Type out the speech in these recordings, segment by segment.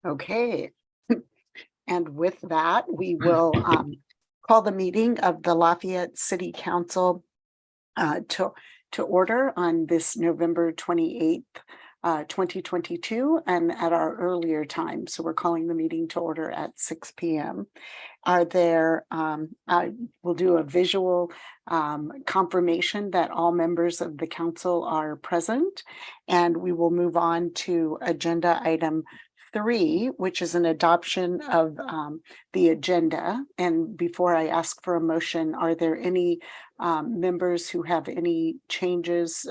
Okay, and with that, we will call the meeting of the Lafayette City Council to order on this November 28th, 2022, and at our earlier time. So we're calling the meeting to order at 6 p.m. Are there, I will do a visual confirmation that all members of the council are present, and we will move on to agenda item 3, which is an adoption of the agenda. And before I ask for a motion, are there any members who have any changes,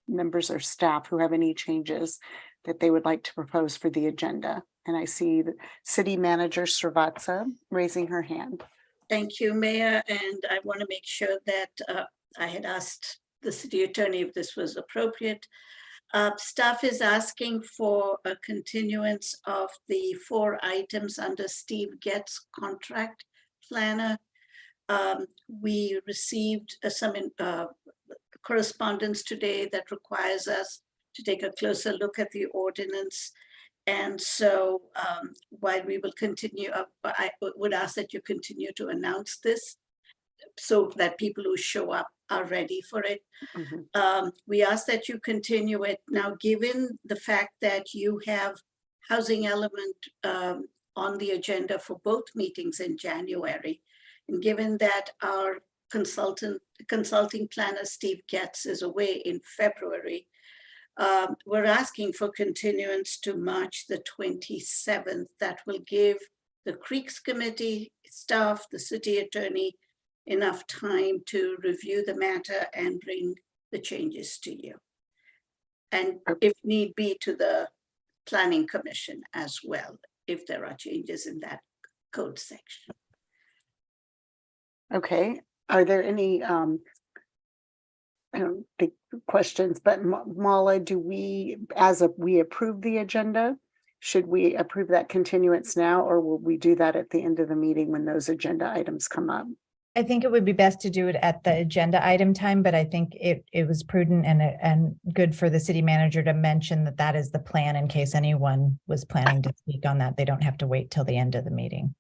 members or staff who have any changes that they would like to propose for the agenda? And I see the City Manager Srivatsa raising her hand. Thank you, Mayor. And I want to make sure that I had asked the City Attorney if this was appropriate. Staff is asking for a continuance of the 4 items under Steve Getz contract planner. We received some correspondence today that requires us to take a closer look at the ordinance. And so while we will continue, I would ask that you continue to announce this so that people who show up are ready for it. Mm-hmm. We ask that you continue it. Now, given the fact that you have housing element on the agenda for both meetings in January, and given that our consulting planner, Steve Getz, is away in February, we're asking for continuance to March the 27th. That will give the Creeks Committee staff, the City Attorney, enough time to review the matter and bring the changes to you. And if need be, to the Planning Commission as well, if there are changes in that code section. Okay, are there any I don't think questions, but Mala, do we, we approve the agenda, should we approve that continuance now, or will we do that at the end of the meeting when those agenda items come up? I think it would be best to do it at the agenda item time, but I think it was prudent and good for the city manager to mention that that is the plan in case anyone was planning to speak on that. They don't have to wait till the end of the meeting.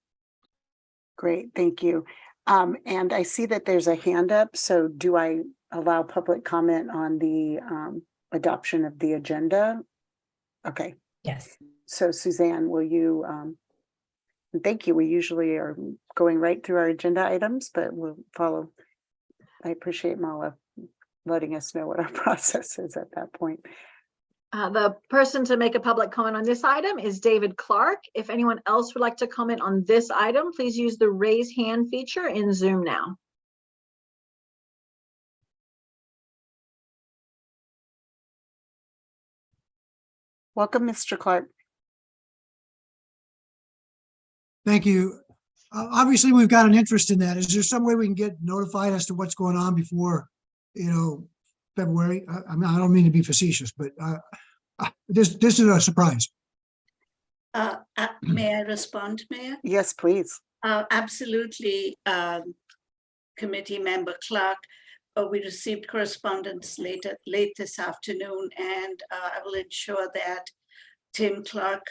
Great, thank you. And I see that there's a hand up, so do I allow public comment on the adoption of the agenda? Okay. Yes. So Suzanne, will you, thank you. We usually are going right through our agenda items, but we'll follow. I appreciate Mala letting us know what our process is at that point. The person to make a public comment on this item is David Clark. If anyone else would like to comment on this item, please use the raise hand feature in Zoom now. Welcome, Mr. Clark. Thank you. Obviously, we've got an interest in that. Is there some way we can get notified as to what's going on before, February? I mean, I don't mean to be facetious, but this is a surprise. May I respond, Mayor? Yes, please. Absolutely, Committee Member Clark. We received correspondence late this afternoon, and I will ensure that Tim Clark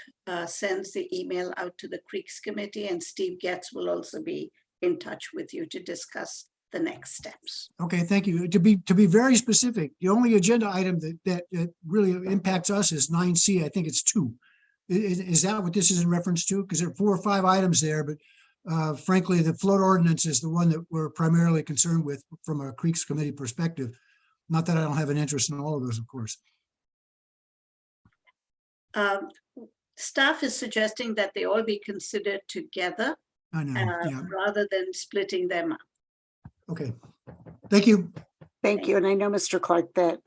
sends the email out to the Creeks Committee, and Steve Getz will also be in touch with you to discuss the next steps. Okay, thank you. To be very specific, the only agenda item that really impacts us is 9C. I think it's 2. Is that what this is in reference to? Because there are 4 or 5 items there, but frankly, the float ordinance is the one that we're primarily concerned with from a Creeks Committee perspective. Not that I don't have an interest in all of those, of course. Staff is suggesting that they all be considered together. I know, yeah. Rather than splitting them up. Okay, thank you. Thank you. And I know, Mr. Clark, that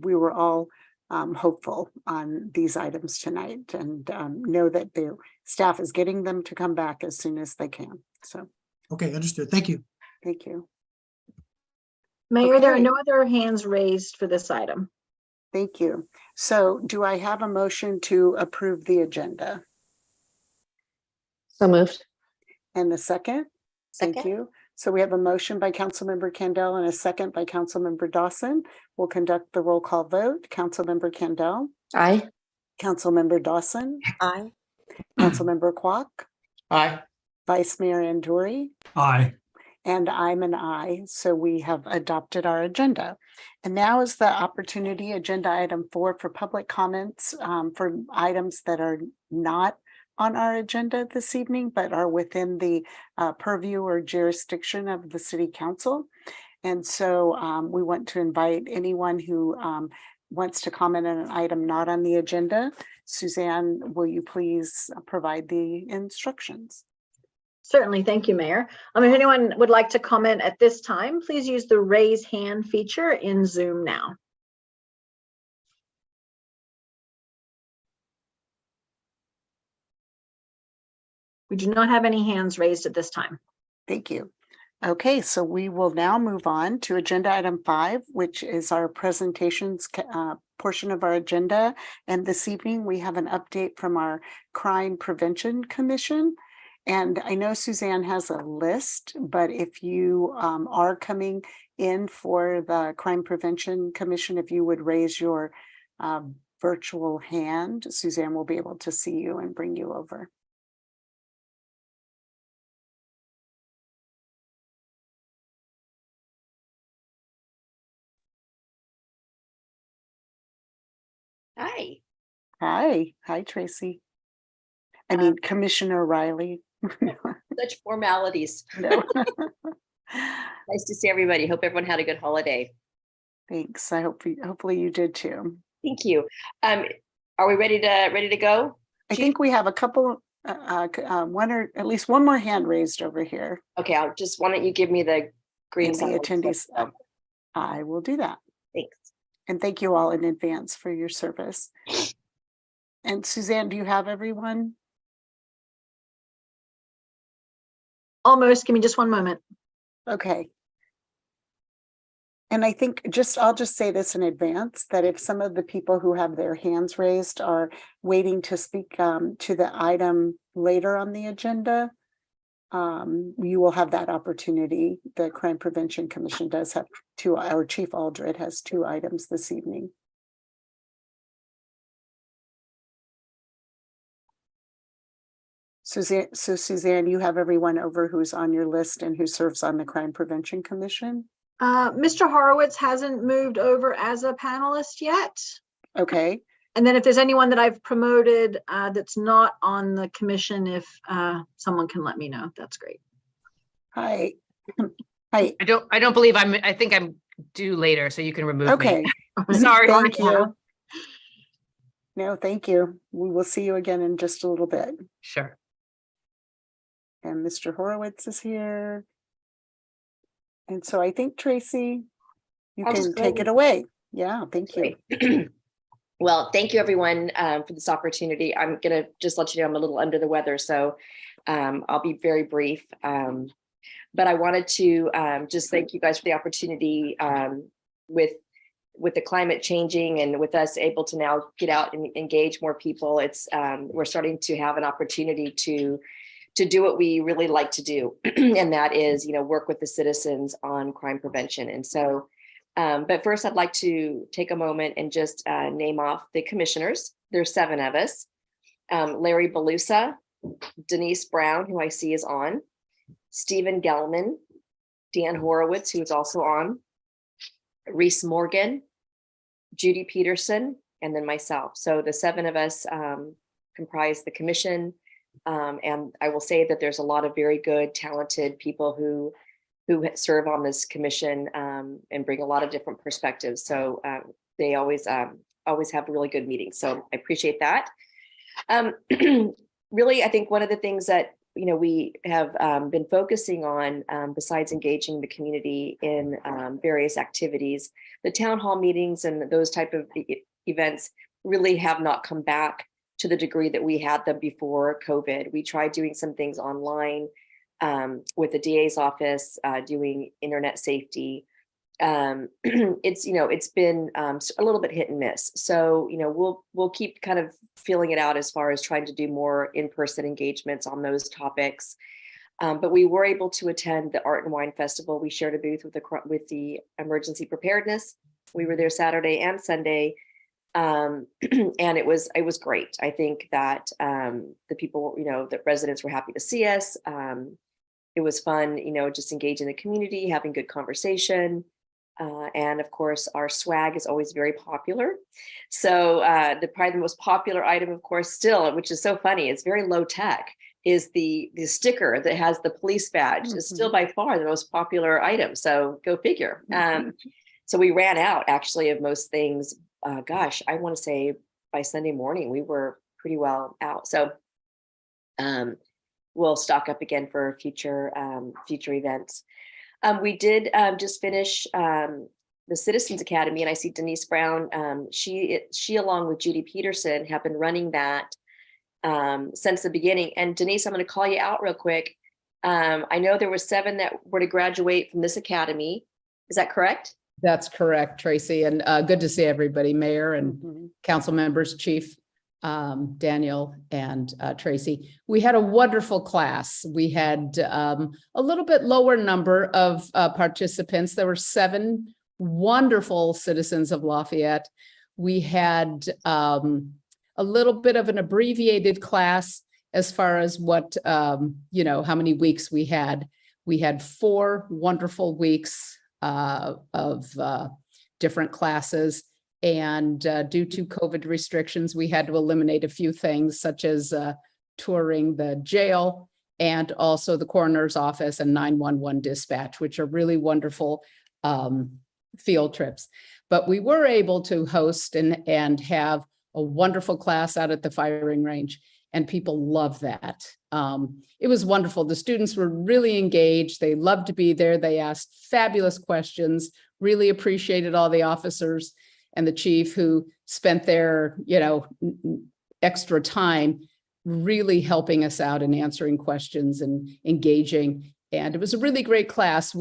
we were all hopeful on these items tonight, and know that the staff is getting them to come back as soon as they can. So, okay, understood. Thank you. Thank you. Mayor, there are no other hands raised for this item. Thank you. So do I have a motion to approve the agenda? So moved. And the second? Thank you. So we have a motion by Councilmember Kandel and a second by Councilmember Dawson. We'll conduct the roll call vote. Councilmember Kandel? Aye. Councilmember Dawson? Aye. Councilmember Quack, Aye. Vice Mayor Anduri, Aye. and I'm an aye, so we have adopted our agenda. And now is the opportunity, agenda item 4, for public comments for items that are not on our agenda this evening, but are within the purview or jurisdiction of the City Council. And so we want to invite anyone who wants to comment on an item not on the agenda. Suzanne, will you please provide the instructions? Certainly. Thank you, Mayor. If anyone would like to comment at this time, please use the raise hand feature in Zoom now. We do not have any hands raised at this time. Thank you. Okay, so we will now move on to agenda item 5, which is our presentations portion of our agenda. And this evening we have an update from our Crime Prevention Commission. And I know Suzanne has a list, but if you are coming in for the Crime Prevention Commission, if you would raise your virtual hand, Suzanne will be able to see you and bring you over. Hi. Hi, Tracy. I mean, Commissioner Riley. Such formalities. No. Nice to see everybody. Hope everyone had a good holiday. Thanks. I hope hopefully you did too. Thank you. Are we ready to go? I think we have a couple, one or at least one more hand raised over here. Okay, why don't you give me the green And the sign? attendees. I will do that. Thanks. And thank you all in advance for your service. And Suzanne, do you have everyone? Almost. Give me just one moment. Okay. And I think I'll just say this in advance, that if some of the people who have their hands raised are waiting to speak to the item later on the agenda, you will have that opportunity. The Crime Prevention Commission does have two, our Chief Aldred has 2 items this evening. Suzanne, you have everyone over who's on your list and who serves on the Crime Prevention Commission? Mr. Horowitz hasn't moved over as a panelist yet. Okay. And then if there's anyone that I've promoted that's not on the commission, if someone can let me know, that's great. Hi. Hi. I don't believe I think I'm due later, so you can remove me. Okay. Sorry. Thank you. No, thank you. We will see you again in just a little bit. Sure. And Mr. Horowitz is here. And so I think, Tracy, you I'll just can go take it ahead. away. Yeah, thank you. Great. Well, thank you everyone for this opportunity. I'm gonna just let you know I'm a little under the weather, so I'll be very brief. But I wanted to just thank you guys for the opportunity with the climate changing and with us able to now get out and engage more people. It's we're starting to have an opportunity to do what we really like to do, and that is, work with the citizens on crime prevention. And so, but first I'd like to take a moment and just name off the commissioners. There's 7 of us. Larry Belusa, Denise Brown, who I see is on, Stephen Gelman, Dan Horowitz, who is also on, Reese Morgan, Judy Peterson, and then myself. So the 7 of us comprise the commission. And I will say that there's a lot of very good, talented people who serve on this commission and bring a lot of different perspectives. So they always have really good meetings. So I appreciate that. Really, I think one of the things that we have been focusing on, besides engaging the community in various activities, the town hall meetings and those type of events really have not come back to the degree that we had them before COVID. We tried doing some things online with the DA's office, doing internet safety. It's been a little bit hit and miss. So, we'll keep kind of feeling it out as far as trying to do more in-person engagements on those topics. But we were able to attend the Art and Wine Festival. We shared a booth with the emergency preparedness. We were there Saturday and Sunday. And it was great. I think that the people, the residents were happy to see us. It was fun, just engaging the community, having good conversation. And of course, our swag is always very popular. So probably the most popular item, of course, still, which is so funny, it's very low tech, is the sticker that has the police badge. It's still by far the most popular item. So go figure. So we ran out actually of most things. Gosh, I want to say by Sunday morning, we were pretty well out. So we'll stock up again for future events. We did just finish the Citizens Academy, and I see Denise Brown. She along with Judy Peterson have been running that since the beginning. And Denise, I'm going to call you out real quick. I know there were 7 that were to graduate from this academy. Is that correct? That's correct, Tracy. And good to see everybody, Mayor and council members, Chief Daniel and Tracy. We had a wonderful class. We had a little bit lower number of participants. There were 7 wonderful citizens of Lafayette. We had a little bit of an abbreviated class as far as what, how many weeks we had. We had 4 wonderful weeks of different classes. And due to COVID restrictions, we had to eliminate a few things such as touring the jail and also the coroner's office and 911 dispatch, which are really wonderful field trips. But we were able to host and have a wonderful class out at the firing range, and people love that. It was wonderful. The students were really engaged. They loved to be there. They asked fabulous questions, really appreciated all the officers and the chief who spent their, extra time really helping us out and answering questions and engaging. And it was a really great class.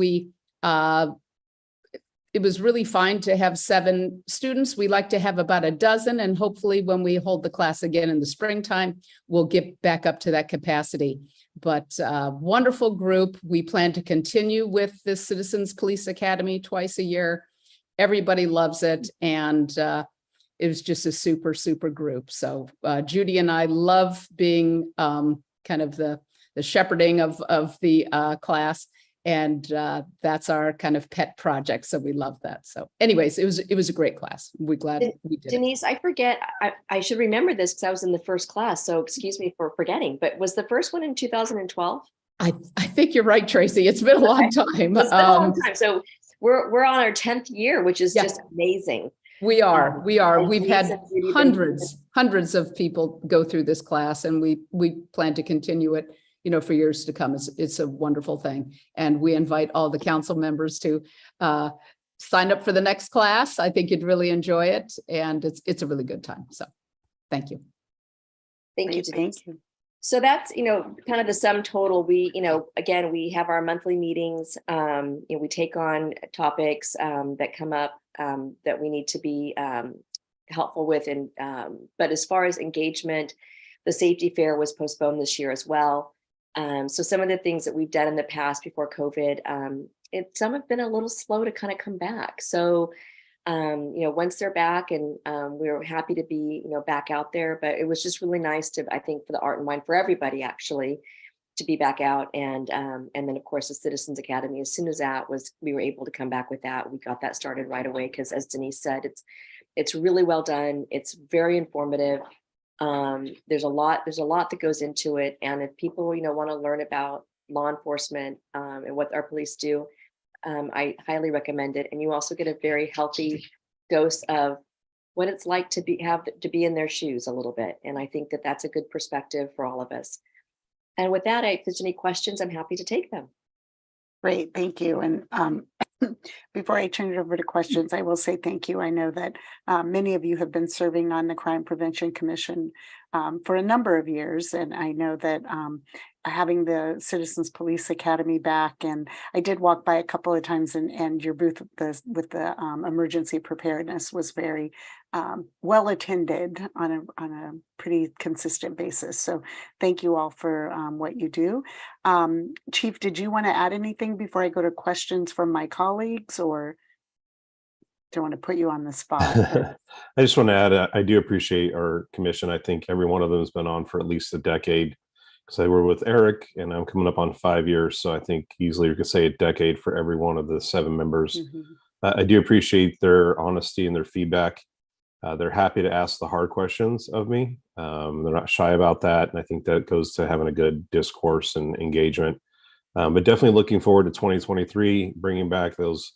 It was really fine to have 7 students. We like to have about a dozen, and hopefully when we hold the class again in the springtime, we'll get back up to that capacity. But wonderful group. We plan to continue with the Citizens Police Academy twice a year. Everybody loves it. And it was just a super, super group. So Judy and I love being kind of the shepherding of the class. And that's our kind of pet project. So we love that. So anyways, it was a great class. We're glad we did. Denise, I forget, I should remember this because I was in the first class. So excuse me for forgetting, but was the first one in 2012? I think you're right, Tracy. It's been a long time. It's been a long time. So we're on our 10th year, which is just amazing. We are. We've had really hundreds of people go through this class, and we plan to continue it, for years to come. It's a wonderful thing. And we invite all the council members to sign up for the next class. I think you'd really enjoy it. And it's a really good time. So thank you. Thank you, Denise. Thank you. So that's, kind of the sum total. We, again, we have our monthly meetings. We take on topics that come up that we need to be helpful with. And but as far as engagement, the safety fair was postponed this year as well. So some of the things that we've done in the past before COVID, some have been a little slow to kind of come back. So once they're back, and we're happy to be, back out there, but it was just really nice to, I think, for the Art and Wine, for everybody actually, to be back out. And then of course the Citizens Academy, as soon as we were able to come back with that, we got that started right away. Cause as Denise said, it's really well done. It's very informative. There's a lot that goes into it. And if people, want to learn about law enforcement and what our police do, I highly recommend it. And you also get a very healthy dose of what it's like to be in their shoes a little bit. And I think that that's a good perspective for all of us. And with that, if there's any questions, I'm happy to take them. Great, thank you. And before I turn it over to questions, I will say thank you. I know that many of you have been serving on the Crime Prevention Commission for a number of years, and I know that having the Citizens Police Academy back, and I did walk by a couple of times, and your booth with the emergency preparedness was very well attended on a pretty consistent basis. So thank you all for what you do. Chief, did you want to add anything before I go to questions from my colleagues, or? Don't want to put you on the spot. but- I just want to add, I do appreciate our commission. I think every one of them has been on for at least a decade. Because I were with Eric, and I'm coming up on 5 years, so I think easily you could say a decade for every one of the 7 members. Mhm. I do appreciate their honesty and their feedback. They're happy to ask the hard questions of me. They're not shy about that, and I think that goes to having a good discourse and engagement. But definitely looking forward to 2023, bringing back those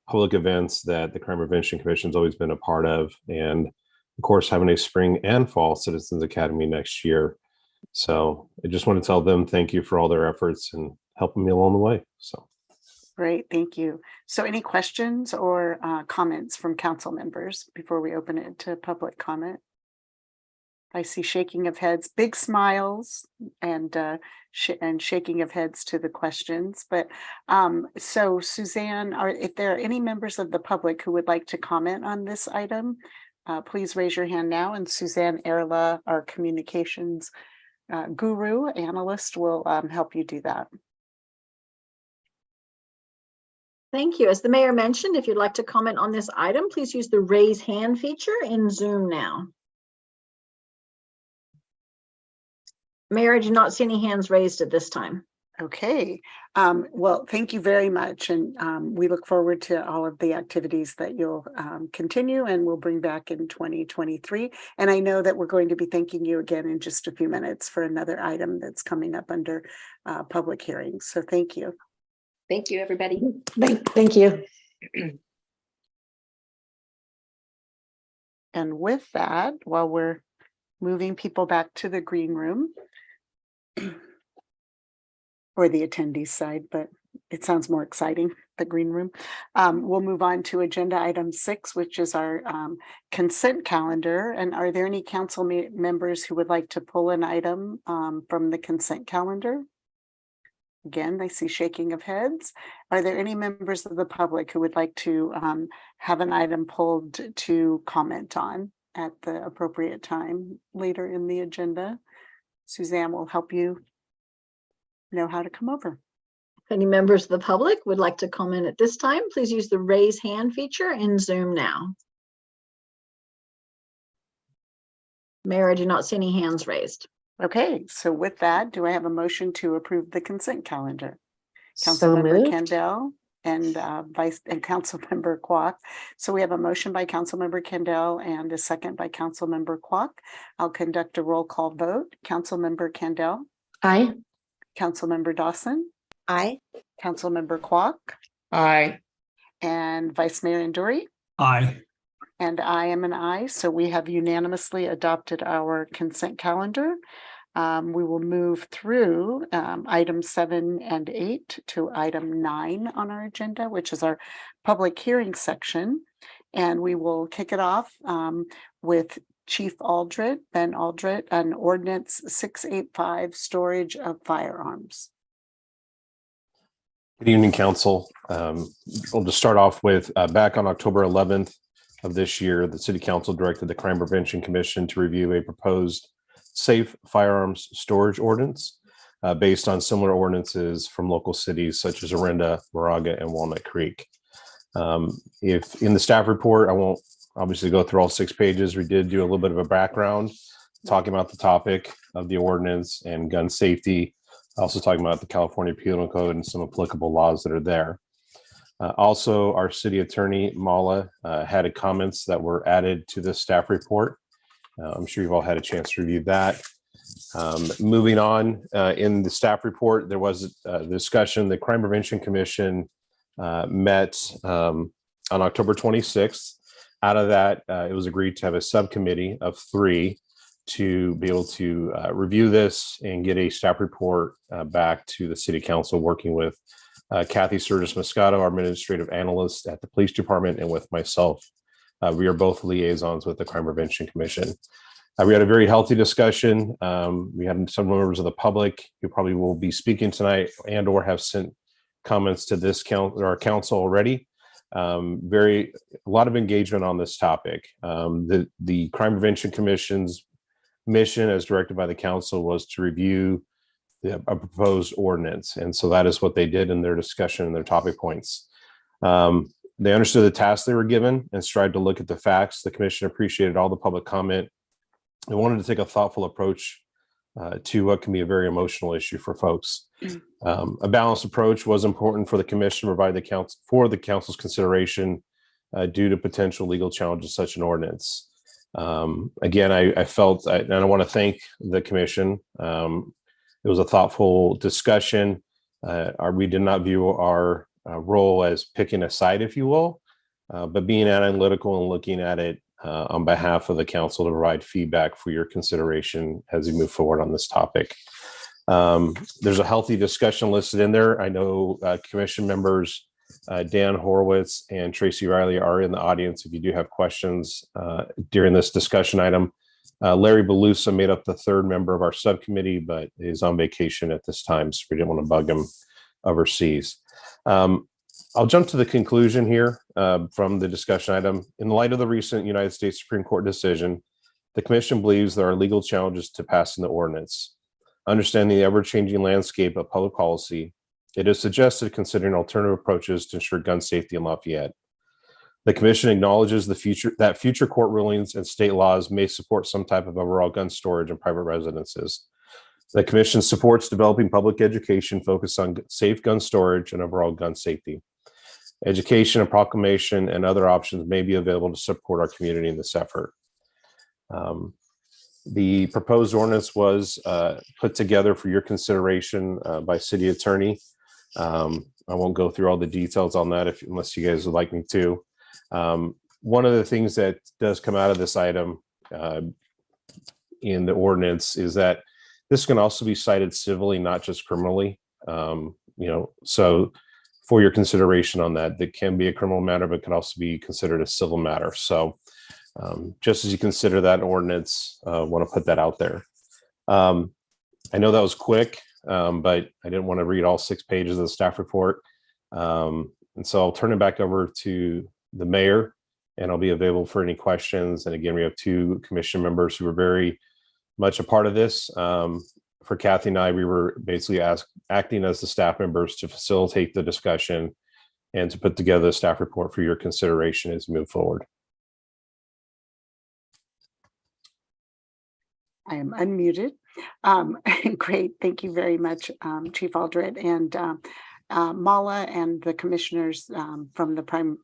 public events that the Crime Prevention Commission has always been a part of, and of course having a spring and fall Citizens Academy next year. So I just want to tell them thank you for all their efforts and helping me along the way. So Great, thank you. So any questions or comments from council members before we open it to public comment? I see shaking of heads, big smiles, and shaking of heads to the questions. But so Suzanne, if there are any members of the public who would like to comment on this item, please raise your hand now. And Suzanne Erla, our communications guru analyst, will help you do that. Thank you. As the mayor mentioned, if you'd like to comment on this item, please use the raise hand feature in Zoom now. Mayor, I do not see any hands raised at this time. Okay, well, thank you very much. And we look forward to all of the activities that you'll continue and we'll bring back in 2023. And I know that we're going to be thanking you again in just a few minutes for another item that's coming up under public hearings. So thank you. Thank you, everybody. Thank you. And with that, while we're moving people back to the green room, or the attendees side, but it sounds more exciting, the green room. We'll move on to agenda item 6, which is our consent calendar. And are there any council members who would like to pull an item from the consent calendar? Again, I see shaking of heads. Are there any members of the public who would like to have an item pulled to comment on at the appropriate time later in the agenda? Suzanne will help you know how to come over. If any members of the public would like to comment at this time, please use the raise hand feature in Zoom now. Mayor, I do not see any hands raised. Okay, so with that, do I have a motion to approve the consent calendar? So Councilmember moved. Kendall and Councilmember Kwok. So we have a motion by Councilmember Kendall and a second by Councilmember Kwok. I'll conduct a roll call vote. Councilmember Kendall, Aye. Councilmember Dawson, Aye. Councilmember Kwok, Aye. and Vice Mayor Nduri. Aye. And I am an aye, so we have unanimously adopted our consent calendar. We will move through items 7 and 8 to item 9 on our agenda, which is our public hearing section. And we will kick it off with Chief Aldred, Ben Aldred, on ordinance 685, storage of firearms. good evening, council. We'll just start off with back on October 11th of this year, the City Council directed the Crime Prevention Commission to review a proposed safe firearms storage ordinance based on similar ordinances from local cities such as Orinda, Moraga, and Walnut Creek. If in the staff report, I won't obviously go through all 6 pages. We did do a little bit of a background talking about the topic of the ordinance and gun safety, also talking about the California Penal Code and some applicable laws that are there. Also, our city attorney, Mala, had comments that were added to the staff report. I'm sure you've all had a chance to review that. Moving on, in the staff report, there was a discussion. The Crime Prevention Commission met on October 26th. Out of that, it was agreed to have a subcommittee of 3 to be able to review this and get a staff report back to the City Council, working with Kathy Sturgis Moscato, our administrative analyst at the police department, and with myself. We are both liaisons with the Crime Prevention Commission. We had a very healthy discussion. We had some members of the public who probably will be speaking tonight and or have sent comments to this our council already. A lot of engagement on this topic. The Crime Prevention Commission's mission, as directed by the council, was to review a proposed ordinance. And so that is what they did in their discussion and their topic points. They understood the task they were given and strived to look at the facts. The commission appreciated all the public comment and wanted to take a thoughtful approach to what can be a very emotional issue for folks. A balanced approach was important for the commission to provide the council's consideration due to potential legal challenges such an ordinance. Again, I felt, and I want to thank the commission. It was a thoughtful discussion. We did not view our role as picking a side, if you will, but being analytical and looking at it on behalf of the council to provide feedback for your consideration as we move forward on this topic. There's a healthy discussion listed in there. I know commission members Dan Horowitz and Tracy Riley are in the audience if you do have questions during this discussion item. Larry Belusa made up the third member of our subcommittee, but is on vacation at this time, so we didn't want to bug him overseas. I'll jump to the conclusion here from the discussion item. In light of the recent United States Supreme Court decision, the commission believes there are legal challenges to passing the ordinance. Understanding the ever-changing landscape of public policy, it is suggested considering alternative approaches to ensure gun safety in Lafayette. The commission acknowledges that future court rulings and state laws may support some type of overall gun storage in private residences. The commission supports developing public education focused on safe gun storage and overall gun safety. Education and proclamation and other options may be available to support our community in this effort. The proposed ordinance was put together for your consideration by city attorney. I won't go through all the details on that unless you guys would like me to. One of the things that does come out of this item in the ordinance is that this can also be cited civilly, not just criminally. So for your consideration on that, that can be a criminal matter, but can also be considered a civil matter. So just as you consider that ordinance, I want to put that out there. I know that was quick, but I didn't want to read all 6 pages of the staff report. And so I'll turn it back over to the mayor, and I'll be available for any questions. And again, we have 2 commission members who are very much a part of this. For Kathy and I, we were basically acting as the staff members to facilitate the discussion and to put together a staff report for your consideration as we move forward. I am unmuted. Great. Thank you very much, Chief Aldred and Mala and the commissioners from the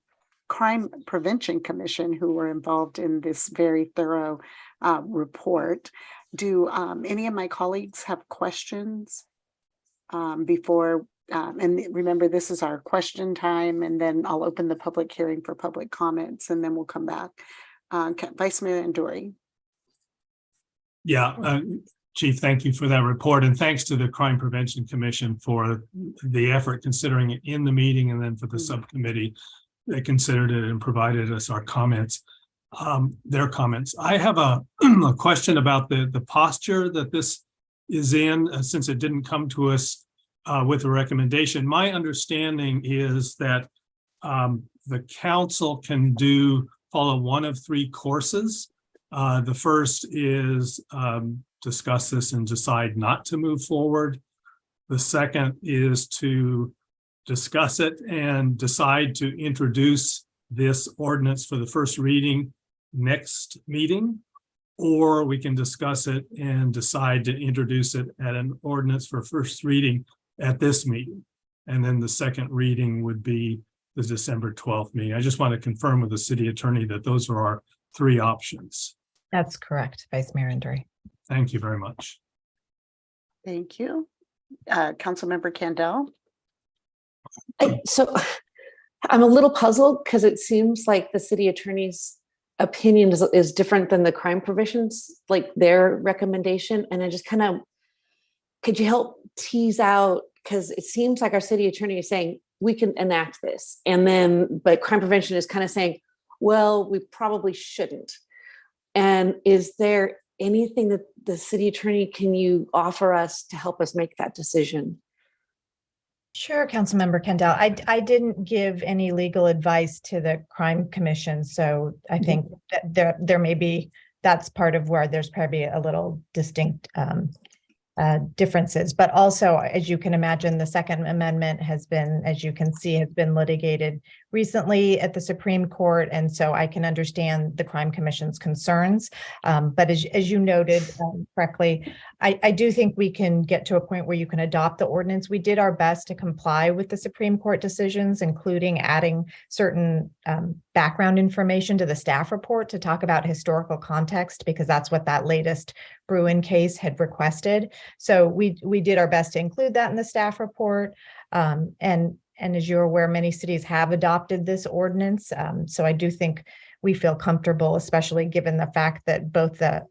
Crime Prevention Commission who were involved in this very thorough report. Do any of my colleagues have questions before? And remember, this is our question time, and then I'll open the public hearing for public comments, and then we'll come back. Vice Mayor Andori. Yeah, Chief, thank you for that report, and thanks to the Crime Prevention Commission for the effort considering it in the meeting, and then for the subcommittee that considered it and provided us our comments. Their comments. I have a question about the posture that this is in, since it didn't come to us with a recommendation. My understanding is that the council can follow one of 3 courses. The first is discuss this and decide not to move forward. The second is to discuss it and decide to introduce this ordinance for the first reading next meeting, or we can discuss it and decide to introduce it at an ordinance for first reading at this meeting. And then the second reading would be the December 12th meeting. I just want to confirm with the city attorney that those are our 3 options. That's correct, Vice Mayor Andori. Thank you very much. Thank you. Councilmember Candell. So I'm a little puzzled because it seems like the city attorney's opinion is different than the crime prevention's, like their recommendation. And I just could you help tease out, because it seems like our city attorney is saying we can enact this, but crime prevention is kind of saying, well, we probably shouldn't. And is there anything that the city attorney, can you offer us to help us make that decision? Sure, Councilmember Kendall. I didn't give any legal advice to the Crime Commission, so I think that there may be, that's part of where there's probably a little distinct differences. But also, as you can imagine, the Second Amendment has been, as you can see, has been litigated recently at the Supreme Court. And so I can understand the Crime Commission's concerns. But as you noted correctly, I do think we can get to a point where you can adopt the ordinance. We did our best to comply with the Supreme Court decisions, including adding certain background information to the staff report to talk about historical context, because that's what that latest Bruin case had requested. So we did our best to include that in the staff report. And as you're aware, many cities have adopted this ordinance. So I do think we feel comfortable, especially given the fact that both the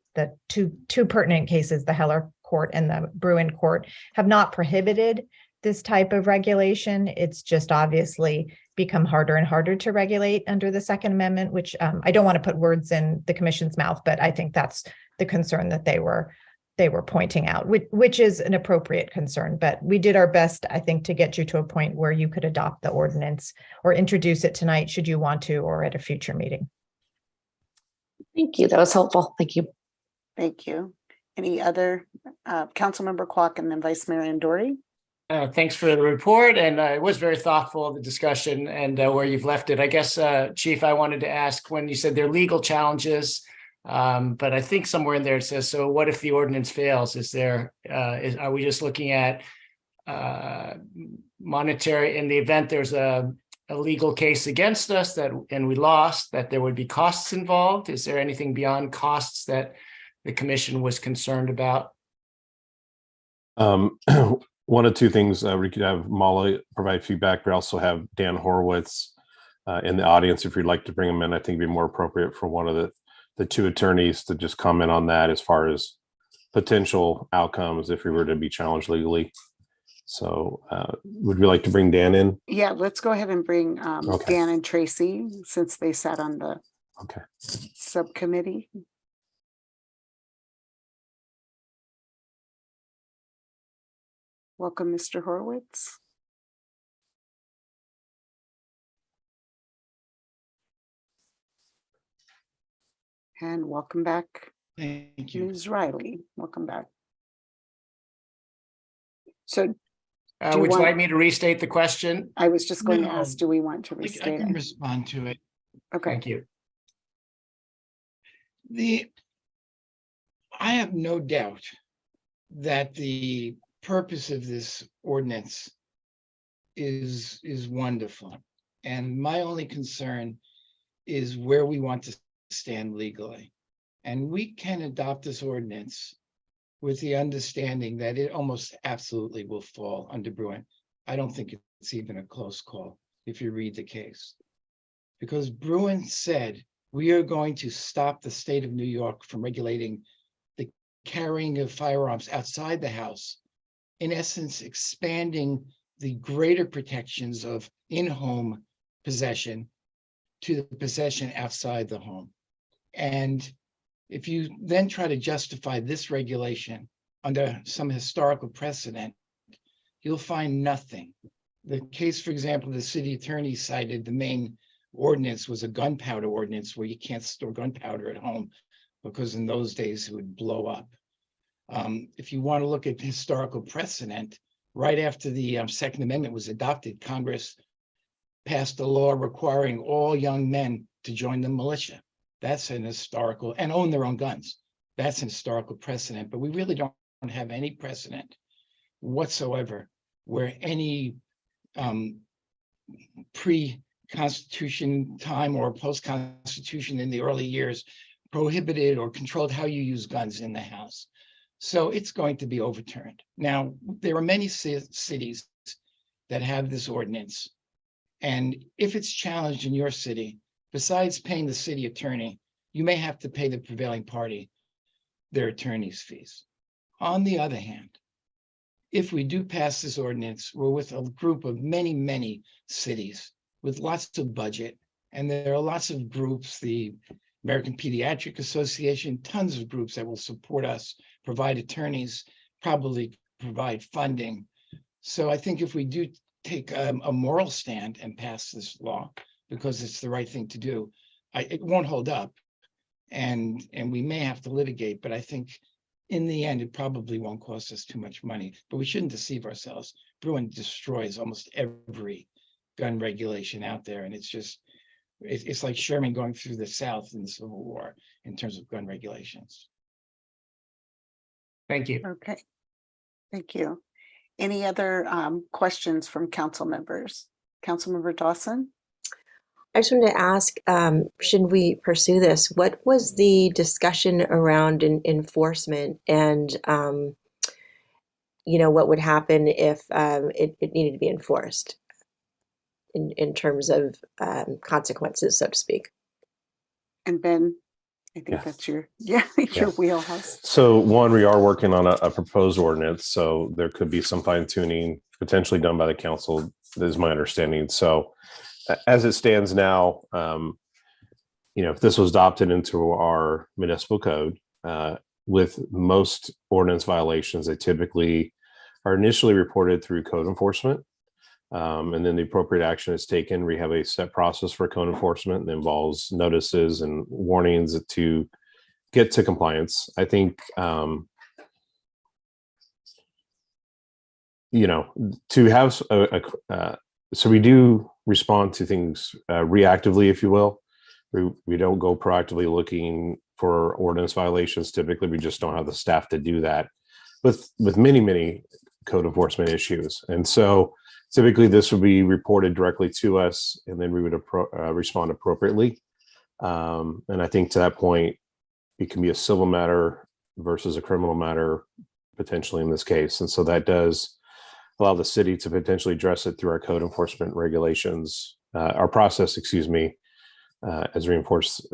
two pertinent cases, the Heller Court and the Bruin Court, have not prohibited this type of regulation. It's just obviously become harder and harder to regulate under the Second Amendment, which I don't want to put words in the commission's mouth, but I think that's the concern that they were pointing out, which is an appropriate concern. But we did our best, I think, to get you to a point where you could adopt the ordinance or introduce it tonight, should you want to, or at a future meeting. Thank you. That was helpful. Thank you. Thank you. Any other, Councilmember Kwok and then Vice Mayor Andori? Thanks for the report, and it was very thoughtful of the discussion and where you've left it. I guess, Chief, I wanted to ask, when you said there are legal challenges, but I think somewhere in there it says, so what if the ordinance fails? Are we just looking at monetary, in the event there's a legal case against us and we lost, that there would be costs involved? Is there anything beyond costs that the commission was concerned about? One of two things, we could have Molly provide feedback, but also have Dan Horowitz in the audience if you'd like to bring him in. I think it'd be more appropriate for one of the two attorneys to just comment on that as far as potential outcomes if we were to be challenged legally. So would you like to bring Dan in? Yeah, let's go ahead and bring Okay. Dan and Tracy, since they sat on the Okay. subcommittee. Welcome, Mr. Horowitz. And welcome back, Thank you. Ms. Riley. Welcome back. So Do you Would you want- like me to restate the question? I was just going to No, ask, do we want to I restate can it? respond to it. Okay, Thank you. I have no doubt that the purpose of this ordinance is wonderful. And my only concern is where we want to stand legally. And we can adopt this ordinance with the understanding that it almost absolutely will fall under Bruin. I don't think it's even a close call if you read the case. Because Bruin said, we are going to stop the state of New York from regulating the carrying of firearms outside the house, in essence, expanding the greater protections of in-home possession to the possession outside the home. And if you then try to justify this regulation under some historical precedent, you'll find nothing. The case, for example, the city attorney cited, the main ordinance was a gunpowder ordinance where you can't store gunpowder at home because in those days it would blow up. If you want to look at historical precedent, right after the Second Amendment was adopted, Congress passed a law requiring all young men to join the militia. That's an historical, and own their own guns. That's an historical precedent, but we really don't have any precedent whatsoever where any pre-Constitution time or post-Constitution in the early years prohibited or controlled how you use guns in the house. So it's going to be overturned. Now, there are many cities that have this ordinance. And if it's challenged in your city, besides paying the city attorney, you may have to pay the prevailing party their attorney's fees. On the other hand, if we do pass this ordinance, we're with a group of many, many cities with lots of budget. And there are lots of groups, the American Pediatric Association, tons of groups that will support us, provide attorneys, probably provide funding. So I think if we do take a moral stand and pass this law, because it's the right thing to do, it won't hold up. And we may have to litigate, but I think in the end, it probably won't cost us too much money, but we shouldn't deceive ourselves. Bruin destroys almost every gun regulation out there, and it's just, it's like Sherman going through the South in the Civil War in terms of gun regulations. Thank you. Okay, thank you. Any other questions from council members? Councilmember Dawson? I just wanted to ask, should we pursue this? What was the discussion around enforcement and, what would happen if it needed to be enforced in terms of consequences, so to speak? And Ben, I think Yeah. that's your wheelhouse. So one, we are working on a proposed ordinance, so there could be some fine tuning potentially done by the council, is my understanding. So as it stands now, if this was adopted into our municipal code, with most ordinance violations, they typically are initially reported through code enforcement. And then the appropriate action is taken. We have a set process for code enforcement that involves notices and warnings to get to compliance. I think, to have so we do respond to things reactively, if you will. We don't go proactively looking for ordinance violations. Typically, we just don't have the staff to do that with many code enforcement issues. And so typically this would be reported directly to us, and then we would respond appropriately. And I think to that point, it can be a civil matter versus a criminal matter, potentially in this case. And so that does allow the city to potentially address it through our code enforcement regulations, our process, as reinforced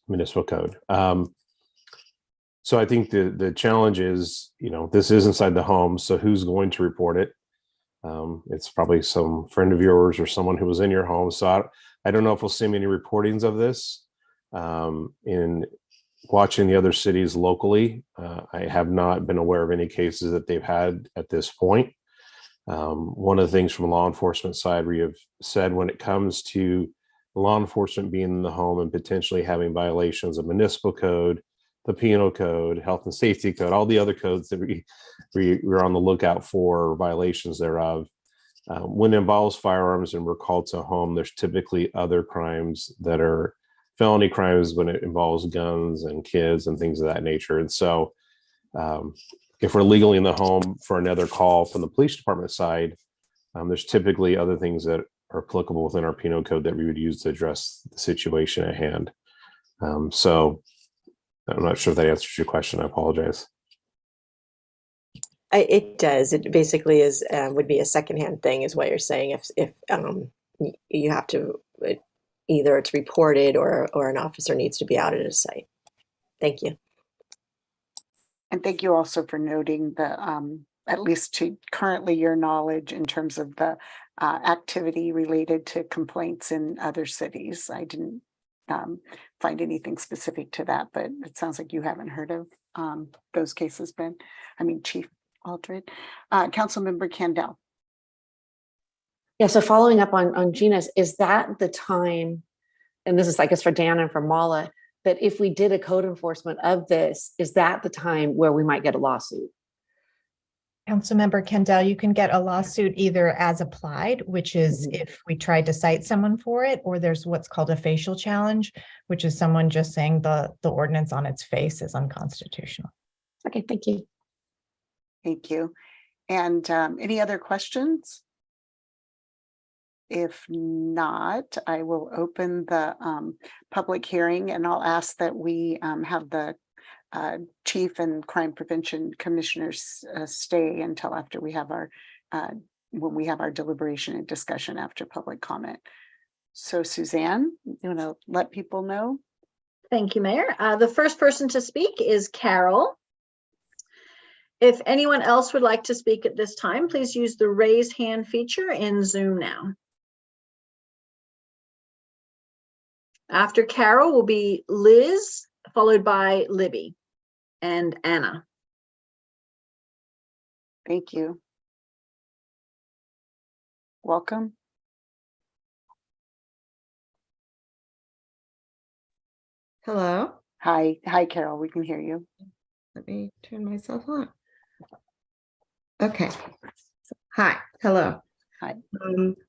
municipal code. So I think the challenge is, this is inside the home. So who's going to report it? It's probably some friend of yours or someone who was in your home. So I don't know if we'll see many reportings of this. In watching the other cities locally, I have not been aware of any cases that they've had at this point. One of the things from the law enforcement side, we have said when it comes to law enforcement being in the home and potentially having violations of municipal code, the penal code, health and safety code, all the other codes that we're on the lookout for violations thereof. When it involves firearms and we're called to home, there's typically other crimes that are felony crimes when it involves guns and kids and things of that nature. And so if we're legally in the home for another call from the police department side, there's typically other things that are applicable within our penal code that we would use to address the situation at hand. So I'm not sure if that answers your question. I apologize. It does. It basically is would be a secondhand thing, is what you're saying. If you have to, either it's reported or an officer needs to be out at a site. Thank you. And thank you also for noting the, at least to currently your knowledge in terms of the activity related to complaints in other cities. I didn't find anything specific to that, but it sounds like you haven't heard of those cases, Ben. Chief Aldred. Councilmember Candell. Yeah, so following up on Gina's, is that the time, and this is, I guess, for Dan and for Mala, that if we did a code enforcement of this, is that the time where we might get a lawsuit? Councilmember Kendall, you can get a lawsuit either as applied, which is if we tried to cite someone for it, or there's what's called a facial challenge, which is someone just saying the ordinance on its face is unconstitutional. Okay, thank you. Thank you. And any other questions? If not, I will open the public hearing, and I'll ask that we have the Chief and Crime Prevention Commissioners stay until after we have our when we have our deliberation and discussion after public comment. So Suzanne, you want to let people know? Thank you, Mayor. The first person to speak is Carol. If anyone else would like to speak at this time, please use the raise hand feature in Zoom now. After Carol will be Liz, followed by Libby and Anna. Thank you. Welcome. Hello. Hi, Carol, we can hear you. Let me turn myself on. Okay. Hi, hello. Hi.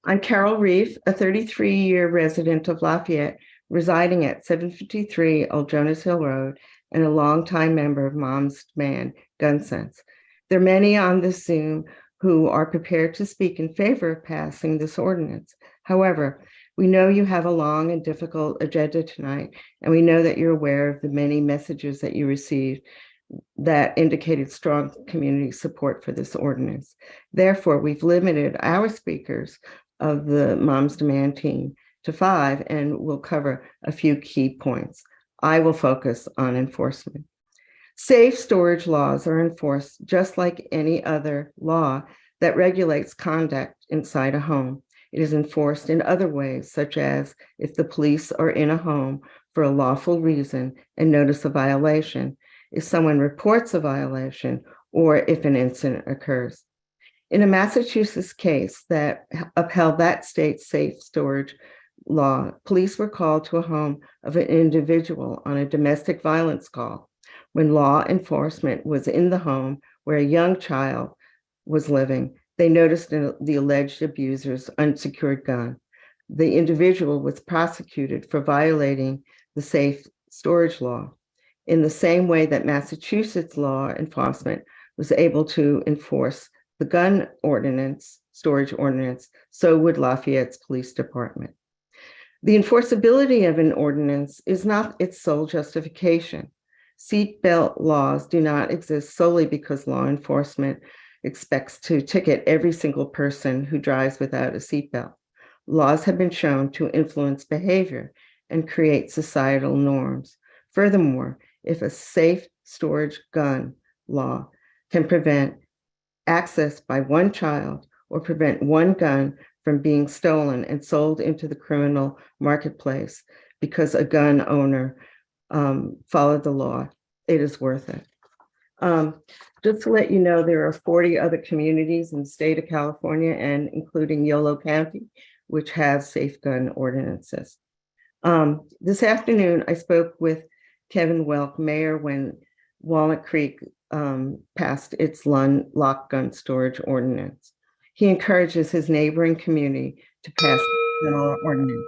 I'm Carol Reef, a 33-year resident of Lafayette, residing at 753 Old Jonas Hill Road, and a longtime member of Mom's Demand Gun Sense. There are many on this Zoom who are prepared to speak in favor of passing this ordinance. However, we know you have a long and difficult agenda tonight, and we know that you're aware of the many messages that you received that indicated strong community support for this ordinance. Therefore, we've limited our speakers of the Moms Demand team to 5, and we'll cover a few key points. I will focus on enforcement. Safe storage laws are enforced just like any other law that regulates conduct inside a home. It is enforced in other ways, such as if the police are in a home for a lawful reason and notice a violation, if someone reports a violation, or if an incident occurs. In a Massachusetts case that upheld that state's safe storage law, police were called to a home of an individual on a domestic violence call. When law enforcement was in the home where a young child was living, they noticed the alleged abuser's unsecured gun. The individual was prosecuted for violating the safe storage law. In the same way that Massachusetts law enforcement was able to enforce the gun ordinance, storage ordinance, so would Lafayette's police department. The enforceability of an ordinance is not its sole justification. Seatbelt laws do not exist solely because law enforcement expects to ticket every single person who drives without a seatbelt. Laws have been shown to influence behavior and create societal norms. Furthermore, if a safe storage gun law can prevent access by one child or prevent one gun from being stolen and sold into the criminal marketplace because a gun owner followed the law, it is worth it. Just to let you know, there are 40 other communities in the state of California, and including Yolo County, which have safe gun ordinances. This afternoon, I spoke with Kevin Welk, mayor, when Walnut Creek passed its lock gun storage ordinance. He encourages his neighboring community to pass the ordinance.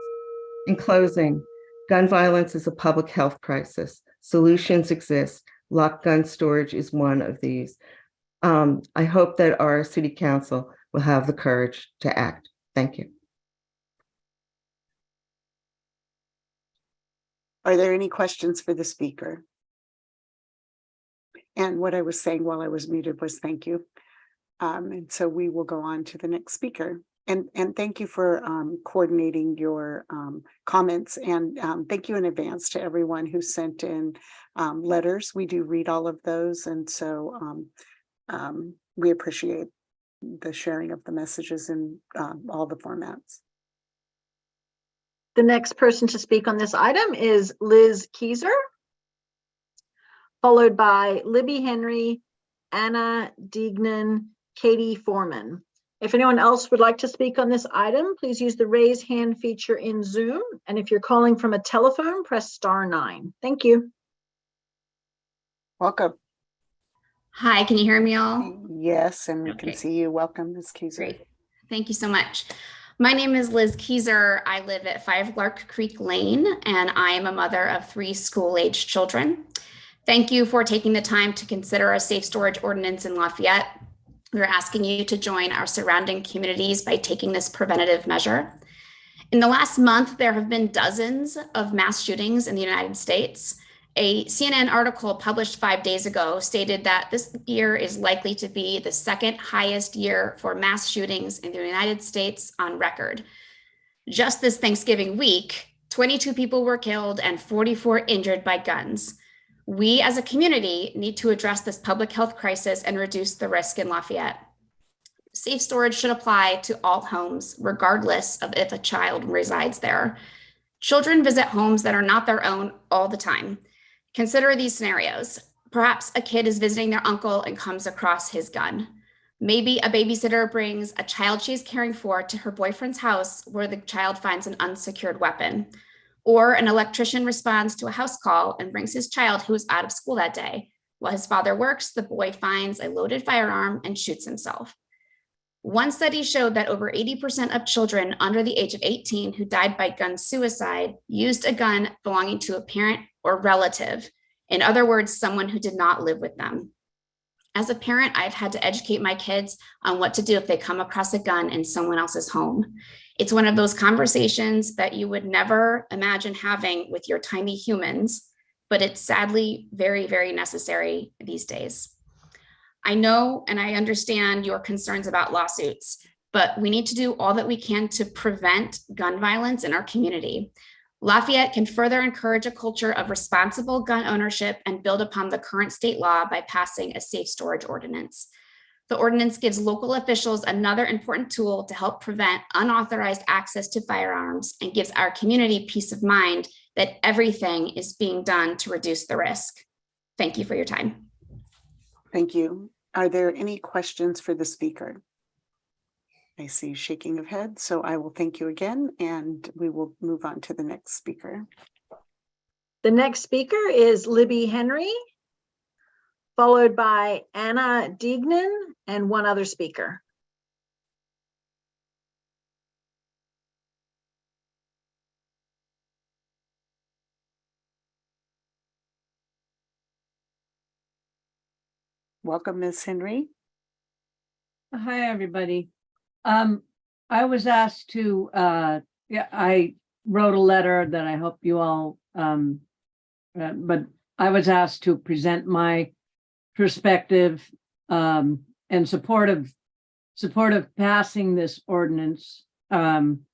In closing, gun violence is a public health crisis. Solutions exist. Lock gun storage is one of these. I hope that our city council will have the courage to act. Thank you. Are there any questions for the speaker? And what I was saying while I was muted was thank you. And so we will go on to the next speaker. And thank you for coordinating your comments, and thank you in advance to everyone who sent in letters. We do read all of those, and so we appreciate the sharing of the messages in all the formats. The next person to speak on this item is Liz Keyser, followed by Libby Henry, Anna Deignan, Katie Foreman. If anyone else would like to speak on this item, please use the raise hand feature in Zoom. And if you're calling from a telephone, press *9. Thank you. Welcome. Hi, can you hear me all? Yes, and we can Okay. see you. Welcome, Ms. Keyser. Great. Thank you so much. My name is Liz Keyser. I live at 5 Lark Creek Lane, and I am a mother of 3 school-aged children. Thank you for taking the time to consider a safe storage ordinance in Lafayette. We're asking you to join our surrounding communities by taking this preventative measure. In the last month, there have been dozens of mass shootings in the United States. A CNN article published 5 days ago stated that this year is likely to be the second highest year for mass shootings in the United States on record. Just this Thanksgiving week, 22 people were killed and 44 injured by guns. We as a community need to address this public health crisis and reduce the risk in Lafayette. Safe storage should apply to all homes, regardless of if a child resides there. Children visit homes that are not their own all the time. Consider these scenarios. Perhaps a kid is visiting their uncle and comes across his gun. Maybe a babysitter brings a child she's caring for to her boyfriend's house where the child finds an unsecured weapon. Or an electrician responds to a house call and brings his child who is out of school that day. While his father works, the boy finds a loaded firearm and shoots himself. One study showed that over 80% of children under the age of 18 who died by gun suicide used a gun belonging to a parent or relative. In other words, someone who did not live with them. As a parent, I've had to educate my kids on what to do if they come across a gun in someone else's home. It's one of those conversations that you would never imagine having with your tiny humans, but it's sadly very, very necessary these days. I know and I understand your concerns about lawsuits, but we need to do all that we can to prevent gun violence in our community. Lafayette can further encourage a culture of responsible gun ownership and build upon the current state law by passing a safe storage ordinance. The ordinance gives local officials another important tool to help prevent unauthorized access to firearms and gives our community peace of mind that everything is being done to reduce the risk. Thank you for your time. Thank you. Are there any questions for the speaker? I see shaking of heads, so I will thank you again, and we will move on to the next speaker. The next speaker is Libby Henry, followed by Anna Deignan and one other speaker. Welcome, Ms. Henry. Hi, everybody. I was asked to, I wrote a letter that I hope you all, but I was asked to present my perspective and support of passing this ordinance from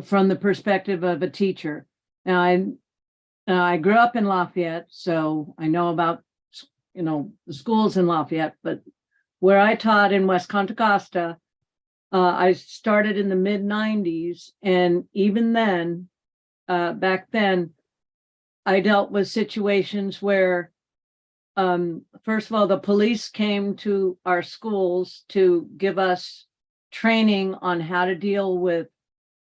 the perspective of a teacher. Now, I grew up in Lafayette, so I know about, the schools in Lafayette, but where I taught in West Contra Costa, I started in the mid-90s, and even then, back then, I dealt with situations where, first of all, the police came to our schools to give us training on how to deal with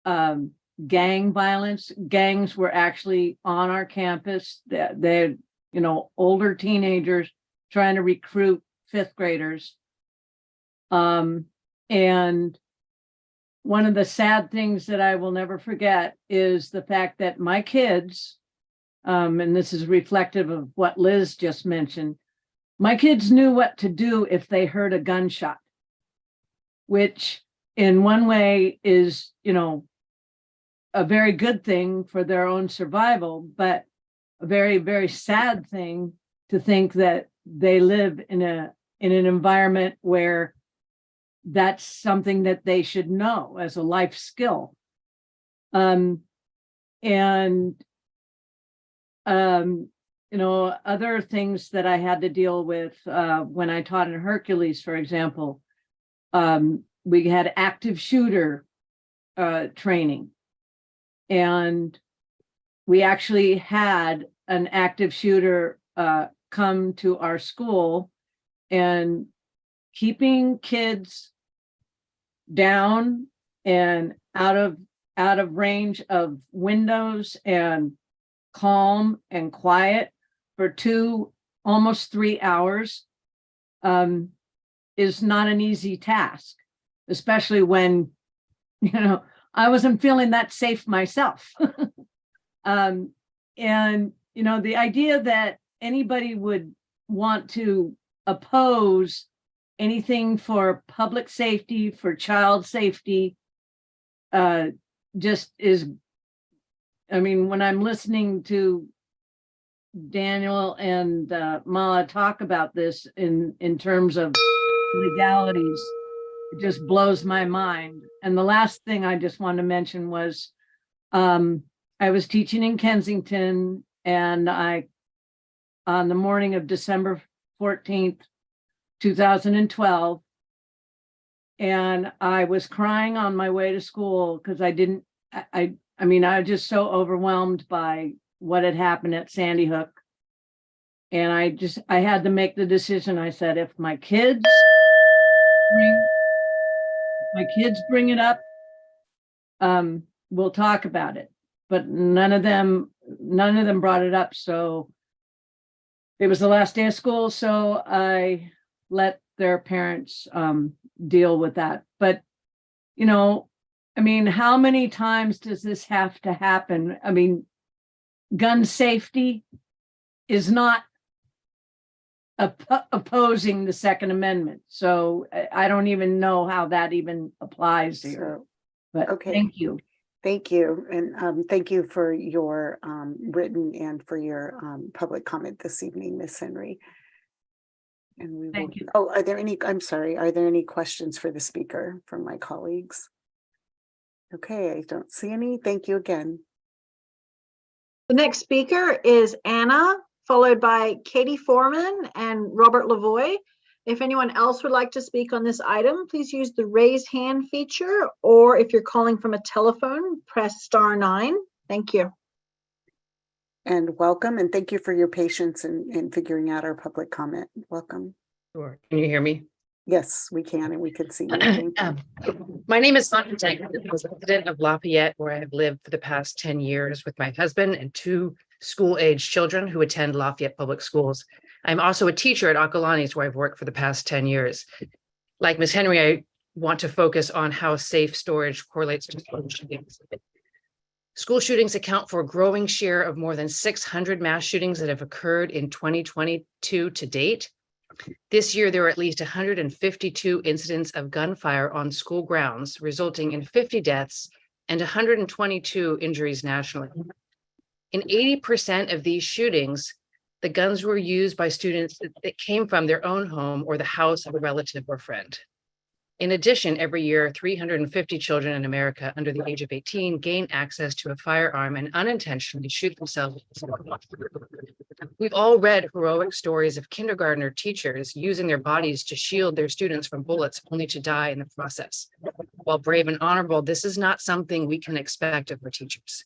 gang violence. Gangs were actually on our campus. They're, older teenagers trying to recruit fifth graders. And one of the sad things that I will never forget is the fact that my kids, and this is reflective of what Liz just mentioned, my kids knew what to do if they heard a gunshot, which in one way is, a very good thing for their own survival, but a very, very sad thing to think that they live in an environment where that's something that they should know as a life skill. Other things that I had to deal with when I taught in Hercules, for example, we had active shooter training, and we actually had an active shooter come to our school, and keeping kids down and out of range of windows and calm and quiet for almost 3 hours is not an easy task, especially when, I wasn't feeling that safe myself. And, the idea that anybody would want to oppose anything for public safety, for child safety, just is, when I'm listening to Daniel and Mala talk about this in terms of legalities, it just blows my mind. And the last thing I just want to mention was, I was teaching in Kensington, and on the morning of December 14th, 2012, and I was crying on my way to school because I was just so overwhelmed by what had happened at Sandy Hook. And I had to make the decision. I said, if my kids bring it up, we'll talk about it. But none of them brought it up. So it was the last day of school, so I let their parents deal with that. But, you know, I mean, how many times does this have to happen? I mean, gun safety is not opposing the Second Amendment. So I don't even know how that even applies here. But Okay. thank you. Thank you. And thank you for your written and for your public comment this evening, Ms. Henry. And we will, Thank you. oh, are there any, I'm sorry, are there any questions for the speaker from my colleagues? Okay, I don't see any. Thank you again. The next speaker is Anna, followed by Katie Foreman and Robert Lavoie. If anyone else would like to speak on this item, please use the raise hand feature, or if you're calling from a telephone, press *9. Thank you. And welcome, and thank you for your patience in figuring out our public comment. Welcome. Sure. Can you hear me? Yes, we can, and we can see you. Thank you. My name is Sandra Jenkins. I was a resident of Lafayette, where I have lived for the past 10 years with my husband and 2 school-aged children who attend Lafayette Public Schools. I'm also a teacher at Akalani's, where I've worked for the past 10 years. Like Ms. Henry, I want to focus on how safe storage correlates to school shootings. School shootings account for a growing share of more than 600 mass shootings that have occurred in 2022 to date. This year, there were at least 152 incidents of gunfire on school grounds, resulting in 50 deaths and 122 injuries nationally. In 80% of these shootings, the guns were used by students that came from their own home or the house of a relative or friend. In addition, every year, 350 children in America under the age of 18 gain access to a firearm and unintentionally shoot themselves. We've all read heroic stories of kindergartner teachers using their bodies to shield their students from bullets, only to die in the process. While brave and honorable, this is not something we can expect of our teachers.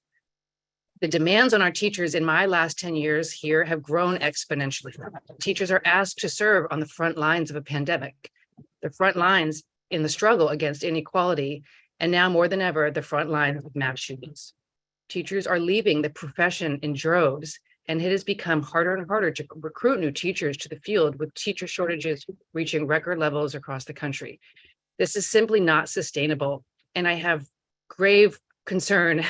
The demands on our teachers in my last 10 years here have grown exponentially. Teachers are asked to serve on the front lines of a pandemic, the front lines in the struggle against inequality, and now more than ever, the front line of mass shootings. Teachers are leaving the profession in droves, and it has become harder and harder to recruit new teachers to the field, with teacher shortages reaching record levels across the country. This is simply not sustainable, and I have grave concern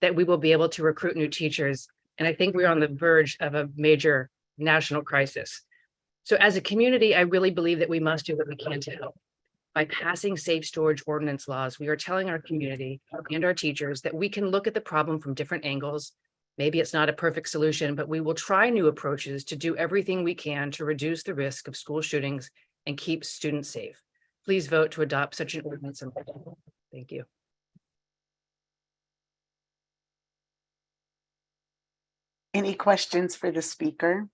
that we will be able to recruit new teachers, and I think we're on the verge of a major national crisis. So as a community, I really believe that we must do what we can to help. By passing safe storage ordinance laws, we are telling our community and our teachers that we can look at the problem from different angles. Maybe it's not a perfect solution, but we will try new approaches to do everything we can to reduce the risk of school shootings and keep students safe. Please vote to adopt such an ordinance. Thank you. Any questions for the speaker?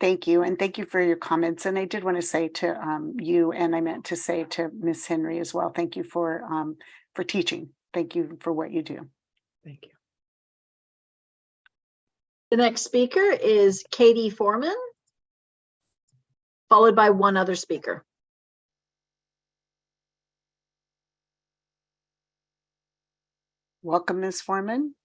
Thank you, and thank you for your comments. And I did want to say to you, and I meant to say to Ms. Henry as well, thank you for teaching. Thank you for what you do. Thank you. The next speaker is Katie Foreman, followed by one other speaker. Welcome, Ms. Foreman.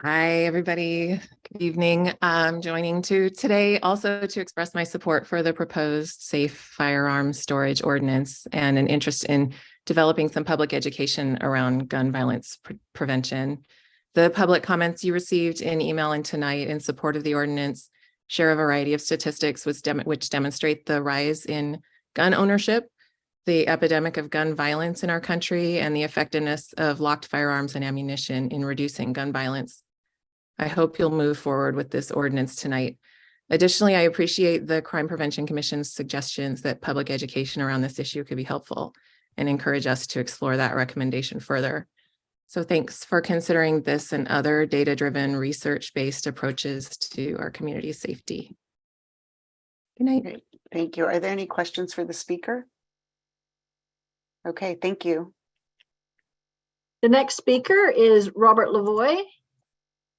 Hi, everybody. Good evening. I'm joining today also to express my support for the proposed safe firearms storage ordinance and an interest in developing some public education around gun violence prevention. The public comments you received in email and tonight in support of the ordinance share a variety of statistics which demonstrate the rise in gun ownership, the epidemic of gun violence in our country, and the effectiveness of locked firearms and ammunition in reducing gun violence. I hope you'll move forward with this ordinance tonight. Additionally, I appreciate the Crime Prevention Commission's suggestions that public education around this issue could be helpful and encourage us to explore that recommendation further. So thanks for considering this and other data-driven, research-based approaches to our community safety. Good night. Great. Thank you. Are there any questions for the speaker? Okay, thank you. The next speaker is Robert Lavoie.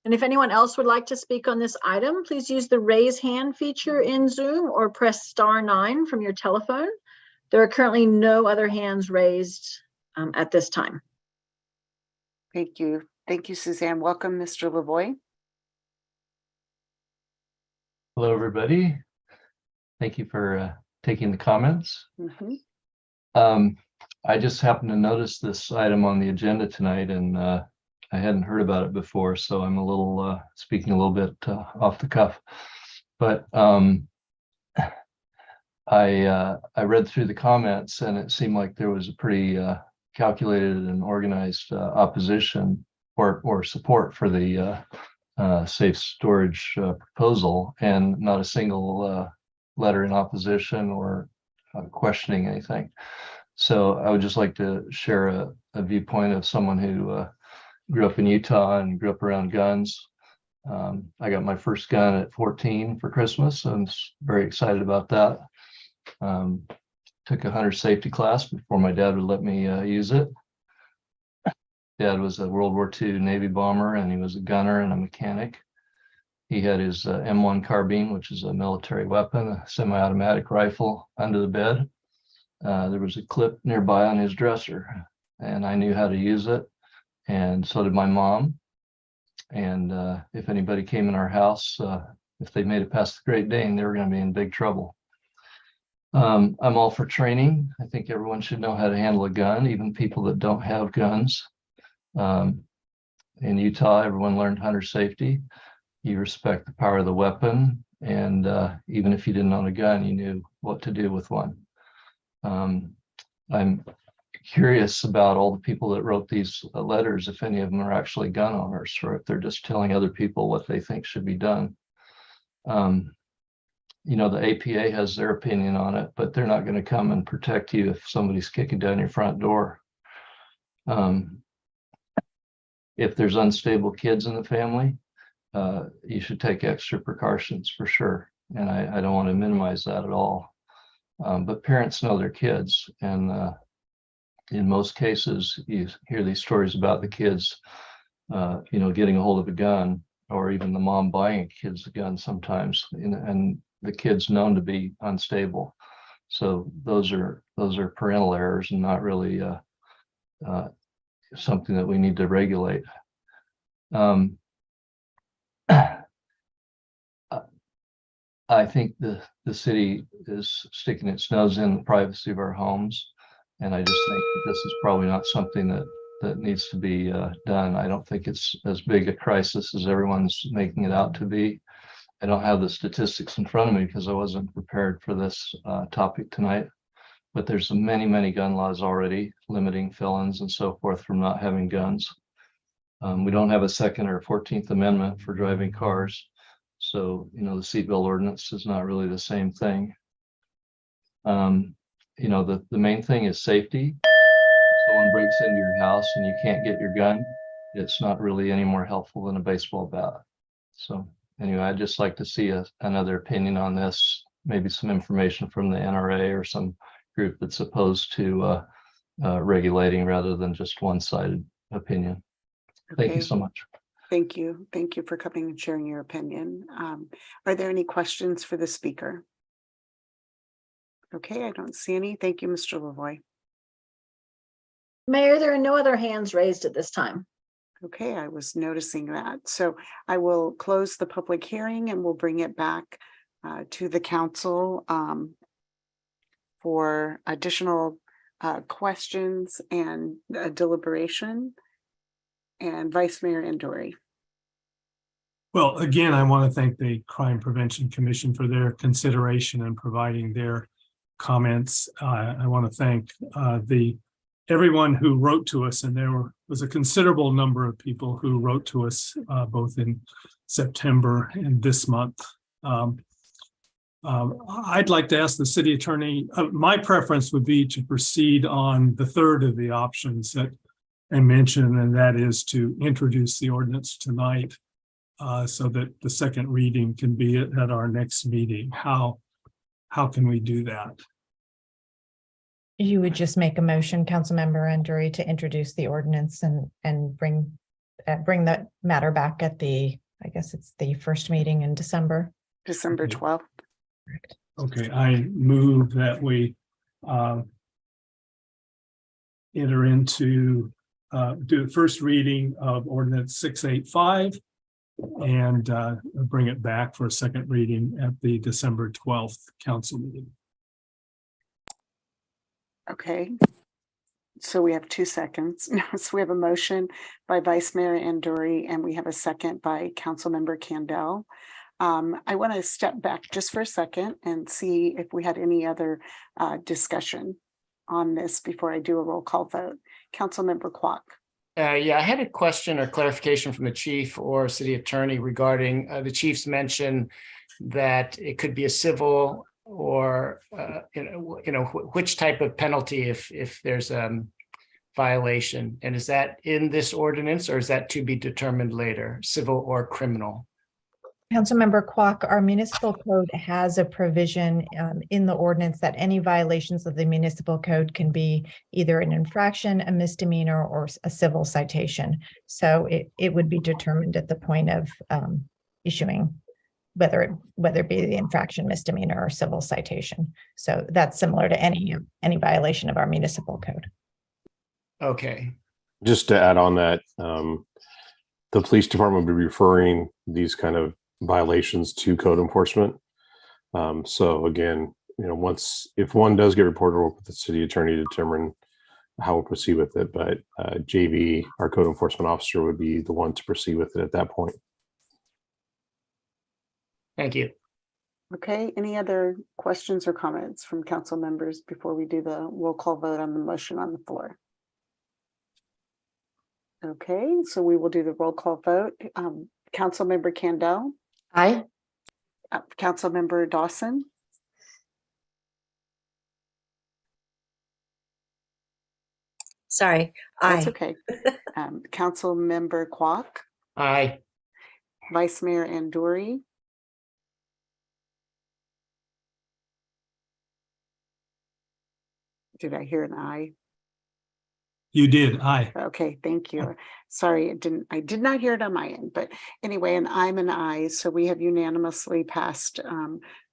And if anyone else would like to speak on this item, please use the raise hand feature in Zoom or press *9 from your telephone. There are currently no other hands raised at this time. Thank you. Thank you, Suzanne. Welcome, Mr. Lavoy. Hello, everybody. Thank you for taking the comments. I just happened to notice this item on the agenda tonight, and I hadn't heard about it before, so I'm a little speaking a little bit off the cuff. But I read through the comments, and it seemed like there was a pretty calculated and organized opposition or support for the safe storage proposal, and not a single letter in opposition or questioning anything. So I would just like to share a viewpoint of someone who grew up in Utah and grew up around guns. I got my first gun at 14 for Christmas. I was very excited about that. Took a hunter safety class before my dad would let me use it. Dad was a World War II Navy bomber, and he was a gunner and a mechanic. He had his M1 carbine, which is a military weapon, a semi-automatic rifle, under the bed. There was a clip nearby on his dresser, and I knew how to use it, and so did my mom. And if anybody came in our house, if they made it past the Great Dane, they were going to be in big trouble. I'm all for training. I think everyone should know how to handle a gun, even people that don't have guns. In Utah, everyone learned hunter safety. You respect the power of the weapon, and even if you didn't own a gun, you knew what to do with one. I'm curious about all the people that wrote these letters, if any of them are actually gun owners, or if they're just telling other people what they think should be done. You know, the APA has their opinion on it, but they're not going to come and protect you if somebody's kicking down your front door. If there's unstable kids in the family, you should take extra precautions for sure. And I don't want to minimize that at all. But parents know their kids, and in most cases, you hear these stories about the kids, you know, getting a hold of a gun, or even the mom buying kids a gun sometimes, and the kid's known to be unstable. So those are parental errors, and not really something that we need to regulate. I think the city is sticking its nose in the privacy of our homes, and I just think that this is probably not something that needs to be done. I don't think it's as big a crisis as everyone's making it out to be. I don't have the statistics in front of me because I wasn't prepared for this topic tonight, but there's many gun laws already limiting felons and so forth from not having guns. We don't have a Second or 14th Amendment for driving cars. So, you know, the seatbelt ordinance is not really the same thing. You know, the main thing is safety. If someone breaks into your house and you can't get your gun, it's not really any more helpful than a baseball bat. So anyway, I'd just like to see another opinion on this, maybe some information from the NRA or some group that's opposed to regulating rather than just one-sided opinion. Thank you so much. Thank you. Thank you for coming and sharing your opinion. Are there any questions for the speaker? Okay, I don't see any. Thank you, Mr. Lavoy. Mayor, there are no other hands raised at this time. Okay, I was noticing that. So I will close the public hearing and we'll bring it back to the council for additional questions and deliberation. And Vice Mayor Endori. Well, again, I want to thank the Crime Prevention Commission for their consideration and providing their comments. I want to thank everyone who wrote to us, and there was a considerable number of people who wrote to us both in September and this month. I'd like to ask the city attorney, my preference would be to proceed on the third of the options that I mentioned, and that is to introduce the ordinance tonight so that the second reading can be at our next meeting. How can we do that? You would just make a motion, Councilmember Endori, to introduce the ordinance and bring that matter back at I guess it's the first meeting in December. December 12th. Correct. Okay, I move that we enter into do the first reading of ordinance 685 and bring it back for a second reading at the December 12th council meeting. Okay. So we have 2 seconds. So we have a motion by Vice Mayor Anduri, and we have a second by Councilmember Candell. I want to step back just for a second and see if we had any other discussion on this before I do a roll call vote. Councilmember Kwok. Yeah, I had a question or clarification from the chief or city attorney regarding the chief's mention that it could be a civil or which type of penalty if there's violation, and is that in this ordinance or is that to be determined later, civil or criminal? Councilmember Kwok, our municipal code has a provision in the ordinance that any violations of the municipal code can be either an infraction, a misdemeanor, or a civil citation. So it would be determined at the point of issuing whether it be the infraction, misdemeanor, or civil citation. So that's similar to any violation of our municipal code. Okay. Just to add on that, the police department will be referring these kind of violations to code enforcement. So again, if one does get reported, we'll work with the city attorney to determine how we'll proceed with it. But JV, our code enforcement officer, would be the one to proceed with it at that point. Thank you. Okay, any other questions or comments from council members before we do the roll call vote on the motion on the floor? Okay, so we will do the roll call vote. Councilmember Candell. Aye. Councilmember Dawson. Sorry. That's Aye. okay. Councilmember Kwok. Aye. Vice Mayor Anduri. Did I hear an aye? You did. Aye. Okay, thank you. Sorry, I did not hear it on my end, but anyway, and I'm an aye, so we have unanimously passed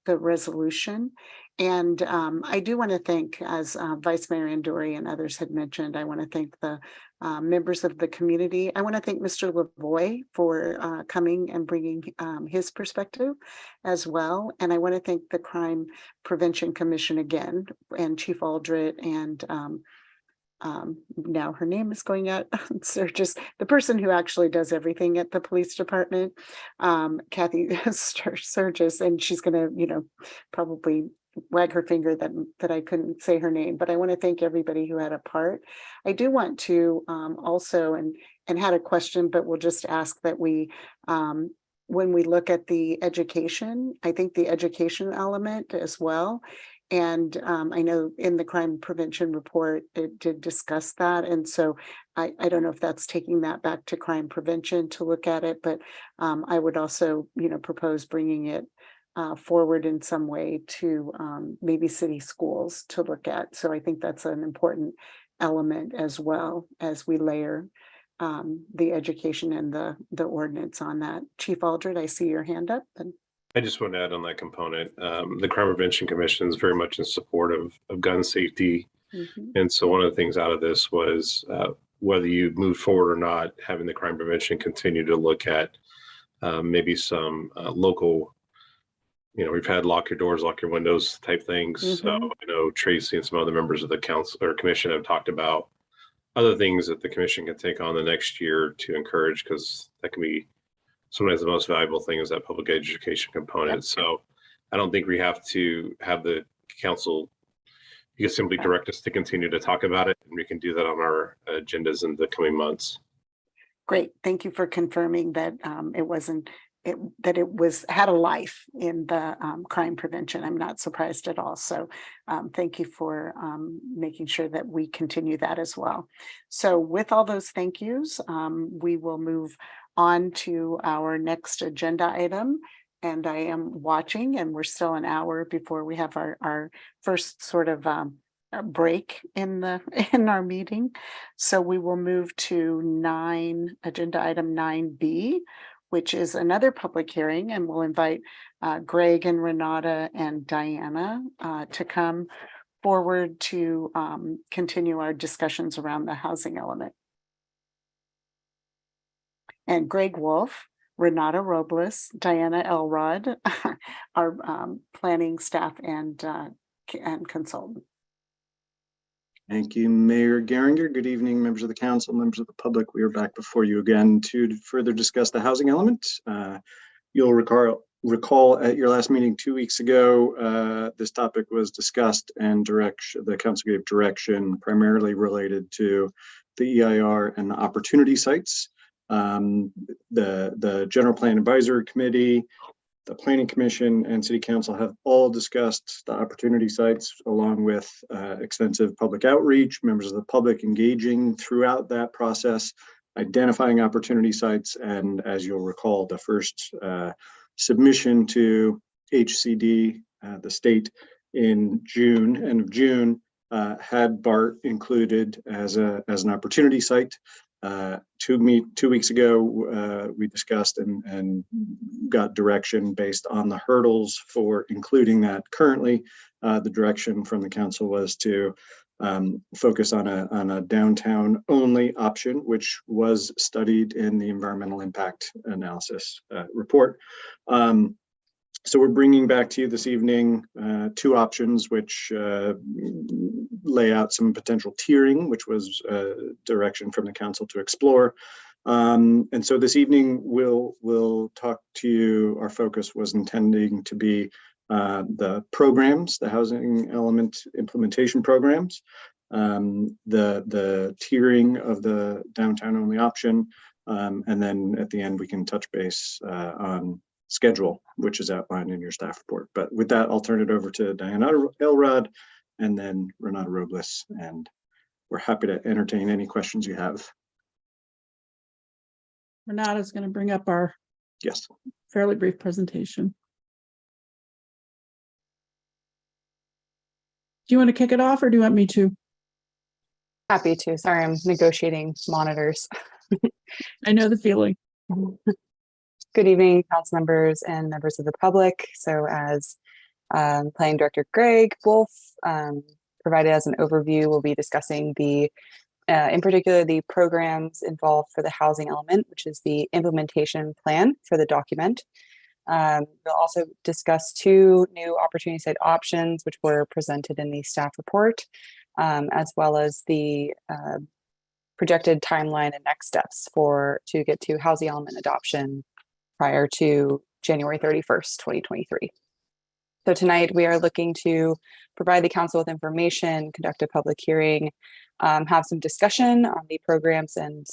the resolution. And I do want to thank, as Vice Mayor Anduri and others had mentioned, I want to thank the members of the community. I want to thank Mr. Lavoy for coming and bringing his perspective as well. And I want to thank the Crime Prevention Commission again, and Chief Aldrich, and now her name is going out, just the person who actually does everything at the police department, Kathy Sturgis, and she's going to, probably wag her finger that I couldn't say her name, but I want to thank everybody who had a part. I do want to also, and had a question, but we'll just ask that we, when we look at the education, I think the education element as well. And I know in the crime prevention report, it did discuss that. And so I don't know if that's taking that back to crime prevention to look at it, but I would also, propose bringing it forward in some way to maybe city schools to look at. So I think that's an important element as well as we layer the education and the ordinance on that. Chief Aldred, I see your hand up. And I just want to add on that component. The Crime Prevention Commission is very much in support of gun safety. And so one of the things out of this was whether you move forward or not, having the Crime Prevention continue to look at maybe some local, we've had lock your doors, lock your windows type things. So I know Tracy and some other members of the council or commission have talked about other things that the commission can take on the next year to encourage, because that can be sometimes the most valuable thing is that public education component. So I don't think we have to have the council, you can simply direct us to continue to talk about it, and we can do that on our agendas in the coming months. Great. Thank you for confirming that that it had a life in the crime prevention. I'm not surprised at all. So thank you for making sure that we continue that as well. So with all those thank yous, we will move on to our next agenda item. And I am watching, and we're still an hour before we have our first sort of break in our meeting. So we will move to agenda item 9B, which is another public hearing, and we'll invite Greg and Renata and Diana to come forward to continue our discussions around the housing element. and Greg Wolf, Renata Robles, Diana Elrod, our planning staff and consultant. Thank you, Mayor Geringer. Good evening, members of the council, members of the public. We are back before you again to further discuss the housing element. You'll recall at your last meeting 2 weeks ago, this topic was discussed and the council gave direction primarily related to the EIR and the opportunity sites. The General Plan Advisory Committee, the Planning Commission, and City Council have all discussed the opportunity sites along with extensive public outreach, members of the public engaging throughout that process, identifying opportunity sites, and as you'll recall, the first submission to HCD, the state, in end of June, had BART included as an opportunity site. 2 weeks ago, we discussed and got direction based on the hurdles for including that. Currently, the direction from the council was to focus on a downtown only option, which was studied in the environmental impact analysis report. So we're bringing back to you this evening 2 options which lay out some potential tiering, which was direction from the council to explore. And so this evening we'll talk to you. Our focus was intending to be the programs, the housing element implementation programs, the tiering of the downtown only option, and then at the end we can touch base on schedule, which is outlined in your staff report. But with that, I'll turn it over to Diana Elrod and then Renata Robles, and we're happy to entertain any questions you have. Renata is going to bring up our fairly brief presentation. Do you want to kick it off or do you want me to? Happy to. Sorry, I'm negotiating monitors. I know the feeling. Good evening, council members and members of the public. So as Planning Director Greg Wolf provided as an overview, we'll be discussing in particular, the programs involved for the housing element, which is the implementation plan for the document. We'll also discuss 2 new opportunity site options, which were presented in the staff report, as well as the projected timeline and next steps to get to housing element adoption prior to January 31st, 2023. So tonight we are looking to provide the council with information, conduct a public hearing, have some discussion on the programs and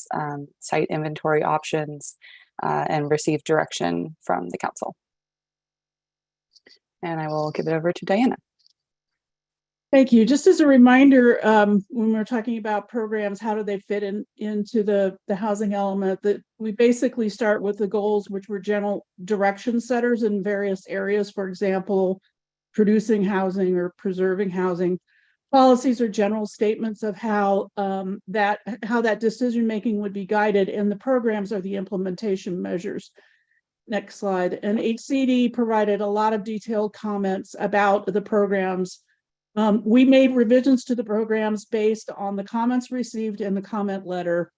site inventory options, and receive direction from the council. And I will give it over to Diana. Thank you. Just as a reminder, when we're talking about programs, how do they fit into the housing element? That we basically start with the goals, which were general direction setters in various areas. For example, producing housing or preserving housing. Policies are general statements of how that decision making would be guided, and the programs are the implementation measures. Next slide. And HCD provided a lot of detailed comments about the programs. We made revisions to the programs based on the comments received in the comment letter.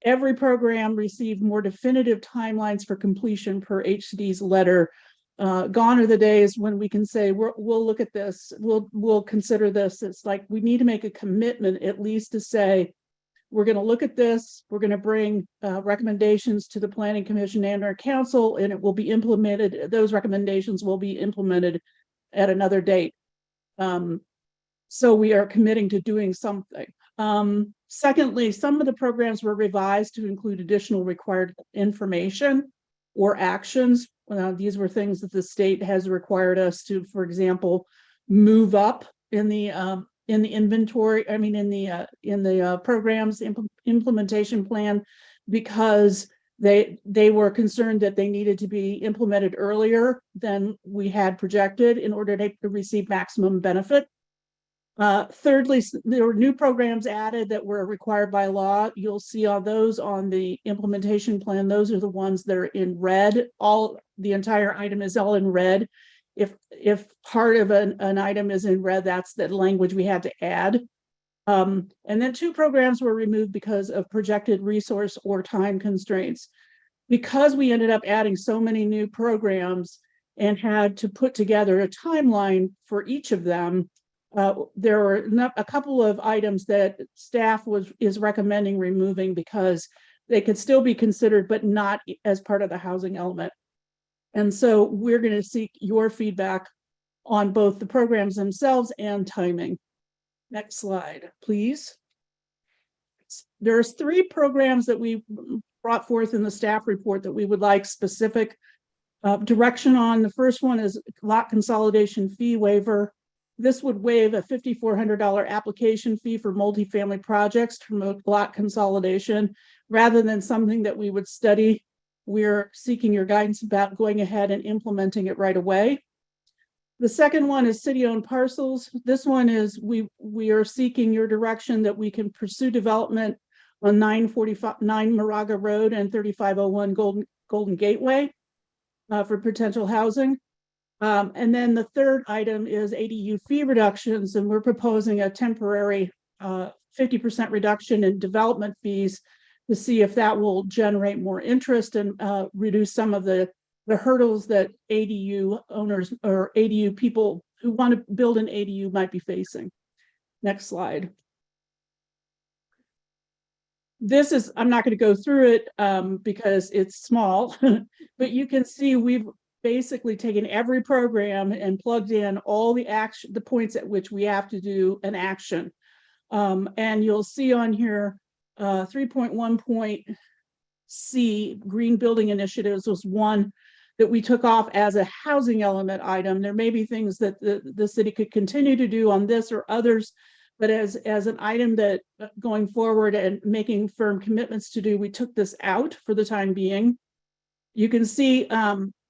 Every program received more definitive timelines for completion per HCD's letter. Gone are the days when we can say, we'll look at this, we'll consider this. It's like we need to make a commitment at least to say, we're going to look at this, we're going to bring recommendations to the Planning Commission and our council, and it will be implemented. Those recommendations will be implemented at another date. So we are committing to doing something. Secondly, some of the programs were revised to include additional required information or actions. These were things that the state has required us to, for example, move up in the inventory. I mean, in the programs implementation plan, because they were concerned that they needed to be implemented earlier than we had projected in order to receive maximum benefit. Thirdly, there were new programs added that were required by law. You'll see all those on the implementation plan. Those are the ones that are in red. The entire item is all in red. If part of an item is in red, that's the language we had to add. And then 2 programs were removed because of projected resource or time constraints. because we ended up adding so many new programs and had to put together a timeline for each of them, there were a couple of items that staff is recommending removing because they could still be considered, but not as part of the housing element. And so we're going to seek your feedback on both the programs themselves and timing. Next slide, please. There's 3 programs that we brought forth in the staff report that we would like specific direction on. The first one is lot consolidation fee waiver. This would waive a $5,400 application fee for multifamily projects to promote lot consolidation rather than something that we would study. We're seeking your guidance about going ahead and implementing it right away. The second one is city-owned parcels. This one is we are seeking your direction that we can pursue development on 945 Moraga Road and 3501 Golden Gateway for potential housing. And then the third item is ADU fee reductions, and we're proposing a temporary 50% reduction in development fees to see if that will generate more interest and reduce some of the hurdles that ADU owners or ADU people who want to build an ADU might be facing. Next slide. This is, I'm not going to go through it because it's small, but you can see we've basically taken every program and plugged in all the action, the points at which we have to do an action. And you'll see on here 3.1 point C, green building initiatives, was one that we took off as a housing element item. There may be things that the city could continue to do on this or others, but as an item that going forward and making firm commitments to do, we took this out for the time being. You can see in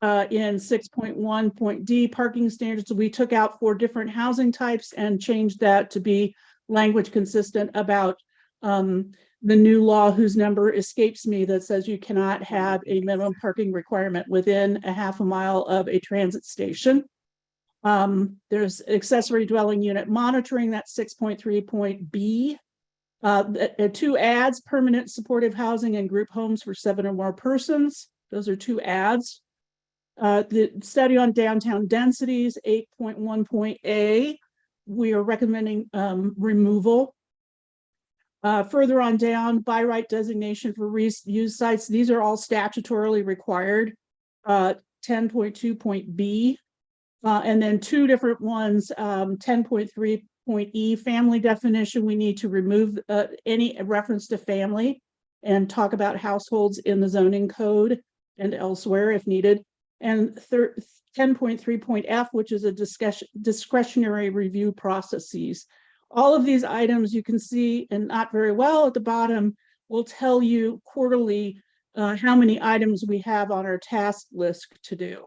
6.1 point D, parking standards, we took out 4 different housing types and changed that to be language consistent about the new law whose number escapes me that says you cannot have a minimum parking requirement within a half a mile of a transit station. There's accessory dwelling unit monitoring, that's 6.3 point B. 2 ads, permanent supportive housing and group homes for 7 or more persons. Those are 2 ads. The study on downtown densities, 8.1 point A, we are recommending removal. Further on down, by right designation for reuse sites. These are all statutorily required. 10.2 point B. And then 2 different ones, 10.3 point E, family definition. We need to remove any reference to family and talk about households in the zoning code and elsewhere if needed. And 10.3 point F, which is a discretionary review processes. All of these items you can see, and not very well at the bottom, will tell you quarterly how many items we have on our task list to do.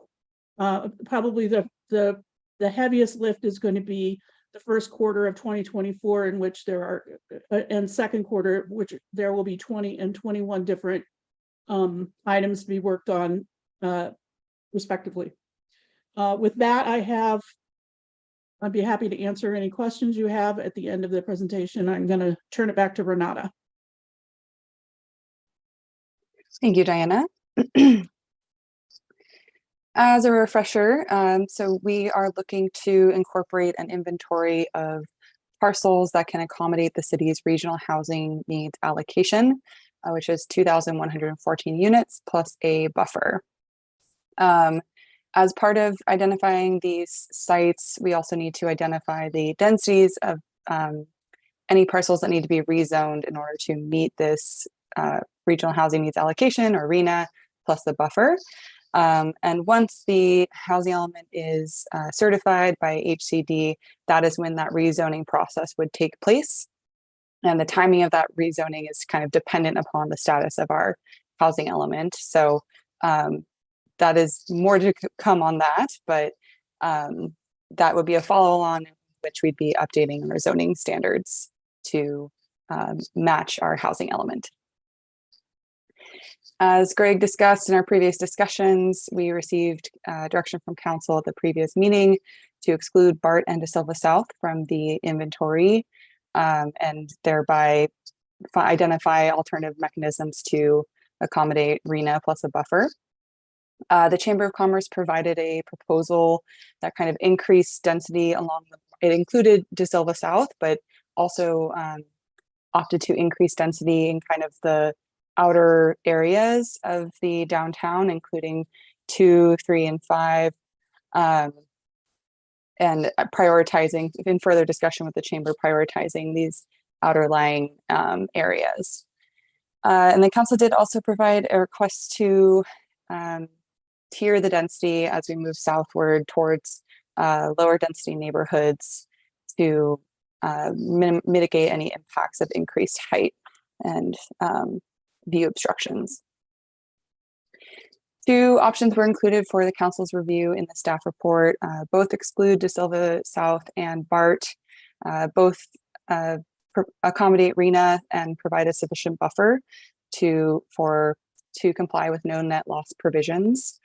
Probably the heaviest lift is going to be the first quarter of 2024, in which there are, and second quarter, which there will be 20 and 21 different items to be worked on respectively. With that, I'd be happy to answer any questions you have at the end of the presentation. I'm going to turn it back to Renata. Thank you, Diana. As a refresher, so we are looking to incorporate an inventory of parcels that can accommodate the city's regional housing needs allocation, which is 2,114 units plus a buffer. As part of identifying these sites, we also need to identify the densities of any parcels that need to be rezoned in order to meet this regional housing needs allocation, or RHNA, plus the buffer. And once the housing element is certified by HCD, that is when that rezoning process would take place. And the timing of that rezoning is kind of dependent upon the status of our housing element. So that is more to come on that, but that would be a follow-on in which we'd be updating our zoning standards to match our housing element. As Greg discussed in our previous discussions, we received direction from council at the previous meeting to exclude BART and De Silva South from the inventory and thereby identify alternative mechanisms to accommodate RENA plus a buffer. The Chamber of Commerce provided a proposal that kind of increased density along it included De Silva South, but also opted to increase density in kind of the outer areas of the downtown, including 2, 3, and 5, and prioritizing, in further discussion with the chamber, prioritizing these outer lying areas. And the council did also provide a request to tier the density as we move southward towards lower density neighborhoods to mitigate any impacts of increased height and view obstructions. 2 options were included for the council's review in the staff report. Both exclude De Silva South and BART. Both accommodate RENA and provide a sufficient buffer to comply with no net loss provisions.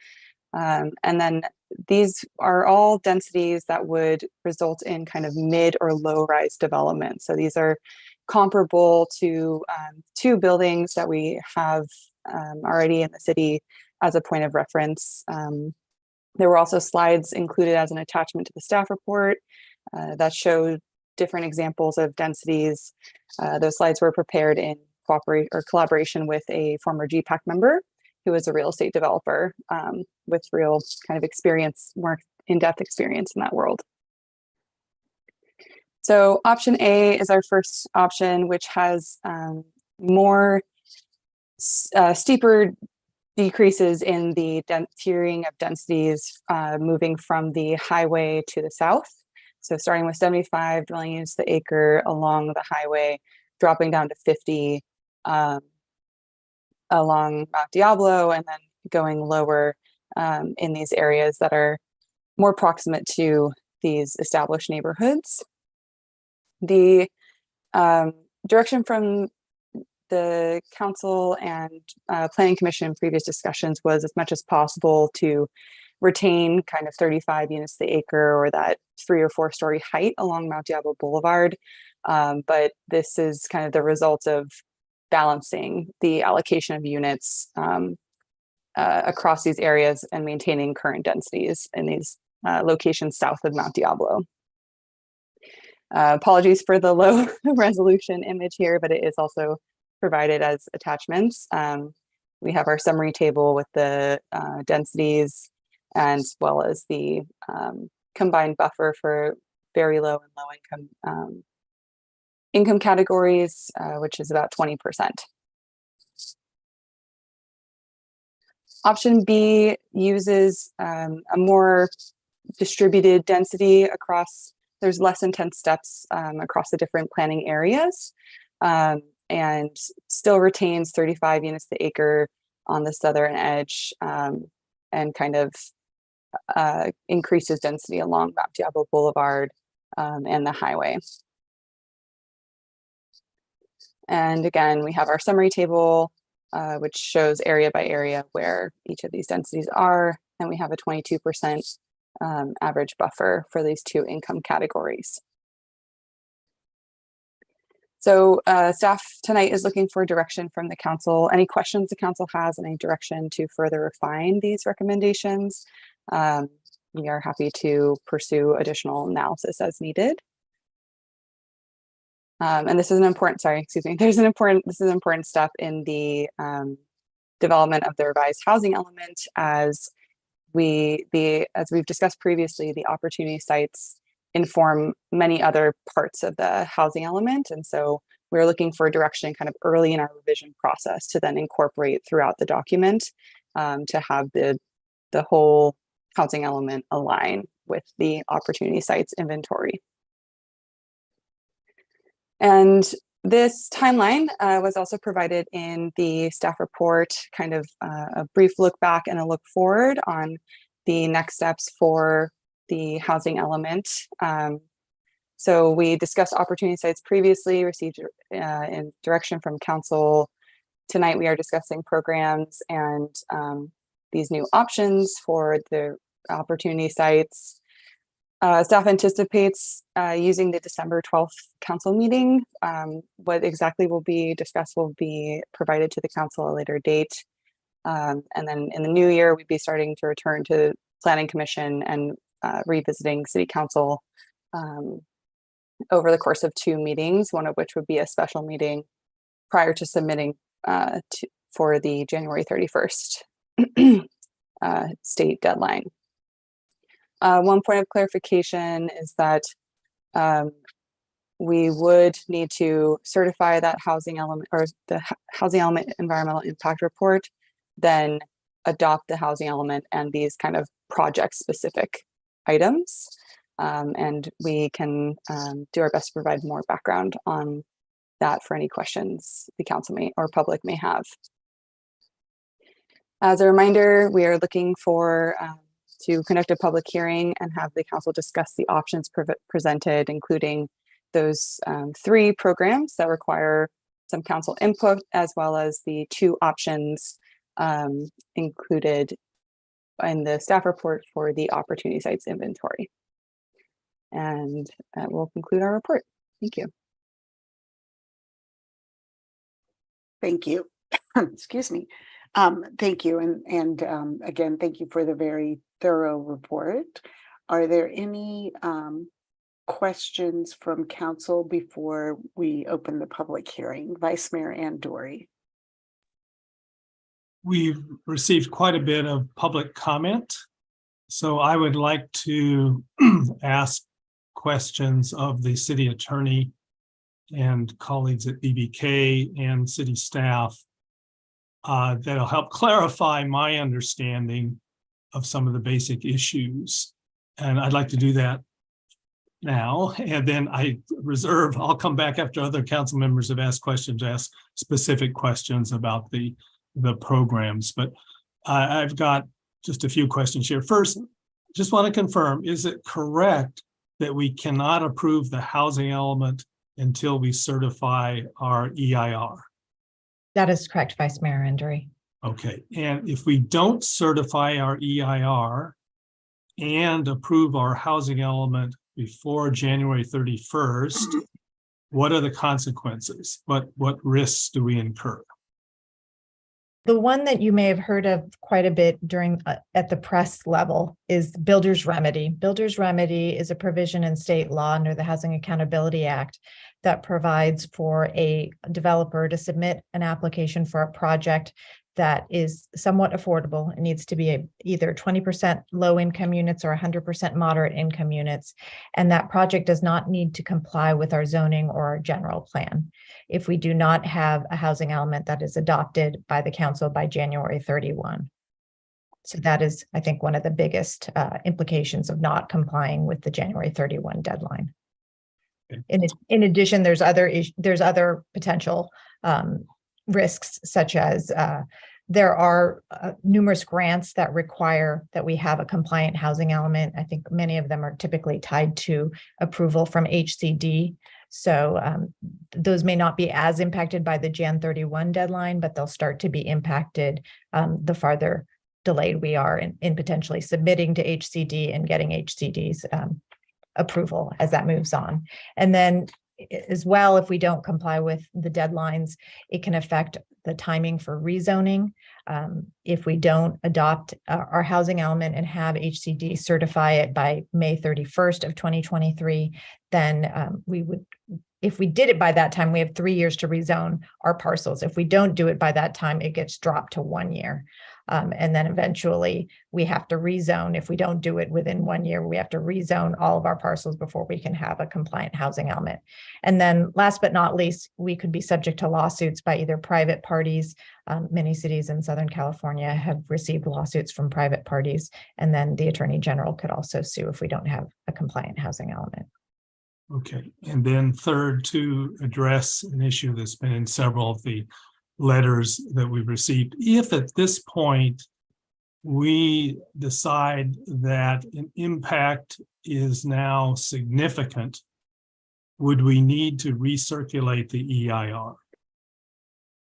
And then these are all densities that would result in kind of mid or low rise development. So these are comparable to 2 buildings that we have already in the city as a point of reference. There were also slides included as an attachment to the staff report that showed different examples of densities. Those slides were prepared in collaboration with a former GPAC member who is a real estate developer with real kind of experience, more in-depth experience in that world. So option A is our first option, which has more steeper decreases in the tiering of densities moving from the highway to the south. So starting with 75 dwelling units per acre along the highway, dropping down to 50 along Mount Diablo, and then going lower in these areas that are more proximate to these established neighborhoods. The direction from the council and planning commission in previous discussions was as much as possible to retain kind of 35 units per acre or that 3 or 4 story height along Mount Diablo Boulevard. But this is kind of the result of balancing the allocation of units across these areas and maintaining current densities in these locations south of Mount Diablo. Apologies for the low resolution image here, but it is also provided as attachments. We have our summary table with the densities as well as the combined buffer for very low and low income categories, which is about 20%. Option B uses a more distributed density across, there's less intense steps across the different planning areas, and still retains 35 units per acre on the southern edge, and kind of increases density along Mount Diablo Boulevard and the highway. And again, we have our summary table, which shows area by area where each of these densities are, and we have a 22% average buffer for these 2 income categories. So staff tonight is looking for direction from the council. Any questions the council has, any direction to further refine these recommendations? We are happy to pursue additional analysis as needed. And this is an important, this is an important step in the development of the revised housing element as we've discussed previously, the opportunity sites inform many other parts of the housing element. And so we're looking for direction kind of early in our revision process to then incorporate throughout the document to have the whole housing element align with the opportunity sites inventory. And this timeline was also provided in the staff report, kind of a brief look back and a look forward on the next steps for the housing element. So we discussed opportunity sites previously, received in direction from council. Tonight we are discussing programs and these new options for the opportunity sites. Staff anticipates using the December 12th council meeting. What exactly will be discussed will be provided to the council at a later date. And then in the new year, we'd be starting to return to Planning Commission and revisiting City Council over the course of 2 meetings, one of which would be a special meeting prior to submitting for the January 31st state deadline. One point of clarification is that we would need to certify that housing element, or the housing element environmental impact report, then adopt the housing element and these kind of project specific items. And we can do our best to provide more background on that for any questions the council may or public may have. As a reminder, we are looking for to conduct a public hearing and have the council discuss the options presented, including those 3 programs that require some council input, as well as the 2 options included in the staff report for the opportunity sites inventory. And that will conclude our report. Thank you. Thank you. Excuse me. Thank you. And again, thank you for the very thorough report. Are there any questions from council before we open the public hearing? Vice Mayor Andori. We've received quite a bit of public comment, so I would like to ask questions of the city attorney and colleagues at BBK and city staff that'll help clarify my understanding of some of the basic issues. And I'd like to do that now. And then I'll come back after other council members have asked questions, ask specific questions about the programs. But I've got just a few questions here. First, just want to confirm, is it correct that we cannot approve the housing element until we certify our EIR? That is correct, Vice Mayor Andori. Okay, and if we don't certify our EIR and approve our housing element before January 31st, what are the consequences? What risks do we incur? The one that you may have heard of quite a bit during at the press level is builder's remedy. Builder's remedy is a provision in state law under the Housing Accountability Act that provides for a developer to submit an application for a project that is somewhat affordable. It needs to be either 20% low income units or 100% moderate income units. And that project does not need to comply with our zoning or our general plan if we do not have a housing element that is adopted by the council by January 31. So that is, I think, one of the biggest implications of not complying with the January 31 deadline. In addition, there's other potential risks, such as there are numerous grants that require that we have a compliant housing element. I think many of them are typically tied to approval from HCD. So those may not be as impacted by the Jan 31 deadline, but they'll start to be impacted the farther delayed we are in potentially submitting to HCD and getting HCD's approval as that moves on. And then as well, if we don't comply with the deadlines, it can affect the timing for rezoning. If we don't adopt our housing element and have HCD certify it by May 31st of 2023, then we would, if we did it by that time, we have 3 years to rezone our parcels. If we don't do it by that time, it gets dropped to 1 year. And then eventually we have to rezone. If we don't do it within 1 year, we have to rezone all of our parcels before we can have a compliant housing element. And then last but not least, we could be subject to lawsuits by either private parties. Many cities in Southern California have received lawsuits from private parties. And then the Attorney General could also sue if we don't have a compliant housing element. Okay, and then third, to address an issue that's been in several of the letters that we've received. If at this point we decide that an impact is now significant, would we need to recirculate the EIR?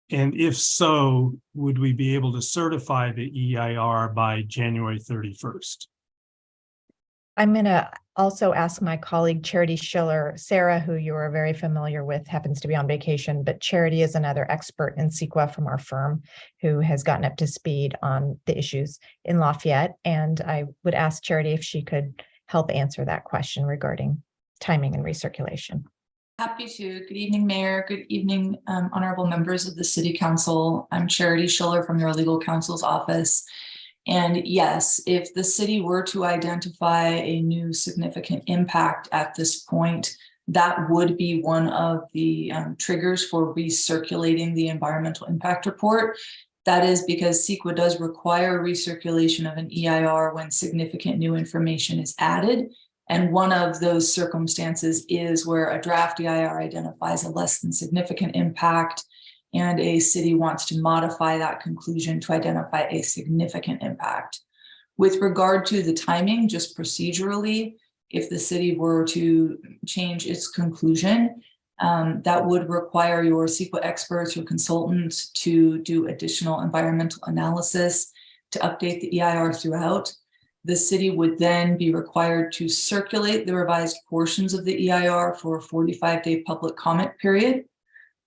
And if so, would we be able to certify the EIR by January 31st? I'm going to also ask my colleague Charity Schiller. Sarah, who you are very familiar with, happens to be on vacation, but Charity is another expert in CEQA from our firm who has gotten up to speed on the issues in Lafayette. And I would ask Charity if she could help answer that question regarding timing and recirculation. Happy to. Good evening, Mayor. Good evening, honorable members of the City Council. I'm Charity Schiller from your legal counsel's office. And yes, if the city were to identify a new significant impact at this point, that would be one of the triggers for recirculating the environmental impact report. That is because CEQA does require recirculation of an EIR when significant new information is added. And one of those circumstances is where a draft EIR identifies a less than significant impact and a city wants to modify that conclusion to identify a significant impact. With regard to the timing, just procedurally, if the city were to change its conclusion, that would require your CEQA experts or consultants to do additional environmental analysis to update the EIR throughout. The city would then be required to circulate the revised portions of the EIR for a 45-day public comment period.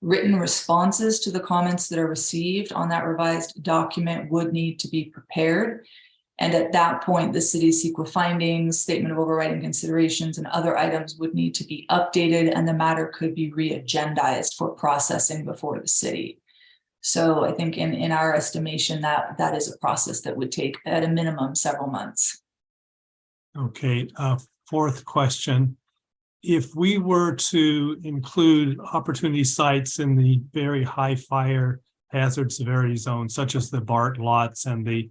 Written responses to the comments that are received on that revised document would need to be prepared. And at that point, the city's CEQA findings, statement of overriding considerations, and other items would need to be updated, and the matter could be re-agendized for processing before the city. So I think in our estimation, that is a process that would take at a minimum several months. Okay, fourth question. If we were to include opportunity sites in the very high fire hazard severity zone, such as the BART lots and the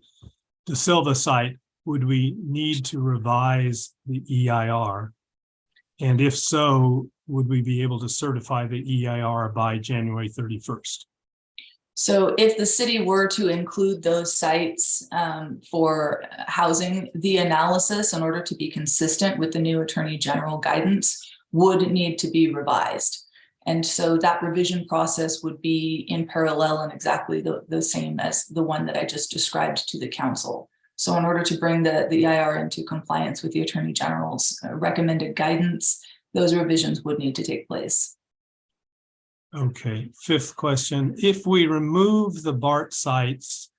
De Silva site, would we need to revise the EIR? And if so, would we be able to certify the EIR by January 31st? So if the city were to include those sites for housing, the analysis, in order to be consistent with the new Attorney General guidance, would need to be revised. And so that revision process would be in parallel and exactly the same as the one that I just described to the council. So in order to bring the EIR into compliance with the Attorney General's recommended guidance, those revisions would need to take place. Okay, fifth question. If we remove the BART sites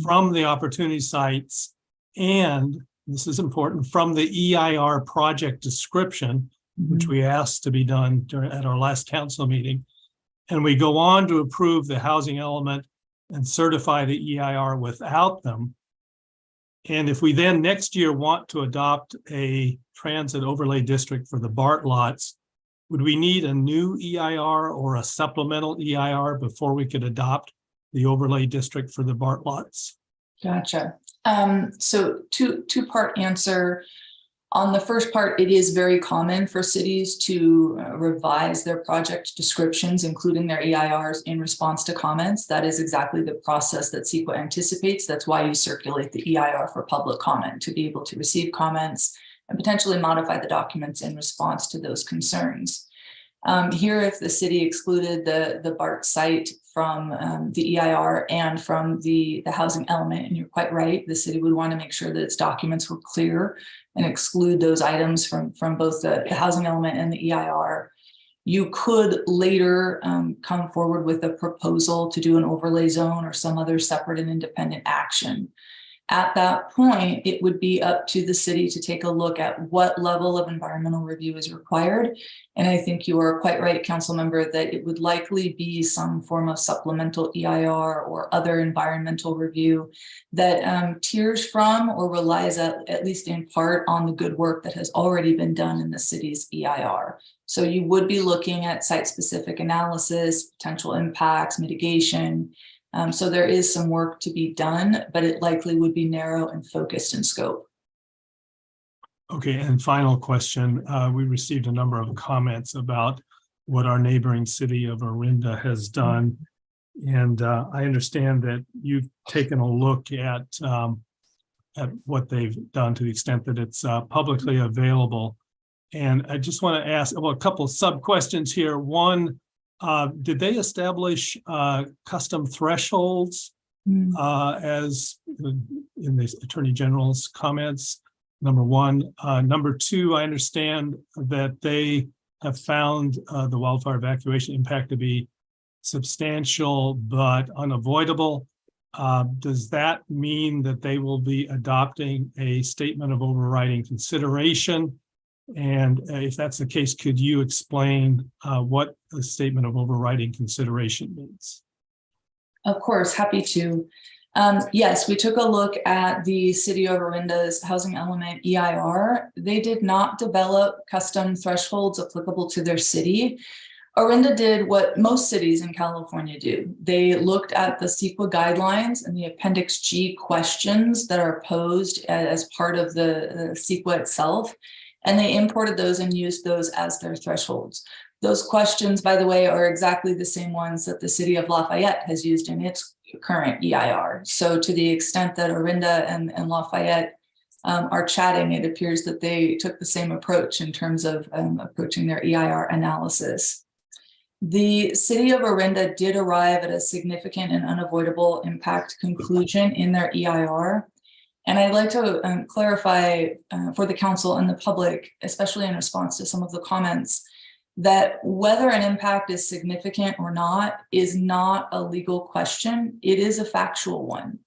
from the opportunity sites, and this is important, from the EIR project description, which we asked to be done at our last council meeting, and we go on to approve the housing element and certify the EIR without them, and if we then next year want to adopt a transit overlay district for the BART lots, would we need a new EIR or a supplemental EIR before we could adopt the overlay district for the BART lots? Gotcha. So two-part answer. On the first part, it is very common for cities to revise their project descriptions, including their EIRs, in response to comments. That is exactly the process that CEQA anticipates. That's why you circulate the EIR for public comment, to be able to receive comments and potentially modify the documents in response to those concerns. Here, if the city excluded the BART site from the EIR and from the housing element, and you're quite right, the city would want to make sure that its documents were clear and exclude those items from both the housing element and the EIR. You could later come forward with a proposal to do an overlay zone or some other separate and independent action. At that point, it would be up to the city to take a look at what level of environmental review is required. And I think you are quite right, council member, that it would likely be some form of supplemental EIR or other environmental review that tiers from or relies at least in part on the good work that has already been done in the city's EIR. So you would be looking at site-specific analysis, potential impacts, mitigation. So there is some work to be done, but it likely would be narrow and focused in scope. Okay, and final question. We received a number of comments about what our neighboring city of Orinda has done. And I understand that you've taken a look at what they've done to the extent that it's publicly available. And I just want to ask a couple of sub questions here. One, did they establish custom thresholds as in the Attorney General's comments? number one. Number two, I understand that they have found the wildfire evacuation impact to be substantial but unavoidable. Does that mean that they will be adopting a statement of overriding consideration? And if that's the case, could you explain what a statement of overriding consideration means? Of course, happy to. Yes, we took a look at the City of Orinda's housing element EIR. They did not develop custom thresholds applicable to their city. Orinda did what most cities in California do. They looked at the CEQA guidelines and the Appendix G questions that are posed as part of the CEQA itself, and they imported those and used those as their thresholds. Those questions, by the way, are exactly the same ones that the City of Lafayette has used in its current EIR. So to the extent that Orinda and Lafayette are chatting, it appears that they took the same approach in terms of approaching their EIR analysis. The City of Orinda did arrive at a significant and unavoidable impact conclusion in their EIR. And I'd like to clarify for the council and the public, especially in response to some of the comments, that whether an impact is significant or not is not a legal question. It is a factual one.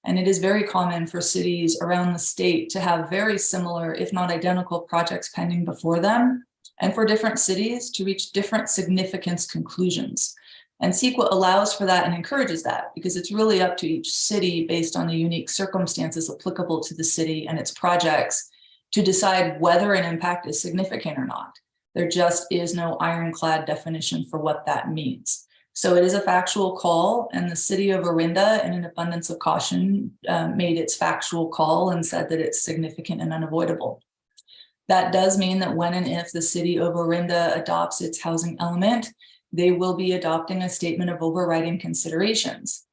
And it is very common for cities around the state to have very similar, if not identical, projects pending before them, and for different cities to reach different significance conclusions. And CEQA allows for that and encourages that, because it's really up to each city based on the unique circumstances applicable to the city and its projects to decide whether an impact is significant or not. There just is no ironclad definition for what that means. So it is a factual call, and the City of Orinda, in an abundance of caution, made its factual call and said that it's significant and unavoidable. That does mean that when and if the City of Orinda adopts its housing element, they will be adopting a statement of overriding considerations.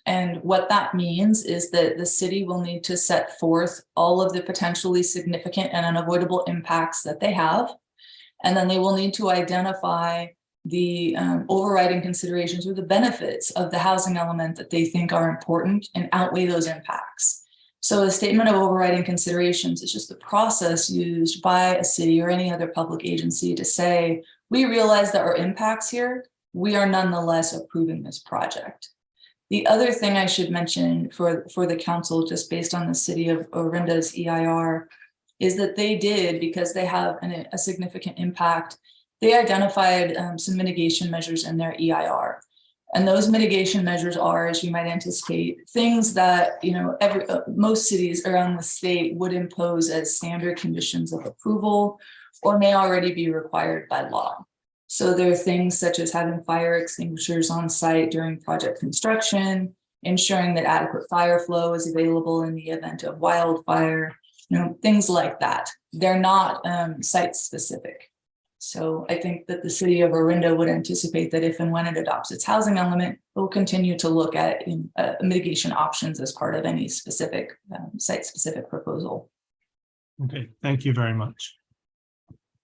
And what that means is that the city will need to set forth all of the potentially significant and unavoidable impacts that they have. And then they will need to identify the overriding considerations or the benefits of the housing element that they think are important and outweigh those impacts. So a statement of overriding considerations is just the process used by a city or any other public agency to say, we realize there are impacts here, we are nonetheless approving this project. The other thing I should mention for the council, just based on the City of Orinda's EIR, is that they did, because they have a significant impact, they identified some mitigation measures in their EIR. And those mitigation measures are, as you might anticipate, things that most cities around the state would impose as standard conditions of approval or may already be required by law. So there are things such as having fire extinguishers on site during project construction, ensuring that adequate fire flow is available in the event of wildfire, things like that. They're not site specific. So I think that the City of Orinda would anticipate that if and when it adopts its housing element, it will continue to look at mitigation options as part of any specific site-specific proposal. Okay, thank you very much.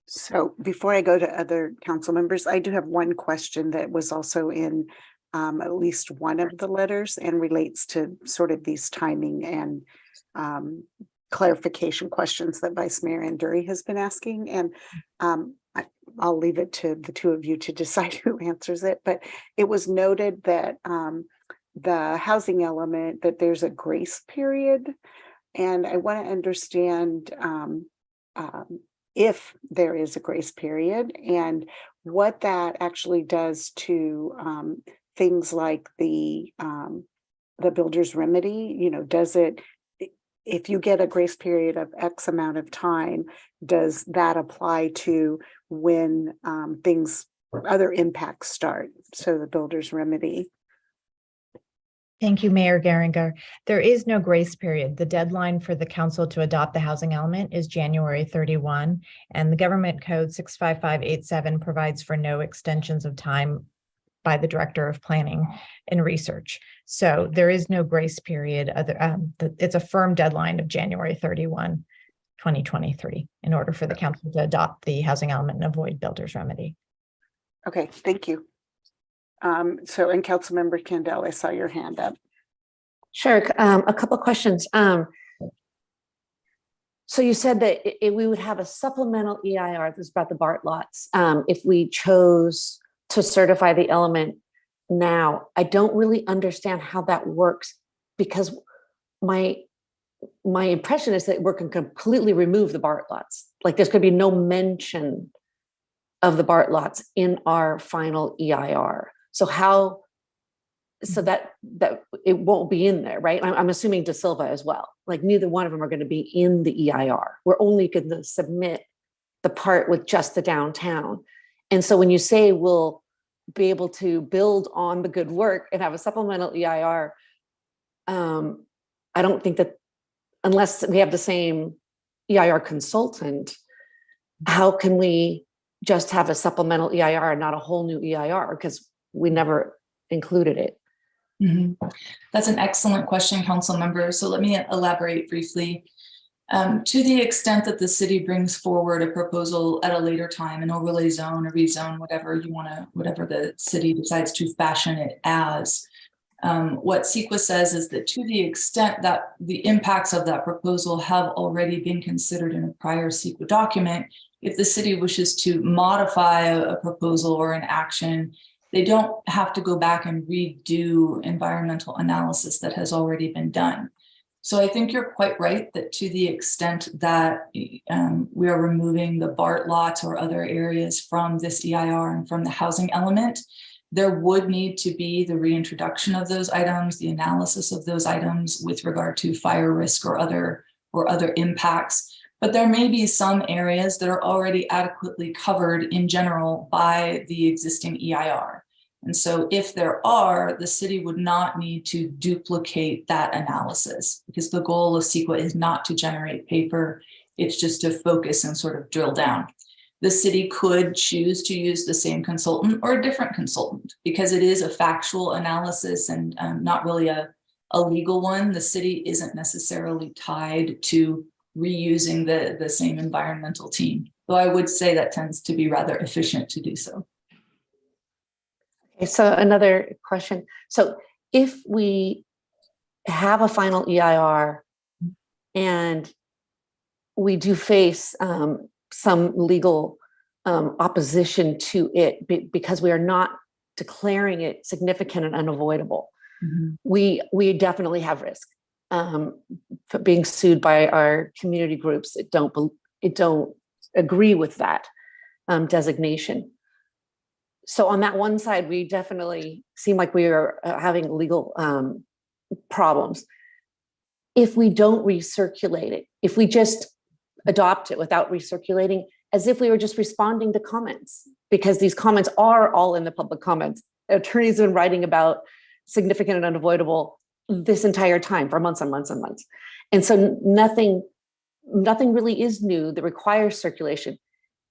So before I go to other council members, I do have one question that was also in at least one of the letters and relates to sort of these timing and clarification questions that Vice Mayor Anduri has been asking. And I'll leave it to the two of you to decide who answers it. But it was noted that the housing element, that there's a grace period. And I want to understand if there is a grace period and what that actually does to things like the builder's remedy. Does it, if you get a grace period of X amount of time, does that apply to when other impacts start? So the builder's remedy. Thank you, Mayor Geringer. There is no grace period. The deadline for the council to adopt the housing element is January 31, and the Government Code 65587 provides for no extensions of time by the Director of Planning and Research. So there is no grace period. It's a firm deadline of January 31, 2023, in order for the council to adopt the housing element and avoid builder's remedy. Okay, thank you. And Councilmember Kendall, I saw your hand up. Sure. A couple of questions. So you said that we would have a supplemental EIR, this is about the BART lots, if we chose to certify the element now. I don't really understand how that works, because my impression is that we're going to completely remove the BART lots. Like there's going to be no mention of the BART lots in our final EIR. So how, so that it won't be in there, right? I'm assuming De Silva as well. Like neither one of them are going to be in the EIR. We're only going to submit the part with just the downtown. And so when you say we'll be able to build on the good work and have a supplemental EIR, I don't think that, unless we have the same EIR consultant, how can we just have a supplemental EIR and not a whole new EIR? Because we never included it. That's an excellent question, council member. So let me elaborate briefly. To the extent that the city brings forward a proposal at a later time, an overlay zone, a rezone, whatever you want to, whatever the city decides to fashion it as, what CEQA says is that to the extent that the impacts of that proposal have already been considered in a prior CEQA document, if the city wishes to modify a proposal or an action, they don't have to go back and redo environmental analysis that has already been done. So I think you're quite right that to the extent that we are removing the BART lots or other areas from this EIR and from the housing element, there would need to be the reintroduction of those items, the analysis of those items with regard to fire risk or other impacts. But there may be some areas that are already adequately covered in general by the existing EIR. And so if there are, the city would not need to duplicate that analysis, because the goal of CEQA is not to generate paper, it's just to focus and sort of drill down. The city could choose to use the same consultant or a different consultant, because it is a factual analysis and not really a legal one. The city isn't necessarily tied to reusing the same environmental team. Though I would say that tends to be rather efficient to do so. Okay, so another question. So if we have a final EIR and we do face some legal opposition to it because we are not declaring it significant and unavoidable, we definitely have risk for being sued by our community groups that don't agree with that designation. So on that one side, we definitely seem like we are having legal problems. If we don't recirculate it, if we just adopt it without recirculating, as if we were just responding to comments, because these comments are all in the public comments. Attorneys have been writing about significant and unavoidable this entire time for months and months and months. And so nothing really is new that requires circulation.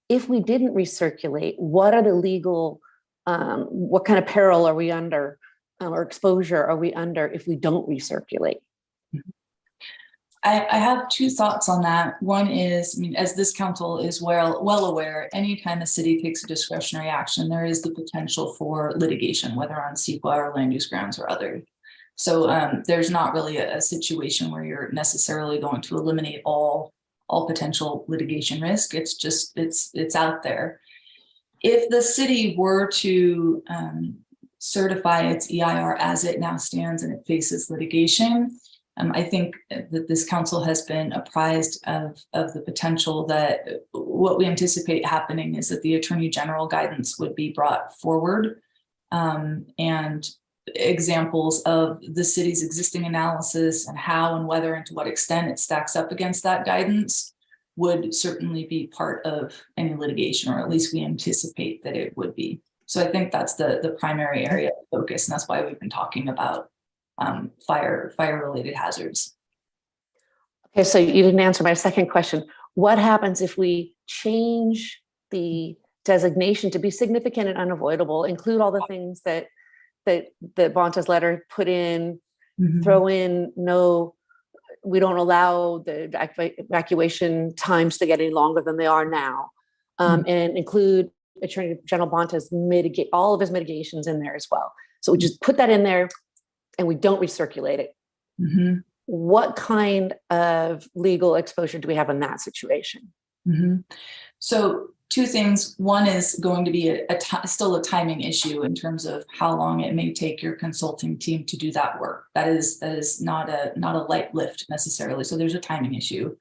If we didn't recirculate, what are the legal, what kind of peril are we under or exposure are we under if we don't recirculate? I have two thoughts on that. One is, I mean, as this council is well aware, anytime a city takes a discretionary action, there is the potential for litigation, whether on CEQA or land use grounds or other. So there's not really a situation where you're necessarily going to eliminate all potential litigation risk. It's just, it's out there. If the city were to certify its EIR as it now stands and it faces litigation, I think that this council has been apprised of the potential that what we anticipate happening is that the Attorney General guidance would be brought forward, and examples of the city's existing analysis and how and whether and to what extent it stacks up against that guidance would certainly be part of any litigation, or at least we anticipate that it would be. So I think that's the primary area of focus, and that's why we've been talking about fire-related hazards. Okay, so you didn't answer my second question. What happens if we change the designation to be significant and unavoidable, include all the things that Bonta's letter put in, throw in no, we don't allow the evacuation times to get any longer than they are now, and include Attorney General Bonta's all of his mitigations in there as well. So we just put that in there and we don't recirculate it. what kind of legal exposure do we have in that situation? Mhm. So two things. One is going to be still a timing issue in terms of how long it may take your consulting team to do that work. That is not a light lift necessarily. So there's a timing issue.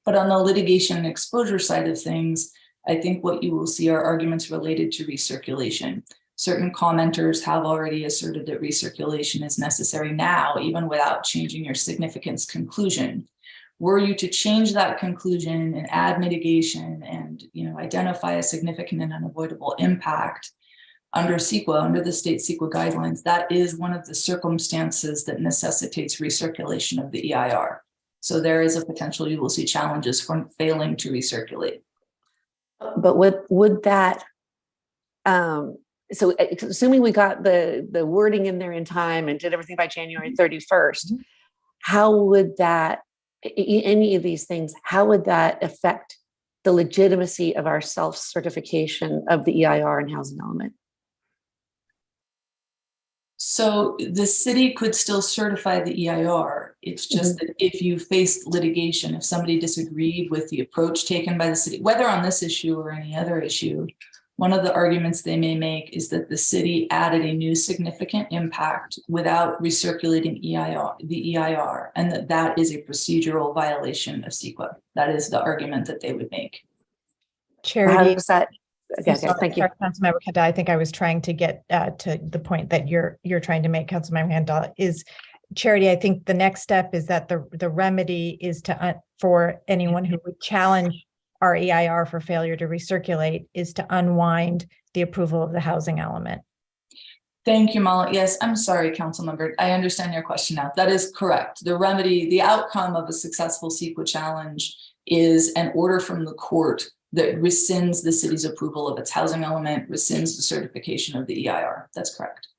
But on the litigation and exposure side of things, I think what you will see are arguments related to recirculation. Certain commenters have already asserted that recirculation is necessary now, even without changing your significance conclusion. Were you to change that conclusion and add mitigation and identify a significant and unavoidable impact under CEQA, under the state CEQA guidelines, that is one of the circumstances that necessitates recirculation of the EIR. So there is a potential you will see challenges from failing to recirculate. But would that, so assuming we got the wording in there in time and did everything by January 31st, how would that, any of these things, how would that affect the legitimacy of our self-certification of the EIR and housing element? So the city could still certify the EIR. It's just that if you faced litigation, if somebody disagreed with the approach taken by the city, whether on this issue or any other issue, one of the arguments they may make is that the city added a new significant impact without recirculating the EIR, and that is a procedural violation of CEQA. That is the argument that they would make. Charity. How does that? Okay, thank you. Councilmember Kanda, I think I was trying to get to the point that you're trying to make, Councilmember Kanda, is Charity. I think the next step is that the remedy is to for anyone who would challenge our EIR for failure to recirculate is to unwind the approval of the housing element. Thank you, Mala. Yes, I'm sorry, council member. I understand your question now. That is correct. The remedy, the outcome of a successful CEQA challenge is an order from the court that rescinds the city's approval of its housing element, rescinds the certification of the EIR. That's correct.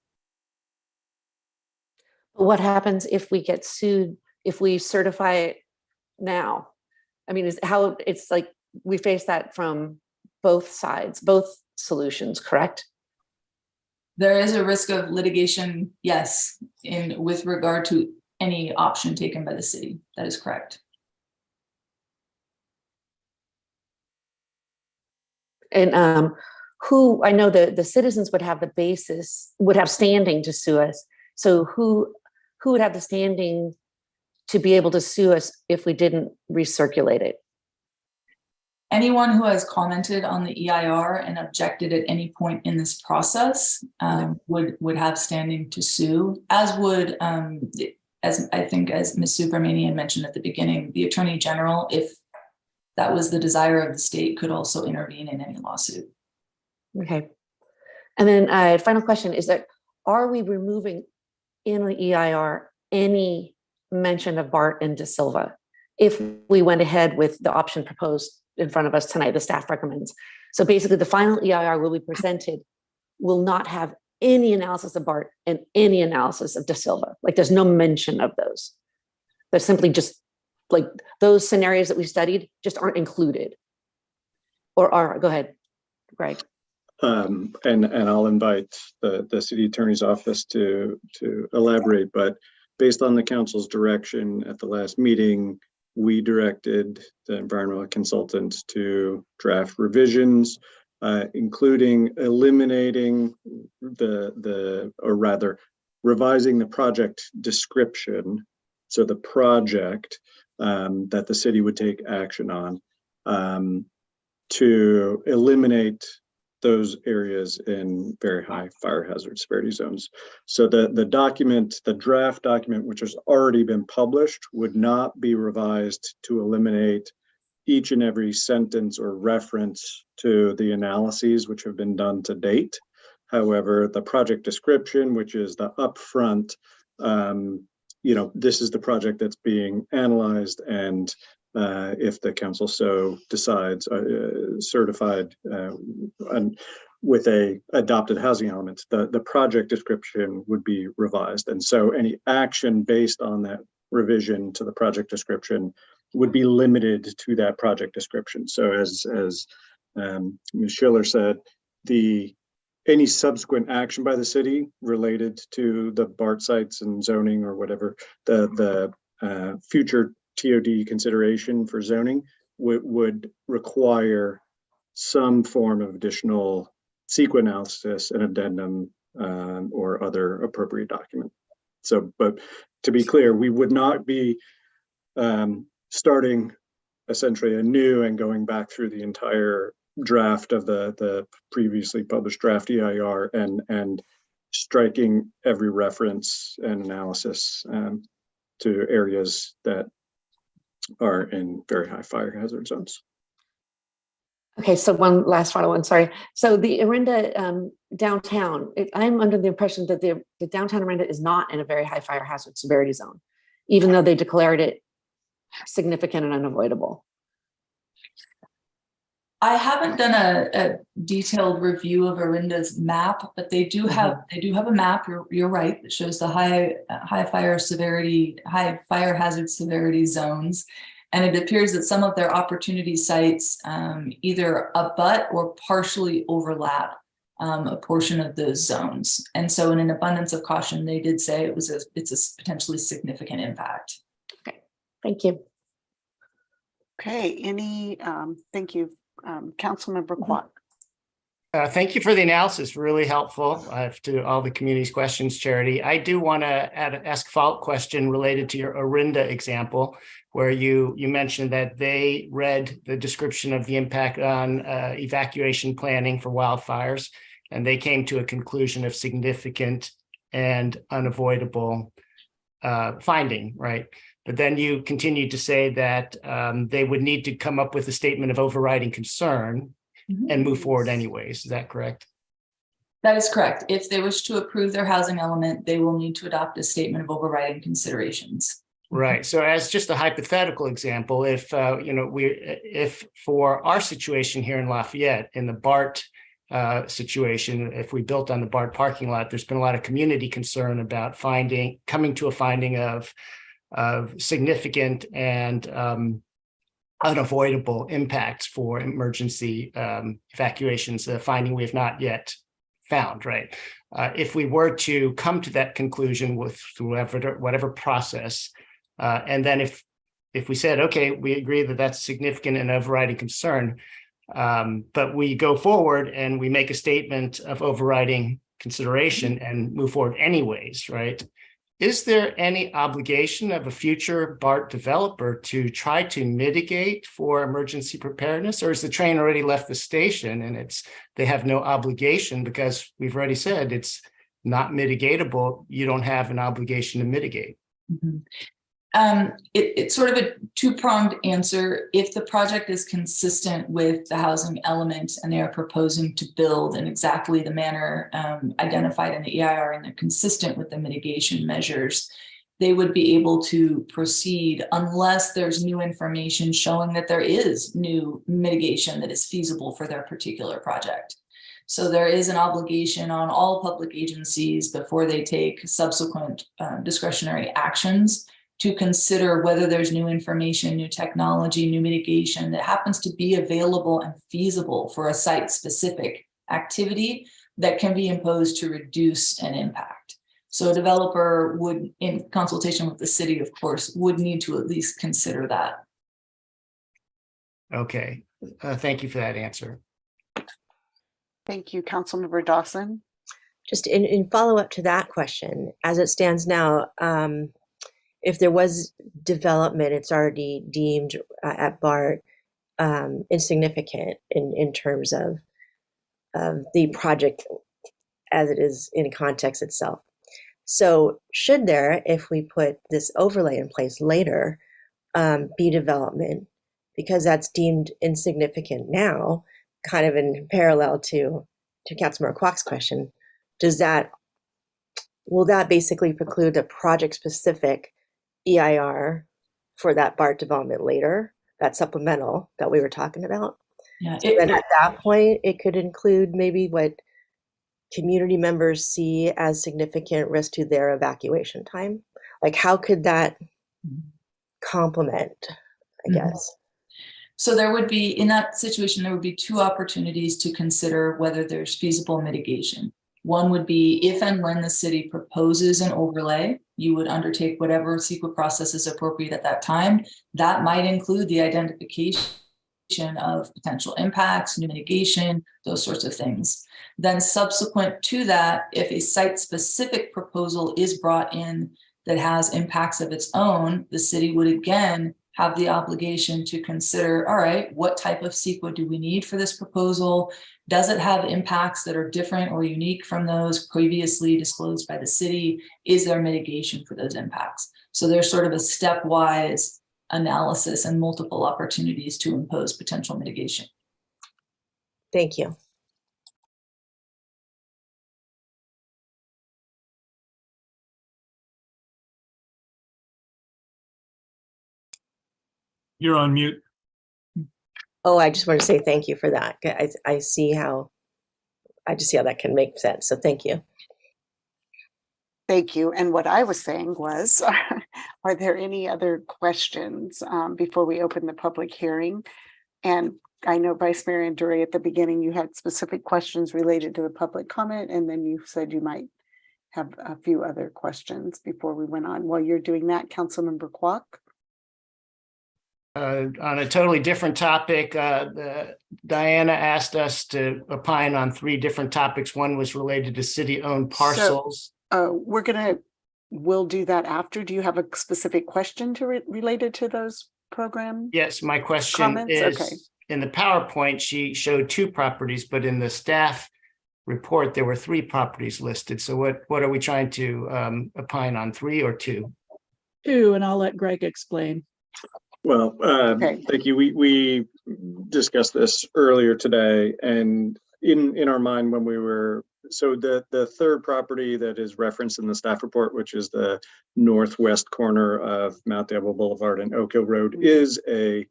What happens if we get sued, if we certify it now? I mean, it's like we face that from both sides, both solutions, correct? There is a risk of litigation, yes, with regard to any option taken by the city. That is correct. And who, I know the citizens would have the basis, would have standing to sue us. So who would have the standing to be able to sue us if we didn't recirculate it? Anyone who has commented on the EIR and objected at any point in this process would have standing to sue, as would, as I think, as Ms. Subramanian mentioned at the beginning, the Attorney General, if that was the desire of the state, could also intervene in any lawsuit. Okay. And then final question is that, are we removing in the EIR any mention of BART and De Silva if we went ahead with the option proposed in front of us tonight, the staff recommends? So basically the final EIR will be presented will not have any analysis of BART and any analysis of De Silva. Like there's no mention of those. They're simply just like those scenarios that we studied just aren't included. Or are, go ahead, Greg. And I'll invite the city attorney's office to elaborate, but based on the council's direction at the last meeting, we directed the environmental consultant to draft revisions, including eliminating or rather revising the project description. So the project that the city would take action on to eliminate those areas in very high fire hazard severity zones. So the document, the draft document, which has already been published, would not be revised to eliminate each and every sentence or reference to the analyses which have been done to date. However, the project description, which is the upfront, this is the project that's being analyzed, and if the council so decides, certified and with a adopted housing element, the project description would be revised. And so any action based on that revision to the project description would be limited to that project description. So as Ms. Schiller said, any subsequent action by the city related to the BART sites and zoning or whatever, the future TOD consideration for zoning would require some form of additional sequence analysis, an addendum, or other appropriate document. So, but to be clear, we would not be starting essentially anew and going back through the entire draft of the previously published draft EIR and striking every reference and analysis to areas that are in very high fire hazard zones. Okay, so one last final one, sorry. So the Orinda downtown, I'm under the impression that the downtown Orinda is not in a very high fire hazard severity zone, even though they declared it significant and unavoidable. I haven't done a detailed review of Orinda's map, but they do have a map. You're right, that shows the high fire hazard severity zones, and it appears that some of their opportunity sites either abut or partially overlap a portion of those zones. And so, in an abundance of caution, they did say it's a potentially significant impact. Okay, thank you. Okay, thank you. Councilmember Kwok. Thank you for the analysis, really helpful to all the community's questions, Charity. I do want to ask a follow-up question related to your Orinda example, where you mentioned that they read the description of the impact on evacuation planning for wildfires, and they came to a conclusion of significant and unavoidable finding, right? But then you continued to say that they would need to come up with a statement of overriding concern and move forward anyways. Is that correct? That is correct. If they wish to approve their housing element, they will need to adopt a statement of overriding considerations. Right. So as just a hypothetical example, if if for our situation here in Lafayette, in the BART situation, if we built on the BART parking lot, there's been a lot of community concern about coming to a finding of significant and unavoidable impacts for emergency evacuations, a finding we have not yet found, right? If we were to come to that conclusion through whatever process, and then if we said, okay, we agree that that's significant and overriding concern, but we go forward and we make a statement of overriding consideration and move forward anyways, right? Is there any obligation of a future BART developer to try to mitigate for emergency preparedness, or is the train already left the station and they have no obligation because we've already said it's not mitigatable? You don't have an obligation to mitigate. Mm-hmm. It's sort of a two-pronged answer. If the project is consistent with the housing element and they are proposing to build in exactly the manner identified in the EIR and they're consistent with the mitigation measures, they would be able to proceed unless there's new information showing that there is new mitigation that is feasible for their particular project. So there is an obligation on all public agencies before they take subsequent discretionary actions to consider whether there's new information, new technology, new mitigation that happens to be available and feasible for a site-specific activity that can be imposed to reduce an impact. So a developer would, in consultation with the city, of course, would need to at least consider that. Okay, thank you for that answer. Thank you, Councilmember Dawson. Just in follow-up to that question, as it stands now, if there was development, it's already deemed at BART insignificant in terms of the project as it is in context itself. So should there, if we put this overlay in place later, be development, because that's deemed insignificant now, kind of in parallel to Councilmember Kwok's question, will that basically preclude the project-specific EIR for that BART development later, that supplemental that we were talking about? Yeah. So then at that point, it could include maybe what community members see as significant risk to their evacuation time. Like, how could that complement, I guess? So there would be, in that situation, there would be two opportunities to consider whether there's feasible mitigation. One would be if and when the city proposes an overlay, you would undertake whatever CEQA process is appropriate at that time. That might include the identification of potential impacts, new mitigation, those sorts of things. Then subsequent to that, if a site-specific proposal is brought in that has impacts of its own, the city would again have the obligation to consider, all right, what type of CEQA do we need for this proposal? Does it have impacts that are different or unique from those previously disclosed by the city? Is there mitigation for those impacts? So there's sort of a stepwise analysis and multiple opportunities to impose potential mitigation. Thank you. You're on mute. Oh, I just want to say thank you for that. I see how, I just see how that can make sense. So thank you. Thank you. And what I was saying was, are there any other questions before we open the public hearing? And I know Vice Mayor Anduri, at the beginning, you had specific questions related to the public comment, and then you said you might have a few other questions before we went on. While you're doing that, Councilmember Kwok. On a totally different topic, Diana asked us to opine on 3 different topics. One was related to city-owned parcels. We'll do that after. Do you have a specific question related to those programs? Yes, my question Comments? is, Okay. in the PowerPoint, she showed 2 properties, but in the staff report, there were 3 properties listed. So what are we trying to opine on, 3 or 2? 2, and I'll let Greg explain. Well, thank you. We discussed this earlier today, and in our mind when we were, so the third property that is referenced in the staff report, which is the northwest corner of Mount Dable Boulevard and Oak Hill Road, is a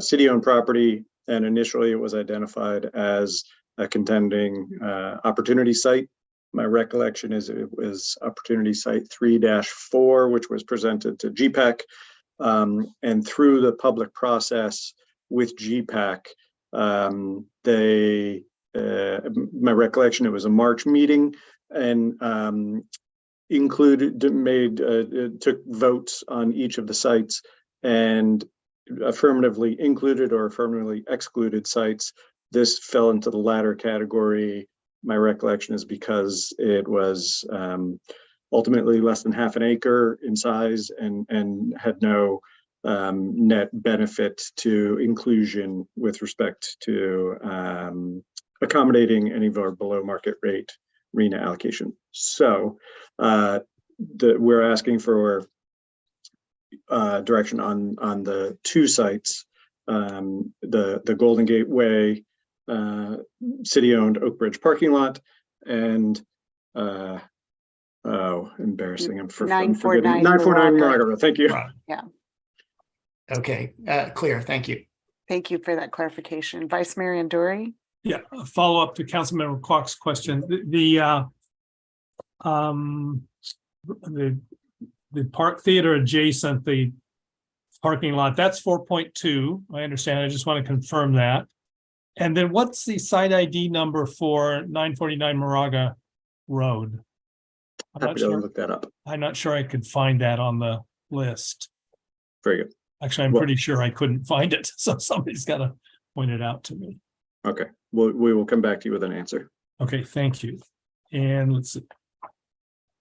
city-owned property, and initially it was identified as a contending opportunity site. My recollection is it was opportunity site 3-4, which was presented to GPAC. And through the public process with GPAC, my recollection, it was a March meeting, and took votes on each of the sites and affirmatively included or affirmatively excluded sites. This fell into the latter category. My recollection is because it was ultimately less than half an acre in size and had no net benefit to inclusion with respect to accommodating any of our below market rate RENA allocation. So we're asking for direction on the 2 sites, the Golden Gate Way city-owned Oak Bridge parking lot, and oh, embarrassing. I'm 949 Moraga. Thank you. Yeah. Okay, clear. Thank you. Thank you for that clarification. Vice Mayor Anduri. Yeah, a follow up to Councilmember Kwok's question. The Park Theater adjacent, the parking lot, that's 4.2. I understand. I just want to confirm that. And then what's the site ID number for 949 Moraga Road? Happy to look that up. I'm not sure I could find that on the list. Very good. Actually, I'm pretty sure I couldn't find it. So somebody's got to point it out to me. Okay, we will come back to you with an answer. Okay, thank you. And let's see.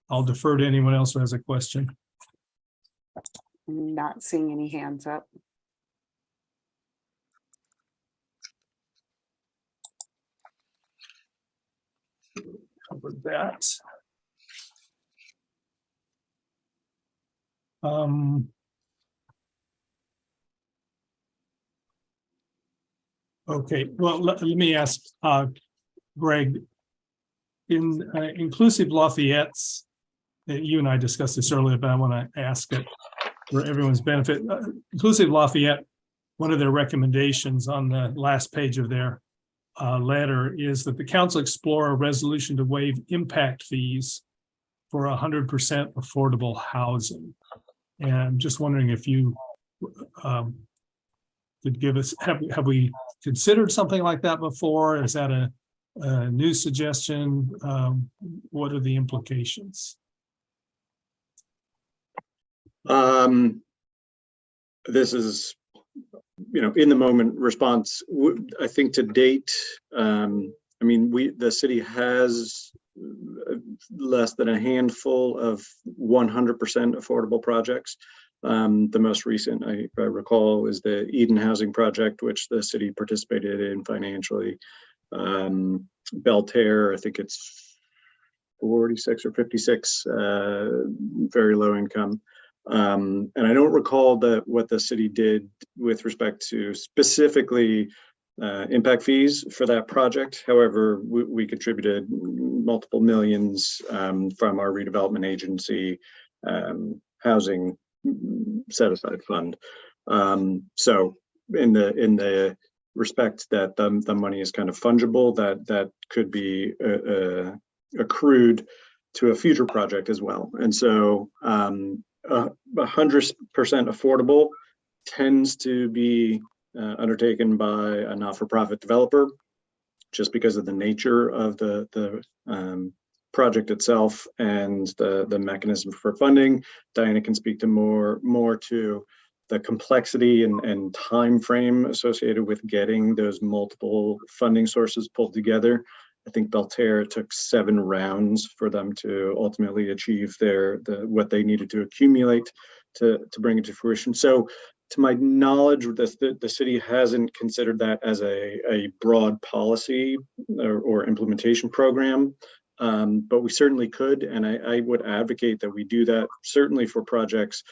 I'll defer to anyone else who has a question. Not seeing any hands up. Covered that. Okay, well, let me ask Greg, in Inclusive Lafayette's, you and I discussed this earlier, but I want to ask it for everyone's benefit. Inclusive Lafayette, one of their recommendations on the last page of their letter is that the council explore a resolution to waive impact fees for 100% affordable housing. And I'm just wondering if you could give us, have we considered something like that before? Is that a new suggestion? What are the implications? This is, in the moment response. I think to date, the city has less than a handful of 100% affordable projects. The most recent I recall is the Eden Housing Project, which the city participated in financially. Belterre, I think it's 46 or 56, very low income. And I don't recall what the city did with respect to specifically impact fees for that project. However, we contributed multiple millions from our redevelopment agency housing set aside fund. So in the respect that the money is kind of fungible, that could be accrued to a future project as well. And so 100% affordable tends to be undertaken by a not-for-profit developer, just because of the nature of the project itself and the mechanism for funding. Diana can speak to more to the complexity and time frame associated with getting those multiple funding sources pulled together. I think Belterre took 7 rounds for them to ultimately achieve what they needed to accumulate to bring it to fruition. So to my knowledge, the city hasn't considered that as a broad policy or implementation program, but we certainly could. And I would advocate that we do that, certainly for projects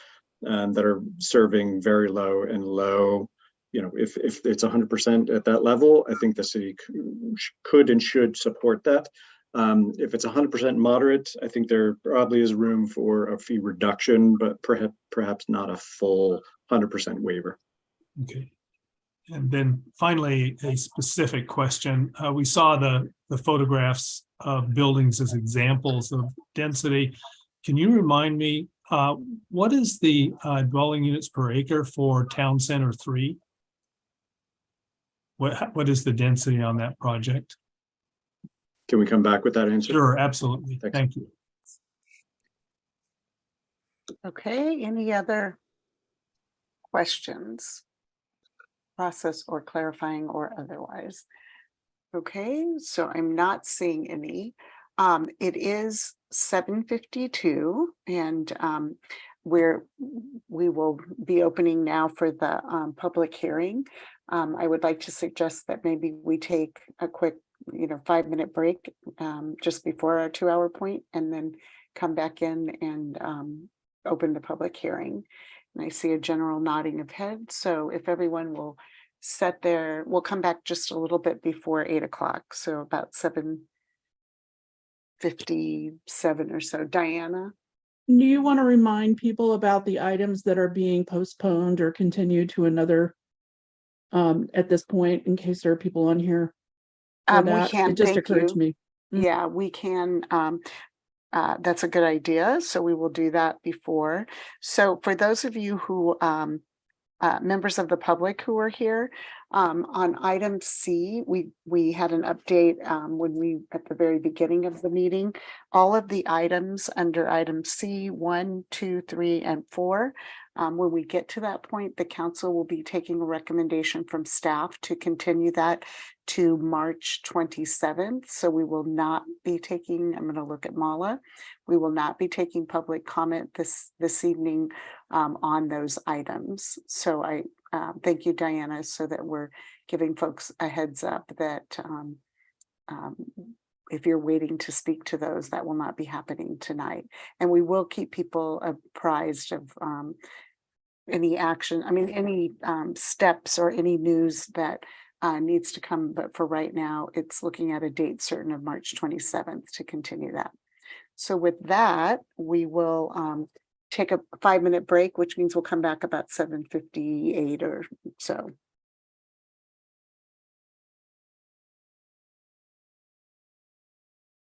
that are serving very low and low. If it's 100% at that level, I think the city could and should support that. If it's 100% moderate, I think there probably is room for a fee reduction, but perhaps not a full 100% waiver. Okay. And then finally, a specific question. We saw the photographs of buildings as examples of density. Can you remind me, what is the dwelling units per acre for Town Center 3? What is the density on that project? Can we come back with that answer? Sure, absolutely. Thanks. Thank you. Okay, any other questions? Process or clarifying or otherwise? Okay, so I'm not seeing any. It is 7:52 and we will be opening now for the public hearing. I would like to suggest that maybe we take a quick 5-minute break just before our 2-hour point and then come back in and open the public hearing. And I see a general nodding of heads. So if everyone will we'll come back just a little bit before 8 o'clock. So about 7:57 or so. Diana? Do you want to remind people about the items that are being postponed or continued to another at this point, in case there are people on here? We can, it just thank occurred you. to me. Yeah, we can. That's a good idea. So we will do that before. So for those of you who members of the public who are here, on item C, we had an update at the very beginning of the meeting. All of the items under item C 1, 2, 3, and 4. When we get to that point, the council will be taking a recommendation from staff to continue that to March 27th. So we will not be taking, I'm going to look at Mala. We will not be taking public comment this evening on those items. So I thank you, Diana, so that we're giving folks a heads up that if you're waiting to speak to those, that will not be happening tonight. And we will keep people apprised of any action, any steps or any news that needs to come. But for right now, it's looking at a date certain of March 27th to continue that. So with that, we will take a 5-minute break, which means we'll come back about 7:58 or so.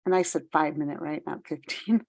And I said 5-minute, right? Not 15.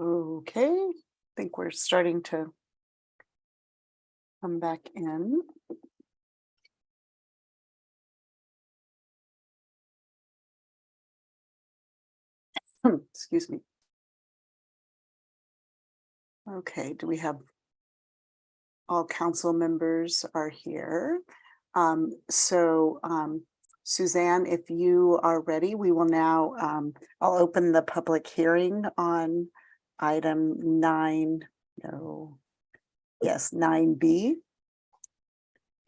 Okay, I think we're starting to come back in. Excuse me. Okay, do we have all council members are here? Suzanne, if you are ready, we will now, I'll open the public hearing on item 9B.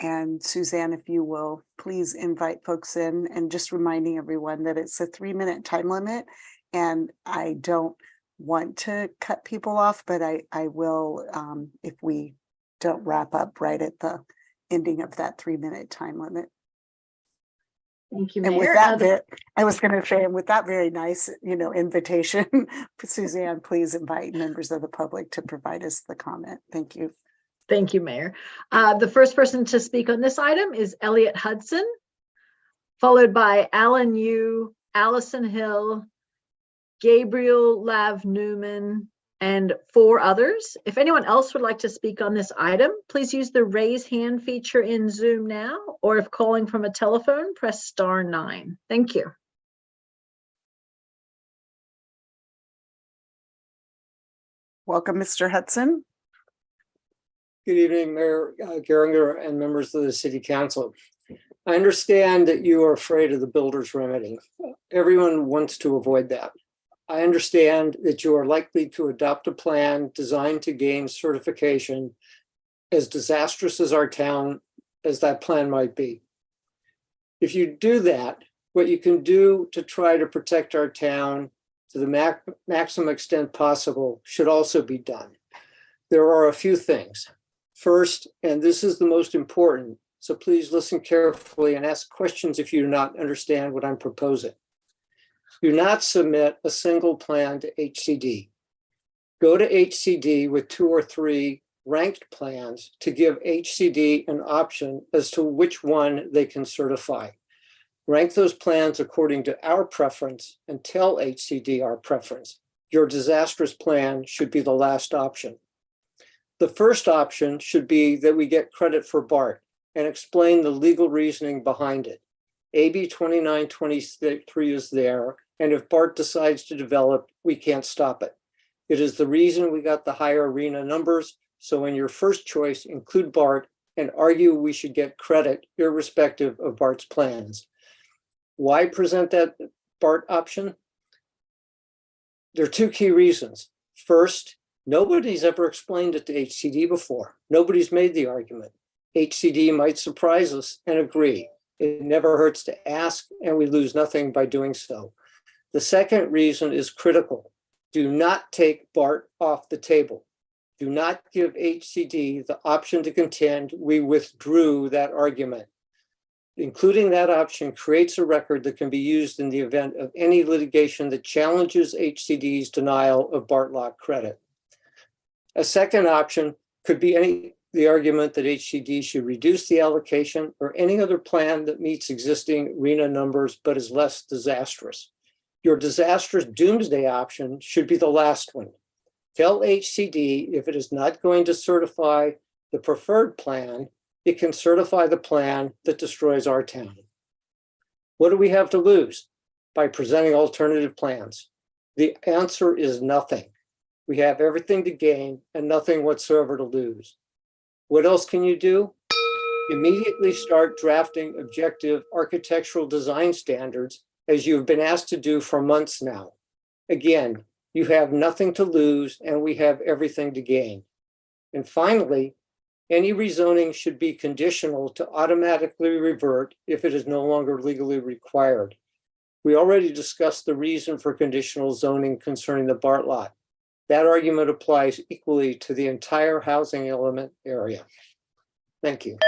And Suzanne, if you will, please invite folks in, and just reminding everyone that it's a 3-minute time limit. And I don't want to cut people off, but I will, if we don't wrap up right at the ending of that 3-minute time limit. Thank you, And with Mayor. that, I was going to say, and with that very nice, invitation, Suzanne, please invite members of the public to provide us the comment. Thank you. Thank you, Mayor. The first person to speak on this item is Elliot Hudson, followed by Alan Yu, Allison Hill, Gabriel Lav Newman, and 4 others. If anyone else would like to speak on this item, please use the raise hand feature in Zoom now, or if calling from a telephone, press *9. Thank you. Welcome, Mr. Hudson. Good evening, Mayor Geringer and members of the City Council. I understand that you are afraid of the builder's remedy. Everyone wants to avoid that. I understand that you are likely to adopt a plan designed to gain certification, as disastrous as our town as that plan might be. If you do that, what you can do to try to protect our town to the maximum extent possible should also be done. There are a few things. First, and this is the most important, so please listen carefully and ask questions if you do not understand what I'm proposing. Do not submit a single plan to HCD. Go to HCD with 2 or 3 ranked plans to give HCD an option as to which one they can certify. Rank those plans according to our preference and tell HCD our preference. Your disastrous plan should be the last option. The first option should be that we get credit for BART and explain the legal reasoning behind it. AB 2923 is there, and if BART decides to develop, we can't stop it. It is the reason we got the higher arena numbers, so in your first choice, include BART and argue we should get credit irrespective of BART's plans. Why present that BART option? There are 2 key reasons. First, nobody's ever explained it to HCD before. Nobody's made the argument. HCD might surprise us and agree. It never hurts to ask, and we lose nothing by doing so. The second reason is critical. Do not take BART off the table. Do not give HCD the option to contend we withdrew that argument. Including that option creates a record that can be used in the event of any litigation that challenges HCD's denial of BART lock credit. A second option could be the argument that HCD should reduce the allocation or any other plan that meets existing RENA numbers but is less disastrous. Your disastrous doomsday option should be the last one. Tell HCD if it is not going to certify the preferred plan, it can certify the plan that destroys our town. What do we have to lose by presenting alternative plans? The answer is nothing. We have everything to gain and nothing whatsoever to lose. What else can you do? Immediately start drafting objective architectural design standards, as you've been asked to do for months now. Again, you have nothing to lose and we have everything to gain. And finally, any rezoning should be conditional to automatically revert if it is no longer legally required. We already discussed the reason for conditional zoning concerning the BART lot. That argument applies equally to the entire housing element area. Thank you.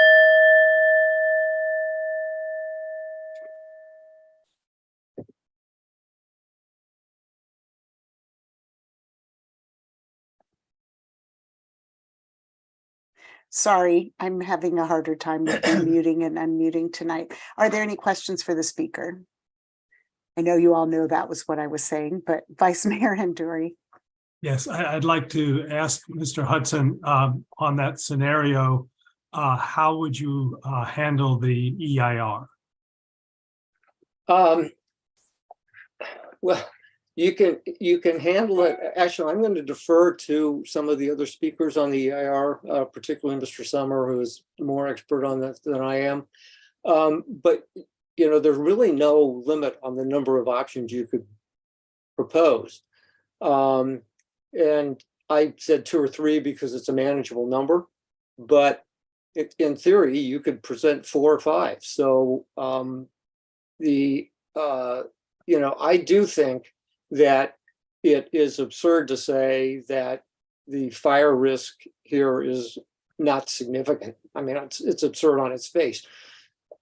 Sorry, I'm having a harder time with muting and unmuting tonight. Are there any questions for the speaker? I know you all know that was what I was saying, but Vice Mayor Henduri. Yes, I'd like to ask Mr. Hudson, on that scenario, how would you handle the EIR? Well, you can handle it. Actually, I'm going to defer to some of the other speakers on the EIR, particularly Mr. Summer, who is more expert on that than I am. But there's really no limit on the number of options you could propose. And I said 2 or 3 because it's a manageable number, but in theory, you could present 4 or 5. So I do think that it is absurd to say that the fire risk here is not significant. I mean, it's absurd on its face.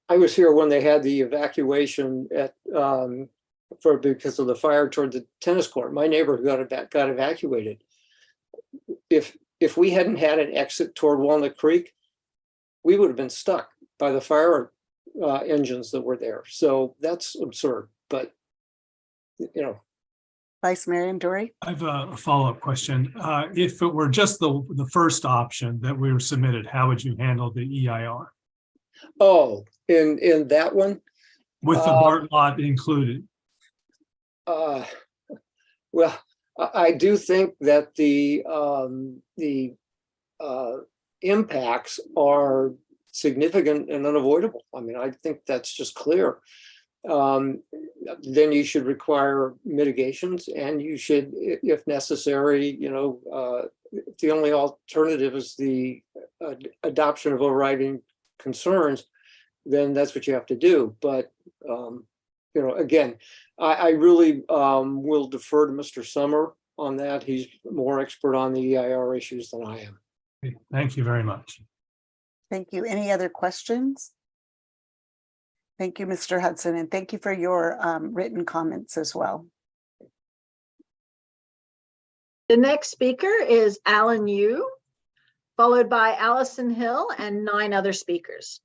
I was here when they had the evacuation because of the fire toward the tennis court. My neighbor got evacuated. If we hadn't had an exit toward Walnut Creek, we would have been stuck by the fire engines that were there. So that's absurd. But Vice Mayor Dory. I have a follow-up question. If it were just the first option that we were submitted, how would you handle the EIR? Oh, in that one? With the BART lot included? Well, I do think that the impacts are significant and unavoidable. I mean, I think that's just clear. Then you should require mitigations, and you should, if necessary, if the only alternative is the adoption of overriding concerns, then that's what you have to do. But again, I really will defer to Mr. Summer on that. He's more expert on the EIR issues than I am. Thank you very much. Thank you. Any other questions? Thank you, Mr. Hudson, and thank you for your written comments as well. The next speaker is Alan Yu, followed by Allison Hill and 9 other speakers.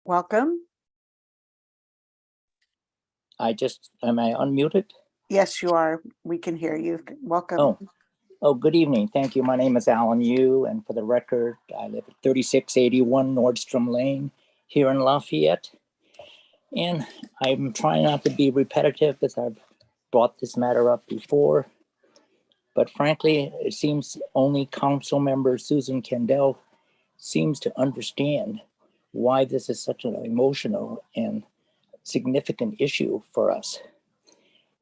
Welcome. Am I unmuted? Yes, you are. We can hear you. Welcome. Oh, good evening. Thank you. My name is Alan Yu, and for the record, I live at 3681 Nordstrom Lane here in Lafayette. And I'm trying not to be repetitive because I've brought this matter up before. But frankly, it seems only Council Member Susan Kendall seems to understand why this is such an emotional and significant issue for us.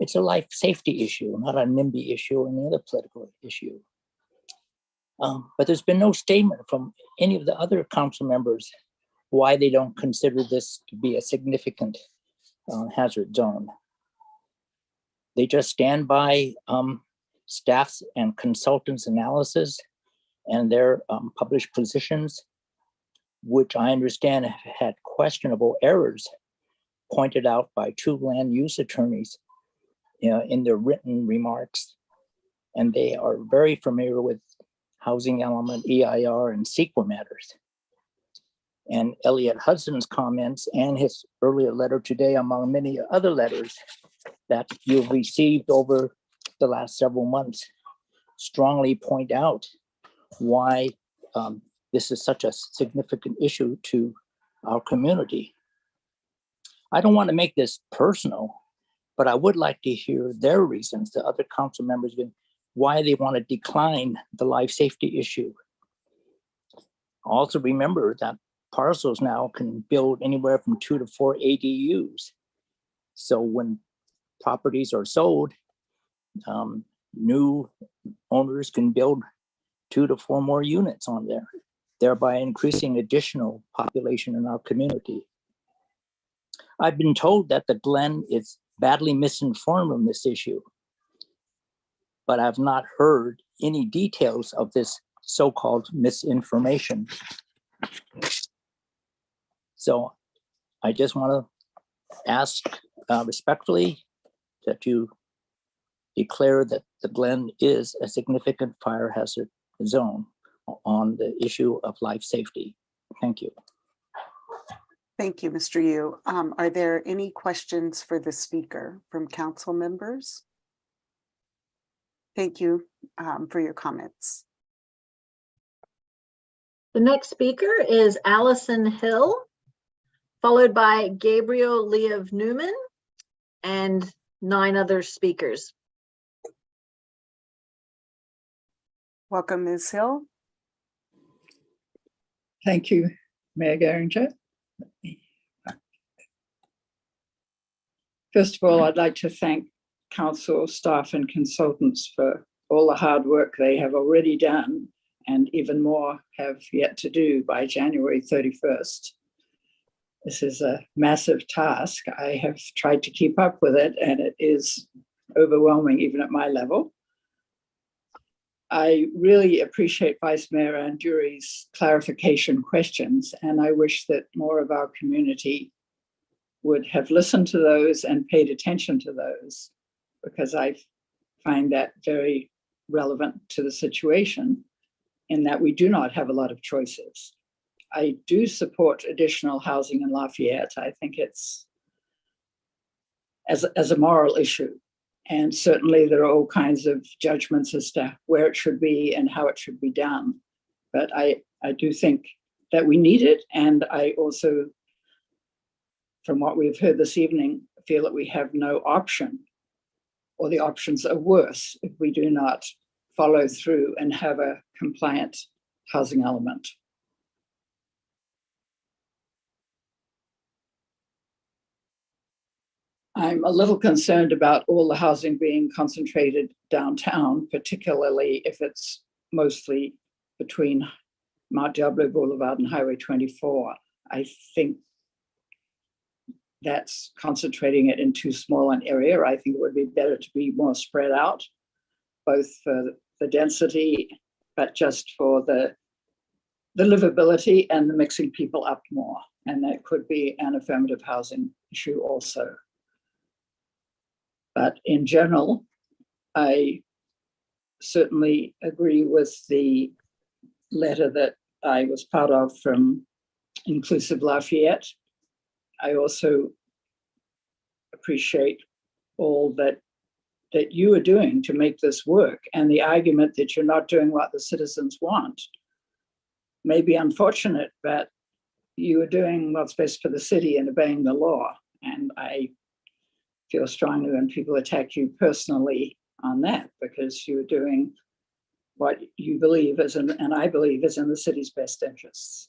It's a life safety issue, not a NIMBY issue or any other political issue. But there's been no statement from any of the other council members why they don't consider this to be a significant hazard zone. They just stand by staff's and consultants' analysis and their published positions, which I understand have had questionable errors pointed out by 2 land use attorneys in their written remarks. And they are very familiar with housing element, EIR, and CEQA matters. And Elliot Hudson's comments and his earlier letter today, among many other letters that you've received over the last several months, strongly point out why this is such a significant issue to our community. I don't want to make this personal, but I would like to hear their reasons, the other council members, why they want to decline the life safety issue. Also remember that parcels now can build anywhere from 2 to 4 ADUs. So when properties are sold, new owners can build 2 to 4 more units on there, thereby increasing additional population in our community. I've been told that the Glen is badly misinformed on this issue, but I've not heard any details of this so-called misinformation. So I just want to ask respectfully that you declare that the Glen is a significant fire hazard zone on the issue of life safety. Thank you. Thank you, Mr. Yu. Are there any questions for the speaker from council members? Thank you for your comments. The next speaker is Allison Hill, followed by Gabriel Leov Newman and 9 other speakers. Welcome, Ms. Hill. Thank you, Mayor Geringer. First of all, I'd like to thank council staff and consultants for all the hard work they have already done and even more have yet to do by January 31st. This is a massive task. I have tried to keep up with it and it is overwhelming even at my level. I really appreciate Vice Mayor Anduri's clarification questions, and I wish that more of our community would have listened to those and paid attention to those, because I find that very relevant to the situation in that we do not have a lot of choices. I do support additional housing in Lafayette. I think it's as a moral issue. And certainly there are all kinds of judgments as to where it should be and how it should be done. But I do think that we need it. And I also, from what we've heard this evening, feel that we have no option, or the options are worse if we do not follow through and have a compliant housing element. I'm a little concerned about all the housing being concentrated downtown, particularly if it's mostly between Mount Diablo Boulevard and Highway 24. I think that's concentrating it in too small an area. I think it would be better to be more spread out, both for the density, but just for the livability and the mixing people up more. And that could be an affirmative housing issue also. But in general, I certainly agree with the letter that I was part of from Inclusive Lafayette. I also appreciate all that you are doing to make this work, and the argument that you're not doing what the citizens want may be unfortunate, but you are doing what's best for the city and obeying the law. And I feel strongly when people attack you personally on that, because you're doing what you believe is, and I believe is in the city's best interests.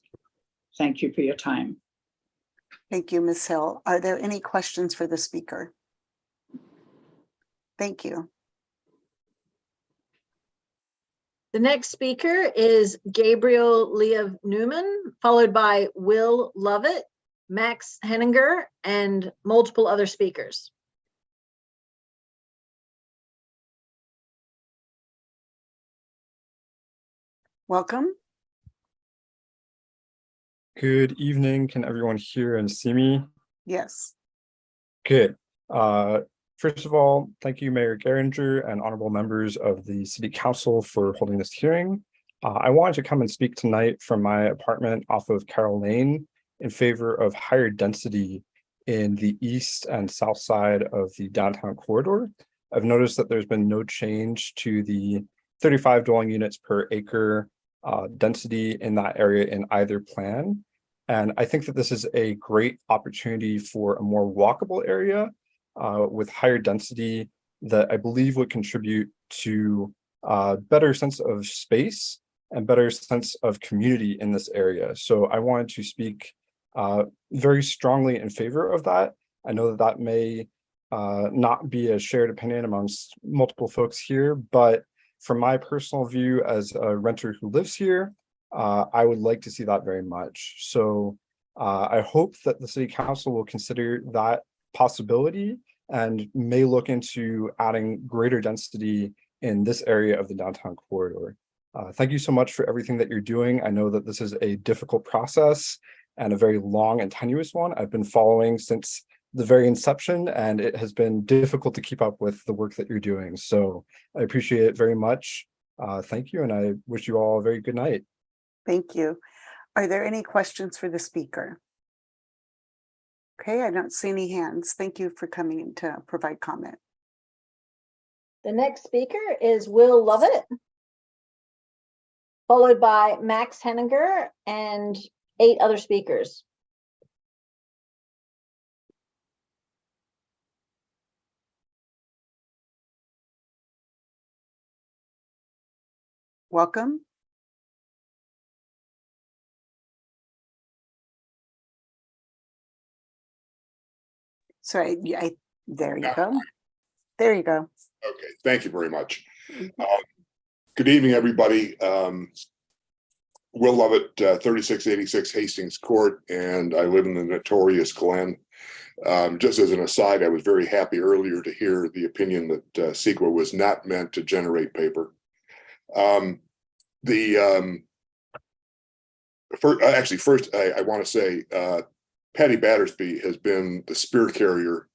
Thank you for your time. Thank you, Ms. Hill. Are there any questions for the speaker? Thank you. The next speaker is Gabriel Leov Newman, followed by Will Lovett, Max Henninger, and multiple other speakers. Welcome. Good evening. Can everyone hear and see me? Yes. Good. First of all, thank you, Mayor Geringer and honorable members of the City Council for holding this hearing. I wanted to come and speak tonight from my apartment off of Carroll Lane in favor of higher density in the east and south side of the downtown corridor. I've noticed that there's been no change to the 35 dwelling units per acre density in that area in either plan. And I think that this is a great opportunity for a more walkable area with higher density that I believe would contribute to a better sense of space and better sense of community in this area. So I wanted to speak very strongly in favor of that. I know that that may not be a shared opinion amongst multiple folks here, but from my personal view as a renter who lives here, I would like to see that very much. So I hope that the City Council will consider that possibility and may look into adding greater density in this area of the downtown corridor. Thank you so much for everything that you're doing. I know that this is a difficult process and a very long and tenuous one. I've been following since the very inception, and it has been difficult to keep up with the work that you're doing. So I appreciate it very much. Thank you, and I wish you all a very good night. Thank you. Are there any questions for the speaker? Okay, I don't see any hands. Thank you for coming to provide comment. The next speaker is Will Lovett, followed by Max Henninger and 8 other speakers. Welcome. Sorry, there you go. There you go. Okay, thank you very much. Good evening, everybody. Will Lovett, 3686 Hastings Court, and I live in the notorious Glen. Just as an aside, I was very happy earlier to hear the opinion that CEQA was not meant to generate paper. First, I want to say Patty Battersby has been the spear carrier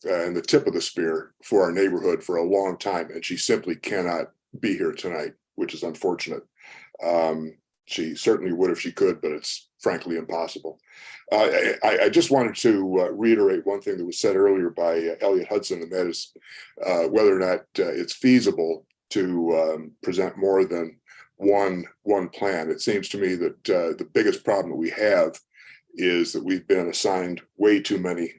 and the tip of the spear for our neighborhood for a long time, and she simply cannot be here tonight, which is unfortunate. She certainly would if she could, but it's frankly impossible. I just wanted to reiterate one thing that was said earlier by Elliot Hudson, and that is whether or not it's feasible to present more than one plan. It seems to me that the biggest problem that we have is that we've been assigned way too many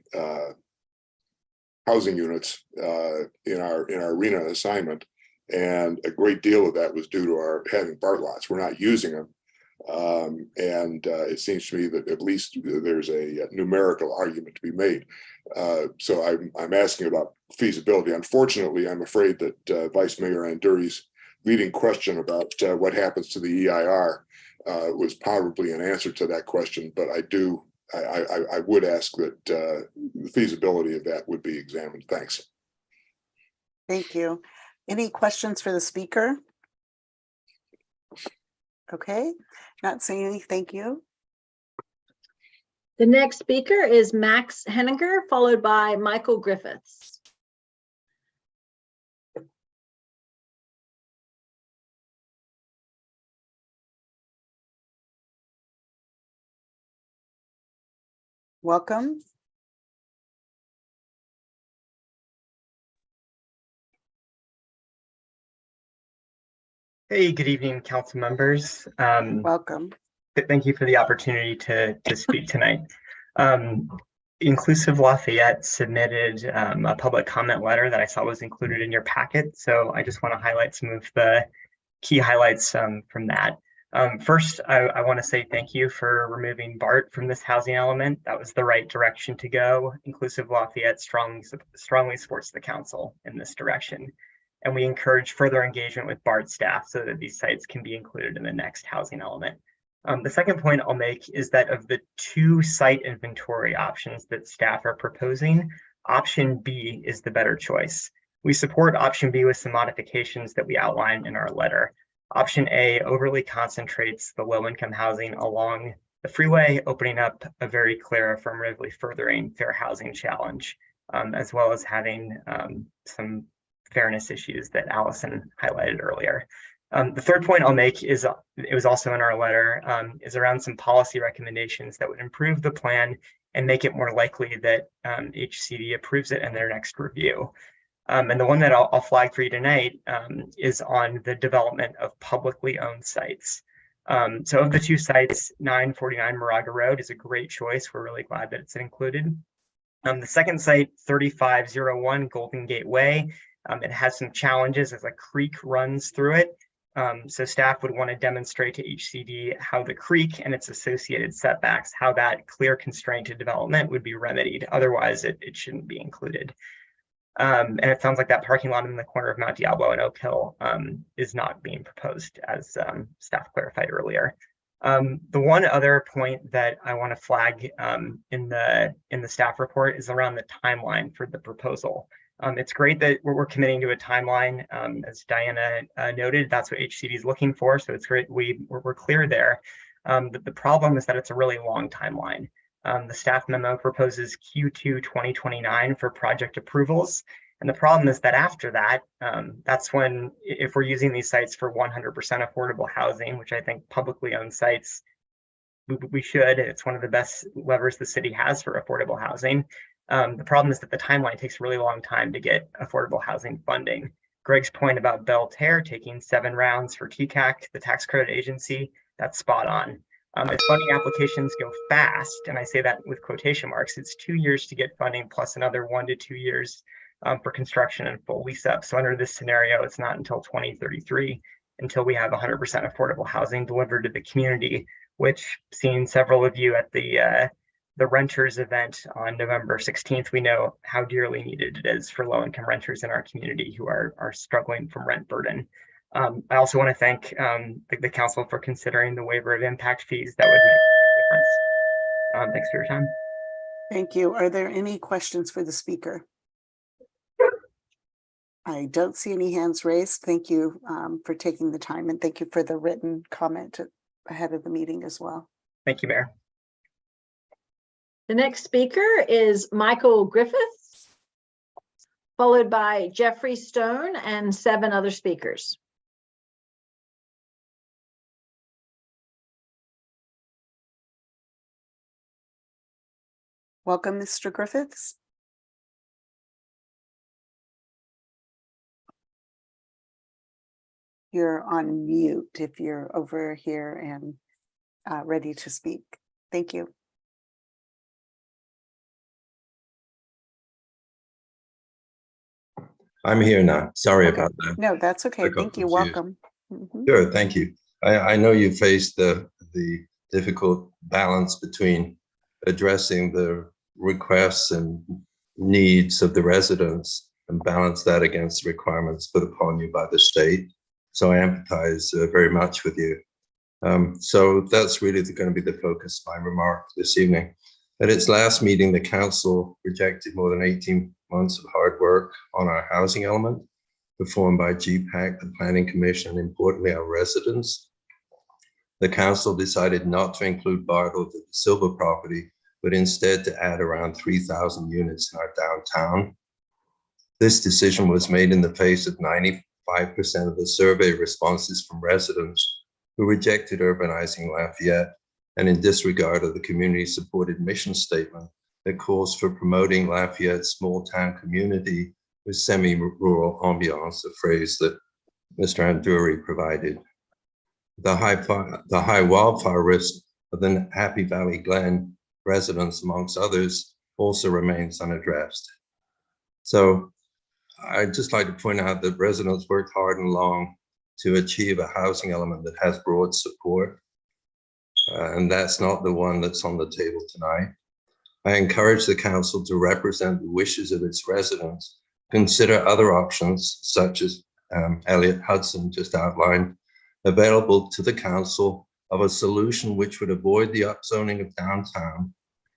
housing units in our arena assignment, and a great deal of that was due to our having BART lots. We're not using them, and it seems to me that at least there's a numerical argument to be made. So I'm asking about feasibility. Unfortunately, I'm afraid that Vice Mayor Anduri's leading question about what happens to the EIR was probably an answer to that question, but I would ask that the feasibility of that would be examined. Thanks. Thank you. Any questions for the speaker? Okay, not seeing any. Thank you. The next speaker is Max Henninger, followed by Michael Griffiths. Welcome. Hey, good evening, council members. Welcome. Thank you for the opportunity to speak tonight. Inclusive Lafayette submitted a public comment letter that I saw was included in your packet. So I just want to highlight some of the key highlights from that. First, I want to say thank you for removing BART from this housing element. That was the right direction to go. Inclusive Lafayette strongly supports the council in this direction. And we encourage further engagement with BART staff so that these sites can be included in the next housing element. The second point I'll make is that of the 2 site inventory options that staff are proposing, option B is the better choice. We support option B with some modifications that we outline in our letter. Option A overly concentrates the low-income housing along the freeway, opening up a very clear, affirmatively furthering fair housing challenge, as well as having some fairness issues that Allison highlighted earlier. The third point I'll make is, it was also in our letter, is around some policy recommendations that would improve the plan and make it more likely that HCD approves it in their next review. And the one that I'll flag for you tonight is on the development of publicly owned sites. So of the 2 sites, 949 Moraga Road is a great choice. We're really glad that it's included. The second site, 3501 Golden Gate Way, it has some challenges as a creek runs through it. So staff would want to demonstrate to HCD how the creek and its associated setbacks, how that clear constraint to development would be remedied. Otherwise, it shouldn't be included. And it sounds like that parking lot in the corner of Mount Diablo and Oak Hill is not being proposed, as staff clarified earlier. The one other point that I want to flag in the staff report is around the timeline for the proposal. It's great that we're committing to a timeline. As Diana noted, that's what HCD is looking for. So it's great we're clear there. The problem is that it's a really long timeline. The staff memo proposes Q2 2029 for project approvals. And the problem is that after that, that's when, if we're using these sites for 100% affordable housing, which I think publicly owned sites we should. It's one of the best levers the city has for affordable housing. The problem is that the timeline takes a really long time to get affordable housing funding. Greg's point about Belle Terre taking 7 rounds for TCAC, the tax credit agency, that's spot on. If funding applications go fast, and I say that with quotation marks, it's 2 years to get funding plus another 1 to 2 years for construction and full lease up. So under this scenario, it's not until 2033 until we have 100% affordable housing delivered to the community, which, seeing several of you at the renters event on November 16th, we know how dearly needed it is for low-income renters in our community who are struggling from rent burden. I also want to thank the council for considering the waiver of impact fees. That would make a big difference. Thanks for your time. Thank you. Are there any questions for the speaker? I don't see any hands raised. Thank you for taking the time, and thank you for the written comment ahead of the meeting as well. Thank you, Mayor. The next speaker is Michael Griffiths, followed by Jeffrey Stone and 7 other speakers. Welcome, Mr. Griffiths. You're on mute if you're over here and ready to speak. Thank you. I'm here now. Sorry about that. No, that's okay. Thank you. Welcome. Sure, thank you. I know you faced the difficult balance between addressing the requests and needs of the residents and balance that against the requirements put upon you by the state. So I empathize very much with you. So that's really going to be the focus of my remark this evening. At its last meeting, the council rejected more than 18 months of hard work on our housing element performed by GPAC, the Planning Commission, and importantly, our residents. The council decided not to include Bartle to the Silver property, but instead to add around 3,000 units in our downtown. This decision was made in the face of 95% of the survey responses from residents who rejected urbanizing Lafayette, and in disregard of the community-supported mission statement that calls for promoting Lafayette's small-town community with semi-rural ambiance, a phrase that Mr. Anduri provided. The high wildfire risk of the Happy Valley Glen residents, amongst others, also remains unaddressed. So I'd just like to point out that residents worked hard and long to achieve a housing element that has broad support. And that's not the one that's on the table tonight. I encourage the council to represent the wishes of its residents, consider other options, such as Elliot Hudson just outlined, available to the council of a solution which would avoid the upzoning of downtown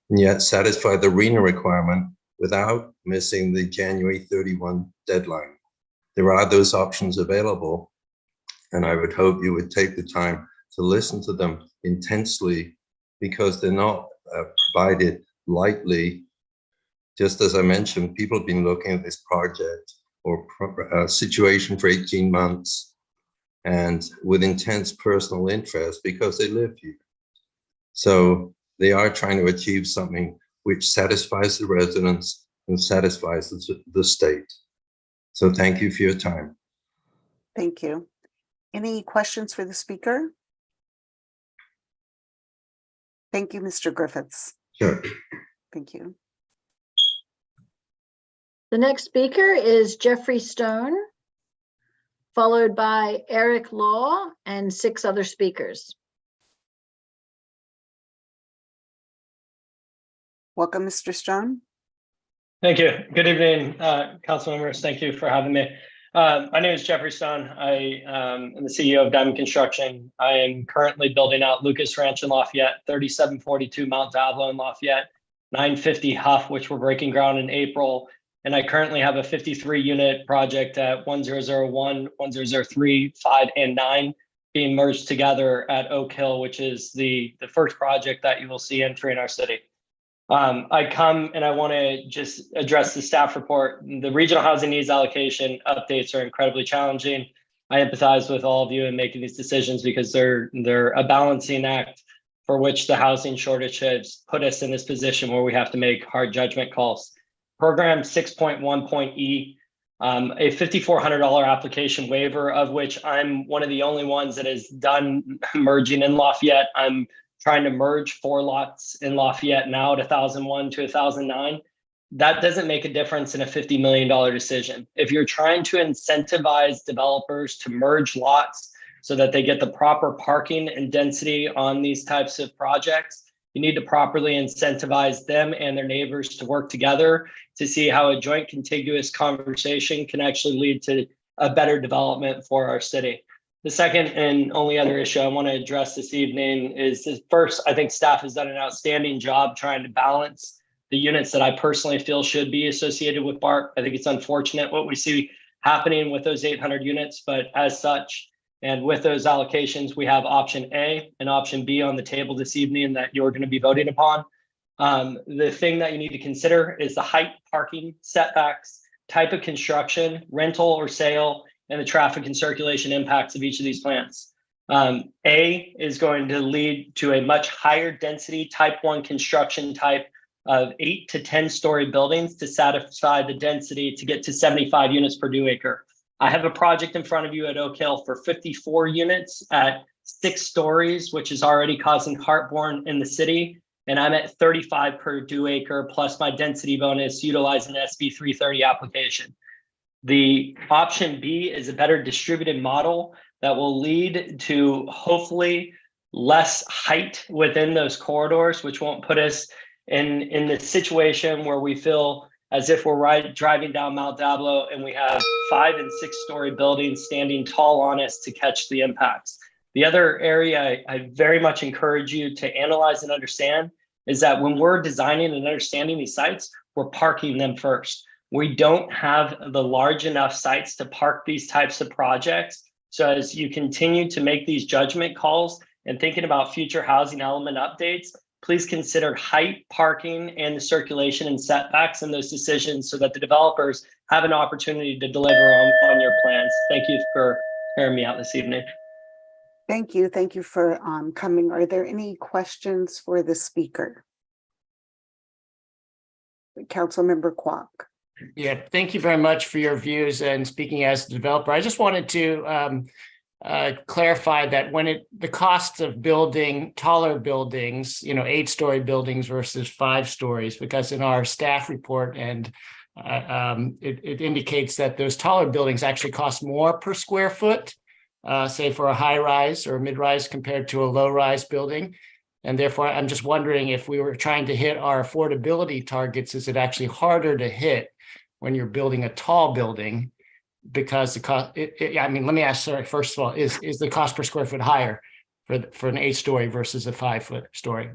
and yet satisfy the RENA requirement without missing the January 31 deadline. There are those options available, and I would hope you would take the time to listen to them intensely, because they're not provided lightly. Just as I mentioned, people have been looking at this project or situation for 18 months and with intense personal interest because they live here. So they are trying to achieve something which satisfies the residents and satisfies the state. So thank you for your time. Thank you. Any questions for the speaker? Thank you, Mr. Griffiths. Sure. Thank you. The next speaker is Jeffrey Stone, followed by Eric Law and 6 other speakers. Welcome, Mr. Stone. Thank you. Good evening, council members. Thank you for having me. My name is Jeffrey Stone. I am the CEO of Diamond Construction. I am currently building out Lucas Ranch in Lafayette, 3742 Mount Diablo in Lafayette, 950 Huff, which we're breaking ground in April. And I currently have a 53-unit project at 1001, 1003, 5, and 9 being merged together at Oak Hill, which is the first project that you will see entering our city. I come and I want to just address the staff report. The regional housing needs allocation updates are incredibly challenging. I empathize with all of you in making these decisions because they're a balancing act for which the housing shortage has put us in this position where we have to make hard judgment calls. Program 6.1.E, a $5,400 application waiver, of which I'm one of the only ones that has done merging in Lafayette. I'm trying to merge 4 lots in Lafayette now at 1001 to 1009. That doesn't make a difference in a $50 million decision. If you're trying to incentivize developers to merge lots so that they get the proper parking and density on these types of projects, you need to properly incentivize them and their neighbors to work together to see how a joint contiguous conversation can actually lead to a better development for our city. The second and only other issue I want to address this evening is this. First, I think staff has done an outstanding job trying to balance the units that I personally feel should be associated with BART. I think it's unfortunate what we see happening with those 800 units, but as such, and with those allocations, we have option A and option B on the table this evening that you're going to be voting upon. The thing that you need to consider is the height, parking, setbacks, type of construction, rental or sale, and the traffic and circulation impacts of each of these plans. A is going to lead to a much higher density type 1 construction type of 8 to 10 story buildings to satisfy the density to get to 75 units per due acre. I have a project in front of you at Oak Hill for 54 units at 6 stories, which is already causing heartburn in the city. And I'm at 35 per due acre plus my density bonus utilizing the SB 330 application. The option B is a better distributed model that will lead to hopefully less height within those corridors, which won't put us in the situation where we feel as if we're driving down Mount Diablo and we have 5 and 6 story buildings standing tall on us to catch the impacts. The other area I very much encourage you to analyze and understand is that when we're designing and understanding these sites, we're parking them first. We don't have the large enough sites to park these types of projects. So as you continue to make these judgment calls and thinking about future housing element updates, please consider height, parking, and the circulation and setbacks in those decisions so that the developers have an opportunity to deliver on your plans. Thank you for hearing me out this evening. Thank you. Thank you for coming. Are there any questions for the speaker? Councilmember Kwok. Yeah, thank you very much for your views and speaking as a developer. I just wanted to clarify that when the cost of building taller buildings, 8-story buildings versus 5 stories, because in our staff report and it indicates that those taller buildings actually cost more per square foot, say for a high rise or a mid rise compared to a low rise building. And therefore, I'm just wondering if we were trying to hit our affordability targets, is it actually harder to hit when you're building a tall building? Because the cost, let me ask, sorry, first of all, is the cost per square foot higher for an 8-story versus a 5-foot story?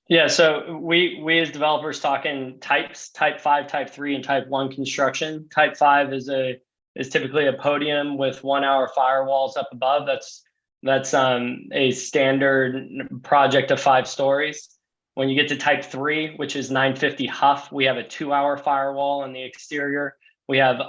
Yeah, so we as developers talking types, type 5, type 3, and type 1 construction. Type 5 is typically a podium with 1-hour firewalls up above. That's a standard project of 5 stories. When you get to type 3, which is 950 Huff, we have a 2-hour firewall on the exterior. We have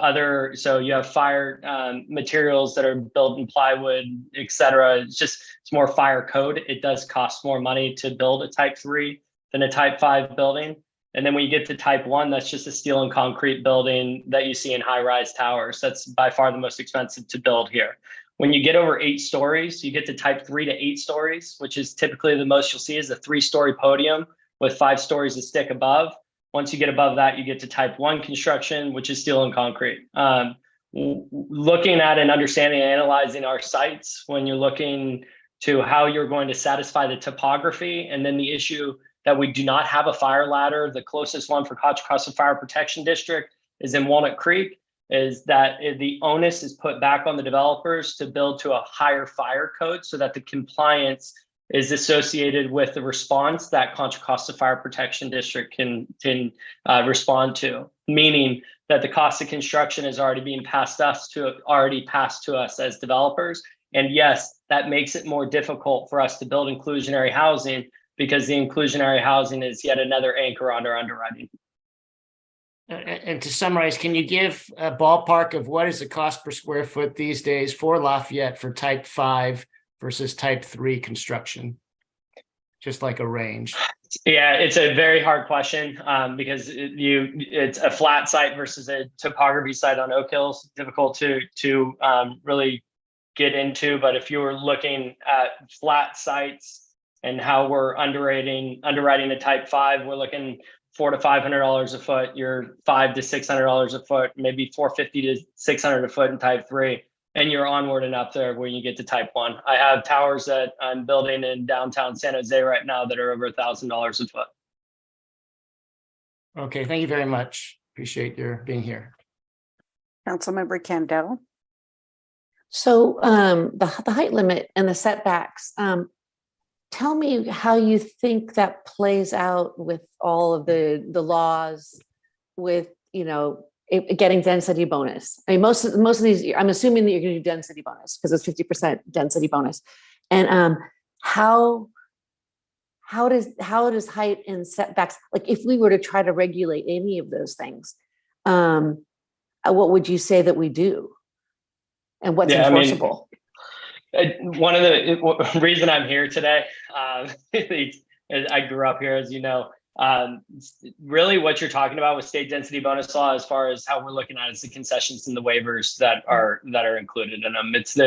so you have fire materials that are built in plywood, et cetera. It's more fire code. It does cost more money to build a type 3 than a type 5 building. And then when you get to type 1, that's just a steel and concrete building that you see in high-rise towers. That's by far the most expensive to build here. When you get over 8 stories, you get to type 3 to 8 stories, which is typically the most you'll see is a 3-story podium with 5 stories of stick above. Once you get above that, you get to type 1 construction, which is steel and concrete. Looking at and understanding and analyzing our sites, when you're looking to how you're going to satisfy the topography, and then the issue that we do not have a fire ladder. The closest one for Contra Costa Fire Protection District is in Walnut Creek, is that the onus is put back on the developers to build to a higher fire code so that the compliance is associated with the response that Contra Costa Fire Protection District can respond to, meaning that the cost of construction is already being passed to us as developers. And yes, that makes it more difficult for us to build inclusionary housing because the inclusionary housing is yet another anchor on our underwriting. And to summarize, can you give a ballpark of what is the cost per square foot these days for Lafayette for type 5 versus type 3 construction? just like a range? Yeah, it's a very hard question because it's a flat site versus a topography site on Oak Hills. Difficult to really get into, but if you were looking at flat sites and how we're underwriting a type 5, we're looking $400 to $500 a foot. You're $500 to $600 a foot, maybe $450 to $600 a foot in type 3. And you're onward and up there when you get to type 1. I have towers that I'm building in downtown San Jose right now that are over $1,000 a foot. Okay, thank you very much. Appreciate your being here. Councilmember Candell. So the height limit and the setbacks, tell me how you think that plays out with all of the laws with, getting density bonus. I mean, most of these, I'm assuming that you're going to do density bonus because it's 50% density bonus. And how does height and setbacks, like if we were to try to regulate any of those things, what would you say that we do? And what's enforceable? One of the reason I'm here today, I grew up here, as you know. Really what you're talking about with state density bonus law, as far as how we're looking at it, is the concessions and the waivers that are included in them. It's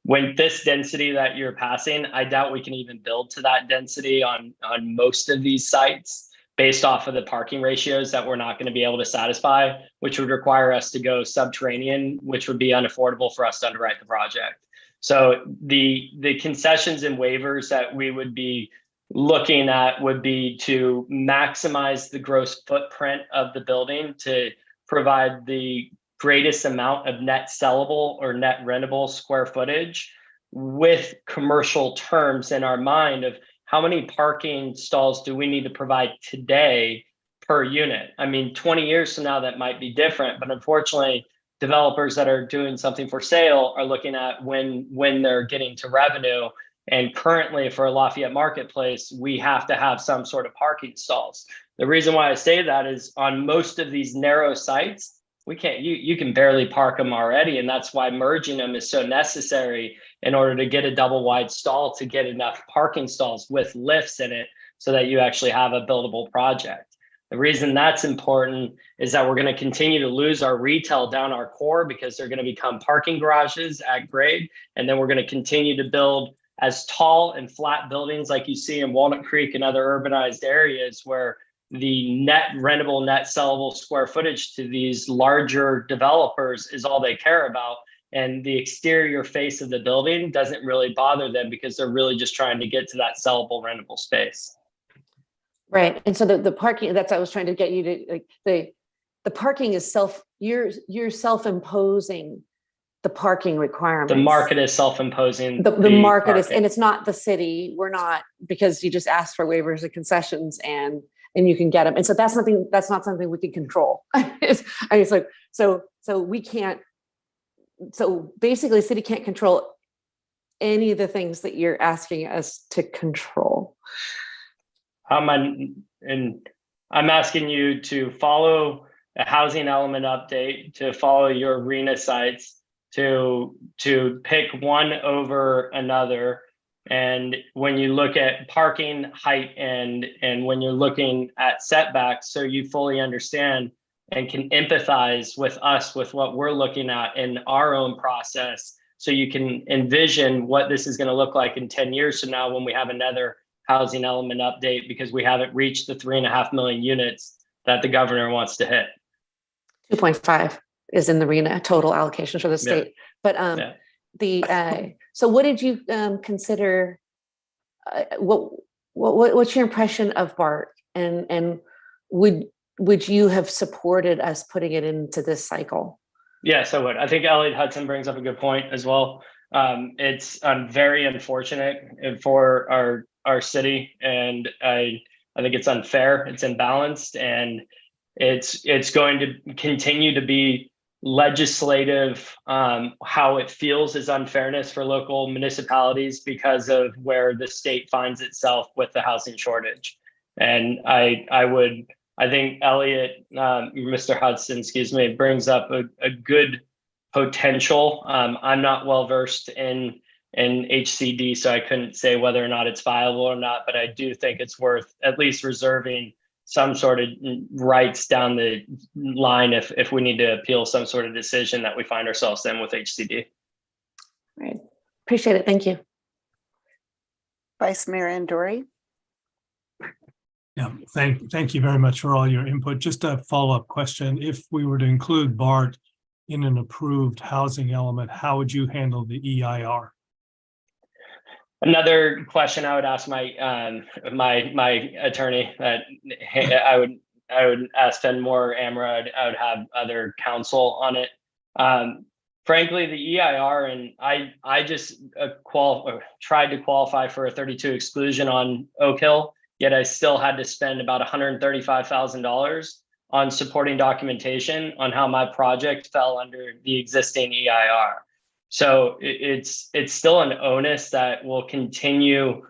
when this density that you're passing, I doubt we can even build to that density on most of these sites based off of the parking ratios that we're not going to be able to satisfy, which would require us to go subterranean, which would be unaffordable for us to underwrite the project. So the concessions and waivers that we would be looking at would be to maximize the gross footprint of the building to provide the greatest amount of net sellable or net rentable square footage with commercial terms in our mind of how many parking stalls do we need to provide today per unit. I mean, 20 years from now, that might be different, but unfortunately, developers that are doing something for sale are looking at when they're getting to revenue. And currently for a Lafayette marketplace, we have to have some sort of parking stalls. The reason why I say that is on most of these narrow sites, we can't, you can barely park them already. And that's why merging them is so necessary in order to get a double wide stall to get enough parking stalls with lifts in it so that you actually have a buildable project. The reason that's important is that we're going to continue to lose our retail down our core because they're going to become parking garages at grade. And then we're going to continue to build as tall and flat buildings like you see in Walnut Creek and other urbanized areas where the net rentable, net sellable square footage to these larger developers is all they care about. And the exterior face of the building doesn't really bother them because they're really just trying to get to that sellable, rentable space. Right. And so the parking, that's what I was trying to get you to, like, the parking is you're self-imposing the parking requirements. The market is self-imposing. The market is, and it's not the city. We're not, because you just ask for waivers and concessions and you can get them. And so that's not something we can control. It's like, so we can't, so basically the city can't control any of the things that you're asking us to control. And I'm asking you to follow a housing element update, to follow your arena sites, to pick one over another. And when you look at parking height and when you're looking at setbacks, so you fully understand and can empathize with us with what we're looking at in our own process, so you can envision what this is going to look like in 10 years from now when we have another housing element update, because we haven't reached the 3.5 million units that the governor wants to hit. 2.5 is in the arena total allocation for the state. Yeah. But so what did you consider? What's your impression of BART, and would you have supported us putting it into this cycle? Yes, I would. I think Elliot Hudson brings up a good point as well. It's very unfortunate for our city, and I think it's unfair, it's imbalanced, and it's going to continue to be legislative. How it feels is unfairness for local municipalities because of where the state finds itself with the housing shortage. And I think Elliot, Mr. Hudson, brings up a good potential. I'm not well versed in in HCD, so I couldn't say whether or not it's viable or not, but I do think it's worth at least reserving some sort of rights down the line if we need to appeal some sort of decision that we find ourselves in with HCD. Right. Appreciate it. Thank you. Vice Mayor Andori. Yeah, thank you very much for all your input. Just a follow-up question. If we were to include BART in an approved housing element, how would you handle the EIR? Another question I would ask my my attorney that I would ask Fenmore Amra. I would have other counsel on it. Frankly, the EIR, and I just tried to qualify for a 32 exclusion on Oak Hill, yet I still had to spend about $135,000 on supporting documentation on how my project fell under the existing EIR. So it's still an onus that will continue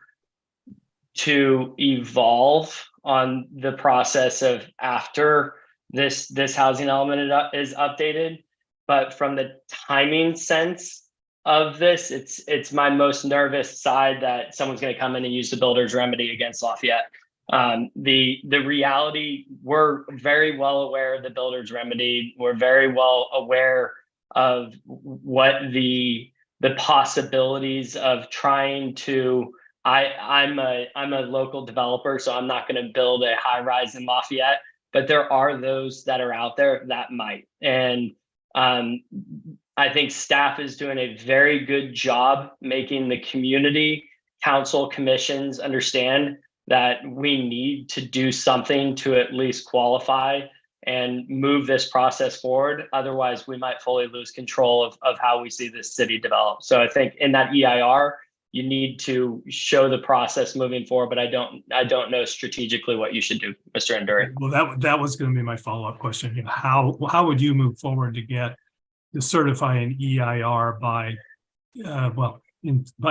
to evolve on the process of after this housing element is updated. But from the timing sense of this, it's my most nervous side that someone's going to come in and use the builder's remedy against Lafayette. The reality, we're very well aware of the builder's remedy. We're very well aware of what the possibilities of trying to. I'm a local developer, so I'm not going to build a high rise in Lafayette, but there are those that are out there that might. And I think staff is doing a very good job making the community council commissions understand that we need to do something to at least qualify and move this process forward. Otherwise, we might fully lose control of how we see this city develop. So I think in that EIR, you need to show the process moving forward, but I don't know strategically what you should do, Mr. Anduri. Well, that was going to be my follow-up question. You know, how would you move forward to certify an EIR by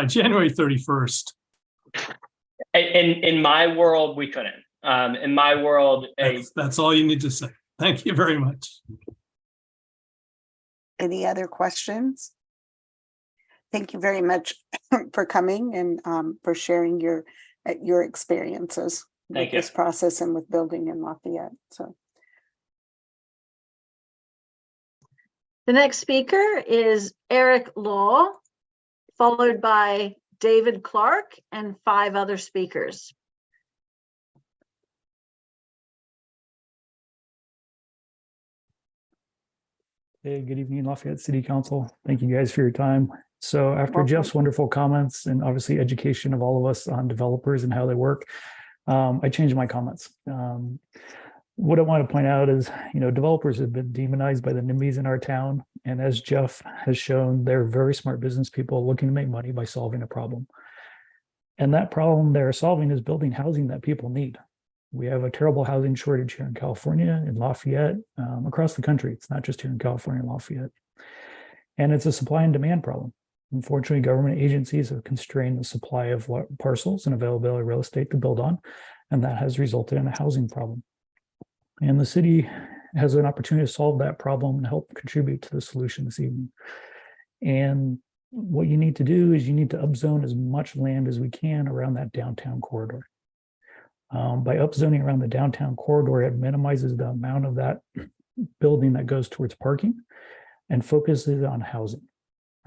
January 31st? In my world, we couldn't. In my world, that's all you need to say. Thank you very much. Any other questions? Thank you very much for coming and for sharing your experiences with this process and with building in Lafayette. So the next speaker is Eric Law, followed by David Clark and 5 other speakers. Hey, good evening, Lafayette City Council. Thank you guys for your time. So after Jeff's wonderful comments and obviously education of all of us on developers and how they work, I changed my comments. What I want to point out is, developers have been demonized by the NIMBYs in our town. And as Jeff has shown, they're very smart business people looking to make money by solving a problem. And that problem they're solving is building housing that people need. We have a terrible housing shortage here in California, in Lafayette, across the country. It's not just here in California and Lafayette. And it's a supply and demand problem. Unfortunately, government agencies have constrained the supply of parcels and availability of real estate to build on, and that has resulted in a housing problem. And the city has an opportunity to solve that problem and help contribute to the solution this evening. And what you need to do is you need to upzone as much land as we can around that downtown corridor. By upzoning around the downtown corridor, it minimizes the amount of that building that goes towards parking and focuses on housing,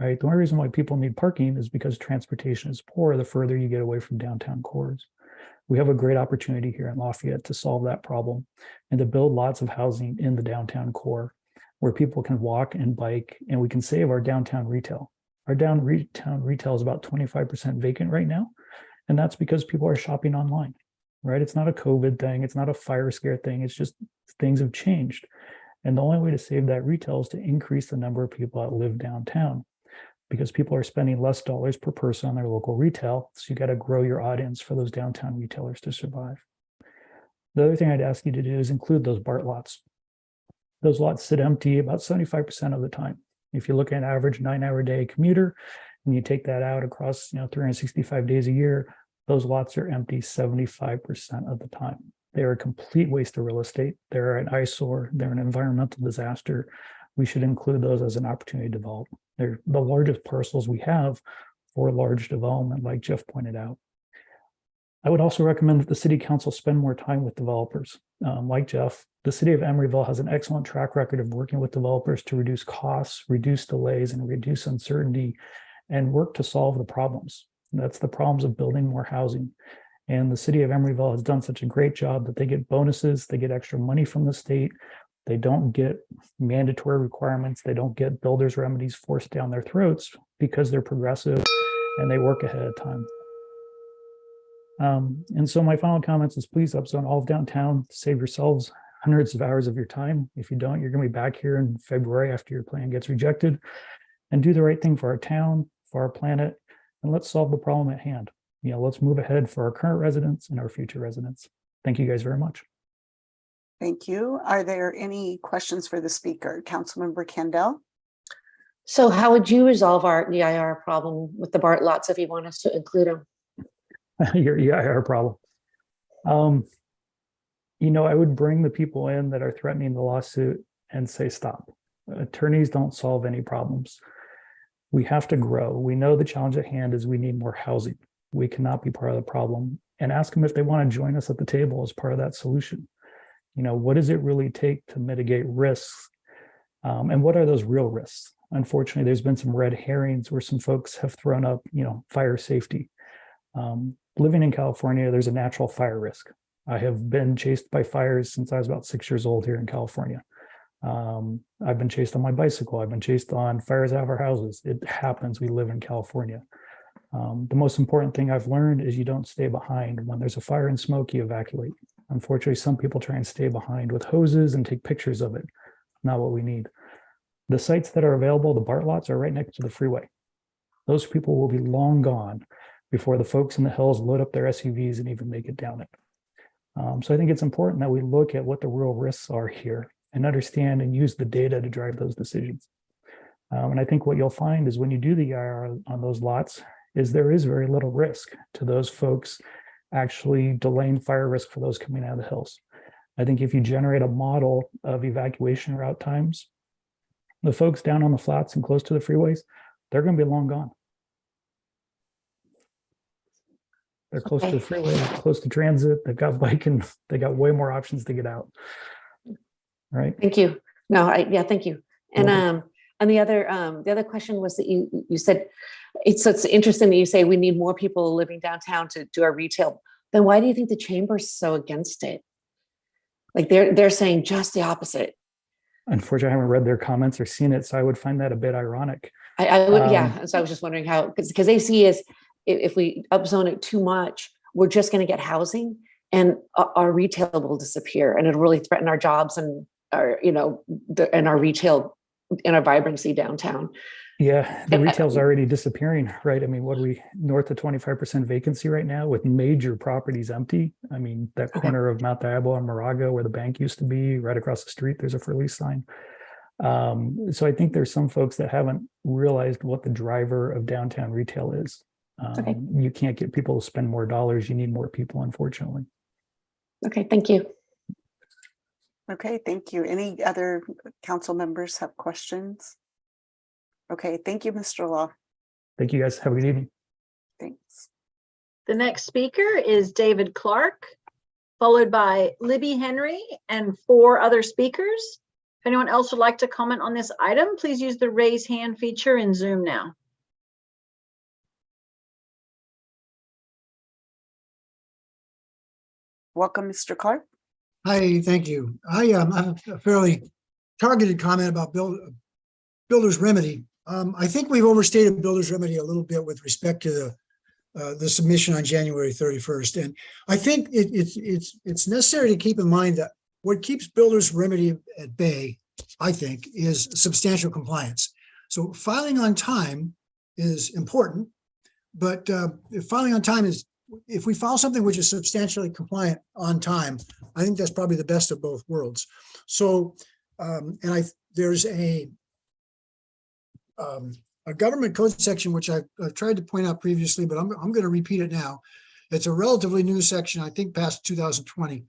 right? The only reason why people need parking is because transportation is poor the further you get away from downtown cores. We have a great opportunity here in Lafayette to solve that problem and to build lots of housing in the downtown core where people can walk and bike, and we can save our downtown retail. Our downtown retail is about 25% vacant right now, and that's because people are shopping online, right? It's not a COVID thing. It's not a fire scare thing. It's just things have changed. And the only way to save that retail is to increase the number of people that live downtown, because people are spending less dollars per person on their local retail. So you got to grow your audience for those downtown retailers to survive. The other thing I'd ask you to do is include those BART lots. Those lots sit empty about 75% of the time. If you look at an average 9-hour day commuter and you take that out across 365 days a year, those lots are empty 75% of the time. They're a complete waste of real estate. They're an eyesore. They're an environmental disaster. We should include those as an opportunity to develop. They're the largest parcels we have for large development, like Jeff pointed out. I would also recommend that the city council spend more time with developers. Like Jeff, the city of Emeryville has an excellent track record of working with developers to reduce costs, reduce delays, and reduce uncertainty, and work to solve the problems. That's the problems of building more housing. And the city of Emeryville has done such a great job that they get bonuses, they get extra money from the state, they don't get mandatory requirements, they don't get builders' remedies forced down their throats because they're progressive and they work ahead of time. And so my final comments is please upzone all of downtown, save yourselves hundreds of hours of your time. If you don't, you're going to be back here in February after your plan gets rejected, and do the right thing for our town, for our planet, and let's solve the problem at hand. Let's move ahead for our current residents and our future residents. Thank you guys very much. Thank you. Are there any questions for the speaker? Councilmember Kendall? So how would you resolve the EIR problem with the BART lots if you want us to include them? Your EIR problem. I would bring the people in that are threatening the lawsuit and say, stop. Attorneys don't solve any problems. We have to grow. We know the challenge at hand is we need more housing. We cannot be part of the problem. And ask them if they want to join us at the table as part of that solution. What does it really take to mitigate risks? And what are those real risks? Unfortunately, there's been some red herrings where some folks have thrown up, fire safety. Living in California, there's a natural fire risk. I have been chased by fires since I was about 6 years old here in California. I've been chased on my bicycle. I've been chased on fires out of our houses. It happens. We live in California. The most important thing I've learned is you don't stay behind. When there's a fire and smoke, you evacuate. Unfortunately, some people try and stay behind with hoses and take pictures of it. Not what we need. The sites that are available, the BART lots, are right next to the freeway. Those people will be long gone before the folks in the hills load up their SUVs and even make it down it. So I think it's important that we look at what the real risks are here and understand and use the data to drive those decisions. And I think what you'll find is when you do the EIR on those lots is there is very little risk to those folks actually delaying fire risk for those coming out of the hills. I think if you generate a model of evacuation route times, the folks down on the flats and close to the freeways, they're going to be long gone. They're close to the freeway, close to transit. They've got bike and they got way more options to get out. Right. Thank you. No, thank you. And the other question was that you said it's interesting that you say we need more people living downtown to do our retail. Then why do you think the chamber's so against it? Like they're saying just the opposite. Unfortunately, I haven't read their comments or seen it, so I would find that a bit ironic. I would, yeah. So I was just wondering how, because they see as if we upzone it too much, we're just going to get housing and our retail will disappear, and it'll really threaten our jobs and our, and our retail and our vibrancy downtown. Yeah, the retail's already disappearing, right? I mean, what are we, north of 25% vacancy right now with major properties empty? I mean, that corner of Mount Diablo and Moraga where the bank used to be, right across the street, there's a for lease sign. So I think there's some folks that haven't realized what the driver of downtown retail is. You can't get people to spend more dollars. You need more people, unfortunately. Okay, thank you. Okay, thank you. Any other council members have questions? Okay, thank you, Mr. Law. Thank you, guys. Have a good evening. Thanks. The next speaker is David Clark, followed by Libby Henry and 4 other speakers. If anyone else would like to comment on this item, please use the raise hand feature in Zoom now. Welcome, Mr. Clark. Hi, thank you. I have a fairly targeted comment about builder's remedy. I think we've overstated builder's remedy a little bit with respect to the submission on January 31st. And I think it's necessary to keep in mind that what keeps builder's remedy at bay, I think, is substantial compliance. So filing on time is important, but if filing on time is, if we file something which is substantially compliant on time, I think that's probably the best of both worlds. So, there's a government code section, which I've tried to point out previously, but I'm going to repeat it now. It's a relatively new section, I think past 2020,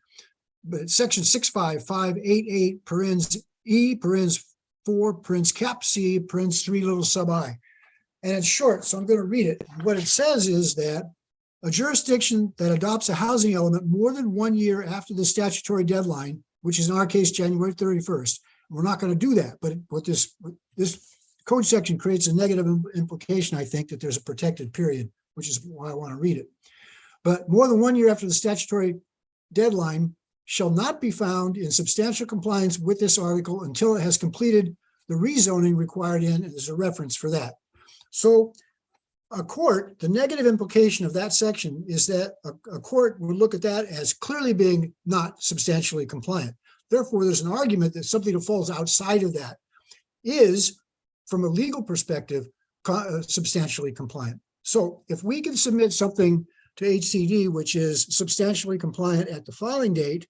but it's section 65588 parens E parens 4 parens cap C parens 3 little sub I. and it's short, so I'm going to read it. What it says is that a jurisdiction that adopts a housing element more than 1 year after the statutory deadline, which is in our case, January 31st, we're not going to do that. But what this code section creates a negative implication, I think, that there's a protected period, which is why I want to read it. But more than 1 year after the statutory deadline shall not be found in substantial compliance with this article until it has completed the rezoning required in, and there's a reference for that. So a court, the negative implication of that section is that a court would look at that as clearly being not substantially compliant. Therefore, there's an argument that something that falls outside of that is, from a legal perspective, substantially compliant. So if we can submit something to HCD, which is substantially compliant at the filing date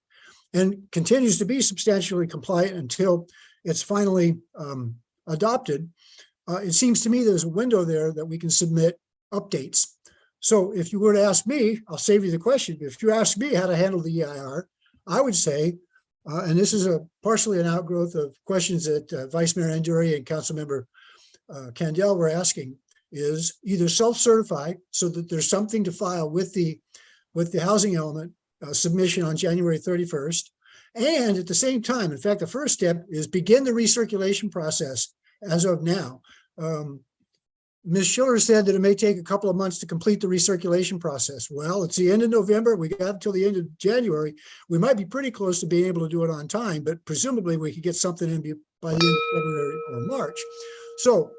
and continues to be substantially compliant until it's finally adopted, it seems to me there's a window there that we can submit updates. So if you were to ask me, I'll save you the question. If you ask me how to handle the EIR, I would say, and this is partially an outgrowth of questions that Vice Mayor Anduri and Councilmember Candell were asking, is either self-certify so that there's something to file with the housing element submission on January 31st. And at the same time, in fact, the first step is begin the recirculation process as of now. Ms. Schiller said that it may take a couple of months to complete the recirculation process. Well, it's the end of November. We got until the end of January. We might be pretty close to being able to do it on time, but presumably we could get something in by the end of February or March. So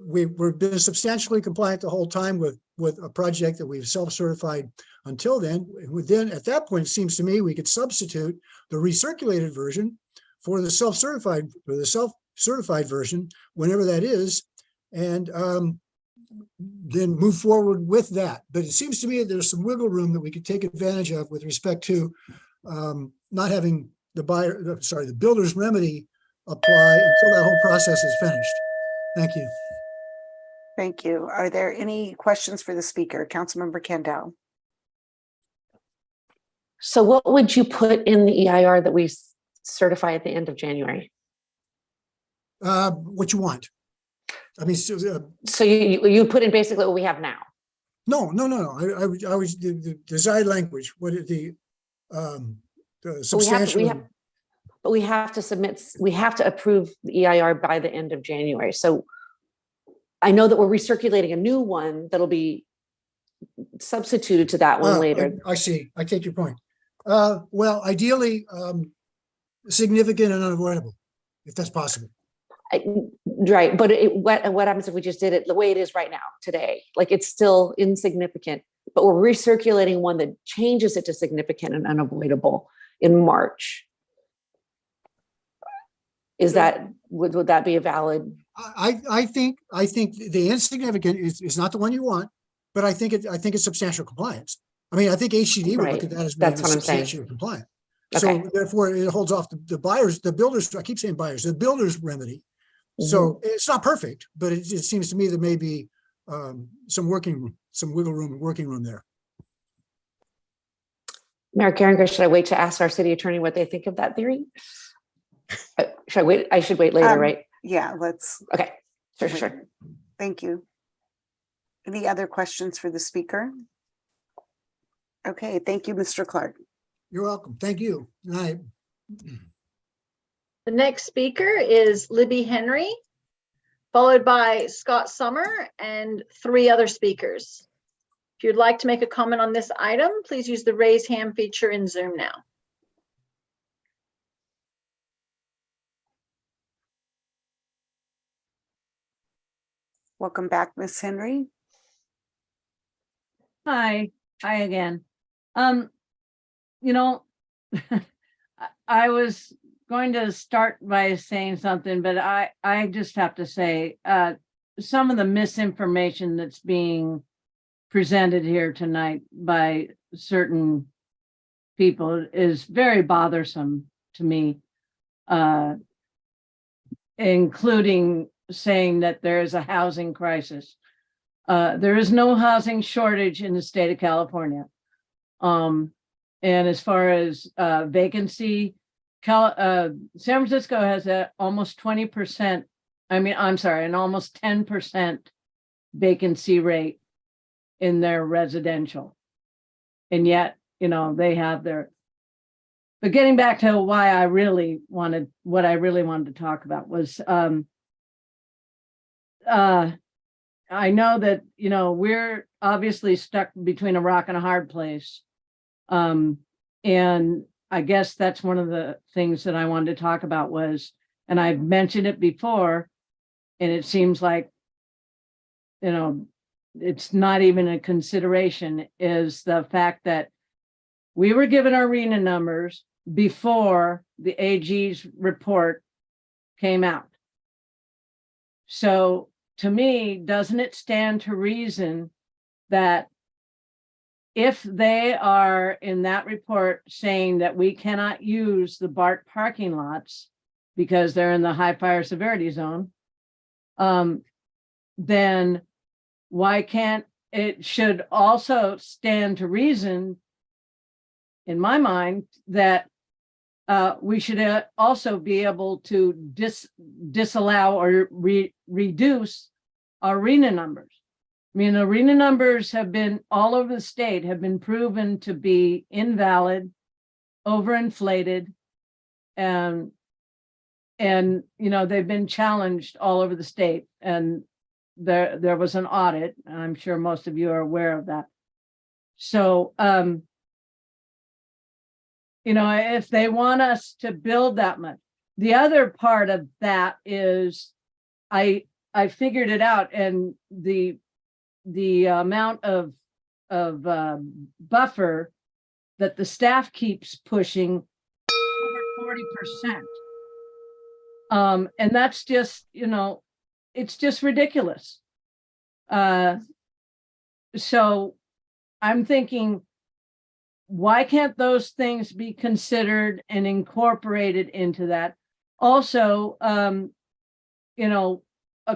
we've been substantially compliant the whole time with a project that we've self-certified until then. Then at that point, it seems to me we could substitute the recirculated version for the self-certified version, whenever that is, and then move forward with that. But it seems to me that there's some wiggle room that we could take advantage of with respect to not having the builder's remedy apply until that whole process is finished. Thank you. Thank you. Are there any questions for the speaker? Councilmember Candell. So what would you put in the EIR that we certify at the end of January? What you want. I mean, so you put in basically what we have now. No. I was the desired language. What is the substantial? But we have to submit. We have to approve the EIR by the end of January. So I know that we're recirculating a new one that'll be substituted to that one later. I see. I take your point. Well, ideally, significant and unavoidable, if that's possible. Right, but what happens if we just did it the way it is right now, today? Like, it's still insignificant, but we're recirculating one that changes it to significant and unavoidable in March. Is that, would that be a valid? I think the insignificant is not the one you want, but I think it's substantial compliance. I mean, I think HCD would look at that as being substantially compliant. Okay. So therefore it holds off the buyers, the builders, I keep saying buyers, the builder's remedy. So it's not perfect, but it seems to me there may be some wiggle room, working room there. Mayor Geringer, should I wait to ask our city attorney what they think of that theory? Should I wait? I should wait later, right? Yeah, let's. Okay, sure. Thank you. Any other questions for the speaker? Okay, thank you, Mr. Clark. You're welcome. Thank you. Good night. The next speaker is Libby Henry, followed by Scott Summer and 3 other speakers. If you'd like to make a comment on this item, please use the raise hand feature in Zoom now. Welcome back, Ms. Henry. Hi again. You know, I was going to start by saying something, but I just have to say some of the misinformation that's being presented here tonight by certain people is very bothersome to me, including saying that there is a housing crisis. There is no housing shortage in the state of California. And as far as vacancy, San Francisco has almost 20%, almost 10% vacancy rate in their residential. And yet, they have their, but getting back to what I really wanted to talk about was, I know that, we're obviously stuck between a rock and a hard place. And I guess that's one of the things that I wanted to talk about was, and I've mentioned it before, and it seems like, it's not even a consideration, is the fact that we were given our RENA numbers before the AG's report came out. So to me, doesn't it stand to reason that if they are in that report saying that we cannot use the BART parking lots because they're in the high fire severity zone, then why can't it should also stand to reason, in my mind, that we should also be able to disallow or reduce our RENA numbers. I mean, the RENA numbers have been all over the state, have been proven to be invalid, overinflated, and they've been challenged all over the state. And there was an audit, and I'm sure most of you are aware of that. So, if they want us to build that much, the other part of that is I figured it out, and the amount of buffer that the staff keeps pushing over 40%. And that's just, it's just ridiculous. So I'm thinking, why can't those things be considered and incorporated into that? Also, a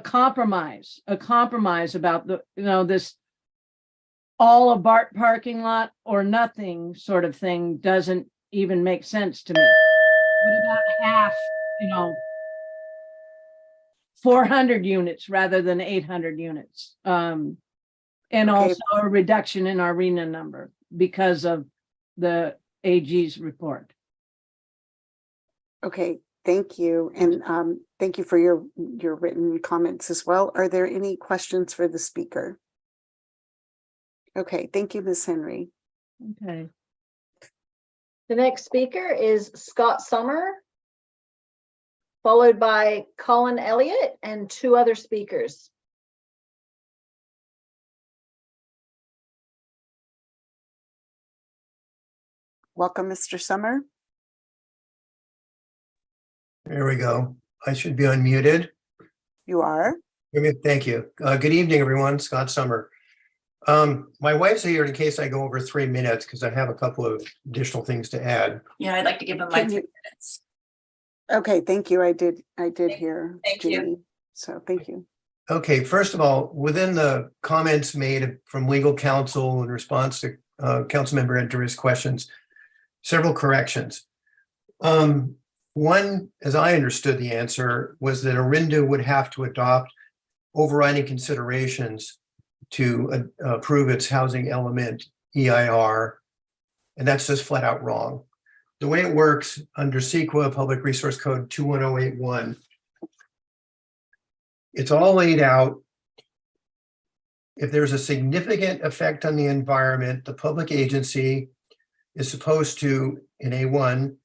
compromise about this all a BART parking lot or nothing sort of thing doesn't even make sense to me. What about half, 400 units rather than 800 units? And also a reduction in our RENA number because of the AG's report. Okay, thank you. And thank you for your written comments as well. Are there any questions for the speaker? Okay, thank you, Ms. Henry. Okay. The next speaker is Scott Summer, followed by Colin Elliott and two other speakers. Welcome, Mr. Summer. There we go. I should be unmuted. You are. Thank you. Good evening, everyone. Scott Summer. My wife's here in case I go over 3 minutes because I have a couple of additional things to add. Yeah, I'd like to give them my 3 minutes. Okay, thank you. I did hear. Thank you. So thank you. Okay, first of all, within the comments made from legal counsel in response to Councilmember Enters' questions, several corrections. One, as I understood the answer, was that Orinda would have to adopt overriding considerations to approve its housing element EIR, and that's just flat out wrong. The way it works under CEQA Public Resource Code 21081, it's all laid out. If there's a significant effect on the environment, the public agency is supposed to, in A1,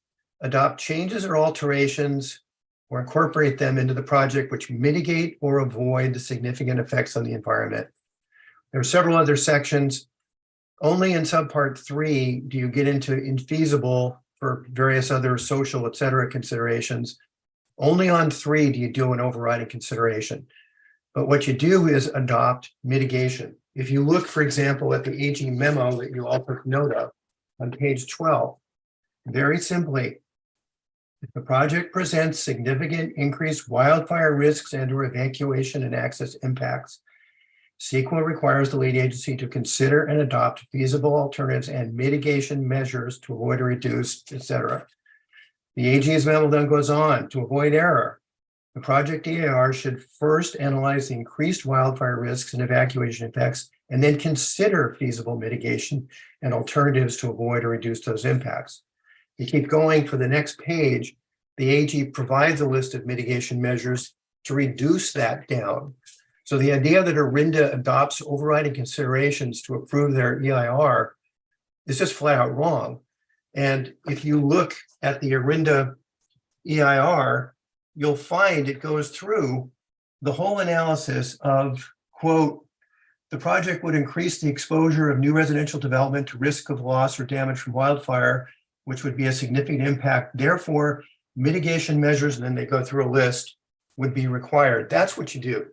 adopt changes or alterations or incorporate them into the project which mitigate or avoid the significant effects on the environment. There are several other sections. Only in subpart 3 do you get into infeasible for various other social, et cetera, considerations. Only on 3 do you do an overriding consideration. But what you do is adopt mitigation. If you look, for example, at the AG memo that you all took note of on page 12, very simply, if the project presents significant increased wildfire risks and or evacuation and access impacts, CEQA requires the lead agency to consider and adopt feasible alternatives and mitigation measures to avoid or reduce, et cetera. The AG's memo then goes on to avoid error. The project EIR should first analyze the increased wildfire risks and evacuation effects, and then consider feasible mitigation and alternatives to avoid or reduce those impacts. You keep going for the next page, the AG provides a list of mitigation measures to reduce that down. So the idea that Orinda adopts overriding considerations to approve their EIR is just flat out wrong. And if you look at the Orinda EIR, you'll find it goes through the whole analysis of, quote, the project would increase the exposure of new residential development to risk of loss or damage from wildfire, which would be a significant impact. Therefore, mitigation measures, and then they go through a list, would be required. That's what you do.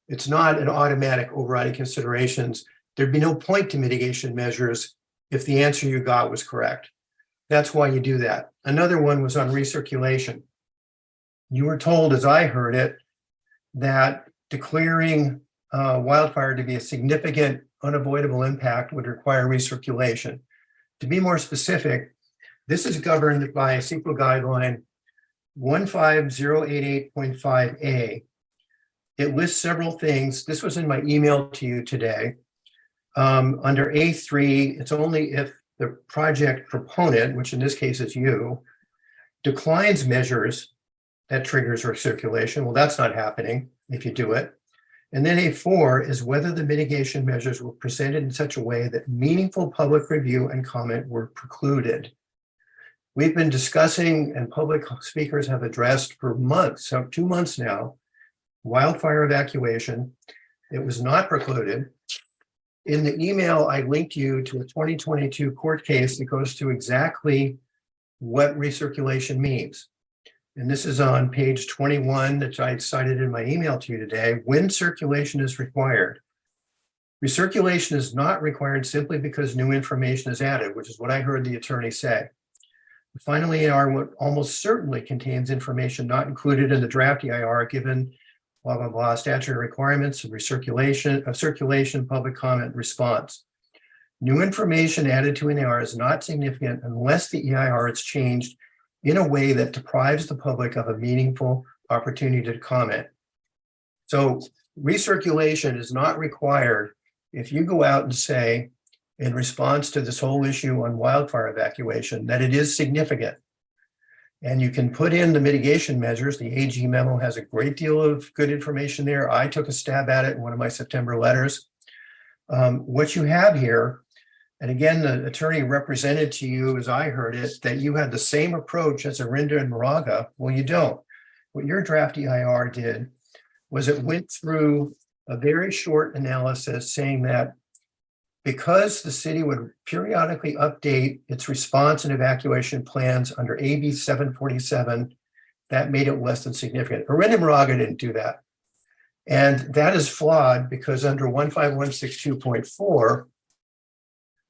It's not an automatic overriding considerations. There'd be no point to mitigation measures if the answer you got was correct. That's why you do that. Another one was on recirculation. You were told, as I heard it, that declaring wildfire to be a significant unavoidable impact would require recirculation. To be more specific, this is governed by a CEQA guideline 15088.5A. It lists several things. This was in my email to you today. Under A3, it's only if the project proponent, which in this case is you, declines measures that triggers recirculation. Well, that's not happening if you do it. And then A4 is whether the mitigation measures were presented in such a way that meaningful public review and comment were precluded. We've been discussing, and public speakers have addressed for months, so 2 months now, wildfire evacuation. It was not precluded. In the email, I linked you to a 2022 court case that goes to exactly what recirculation means. And this is on page 21 that I cited in my email to you today. When circulation is required. Recirculation is not required simply because new information is added, which is what I heard the attorney say. Finally, EIR almost certainly contains information not included in the draft EIR given blah, blah, blah, statutory requirements of circulation, public comment, response. New information added to an EIR is not significant unless the EIR is changed in a way that deprives the public of a meaningful opportunity to comment. So recirculation is not required if you go out and say, in response to this whole issue on wildfire evacuation, that it is significant. And you can put in the mitigation measures. The AG memo has a great deal of good information there. I took a stab at it in one of my September letters. What you have here, and again, the attorney represented to you, as I heard it, that you had the same approach as Orinda and Moraga. Well, you don't. What your draft EIR did was it went through a very short analysis saying that because the city would periodically update its response and evacuation plans under AB 747, that made it less than significant. Orinda and Moraga didn't do that. And that is flawed because under 15162.4,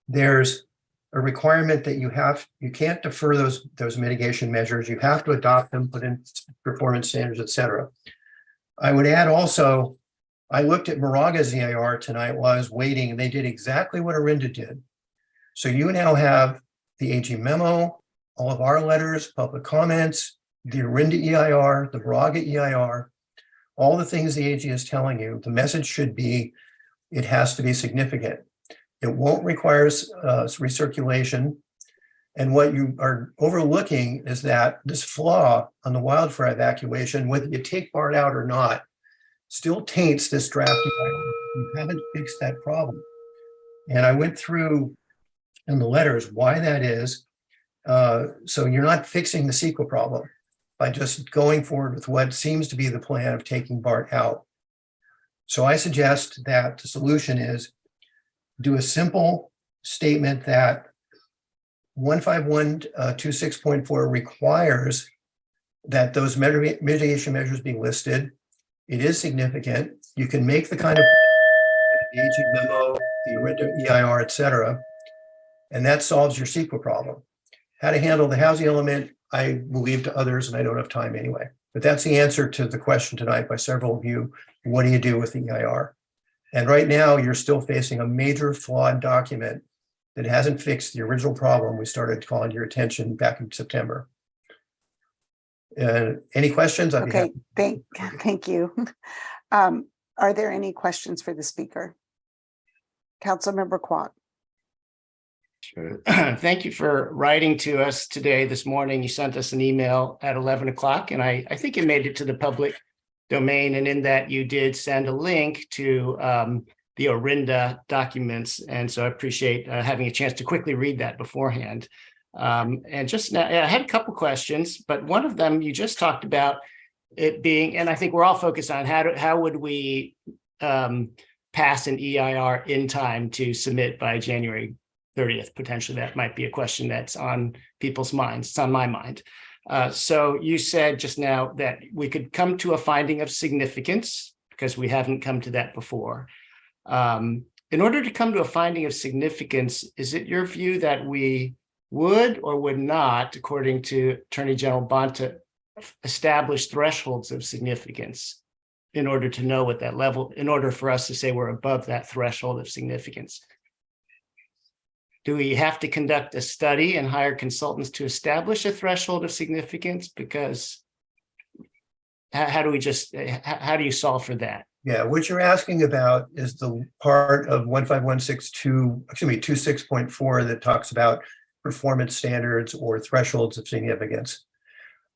there's a requirement that you can't defer those mitigation measures. You have to adopt them, put in performance standards, et cetera. I would add also, I looked at Moraga's EIR tonight while I was waiting, and they did exactly what Orinda did. So you now have the AG memo, all of our letters, public comments, the Orinda EIR, the Moraga EIR, all the things the AG is telling you. The message should be, it has to be significant. It won't require recirculation. And what you are overlooking is that this flaw on the wildfire evacuation, whether you take BART out or not, still taints this draft. You haven't fixed that problem. And I went through in the letters why that is. So you're not fixing the CEQA problem by just going forward with what seems to be the plan of taking BART out. So I suggest that the solution is do a simple statement that 15126.4 requires that those mitigation measures be listed. It is significant. You can make the kind of the AG memo, the Orinda EIR, et cetera, and that solves your CEQA problem. How to handle the housing element, I will leave to others, and I don't have time anyway. But that's the answer to the question tonight by several of you. What do you do with the EIR? And right now, you're still facing a major flawed document that hasn't fixed the original problem we started calling your attention back in September. Any questions? I'd be Okay, happy. thank you. Are there any questions for the speaker? Councilmember Quat. Sure. Thank you for writing to us today, this morning. You sent us an email at 11 o'clock, and I think it made it to the public domain. And in that, you did send a link to the Orinda documents. And so I appreciate having a chance to quickly read that beforehand. And just now, I had a couple questions, but one of them you just talked about it being, and I think we're all focused on how would we pass an EIR in time to submit by January 30th. Potentially that might be a question that's on people's minds. It's on my mind. So you said just now that we could come to a finding of significance because we haven't come to that before. In order to come to a finding of significance, is it your view that we would or would not, according to Attorney General Bonta, establish thresholds of significance in order to know what that level, in order for us to say we're above that threshold of significance? Do we have to conduct a study and hire consultants to establish a threshold of significance? Because how do you solve for that? Yeah, what you're asking about is the part of 15162, 26.4 that talks about performance standards or thresholds of significance.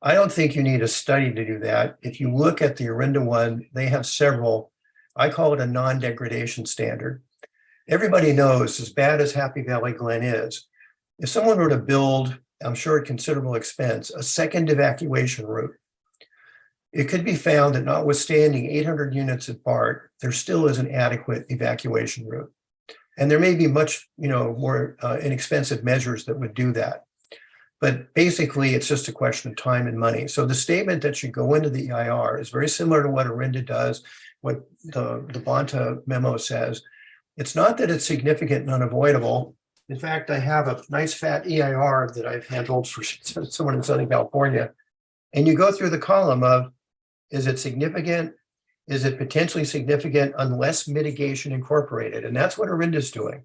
I don't think you need a study to do that. If you look at the Orinda one, they have several. I call it a non-degradation standard. Everybody knows, as bad as Happy Valley Glen is, if someone were to build, I'm sure at considerable expense, a second evacuation route, it could be found that notwithstanding 800 units at BART, there still is an adequate evacuation route. And there may be much, more inexpensive measures that would do that. But basically, it's just a question of time and money. So the statement that should go into the EIR is very similar to what Orinda does, what the Bonta memo says. It's not that it's significant and unavoidable. In fact, I have a nice fat EIR that I've handled for someone in Southern California. And you go through the column of, is it significant? Is it potentially significant unless mitigation incorporated? And that's what Orinda's doing.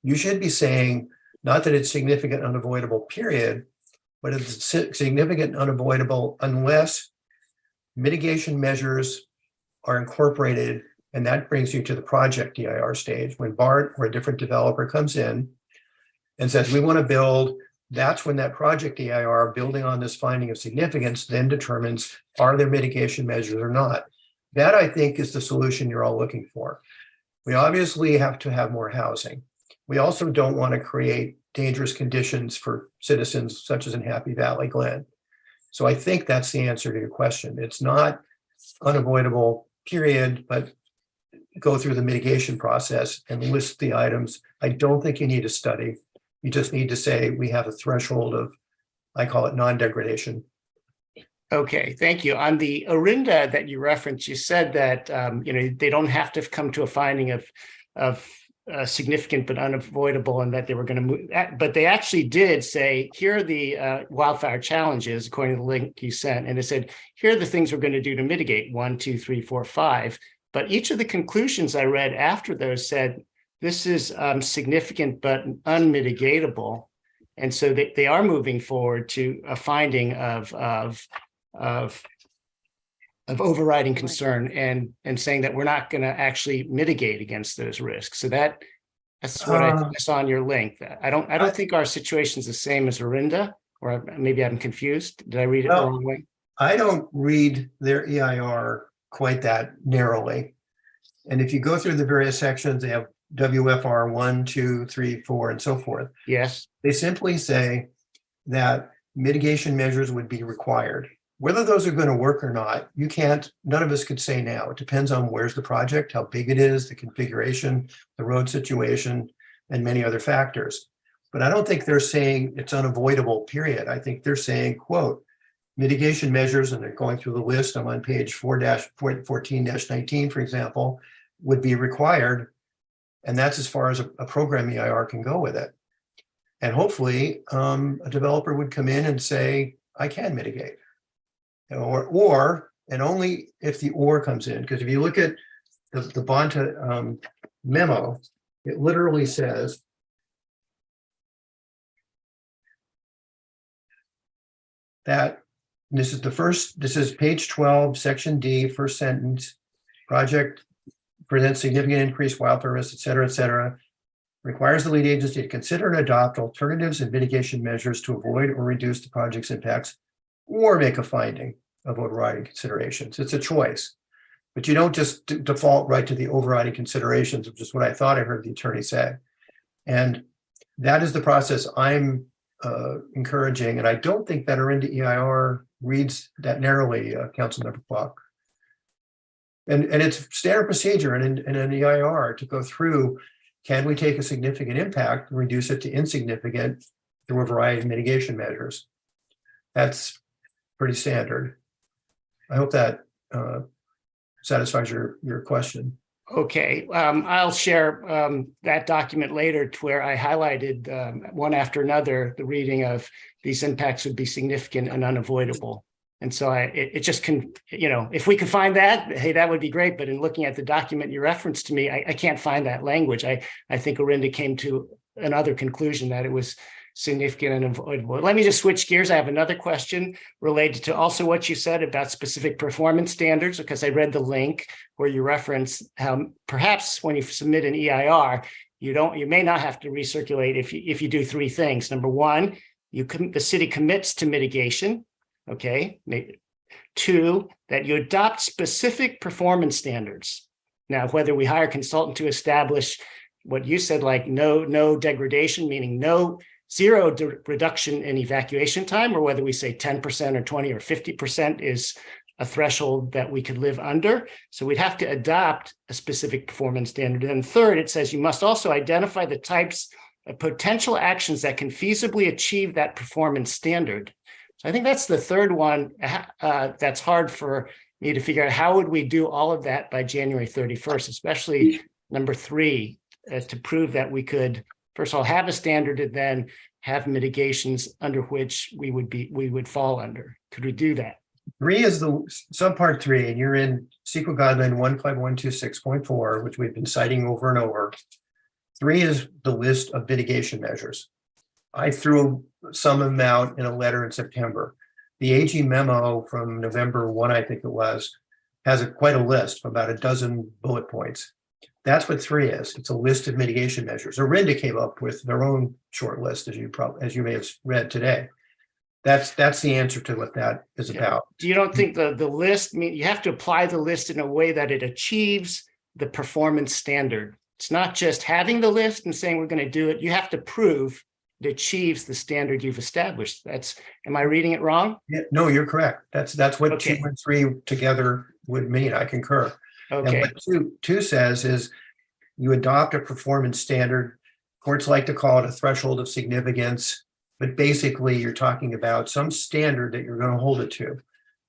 You should be saying, not that it's significant, unavoidable, period, but it's significant, unavoidable unless mitigation measures are incorporated. And that brings you to the project EIR stage. When BART or a different developer comes in and says, we want to build, that's when that project EIR, building on this finding of significance, then determines, are there mitigation measures or not? That, I think, is the solution you're all looking for. We obviously have to have more housing. We also don't want to create dangerous conditions for citizens, such as in Happy Valley Glen. So I think that's the answer to your question. It's not unavoidable, period, but go through the mitigation process and list the items. I don't think you need a study. You just need to say we have a threshold of, I call it non-degradation. Okay, thank you. On the Orinda that you referenced, you said that they don't have to come to a finding of significant but unavoidable, and that they were going to move. But they actually did say, here are the wildfire challenges, according to the link you sent, and it said, here are the things we're going to do to mitigate 1, 2, 3, 4, 5. But each of the conclusions I read after those said, this is significant but unmitigatable. And so they are moving forward to a finding of overriding concern and saying that we're not going to actually mitigate against those risks. So that's what I saw on your link. I don't think our situation is the same as Orinda, or maybe I'm confused. Did I read it the wrong way? I don't read their EIR quite that narrowly. And if you go through the various sections, they have WFR 1, 2, 3, 4, and so forth. Yes. They simply say that mitigation measures would be required. Whether those are going to work or not, none of us could say now. It depends on where's the project, how big it is, the configuration, the road situation, and many other factors. But I don't think they're saying it's unavoidable, period. I think they're saying, quote, mitigation measures, and they're going through the list, I'm on page 4-14-19, for example, would be required. And that's as far as a program EIR can go with it. And hopefully a developer would come in and say, I can mitigate. Or, and only if the or comes in, because if you look at the Bonta memo, it literally says, that This is page 12, section D, first sentence. Project presents significant increased wildfire risk, et cetera, requires the lead agency to consider and adopt alternatives and mitigation measures to avoid or reduce the project's impacts or make a finding of overriding considerations. It's a choice, but you don't just default right to the overriding considerations, which is what I thought I heard the attorney say. And that is the process I'm encouraging. And I don't think Better into EIR reads that narrowly, Councilmember Clark. And it's standard procedure in an EIR to go through, can we take a significant impact and reduce it to insignificant through a variety of mitigation measures? That's pretty standard. I hope that satisfies your question. Okay, I'll share that document later to where I highlighted one after another, the reading of these impacts would be significant and unavoidable. And so it just can, if we could find that, hey, that would be great. But in looking at the document you referenced to me, I can't find that language. I think Orinda came to another conclusion that it was significant and unavoidable. Let me just switch gears. I have another question related to also what you said about specific performance standards, because I read the link where you reference how perhaps when you submit an EIR, you may not have to recirculate if you do three things. Number one, the city commits to mitigation. Okay. Two, that you adopt specific performance standards. Now, whether we hire a consultant to establish what you said, like no degradation, meaning zero reduction in evacuation time, or whether we say 10% or 20 or 50% is a threshold that we could live under. So we'd have to adopt a specific performance standard. And third, it says you must also identify the types of potential actions that can feasibly achieve that performance standard. So I think that's the third one that's hard for me to figure out. How would we do all of that by January 31st, especially number three, to prove that we could, first of all, have a standard and then have mitigations under which we would fall under. Could we do that? 3 is the subpart 3, and you're in CEQA guideline 15126.4, which we've been citing over and over. 3 is the list of mitigation measures. I threw some of them out in a letter in September. The AG memo from November 1, I think it was, has quite a list of about a dozen bullet points. That's what 3 is. It's a list of mitigation measures. Orinda came up with their own short list, as you may have read today. That's the answer to what that is about. You don't think the list, you have to apply the list in a way that it achieves the performance standard. It's not just having the list and saying we're going to do it. You have to prove it achieves the standard you've established. Am I reading it wrong? Yeah, no, you're correct. That's what 2 and 3 together would mean. I concur. Okay. And what 2 says is you adopt a performance standard. Courts like to call it a threshold of significance, but basically you're talking about some standard that you're going to hold it to.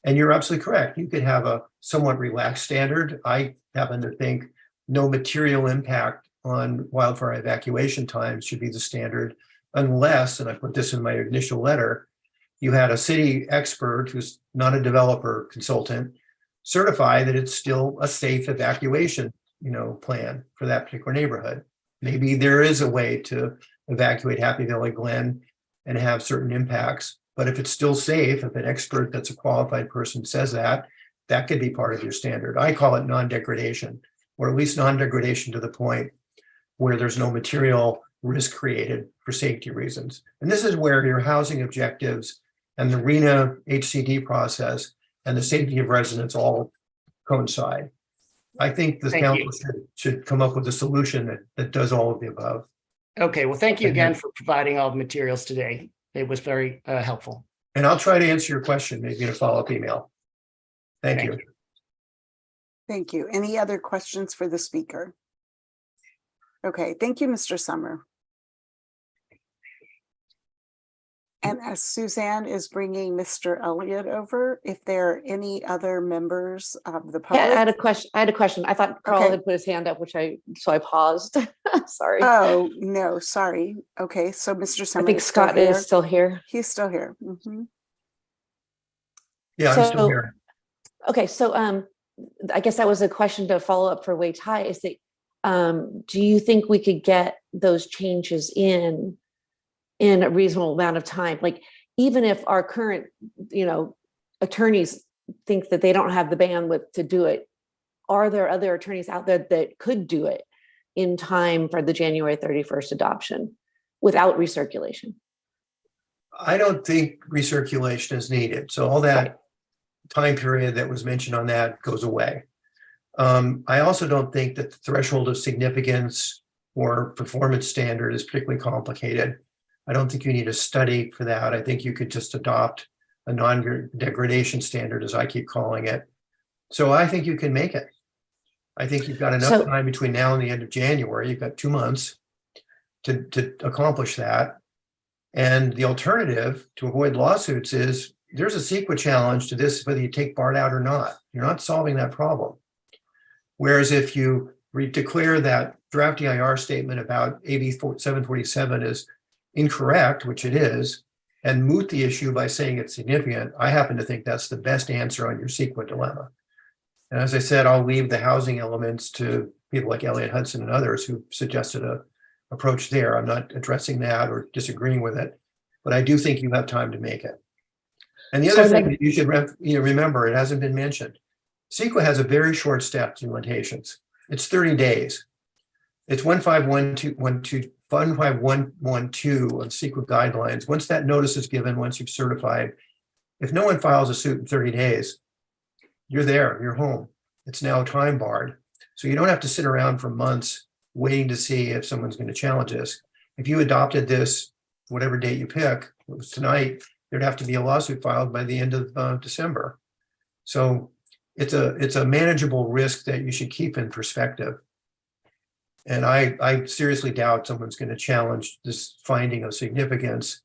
And you're absolutely correct. You could have a somewhat relaxed standard. I happen to think no material impact on wildfire evacuation times should be the standard, unless, and I put this in my initial letter, you had a city expert who's not a developer consultant certify that it's still a safe evacuation, plan for that particular neighborhood. Maybe there is a way to evacuate Happy Valley Glen and have certain impacts, but if it's still safe, if an expert that's a qualified person says that could be part of your standard. I call it non-degradation, or at least non-degradation to the point where there's no material risk created for safety reasons. And this is where your housing objectives and the RENA HCD process and the safety of residents all coincide. I think the council should come up with a solution that does all of the above. Okay, well, thank you again for providing all the materials today. It was very helpful. And I'll try to answer your question, maybe in a follow-up email. Thank you. Thank you. Any other questions for the speaker? Okay, thank you, Mr. Summer. And as Suzanne is bringing Mr. Elliott over, if there are any other members of the public. Yeah, I had a question. I thought Carl had put his hand up, so I paused. Sorry. Oh, no, sorry. Okay, so Mr. Summer. I think Scott is still here. He's still here. Mm-hmm. Yeah, I'm still here. Okay, so I guess that was a question to follow up for Wei Tai, is that do you think we could get those changes in a reasonable amount of time? Like, even if our current, attorneys think that they don't have the bandwidth to do it, are there other attorneys out there that could do it in time for the January 31st adoption without recirculation? I don't think recirculation is needed. So all that time period that was mentioned on that goes away. I also don't think that the threshold of significance or performance standard is particularly complicated. I don't think you need a study for that. I think you could just adopt a non-degradation standard, as I keep calling it. So I think you can make it. I think you've got enough time between now and the end of January. You've got 2 months to accomplish that. And the alternative to avoid lawsuits is there's a CEQA challenge to this, whether you take BART out or not. You're not solving that problem. Whereas if you declare that draft EIR statement about AB 747 is incorrect, which it is, and moot the issue by saying it's significant, I happen to think that's the best answer on your CEQA dilemma. And as I said, I'll leave the housing elements to people like Elliot Hudson and others who suggested a approach there. I'm not addressing that or disagreeing with it, but I do think you have time to make it. And the other thing that you should remember, it hasn't been mentioned, CEQA has a very short statute of limitations. It's 30 days. It's 15112 on CEQA guidelines. Once that notice is given, once you've certified, if no one files a suit in 30 days, you're there, you're home. It's now time barred. So you don't have to sit around for months waiting to see if someone's going to challenge this. If you adopted this, whatever date you pick, it was tonight, there'd have to be a lawsuit filed by the end of December. So it's a manageable risk that you should keep in perspective. And I seriously doubt someone's going to challenge this finding of significance,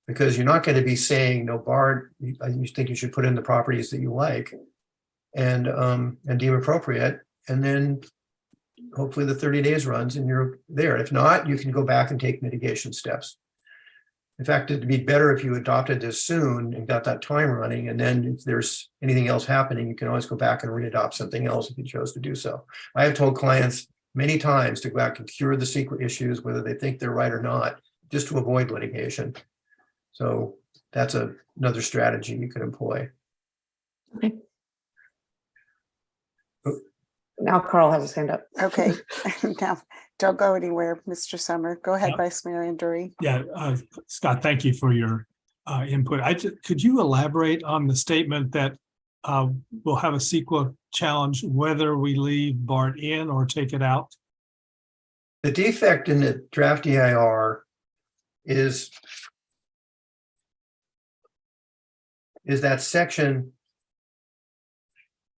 because you're not going to be saying no BART. You think you should put in the properties that you like and deem appropriate, and then hopefully the 30 days runs and you're there. If not, you can go back and take mitigation steps. In fact, it'd be better if you adopted this soon and got that time running, and then if there's anything else happening, you can always go back and re-adopt something else if you chose to do so. I have told clients many times to go back and cure the secret issues, whether they think they're right or not, just to avoid litigation. So that's another strategy you could employ. Okay. Now Carl has his hand up. Okay, now don't go anywhere, Mr. Summer. Go ahead, Vice Mayor Anduri. Yeah, Scott, thank you for your input. Could you elaborate on the statement that we'll have a CEQA challenge whether we leave BART in or take it out? The defect in the draft EIR is that section,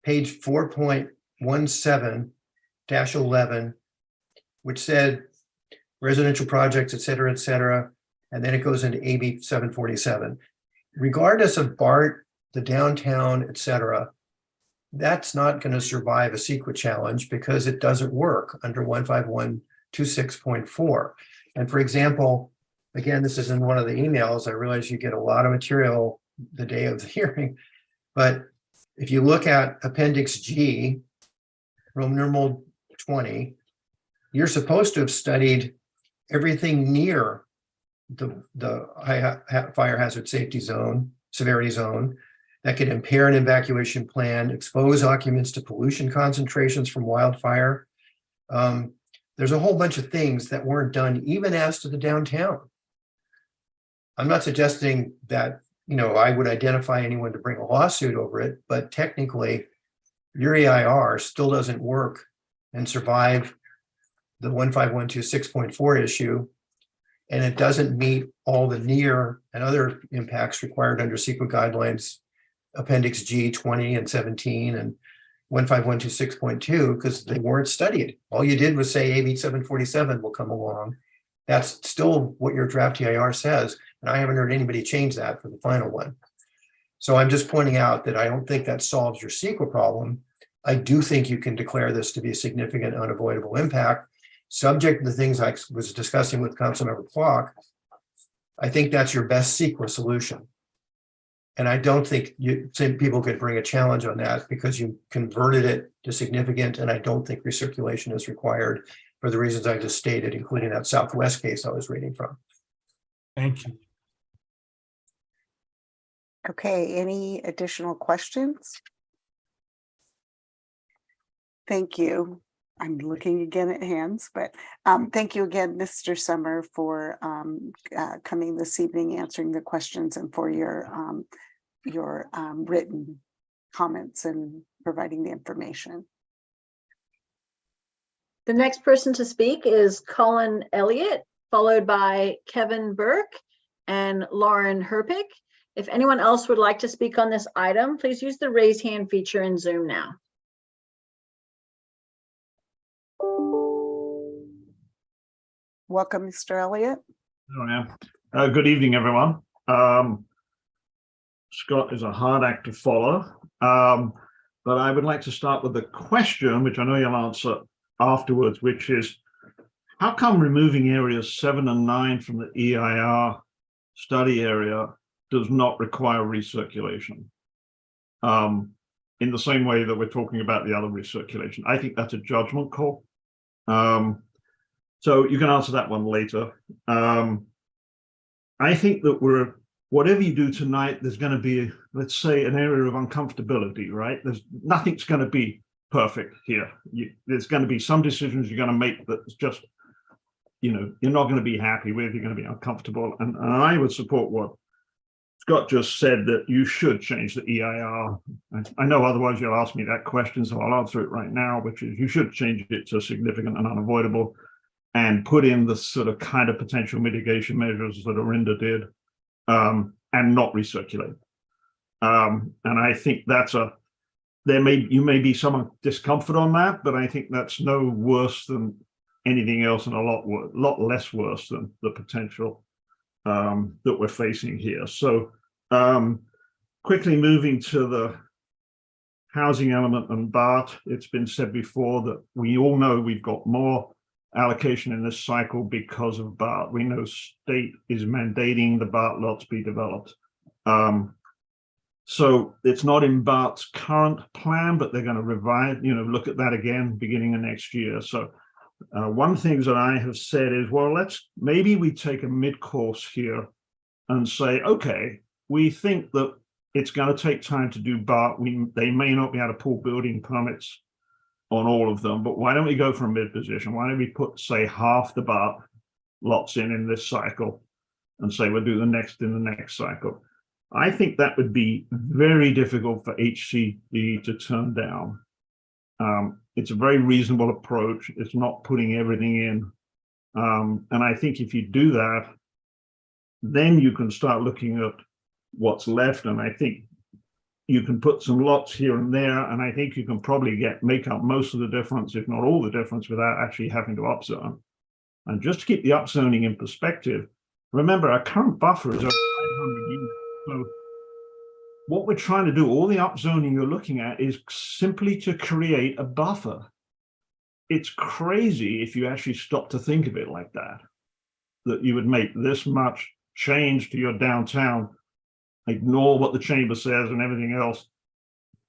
page 4.17-11, which said residential projects, et cetera, and then it goes into AB 747. Regardless of BART, the downtown, et cetera, that's not going to survive a CEQA challenge because it doesn't work under 15126.4. And for example, again, this is in one of the emails. I realize you get a lot of material the day of the hearing, but if you look at Appendix G, Roman numeral 20, you're supposed to have studied everything near the high fire hazard safety zone, severity zone, that could impair an evacuation plan, expose occupants to pollution concentrations from wildfire. There's a whole bunch of things that weren't done even as to the downtown. I'm not suggesting that, I would identify anyone to bring a lawsuit over it, but technically your EIR still doesn't work and survive the 15126.4 issue, and it doesn't meet all the near and other impacts required under CEQA guidelines, Appendix G 20 and 17 and 15126.2, because they weren't studied. All you did was say AB 747 will come along. That's still what your draft EIR says, and I haven't heard anybody change that for the final one. So I'm just pointing out that I don't think that solves your CEQA problem. I do think you can declare this to be a significant unavoidable impact, subject to the things I was discussing with Councilmember Clark. I think that's your best CEQA solution. And I don't think people could bring a challenge on that because you converted it to significant, and I don't think recirculation is required for the reasons I just stated, including that Southwest case I was reading from. Thank you. Okay, any additional questions? Thank you. I'm looking again at hands, but thank you again, Mr. Summer, for coming this evening, answering the questions, and for your written comments and providing the information. The next person to speak is Colin Elliott, followed by Kevin Burke and Lauren Herpick. If anyone else would like to speak on this item, please use the raise hand feature in Zoom now. Welcome, Mr. Elliott. Good evening, everyone. Scott is a hard act to follow, but I would like to start with the question, which I know you'll answer afterwards, which is, how come removing areas 7 and 9 from the EIR study area does not require recirculation? In the same way that we're talking about the other recirculation. I think that's a judgment call. So you can answer that one later. I think that whatever you do tonight, there's going to be, let's say, an area of uncomfortability, right? Nothing's going to be perfect here. There's going to be some decisions you're going to make that's just, you're not going to be happy with, you're going to be uncomfortable. And I would support what Scott just said, that you should change the EIR. I know otherwise you'll ask me that question, so I'll answer it right now, which is you should change it to significant and unavoidable and put in the sort of kind of potential mitigation measures that Arinda did, and not recirculate. And I think that's you may be some discomfort on that, but I think that's no worse than anything else, and a lot less worse than the potential that we're facing here. So quickly moving to the housing element and BART, it's been said before that we all know we've got more allocation in this cycle because of BART. We know state is mandating the BART lots be developed. So it's not in BART's current plan, but they're going to revise, look at that again beginning of next year. So one thing that I have said is, well, maybe we take a mid-course here and say, okay, we think that it's going to take time to do BART. They may not be able to pull building permits on all of them, but why don't we go for a mid position? Why don't we put, say, half the BART lots in this cycle and say we'll do the next in the next cycle? I think that would be very difficult for HCD to turn down. It's a very reasonable approach. It's not putting everything in. And I think if you do that, then you can start looking at what's left. And I think you can put some lots here and there, and I think you can probably make up most of the difference, if not all the difference, without actually having to upzone. And just to keep the upzoning in perspective, remember our current buffer is over 500 units. So what we're trying to do, all the upzoning you're looking at, is simply to create a buffer. It's crazy if you actually stop to think of it like that, that you would make this much change to your downtown, ignore what the chamber says and everything else,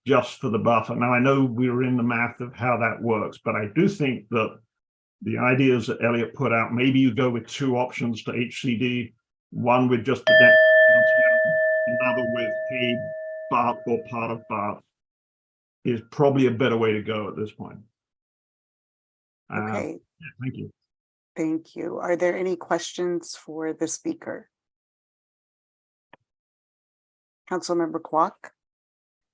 just for the buffer. Now, I know we're in the math of how that works, but I do think that the ideas that Elliot put out, maybe you go with 2 options to HCD, one with just the downtown, another with a BART or part of BART, is probably a better way to go at this point. Okay. Thank you. Thank you. Are there any questions for the speaker? Councilmember Kwok.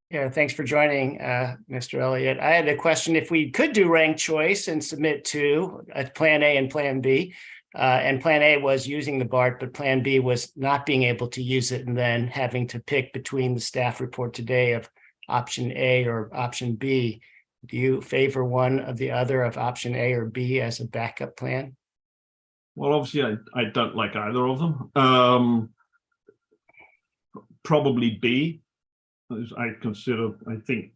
Yeah, thanks for joining, Mr. Elliott. I had a question. If we could do ranked choice and submit 2, Plan A and Plan B, and Plan A was using the BART, but Plan B was not being able to use it and then having to pick between the staff report today of option A or option B. Do you favor one of the other, of option A or B, as a backup plan? Well, obviously, I don't like either of them. Probably B. I think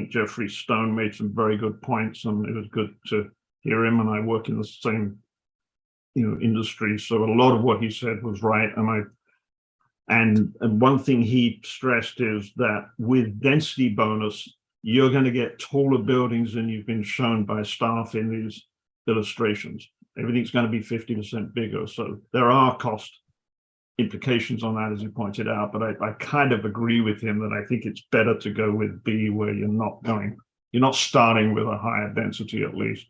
Jeffrey Stone made some very good points, and it was good to hear him. And I work in the same, industry, so a lot of what he said was right. And one thing he stressed is that with density bonus, you're going to get taller buildings than you've been shown by staff in these illustrations. Everything's going to be 50% bigger, so there are cost implications on that, as you pointed out, but I kind of agree with him that I think it's better to go with B, where you're not starting with a higher density at least.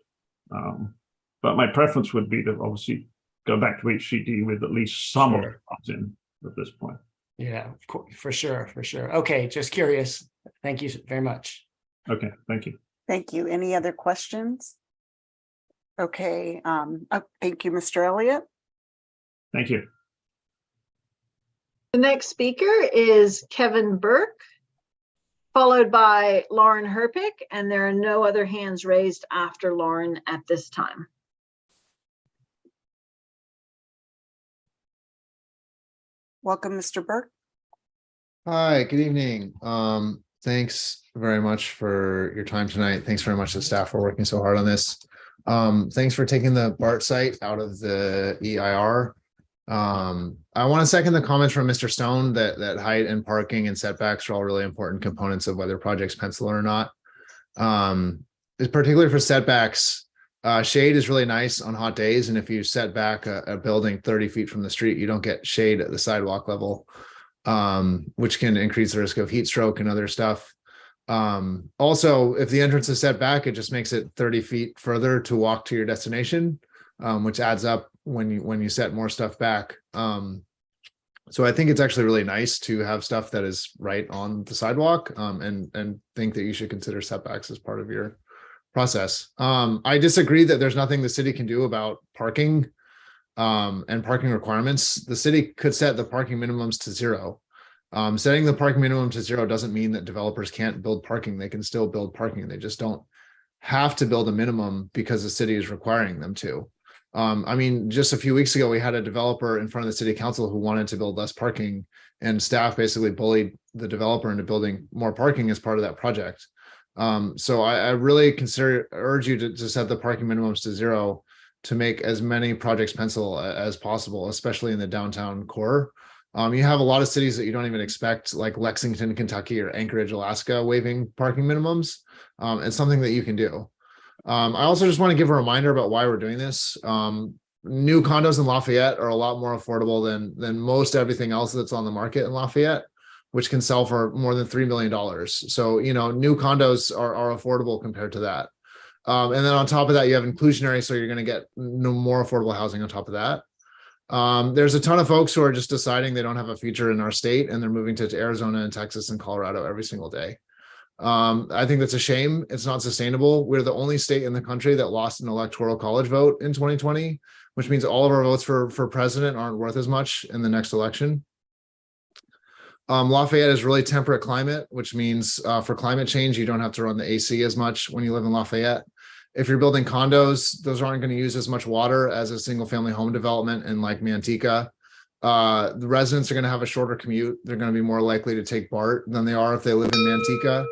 But my preference would be to obviously go back to HCD with at least some of the in at this point. Yeah, of course, for sure. Okay, just curious. Thank you very much. Okay, thank you. Thank you. Any other questions? Okay, thank you, Mr. Elliott. Thank you. The next speaker is Kevin Burke, followed by Lauren Herpick, and there are no other hands raised after Lauren at this time. Welcome, Mr. Burke. Hi, good evening. Thanks very much for your time tonight. Thanks very much to the staff for working so hard on this. Thanks for taking the BART site out of the EIR. I want to second the comments from Mr. Stone that height and parking and setbacks are all really important components of whether projects pencil or not. Particularly for setbacks, shade is really nice on hot days, and if you set back a building 30 feet from the street, you don't get shade at the sidewalk level, which can increase the risk of heat stroke and other stuff. Also, if the entrance is set back, it just makes it 30 feet further to walk to your destination, which adds up when you set more stuff back. So I think it's actually really nice to have stuff that is right on the sidewalk, and think that you should consider setbacks as part of your process. I disagree that there's nothing the city can do about parking and parking requirements. The city could set the parking minimums to 0. Setting the parking minimum to 0 doesn't mean that developers can't build parking. They can still build parking. They just don't have to build a minimum because the city is requiring them to. I mean, just a few weeks ago, we had a developer in front of the city council who wanted to build less parking, and staff basically bullied the developer into building more parking as part of that project. So I really urge you to set the parking minimums to 0 to make as many projects pencil as possible, especially in the downtown core. You have a lot of cities that you don't even expect, like Lexington, Kentucky, or Anchorage, Alaska, waiving parking minimums. It's something that you can do. I also just want to give a reminder about why we're doing this. New condos in Lafayette are a lot more affordable than most everything else that's on the market in Lafayette, which can sell for more than $3 million. So, new condos are affordable compared to that. And then on top of that, you have inclusionary, so you're going to get more affordable housing on top of that. There's a ton of folks who are just deciding they don't have a future in our state, and they're moving to Arizona and Texas and Colorado every single day. I think that's a shame. It's not sustainable. We're the only state in the country that lost an electoral college vote in 2020, which means all of our votes for president aren't worth as much in the next election. Lafayette is really temperate climate, which means for climate change, you don't have to run the AC as much when you live in Lafayette. If you're building condos, those aren't going to use as much water as a single family home development in like Manteca. The residents are going to have a shorter commute. They're going to be more likely to take BART than they are if they live in Manteca.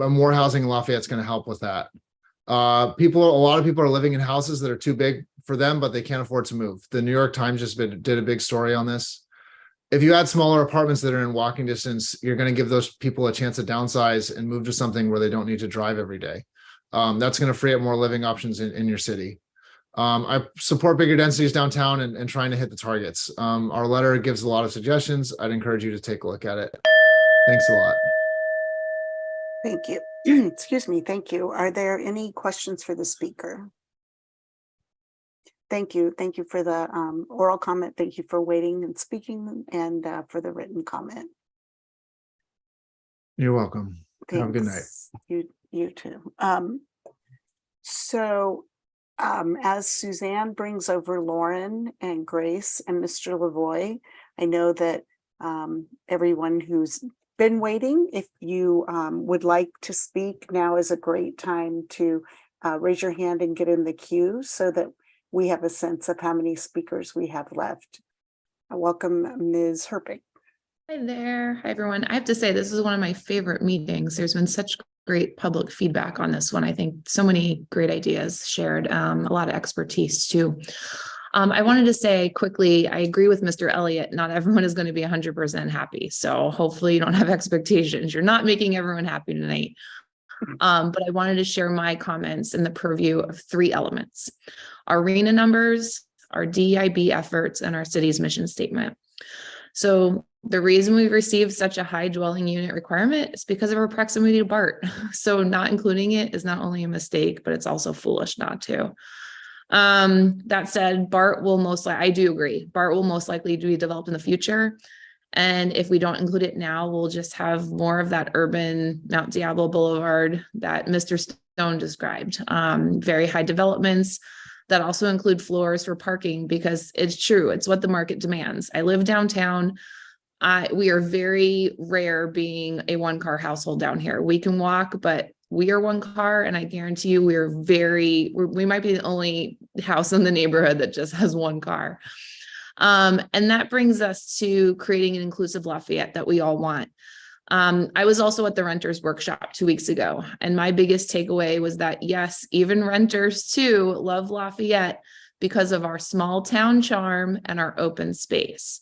More housing in Lafayette is going to help with that. A lot of people are living in houses that are too big for them, but they can't afford to move. The New York Times just did a big story on this. If you add smaller apartments that are in walking distance, you're going to give those people a chance to downsize and move to something where they don't need to drive every day. That's going to free up more living options in your city. I support bigger densities downtown and trying to hit the targets. Our letter gives a lot of suggestions. I'd encourage you to take a look at it. Thanks a lot. Thank you. Excuse me. Thank you. Are there any questions for the speaker? Thank you. Thank you for the oral comment. Thank you for waiting and speaking, and for the written comment. You're welcome. Thanks. Have a good night. You too. As Suzanne brings over Lauren and Grace and Mr. Lavoie, I know that everyone who's been waiting, if you would like to speak, now is a great time to raise your hand and get in the queue so that we have a sense of how many speakers we have left. Welcome, Ms. Herpick. Hi there. Hi, everyone. I have to say, this is one of my favorite meetings. There's been such great public feedback on this one. I think so many great ideas shared, a lot of expertise too. I wanted to say quickly, I agree with Mr. Elliott. Not everyone is going to be 100% happy. So hopefully you don't have expectations. You're not making everyone happy tonight. But I wanted to share my comments in the purview of 3 elements: arena numbers, our DEIB efforts, and our city's mission statement. So the reason we've received such a high dwelling unit requirement is because of our proximity to BART. So not including it is not only a mistake, but it's also foolish not to. That said, BART will I do agree, BART will most likely be developed in the future. And if we don't include it now, we'll just have more of that urban Mount Diablo Boulevard that Mr. Stone described. Very high developments that also include floors for parking, because it's true, it's what the market demands. I live downtown. We are very rare being a one-car household down here. We can walk, but we are one car, and I guarantee you we might be the only house in the neighborhood that just has one car. And that brings us to creating an inclusive Lafayette that we all want. I was also at the renters workshop 2 weeks ago, and my biggest takeaway was that yes, even renters too love Lafayette because of our small town charm and our open space.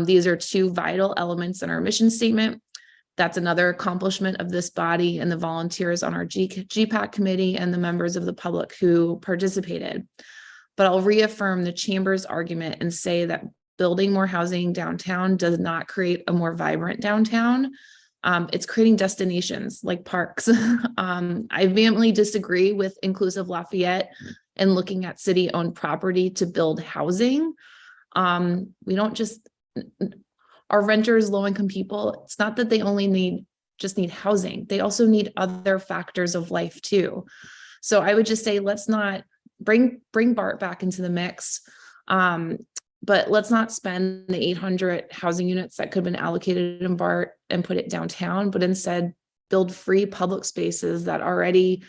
These are two vital elements in our mission statement. That's another accomplishment of this body and the volunteers on our GPAC committee and the members of the public who participated. But I'll reaffirm the chamber's argument and say that building more housing downtown does not create a more vibrant downtown. It's creating destinations like parks. I vehemently disagree with inclusive Lafayette and looking at city-owned property to build housing. We don't just, our renters, low-income people, it's not that they only need housing. They also need other factors of life too. So I would just say, let's not bring BART back into the mix. But let's not spend the 800 housing units that could have been allocated in BART and put it downtown, but instead build free public spaces that already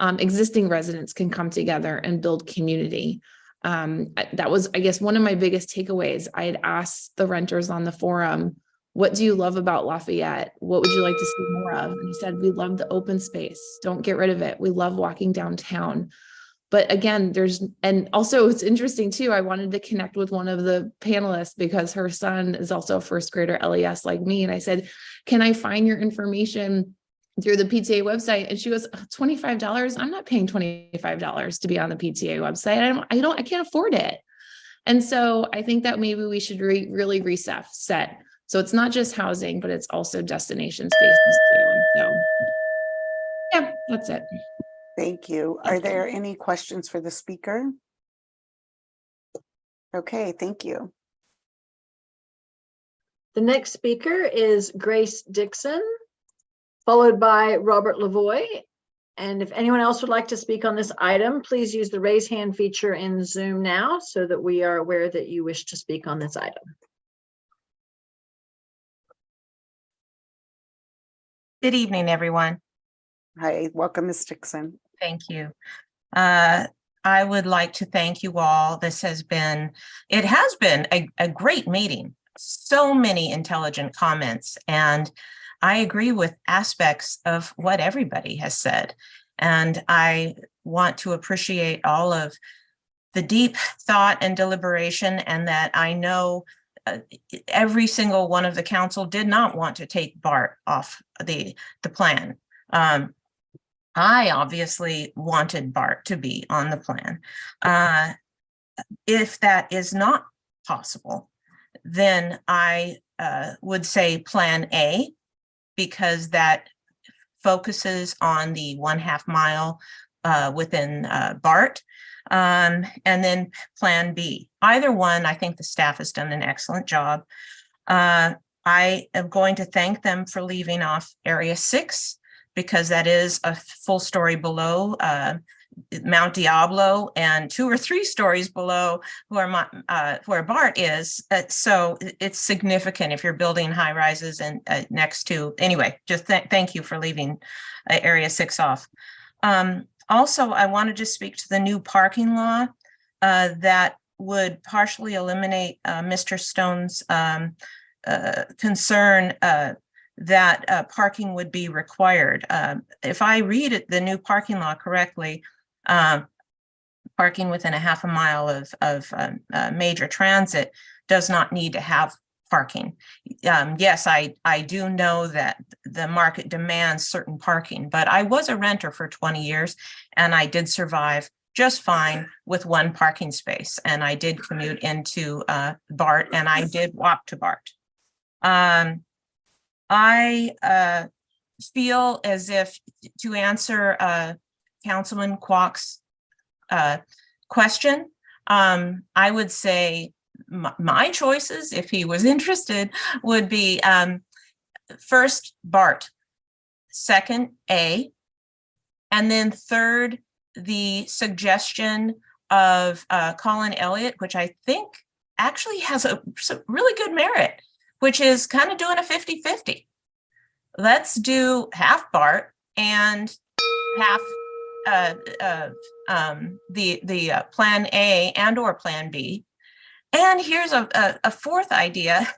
existing residents can come together and build community. That was, I guess, one of my biggest takeaways. I had asked the renters on the forum, what do you love about Lafayette? What would you like to see more of? And he said, we love the open space. Don't get rid of it. We love walking downtown. But again, and also it's interesting too, I wanted to connect with one of the panelists because her son is also a first grader LES like me. And I said, can I find your information through the PTA website? And she goes, $25? I'm not paying $25 to be on the PTA website. I can't afford it. And so I think that maybe we should really reset. So it's not just housing, but it's also destination spaces too. And so yeah, that's it. Thank you. Are there any questions for the speaker? Okay, thank you. The next speaker is Grace Dixon, followed by Robert Lavoie. And if anyone else would like to speak on this item, please use the raise hand feature in Zoom now so that we are aware that you wish to speak on this item. Good evening, everyone. Hi, welcome, Ms. Dixon. Thank you. I would like to thank you all. It has been a great meeting. So many intelligent comments, and I agree with aspects of what everybody has said. And I want to appreciate all of the deep thought and deliberation, and that I know every single one of the council did not want to take BART off the plan. I obviously wanted BART to be on the plan. If that is not possible, then I would say Plan A, because that focuses on the 1/2 mile within BART, and then Plan B. Either one, I think the staff has done an excellent job. I am going to thank them for leaving off Area 6, because that is a full story below Mount Diablo and 2 or 3 stories below where BART is. So it's significant if you're building high rises and next to, anyway, just thank you for leaving Area 6 off. Also, I want to just speak to the new parking law that would partially eliminate Mr. Stone's concern that parking would be required. If I read it, the new parking law correctly, parking within a 1/2 mile of major transit does not need to have parking. Yes, I do know that the market demands certain parking, but I was a renter for 20 years and I did survive just fine with one parking space. And I did commute into BART, and I did walk to BART. I feel as if, to answer Councilman Kwok's question, I would say my choices, if he was interested, would be first BART, second A, and then third the suggestion of Colin Elliott, which I think actually has some really good merit, which is kind of doing a 50-50. Let's do half BART and half the Plan A and or Plan B. And here's a fourth idea,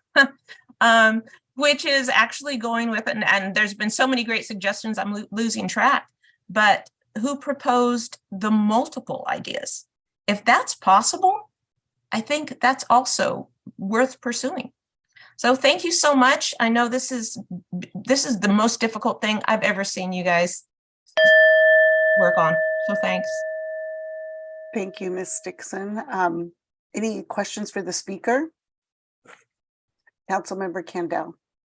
which is actually going with, and there's been so many great suggestions, I'm losing track, but who proposed the multiple ideas? If that's possible, I think that's also worth pursuing. So thank you so much. I know this is the most difficult thing I've ever seen you guys work on. So thanks. Thank you, Ms. Dixon. Any questions for the speaker? Councilmember Candell.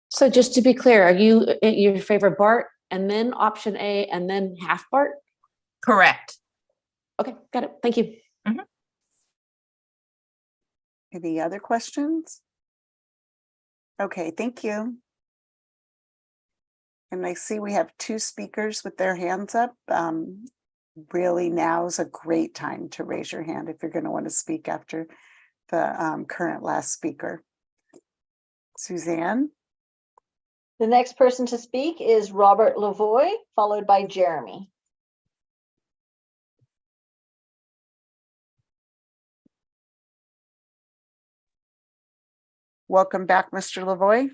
So just to be clear, are you your favorite BART and then option A and then half BART? Correct. Okay, got it. Thank you. Mm-hmm. Any other questions? Okay, thank you. And I see we have two speakers with their hands up. Really, now is a great time to raise your hand if you're going to want to speak after the current last speaker. Suzanne? The next person to speak is Robert Lavoie, followed by Jeremy. Welcome back, Mr. Lavoie.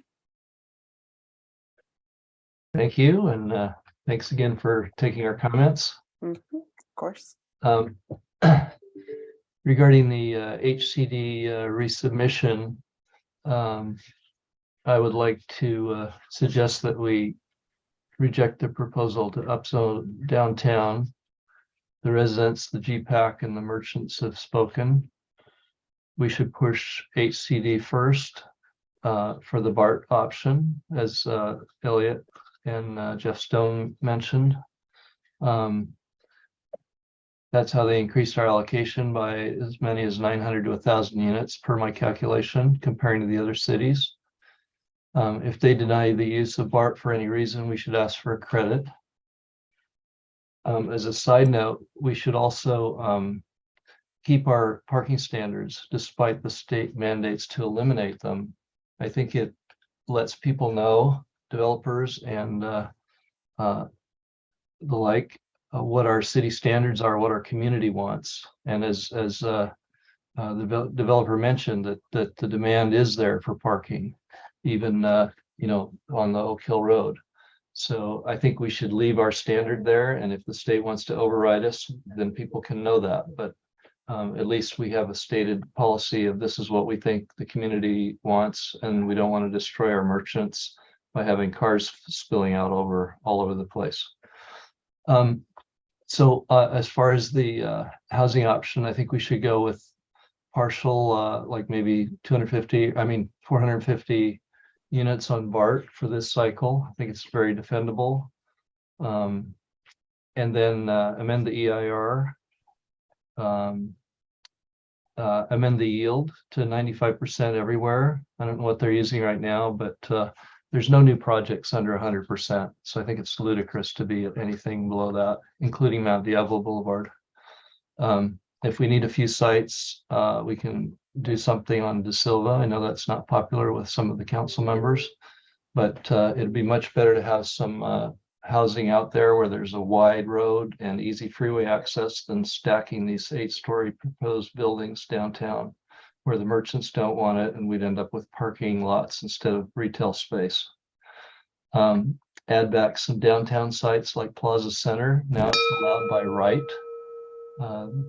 Thank you, and thanks again for taking our comments. Of course. Regarding the HCD resubmission, I would like to suggest that we reject the proposal to upzone downtown. The residents, the GPAC, and the merchants have spoken. We should push HCD first for the BART option, as Elliot and Jeff Stone mentioned. That's how they increased our allocation by as many as 900 to 1,000 units per my calculation, comparing to the other cities. If they deny the use of BART for any reason, we should ask for a credit. As a side note, we should also keep our parking standards despite the state mandates to eliminate them. I think it lets people know, developers and the like, what our city standards are, what our community wants. And as the developer mentioned, that the demand is there for parking, even on the Oak Hill Road. So I think we should leave our standard there, and if the state wants to override us, then people can know that. But at least we have a stated policy of this is what we think the community wants, and we don't want to destroy our merchants by having cars spilling out all over the place. So as far as the housing option, I think we should go with partial, like maybe 450 units on BART for this cycle. I think it's very defendable. And then amend the EIR, amend the yield to 95% everywhere. I don't know what they're using right now, but there's no new projects under 100%. So I think it's ludicrous to be at anything below that, including Mount Diablo Boulevard. If we need a few sites, we can do something on De Silva. I know that's not popular with some of the council members, but it'd be much better to have some housing out there where there's a wide road and easy freeway access than stacking these 8-story proposed buildings downtown where the merchants don't want it, and we'd end up with parking lots instead of retail space. Add back some downtown sites like Plaza Center. Now it's allowed by right.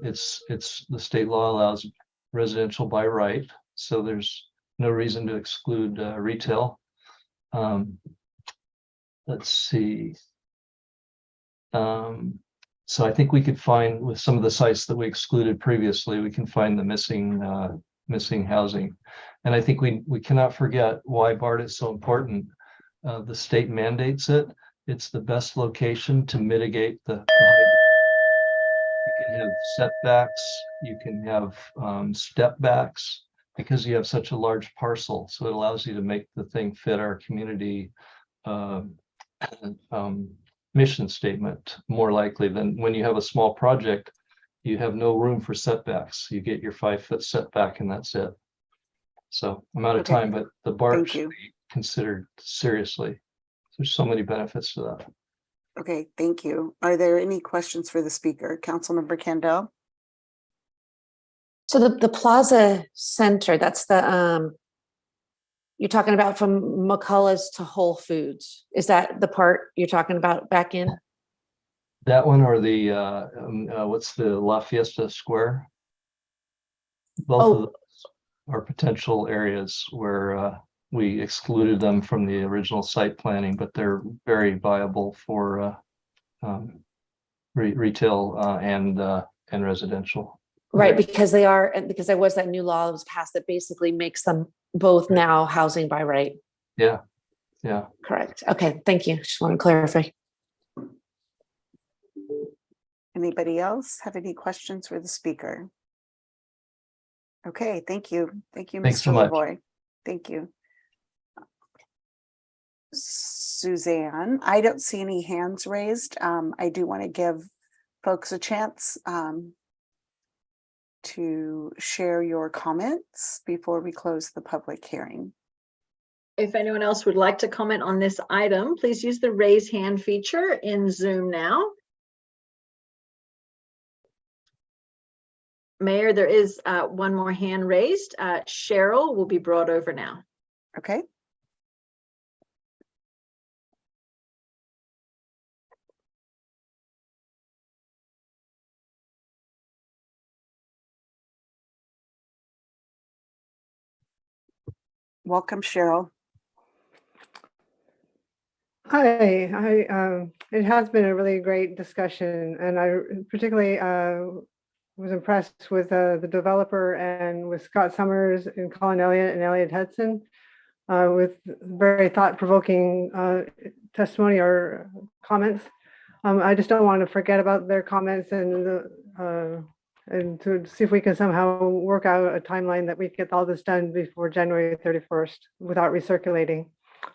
It's the state law allows residential by right, so there's no reason to exclude retail. Let's see. So I think we could find with some of the sites that we excluded previously, we can find the missing housing. And I think we cannot forget why BART is so important. The state mandates it. It's the best location to mitigate the height. You can have setbacks, you can have step backs because you have such a large parcel. So it allows you to make the thing fit our community mission statement more likely than when you have a small project, you have no room for setbacks. You get your 5-foot setback and that's it. So I'm out of time, but the BART should be considered seriously. There's so many benefits to that. Okay, thank you. Are there any questions for the speaker? Councilmember Kendall? So the Plaza Center, that's the, you're talking about from McCullough's to Whole Foods. Is that the part you're talking about back in? That one or the, what's the Lafayette Square? Both of those are potential areas where we excluded them from the original site planning, but they're very viable for retail and residential. Right, because they are, because there was that new law that was passed that basically makes them both now housing by right. Yeah, yeah. Correct. Okay, thank you. Just want to clarify. Anybody else have any questions for the speaker? Okay, thank you. Thank you, Thanks Mr. so much. Lavoy. Thank you. Suzanne, I don't see any hands raised. I do want to give folks a chance to share your comments before we close the public hearing. If anyone else would like to comment on this item, please use the raise hand feature in Zoom now. Mayor, there is one more hand raised. Cheryl will be brought over now. Okay. Welcome, Cheryl. Hi, it has been a really great discussion, and I particularly was impressed with the developer and with Scott Summers and Colin Elliott and Elliot Hudson with very thought-provoking testimony or comments. I just don't want to forget about their comments and to see if we can somehow work out a timeline that we get all this done before January 31st without recirculating.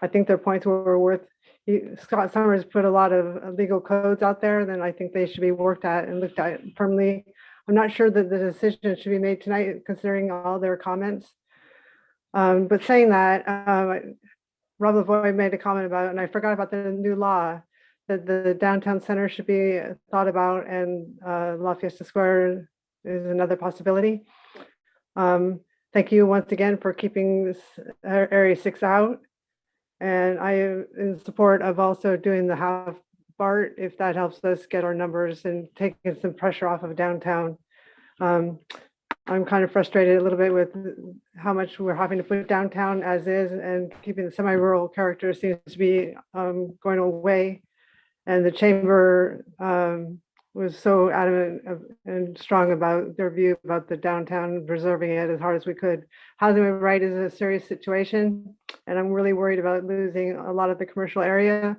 I think their points were worth. Scott Summers put a lot of legal codes out there, then I think they should be worked at and looked at firmly. I'm not sure that the decision should be made tonight, considering all their comments. But saying that, Rob Lavoy made a comment about it, and I forgot about the new law that the downtown center should be thought about, and Lafayette Square is another possibility. Thank you once again for keeping this Area 6 out. And I am in support of also doing the half BART if that helps us get our numbers and taking some pressure off of downtown. I'm kind of frustrated a little bit with how much we're having to put downtown as is, and keeping the semi-rural character seems to be going away. And the chamber was so adamant and strong about their view about the downtown, preserving it as hard as we could. Housing by right is a serious situation, and I'm really worried about losing a lot of the commercial area,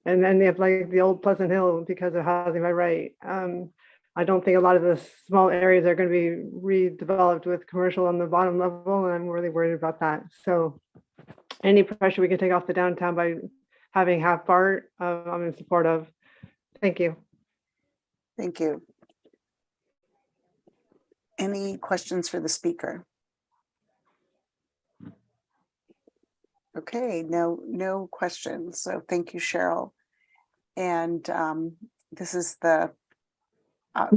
and then they have like the old Pleasant Hill because of housing by right. I don't think a lot of the small areas are going to be redeveloped with commercial on the bottom level, and I'm really worried about that. So any pressure we can take off the downtown by having half BART, I'm in support of. Thank you. Thank you. Any questions for the speaker? Okay, no questions. So thank you, Cheryl. And this is the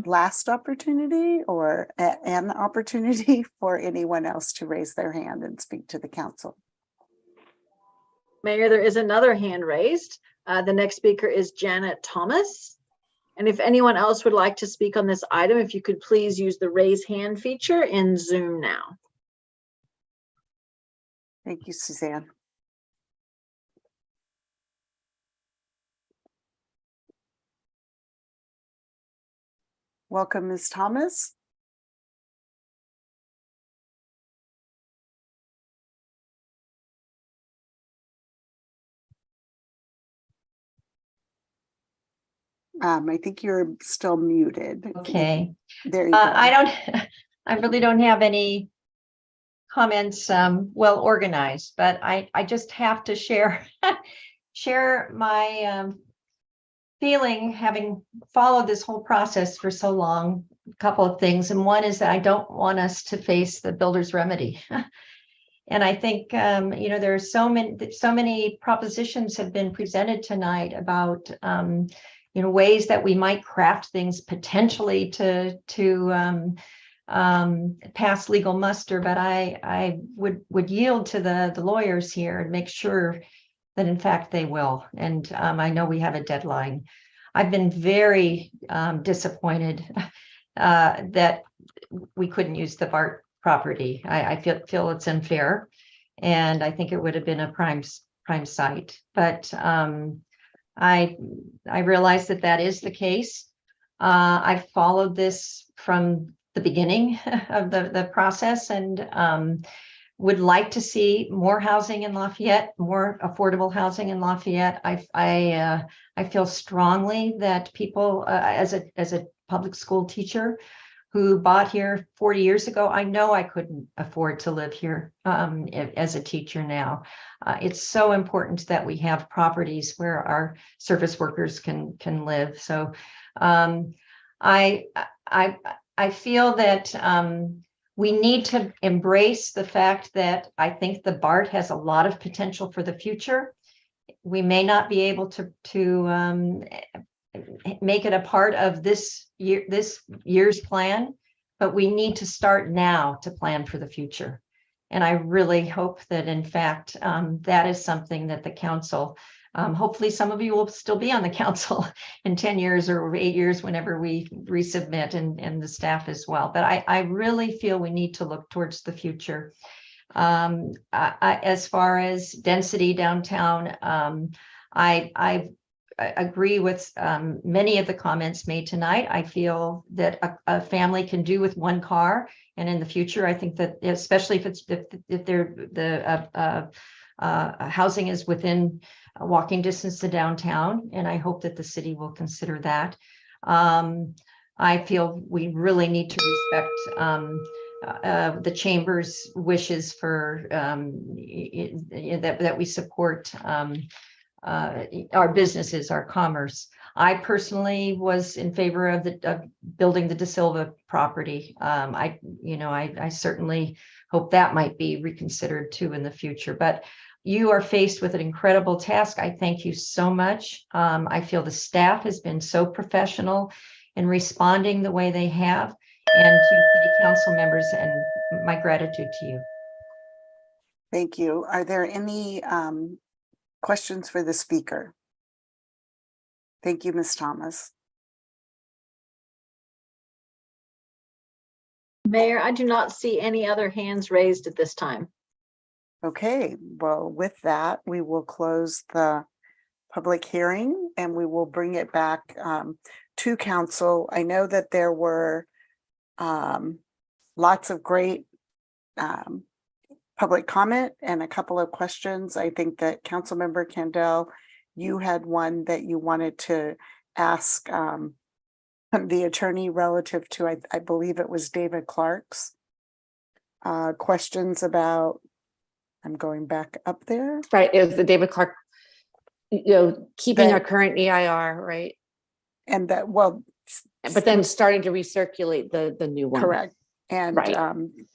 last opportunity or an opportunity for anyone else to raise their hand and speak to the council. Mayor, there is another hand raised. The next speaker is Janet Thomas. And if anyone else would like to speak on this item, if you could please use the raise hand feature in Zoom now. Thank you, Suzanne. Welcome, Ms. Thomas. I think you're still muted. Okay. There you go. I really don't have any comments, well organized, but I just have to share my feeling, having followed this whole process for so long. A couple of things, and one is that I don't want us to face the builder's remedy. And I think there are so many propositions have been presented tonight about ways that we might craft things potentially to pass legal muster, but I would yield to the lawyers here and make sure that in fact they will. And I know we have a deadline. I've been very disappointed that we couldn't use the BART property. I feel it's unfair, and I think it would have been a prime site. But I realize that is the case. I've followed this from the beginning of the process, and would like to see more housing in Lafayette, more affordable housing in Lafayette. I feel strongly that people, as a public school teacher who bought here 40 years ago, I know I couldn't afford to live here as a teacher now. It's so important that we have properties where our service workers can live. So I feel that we need to embrace the fact that I think the BART has a lot of potential for the future. We may not be able to make it a part of this year's plan, but we need to start now to plan for the future. And I really hope that in fact that is something that the council, hopefully some of you will still be on the council in 10 years or 8 years whenever we resubmit, and the staff as well. But I really feel we need to look towards the future. As far as density downtown, I agree with many of the comments made tonight. I feel that a family can do with one car, and in the future, I think that especially if the housing is within walking distance to downtown, and I hope that the city will consider that. I feel we really need to respect the chamber's wishes for that we support our businesses, our commerce. I personally was in favor of building the De Silva property. I certainly hope that might be reconsidered too in the future. But you are faced with an incredible task. I thank you so much. I feel the staff has been so professional in responding the way they have, and to city council members, and my gratitude to you. Thank you. Are there any questions for the speaker? Thank you, Ms. Thomas. Mayor, I do not see any other hands raised at this time. Okay, well, with that, we will close the public hearing and we will bring it back to council. I know that there were lots of great public comment and a couple of questions. I think that Councilmember Kendall, you had one that you wanted to ask the attorney relative to, I believe it was David Clark's questions about, I'm going back up there. Right, it was the David Clark, keeping our current EIR, right? And that, well, but then starting to recirculate the new one. Correct. And right.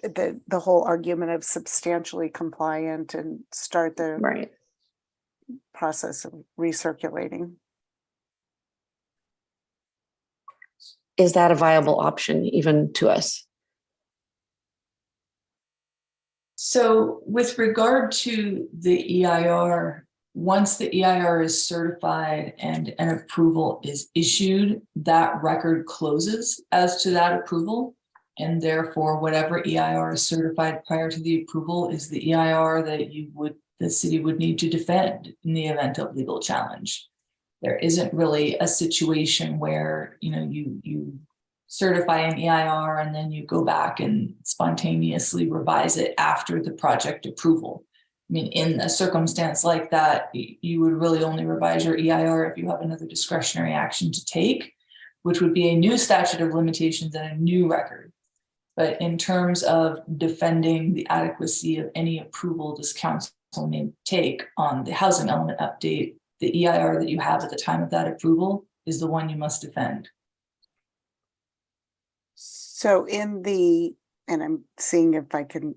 The whole argument of substantially compliant and start the right process of recirculating. Is that a viable option even to us? So with regard to the EIR, once the EIR is certified and an approval is issued, that record closes as to that approval. And therefore, whatever EIR is certified prior to the approval is the EIR that the city would need to defend in the event of legal challenge. There isn't really a situation where you certify an EIR and then you go back and spontaneously revise it after the project approval. I mean, in a circumstance like that, you would really only revise your EIR if you have another discretionary action to take, which would be a new statute of limitations and a new record. But in terms of defending the adequacy of any approval this council may take on the housing element update, the EIR that you have at the time of that approval is the one you must defend. So in the, and I'm seeing if I can,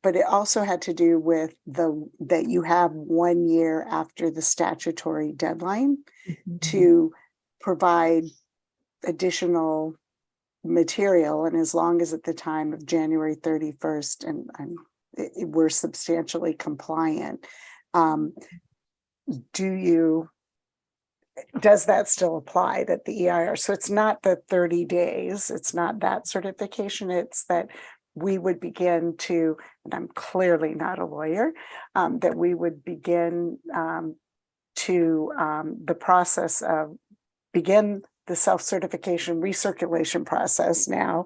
but it also had to do with that you have 1 year after the statutory deadline to provide additional material. And as long as at the time of January 31st, and we're substantially compliant, does that still apply, that the EIR? So it's not the 30 days, it's not that certification, it's that we would begin to, and I'm clearly not a lawyer, that we would begin the process of begin the self-certification recirculation process now,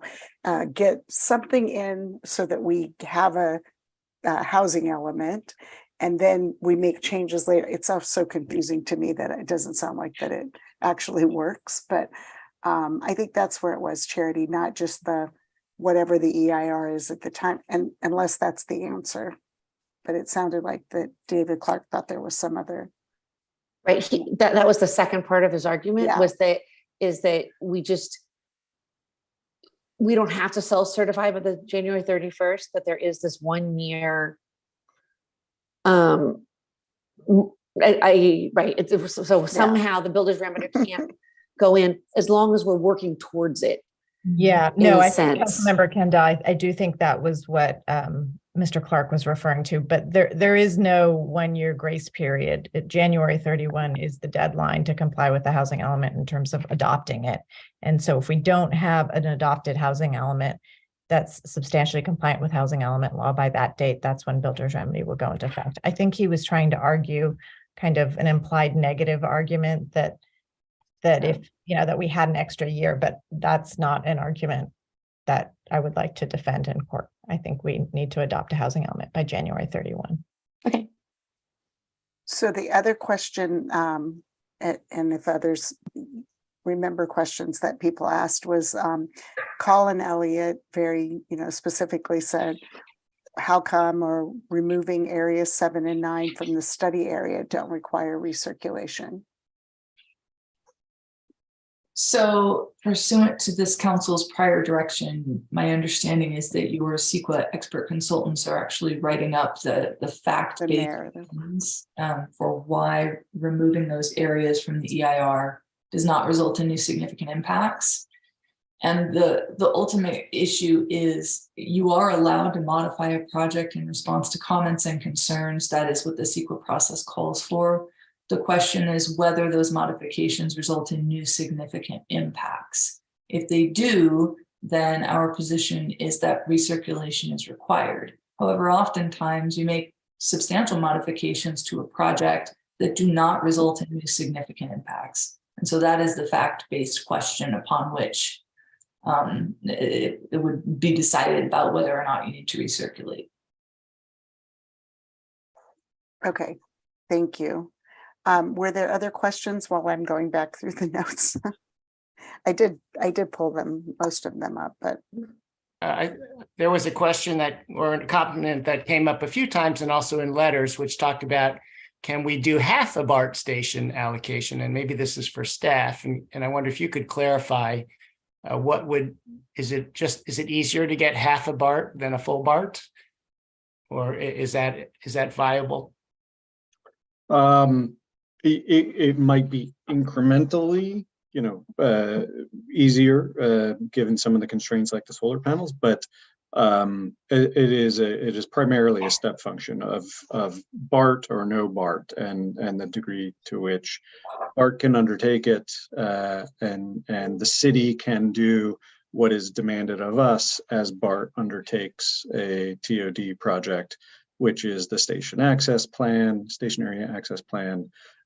get something in so that we have a housing element, and then we make changes later. It's so confusing to me that it doesn't sound like that it actually works, but I think that's where it was, Charity, not just the whatever the EIR is at the time, and unless that's the answer. But it sounded like that David Clark thought there was some other. Right, that was the second part of his argument, was that we don't have to self-certify by the January 31st, but there is this 1 year. Right. So somehow the builder's remedy can't go in as long as we're working towards it. Yeah, no, I think sense. Councilmember Kenda, I do think that was what Mr. Clark was referring to, but there is no 1 year grace period. January 31 is the deadline to comply with the housing element in terms of adopting it. And so if we don't have an adopted housing element that's substantially compliant with housing element law by that date, that's when builder's remedy will go into effect. I think he was trying to argue kind of an implied negative argument that if, that we had an extra year, but that's not an argument that I would like to defend in court. I think we need to adopt a housing element by January 31. Okay. So the other question, and if others remember questions that people asked, was Colin Elliott very, specifically said, how come or removing areas 7 and 9 from the study area don't require recirculation? So pursuant to this council's prior direction, my understanding is that your CEQA expert consultants are actually writing up the fact-based reasons for why removing those areas from the EIR does not result in new significant impacts. And the ultimate issue is you are allowed to modify a project in response to comments and concerns. That is what the CEQA process calls for. The question is whether those modifications result in new significant impacts. If they do, then our position is that recirculation is required. However, oftentimes you make substantial modifications to a project that do not result in new significant impacts. And so that is the fact-based question upon which it would be decided about whether or not you need to recirculate. Okay, thank you. Were there other questions while I'm going back through the notes? I did pull them, most of them up, but. There was a question or a comment that came up a few times and also in letters, which talked about, can we do half a BART station allocation? And maybe this is for staff. And I wonder if you could clarify is it easier to get half a BART than a full BART? Or is that viable? It might be incrementally, easier given some of the constraints like the solar panels, but it is primarily a step function of BART or no BART and the degree to which BART can undertake it, and the city can do what is demanded of us as BART undertakes a TOD project, which is the station area access plan,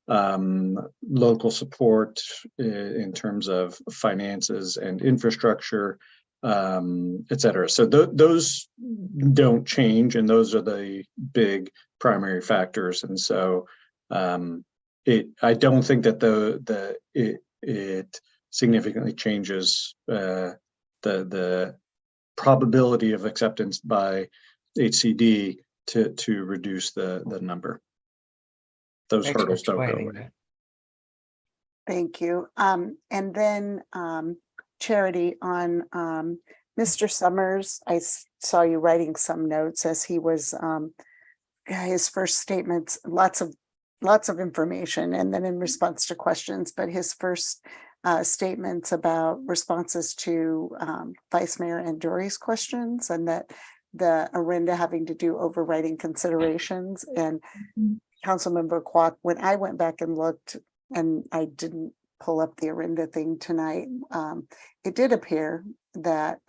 local support in terms of finances and infrastructure, et cetera. So those don't change, and those are the big primary factors. And so I don't think that it significantly changes the probability of acceptance by HCD to reduce the number. Those Thanks for hurdles don't go explaining away. that. Thank you. And then Charity, on Mr. Summers, I saw you writing some notes as he was his first statements, lots of information, and then in response to questions, but his first statements about responses to Vice Mayor Anduri's questions, and that the Orinda having to do overriding considerations. And Councilmember Kwok, when I went back and looked, and I didn't pull up the Orinda thing tonight, it did appear that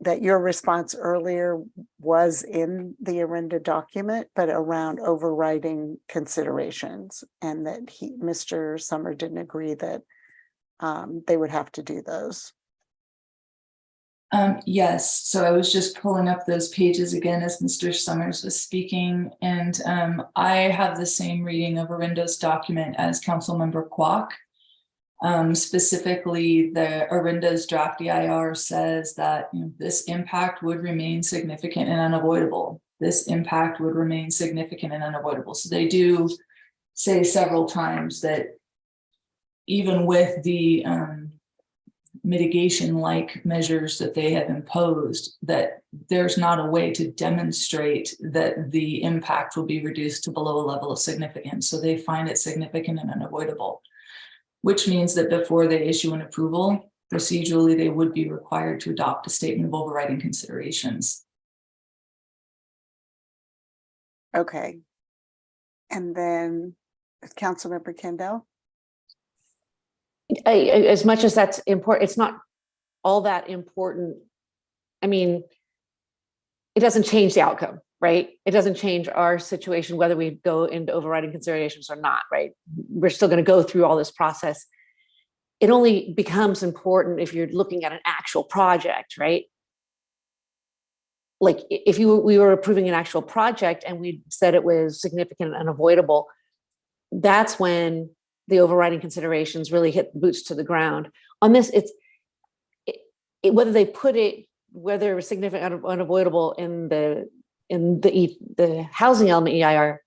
that your response earlier was in the Orinda document, but around overriding considerations, and that Mr. Summer didn't agree that they would have to do those. Yes, so I was just pulling up those pages again as Mr. Summers was speaking, and I have the same reading of Orinda's document as Councilmember Kwok. Specifically, the Orinda's draft EIR says that this impact would remain significant and unavoidable. This impact would remain significant and unavoidable. So they do say several times that even with the mitigation-like measures that they have imposed, that there's not a way to demonstrate that the impact will be reduced to below a level of significance. So they find it significant and unavoidable, which means that before they issue an approval, procedurally, they would be required to adopt a statement of overriding considerations. Okay. And then Councilmember Kendall. As much as that's important, it's not all that important. I mean, it doesn't change the outcome, right? It doesn't change our situation, whether we go into overriding considerations or not, right? We're still going to go through all this process. It only becomes important if you're looking at an actual project, right? Like if we were approving an actual project and we said it was significant and unavoidable, that's when the overriding considerations really hit the boots to the ground. On this, whether they put it, whether it was significant or unavoidable in the housing element EIR,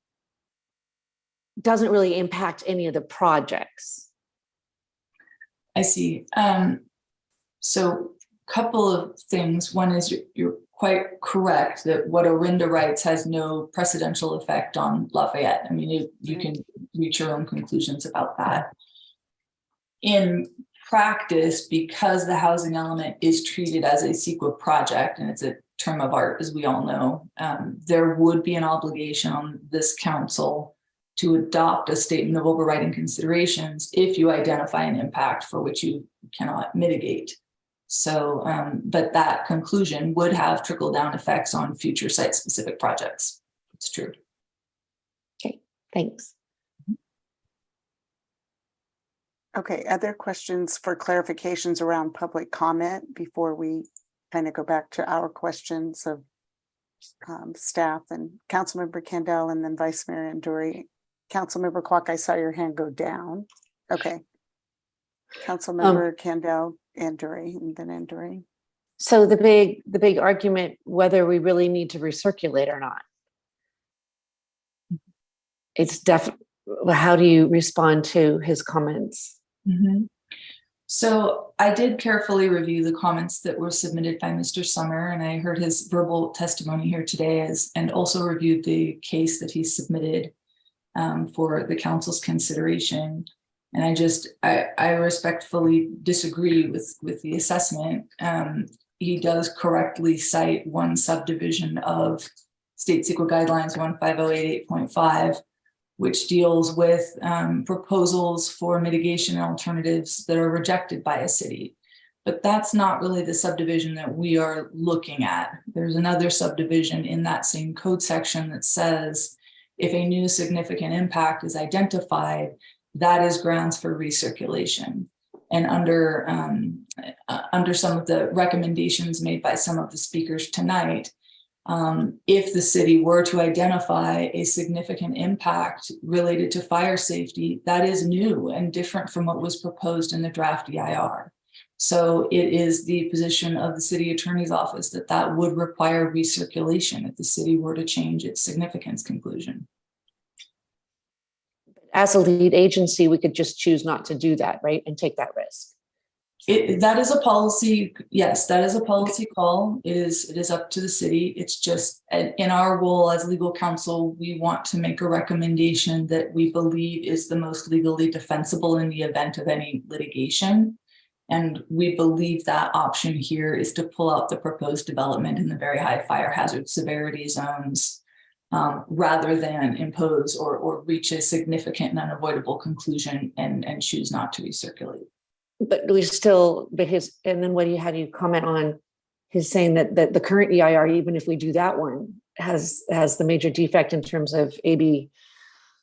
doesn't really impact any of the projects. I see. So a couple of things. One is you're quite correct that what Orinda writes has no precedential effect on Lafayette. I mean, you can reach your own conclusions about that. In practice, because the housing element is treated as a CEQA project, and it's a term of art, as we all know, there would be an obligation on this council to adopt a statement of overriding considerations if you identify an impact for which you cannot mitigate. So, but that conclusion would have trickle-down effects on future site-specific projects. It's true. Okay, thanks. Okay, other questions for clarifications around public comment before we kind of go back to our questions of staff and Councilmember Kendall and then Vice Mayor Anduri. Councilmember Kwok, I saw your hand go down. Okay. Councilmember Kendall, Anduri, and then Anduri. So the big argument, whether we really need to recirculate or not. It's definitely, how do you respond to his comments? Mm-hmm. So I did carefully review the comments that were submitted by Mr. Summer, and I heard his verbal testimony here today, and also reviewed the case that he submitted for the council's consideration. And I respectfully disagree with the assessment. He does correctly cite one subdivision of State CEQA Guidelines 15088.5, which deals with proposals for mitigation alternatives that are rejected by a city. But that's not really the subdivision that we are looking at. There's another subdivision in that same code section that says if a new significant impact is identified, that is grounds for recirculation. And under some of the recommendations made by some of the speakers tonight, if the city were to identify a significant impact related to fire safety, that is new and different from what was proposed in the draft EIR. So it is the position of the city attorney's office that that would require recirculation if the city were to change its significance conclusion. As a lead agency, we could just choose not to do that, right? And take that risk. That is a policy. Yes, that is a policy call. It is up to the city. It's just in our role as legal counsel, we want to make a recommendation that we believe is the most legally defensible in the event of any litigation. And we believe that option here is to pull out the proposed development in the very high fire hazard severity zones, rather than impose or reach a significant and unavoidable conclusion and choose not to recirculate. But we still, and then how do you comment on his saying that the current EIR, even if we do that one, has the major defect in terms of AB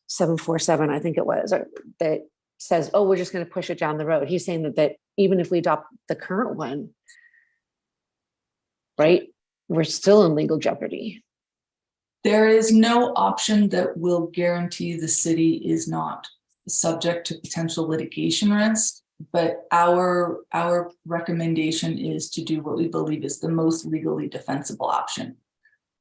747, I think it was, that says, oh, we're just going to push it down the road. He's saying that even if we adopt the current one, right, we're still in legal jeopardy. There is no option that will guarantee the city is not subject to potential litigation risk, but our recommendation is to do what we believe is the most legally defensible option,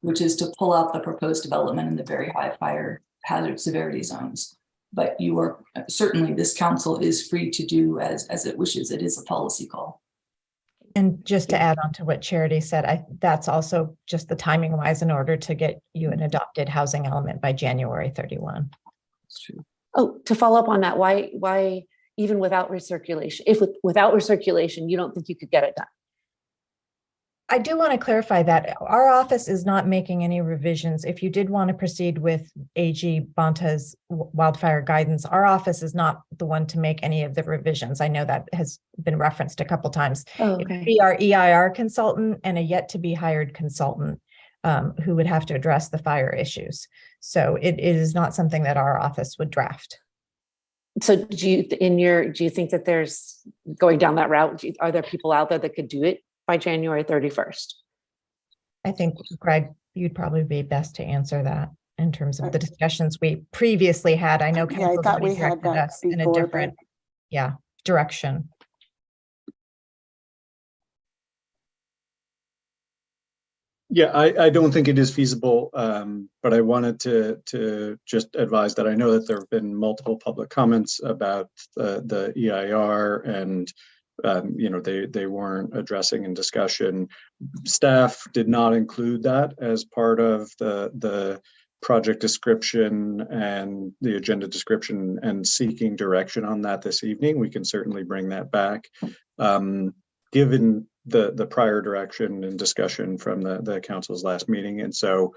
which is to pull out the proposed development in the very high fire hazard severity zones. But you are certainly, this council is free to do as it wishes. It is a policy call. And just to add on to what Charity said, that's also just the timing wise in order to get you an adopted housing element by January 31. That's true. Oh, to follow up on that, why even without recirculation, without recirculation, you don't think you could get it done? I do want to clarify that our office is not making any revisions. If you did want to proceed with AG Banta's wildfire guidance, our office is not the one to make any of the revisions. I know that has been referenced a couple times. Oh, okay. It would be our EIR consultant and a yet to be hired consultant who would have to address the fire issues. So it is not something that our office would draft. So do you think that there's going down that route? Are there people out there that could do it by January 31st? I think, Greg, you'd probably be best to answer that in terms of the discussions we previously had. I know Yeah, I thought we had that us in a before, different direction. Yeah, I don't think it is feasible, but I wanted to just advise that I know that there have been multiple public comments about the EIR and they weren't addressing in discussion. Staff did not include that as part of the project description and the agenda description, and seeking direction on that this evening. We can certainly bring that back. Given the prior direction and discussion from the council's last meeting. And so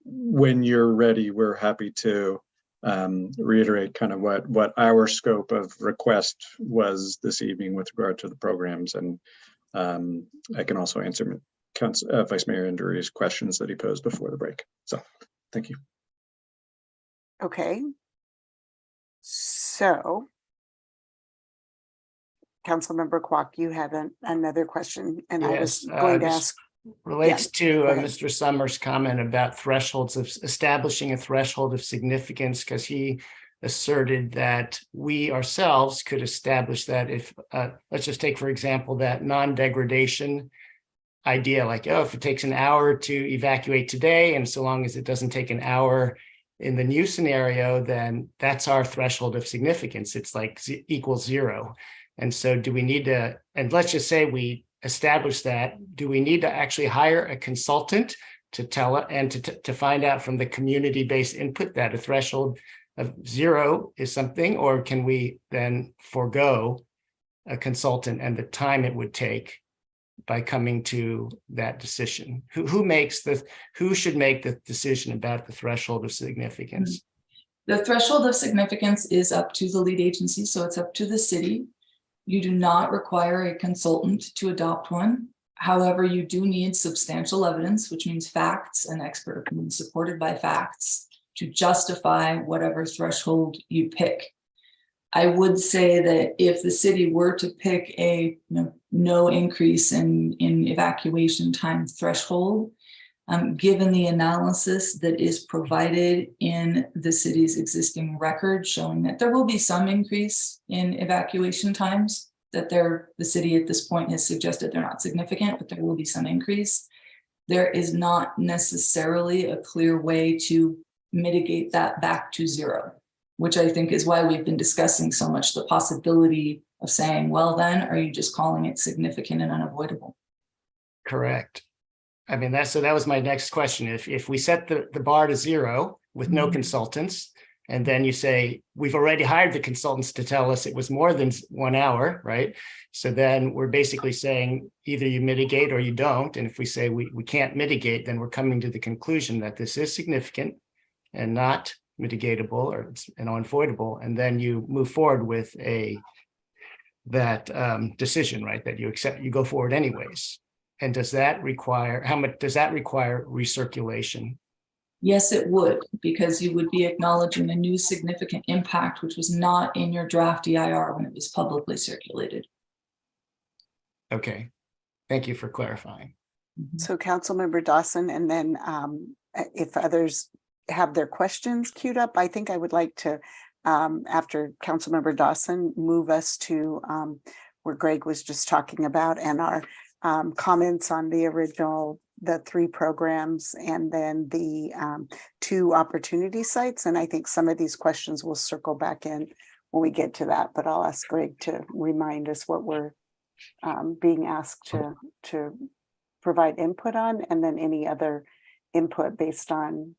when you're ready, we're happy to reiterate kind of what our scope of request was this evening with regard to the programs. And I can also answer Vice Mayor Nduri's questions that he posed before the break. So thank you. Okay. So Councilmember Kwok, you had another question, and Yes, I was going to ask. Relates to go ahead. Mr. Summers' comment about thresholds of establishing a threshold of significance, because he asserted that we ourselves could establish that if, let's just take, for example, that non-degradation idea, like, oh, if it takes an hour to evacuate today, and so long as it doesn't take an hour in the new scenario, then that's our threshold of significance. It's like equals 0. And so do we need to, and let's just say we establish that, do we need to actually hire a consultant to tell it and to find out from the community-based input that a threshold of 0 is something, or can we then forego a consultant and the time it would take by coming to that decision? Who should make the decision about the threshold of significance? The threshold of significance is up to the lead agency, so it's up to the city. You do not require a consultant to adopt one. However, you do need substantial evidence, which means facts and expert opinion supported by facts, to justify whatever threshold you pick. I would say that if the city were to pick a no increase in evacuation time threshold, given the analysis that is provided in the city's existing record showing that there will be some increase in evacuation times, that the city at this point has suggested they're not significant, but there will be some increase. There is not necessarily a clear way to mitigate that back to zero, which I think is why we've been discussing so much the possibility of saying, well, then, are you just calling it significant and unavoidable? Correct. I mean, that was my next question. If we set the bar to zero with no consultants, and then you say, we've already hired the consultants to tell us it was more than 1 hour, right? So then we're basically saying either you mitigate or you don't. And if we say we can't mitigate, then we're coming to the conclusion that this is significant and not mitigatable or unavoidable. And then you move forward with that decision, right? That you go forward anyways. And does that require recirculation? Yes, it would, because you would be acknowledging a new significant impact, which was not in your draft EIR when it was publicly circulated. Okay, thank you for clarifying. So Councilmember Dawson, and then if others have their questions queued up, I think I would like to, after Councilmember Dawson, move us to where Greg was just talking about and our comments on the 3 programs and then the 2 opportunity sites. And I think some of these questions will circle back in when we get to that, but I'll ask Greg to remind us what we're being asked to provide input on, and then any other input based on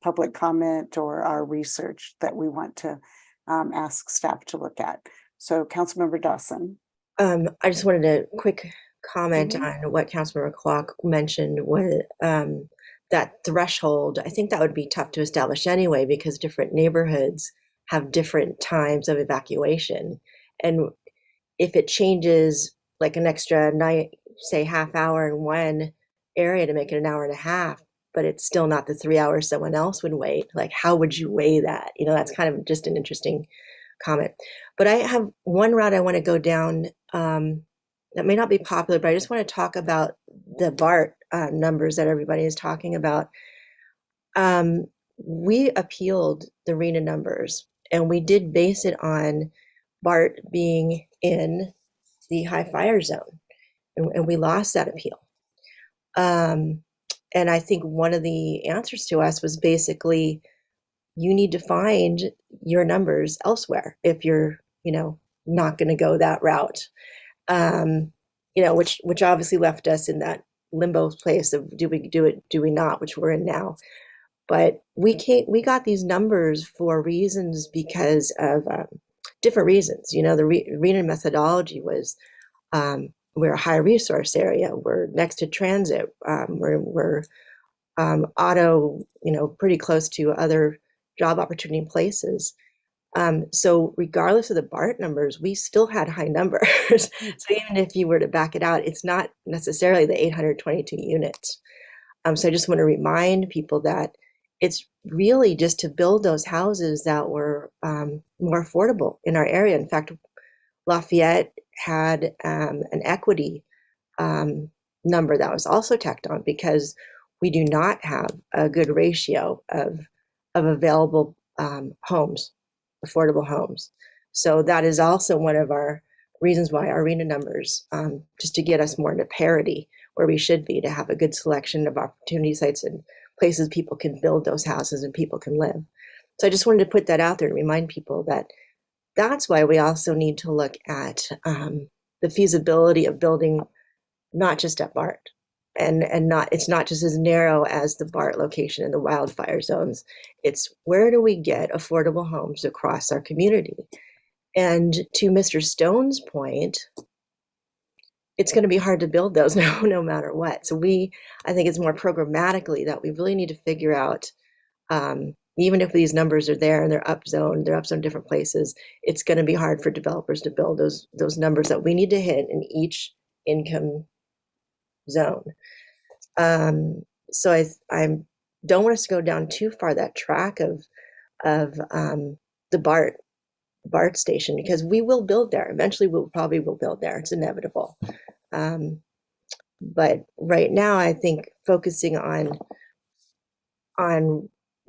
public comment or our research that we want to ask staff to look at. So Councilmember Dawson. I just wanted a quick comment on what Councilmember Clark mentioned was that threshold. I think that would be tough to establish anyway, because different neighborhoods have different times of evacuation. And if it changes like an extra night, say half hour in one area to make it an hour and a half, but it's still not the 3 hours someone else would wait, like how would you weigh that? That's kind of just an interesting comment. But I have one route I want to go down that may not be popular, but I just want to talk about the BART numbers that everybody is talking about. We appealed the RENA numbers, and we did base it on BART being in the high fire zone, and we lost that appeal. And I think one of the answers to us was basically, you need to find your numbers elsewhere if you're, not going to go that route. Which obviously left us in that limbo place of do we do it, do we not, which we're in now. But we got these numbers for reasons because of different reasons. The RENA methodology was we're a high resource area, we're next to transit, we're auto, pretty close to other job opportunity places. So regardless of the BART numbers, we still had high numbers. So even if you were to back it out, it's not necessarily the 822 units. So I just want to remind people that it's really just to build those houses that were more affordable in our area. In fact, Lafayette had an equity number that was also tacked on, because we do not have a good ratio of available homes, affordable homes. So that is also one of our reasons why our RENA numbers, just to get us more into parity where we should be, to have a good selection of opportunity sites and places people can build those houses and people can live. So I just wanted to put that out there to remind people that that's why we also need to look at the feasibility of building not just at BART, and it's not just as narrow as the BART location in the wildfire zones. It's where do we get affordable homes across our community? And to Mr. Stone's point, it's going to be hard to build those no matter what. So I think it's more programmatically that we really need to figure out, even if these numbers are there and they're upzoned different places, it's going to be hard for developers to build those numbers that we need to hit in each income zone. So I'm don't want us to go down too far that track of the BART station, because we will build there. Eventually, we'll probably will build there. It's inevitable. But right now, I think focusing on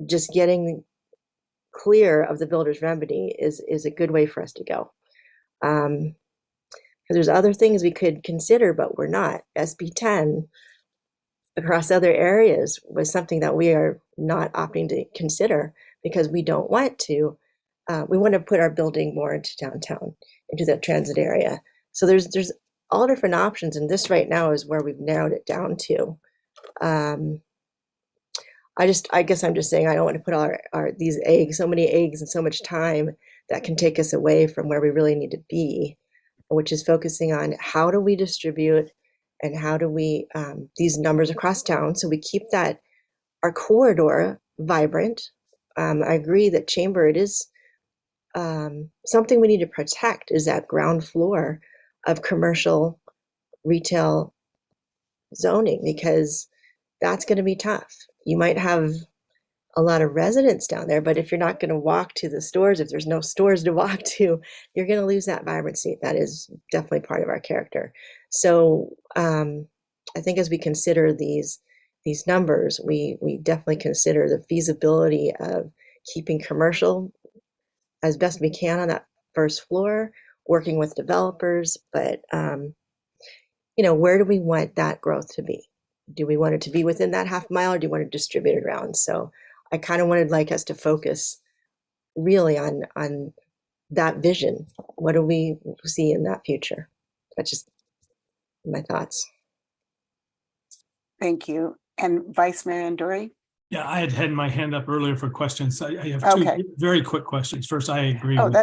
just getting clear of the builder's remedy is a good way for us to go. Because there's other things we could consider, but we're not. SB 10 across other areas was something that we are not opting to consider because we don't want to. We want to put our building more into downtown, into that transit area. So there's all different options, and this right now is where we've narrowed it down to. I guess I'm just saying I don't want to put all these eggs, so many eggs and so much time that can take us away from where we really need to be, which is focusing on how do we distribute and how do we these numbers across town so we keep that our corridor vibrant. I agree that Chamber, it is something we need to protect, is that ground floor of commercial retail zoning, because that's going to be tough. You might have a lot of residents down there, but if you're not going to walk to the stores, if there's no stores to walk to, you're going to lose that vibrancy. That is definitely part of our character. So I think as we consider these numbers, we definitely consider the feasibility of keeping commercial as best we can on that first floor, working with developers, but where do we want that growth to be? Do we want it to be within that half mile, or do you want to distribute it around? So I kind of wanted us to focus really on that vision. What do we see in that future? That's just my thoughts. Thank you. And Vice Mayor Anduri? Yeah, I had my hand up earlier for questions. I have Okay. two very quick questions. First, I agree with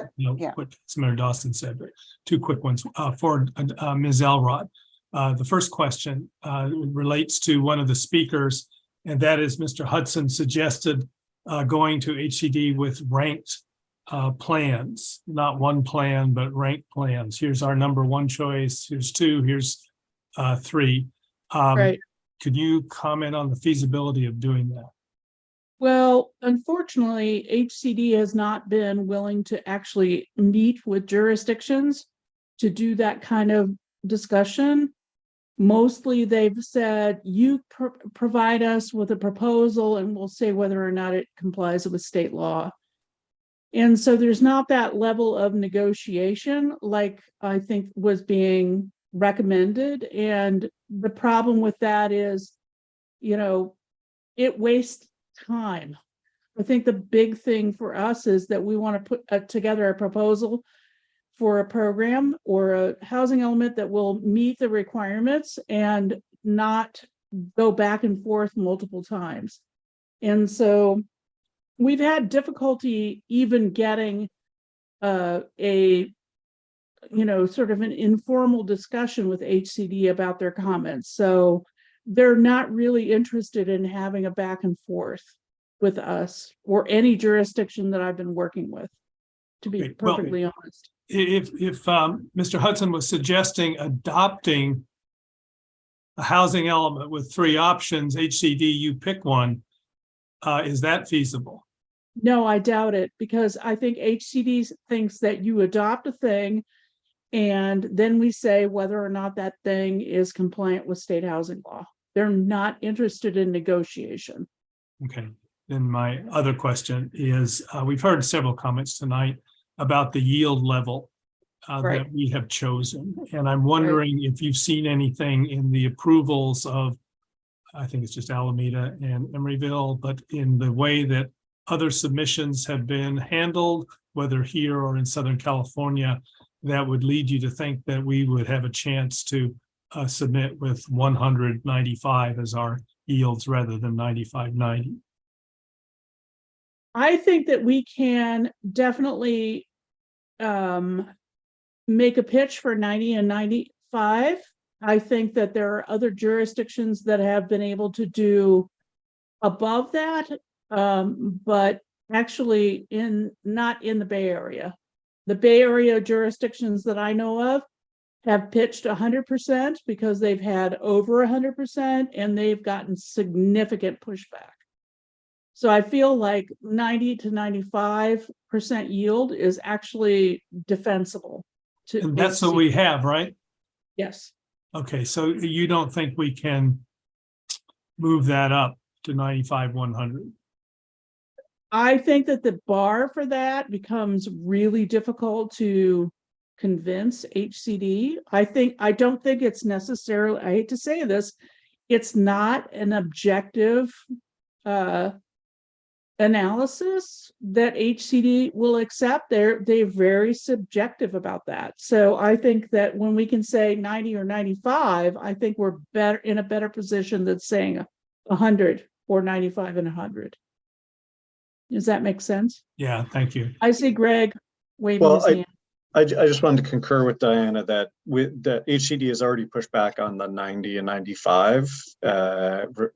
what Senator Dawson said, but two quick ones for Ms. Elrod. The first question relates to one of the speakers, and that is Mr. Hudson suggested going to HCD with ranked plans, not one plan, but ranked plans. Here's our number one choice. Here's two. Here's three. Right. Could you comment on the feasibility of doing that? Well, unfortunately, HCD has not been willing to actually meet with jurisdictions to do that kind of discussion. Mostly they've said, you provide us with a proposal and we'll say whether or not it complies with state law. And so there's not that level of negotiation like I think was being recommended. And the problem with that is, it wastes time. I think the big thing for us is that we want to put together a proposal for a program or a housing element that will meet the requirements and not go back and forth multiple times. And so we've had difficulty even getting sort of an informal discussion with HCD about their comments. So they're not really interested in having a back and forth with us or any jurisdiction that I've been working with, to be perfectly honest. If Mr. Hudson was suggesting adopting a housing element with three options, HCD, you pick one, is that feasible? No, I doubt it, because I think HCD thinks that you adopt a thing and then we say whether or not that thing is compliant with state housing law. They're not interested in negotiation. Okay. Then my other question is, we've heard several comments tonight about the yield level that we have chosen. And I'm wondering if you've seen anything in the approvals of, I think it's just Alameda and Emeryville, but in the way that other submissions have been handled, whether here or in Southern California, that would lead you to think that we would have a chance to submit with 195 as our yields rather than 95.90. I think that we can definitely make a pitch for 90 and 95. I think that there are other jurisdictions that have been able to do above that, but actually not in the Bay Area. The Bay Area jurisdictions that I know of have pitched 100% because they've had over 100% and they've gotten significant pushback. So I feel like 90 to 95% yield is actually defensible. And that's what we have, right? Yes. Okay, so you don't think we can move that up to 95, 100? I think that the bar for that becomes really difficult to convince HCD. I don't think it's necessarily, I hate to say this, it's not an objective analysis that HCD will accept. They're very subjective about that. So I think that when we can say 90 or 95, I think we're better in a better position than saying 100 or 95 and 100. Does that make sense? Yeah, thank you. I see Greg waving Well, his hand. I just wanted to concur with Diana that that HCD has already pushed back on the 90 and 95,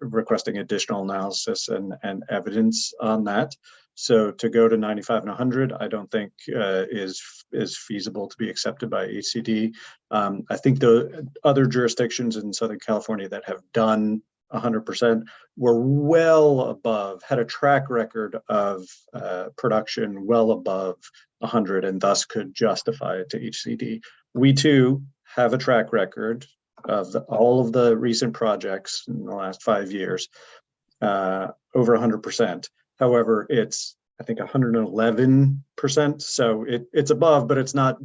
requesting additional analysis and evidence on that. So to go to 95 and 100, I don't think is feasible to be accepted by HCD. I think the other jurisdictions in Southern California that have done 100% were well above, had a track record of production well above 100, and thus could justify it to HCD. We too have a track record of all of the recent projects in the last 5 years, over 100%. However, it's, I think, 111%. So it's above, but it's not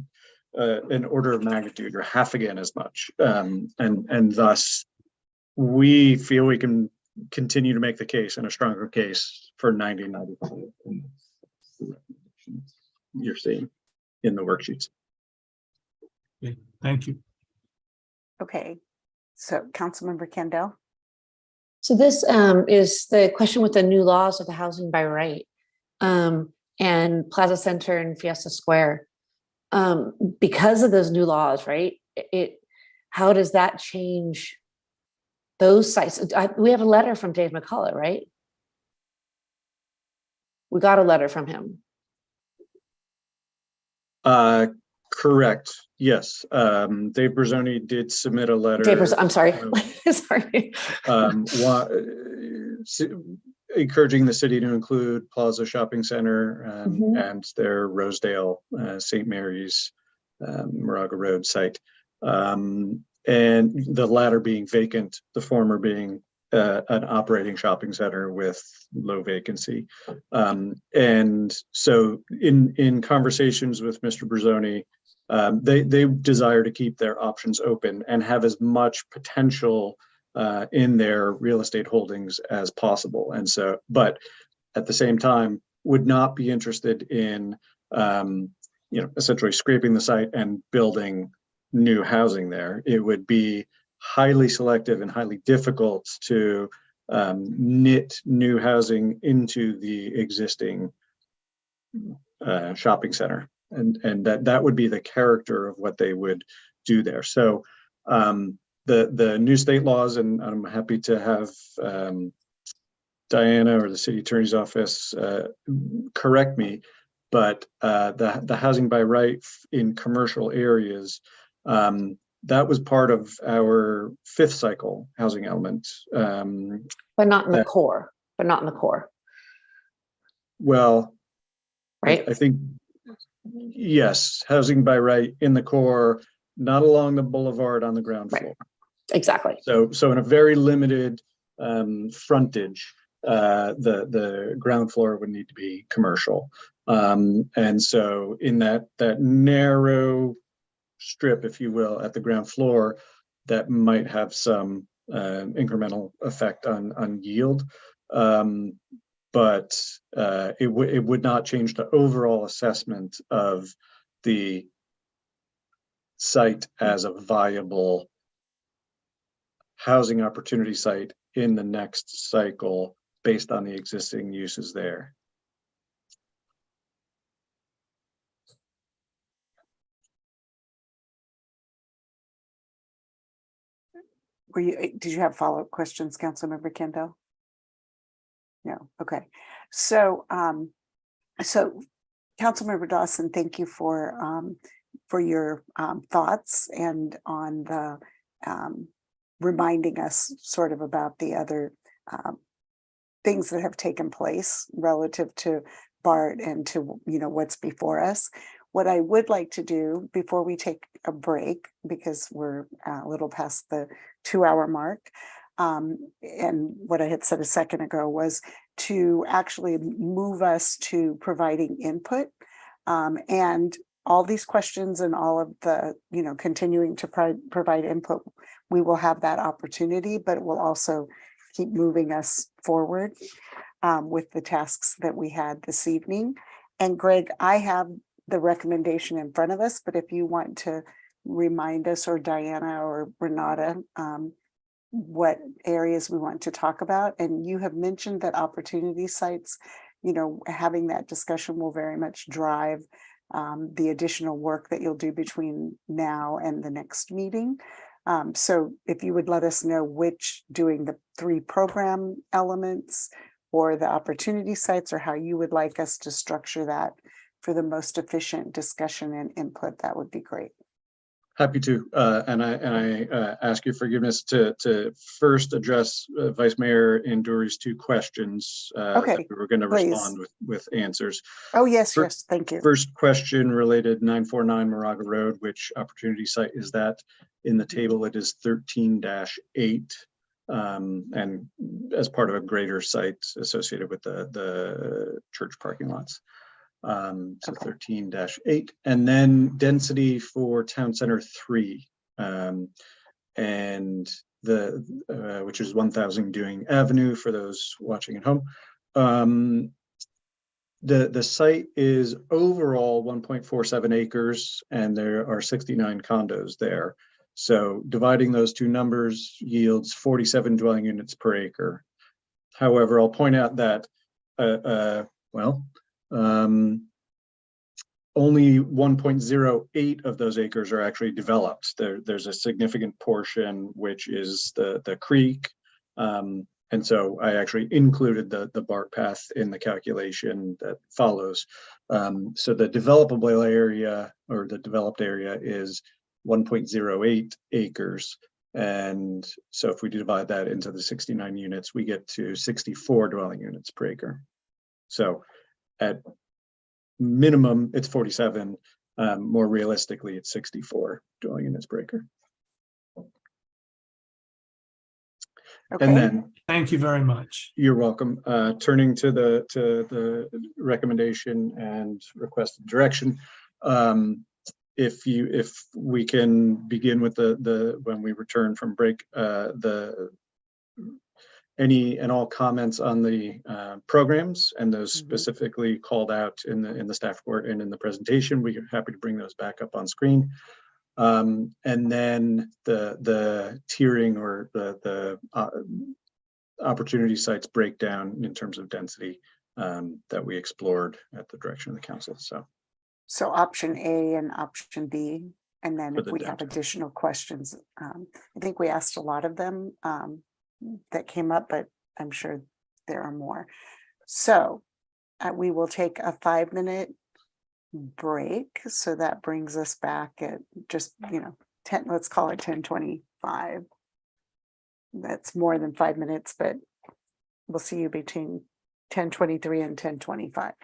an order of magnitude or half again as much. And thus, we feel we can continue to make the case, and a stronger case, for 90 and 95. You're seeing in the worksheets. Okay, thank you. Okay, so Councilmember Kendall. So this is the question with the new laws of the housing by right, and Plaza Center and Fiesta Square. Because of those new laws, right? How does that change those sites? We have a letter from Dave McCullough, right? We got a letter from him. Correct. Yes. Dave Berzoni did submit a letter. I'm sorry. Sorry. Encouraging the city to include Plaza Shopping Center and their Rosedale, St. Mary's, Moraga Road site. And the latter being vacant, the former being an operating shopping center with low vacancy. And so in conversations with Mr. Berzoni, they desire to keep their options open and have as much potential in their real estate holdings as possible. And so, but at the same time, would not be interested in, essentially scraping the site and building new housing there. It would be highly selective and highly difficult to knit new housing into the existing shopping center. And that would be the character of what they would do there. So the new state laws, and I'm happy to have Diana or the city attorney's office correct me, but the housing by right in commercial areas, that was part of our 5th cycle housing element. But not in the core, Well, right? I think, yes, housing by right in the core, not along the boulevard on the ground floor. Exactly. So in a very limited frontage, the ground floor would need to be commercial. And so in that narrow strip, if you will, at the ground floor, that might have some incremental effect on yield. But it would not change the overall assessment of the site as a viable housing opportunity site in the next cycle based on the existing uses there. Did you have follow-up questions, Councilmember Kendall? No. Okay. So, Councilmember Dawson, thank you for your thoughts and on the reminding us sort of about the other things that have taken place relative to BART and to, what's before us. What I would like to do before we take a break, because we're a little past the 2-hour mark, and what I had said a second ago was to actually move us to providing input, and all these questions and all of the, continuing to provide input, we will have that opportunity, but it will also keep moving us forward with the tasks that we had this evening. And Greg, I have the recommendation in front of us, but if you want to remind us, or Diana or Renata, what areas we want to talk about. And you have mentioned that opportunity sites, having that discussion will very much drive the additional work that you'll do between now and the next meeting. So if you would let us know which, doing the 3 program elements or the opportunity sites, or how you would like us to structure that for the most efficient discussion and input, that would be great. Happy to, and I ask your forgiveness to first address Vice Mayor Nduri's 2 questions. Okay, that we were going to please. respond with answers. Oh, yes, yes, thank you. First question related 949 Moraga Road, which opportunity site is that? In the table, it is 13-8, and as part of a greater site associated with the church parking lots. So 13-8, and then density for Town Center 3, and the which is 1000 Dewing Avenue for those watching at home. The site is overall 1.47 acres, and there are 69 condos there. So dividing those 2 numbers yields 47 dwelling units per acre. However, I'll point out that only 1.08 of those acres are actually developed. There's a significant portion which is the creek, and so I actually included the BART path in the calculation that follows. So the developable area, or the developed area, is 1.08 acres. And so if we divide that into the 69 units, we get to 64 dwelling units per acre. So at minimum, it's 47. More realistically, it's 64 dwelling units per acre. Okay. And then, thank you very much. You're welcome. Turning to the recommendation and requested direction. If we can begin with the when we return from break, any and all comments on the programs, and those specifically called out in the staff report and in the presentation. We're happy to bring those back up on screen. And then the tiering, or the opportunity sites breakdown in terms of density that we explored at the direction of the council. So option A and option B, and then For if the we have additional questions, I think we asked a lot of them that came up, but I'm sure there are more. So we will take a 5-minute break. So that brings us back at just, 10, let's call it 10:25. That's more than 5 minutes, but we'll see you between 10:23 and 10:25.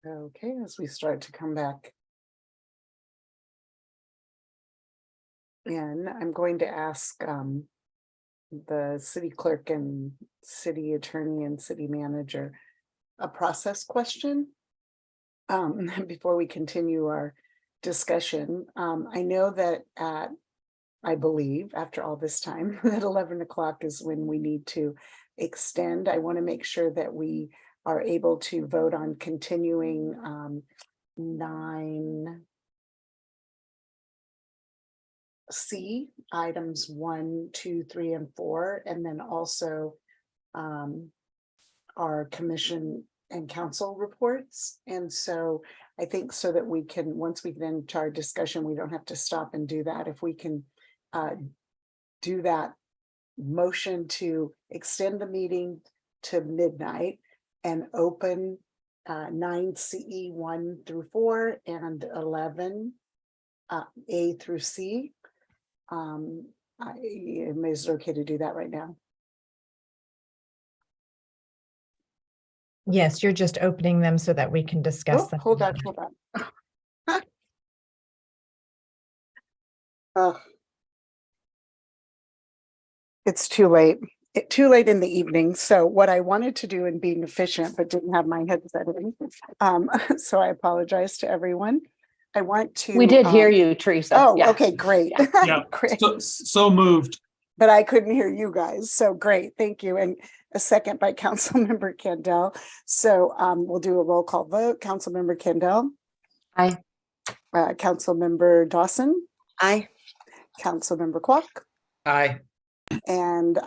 Okay, as we start to come back in, I'm going to ask the city clerk and city attorney and city manager a process question before we continue our discussion. I know that I believe after all this time at 11 o'clock is when we need to extend. I want to make sure that we are able to vote on continuing 9C items 1, 2, 3, and 4, and then also our commission and council reports. And so I think so that we can, once we get into our discussion, we don't have to stop and do that. If we can do that motion to extend the meeting to midnight and open 9CE 1 through 4 and 11 A through C. Is it okay to do that right now? Yes, you're just opening them so that we can discuss them. Hold on. It's too late. Too late in the evening. So what I wanted to do in being efficient, but didn't have my headset in. So I apologize to everyone. I want to. We did hear you, Teresa. Oh, Yeah. okay, great. Yeah. Great. So moved. But I couldn't hear you guys. So great. Thank you. And a second by Councilmember Kendall. So we'll do a roll call vote. Councilmember Kendall. Aye. Councilmember Dawson. Aye. Councilmember Kwok. Aye. And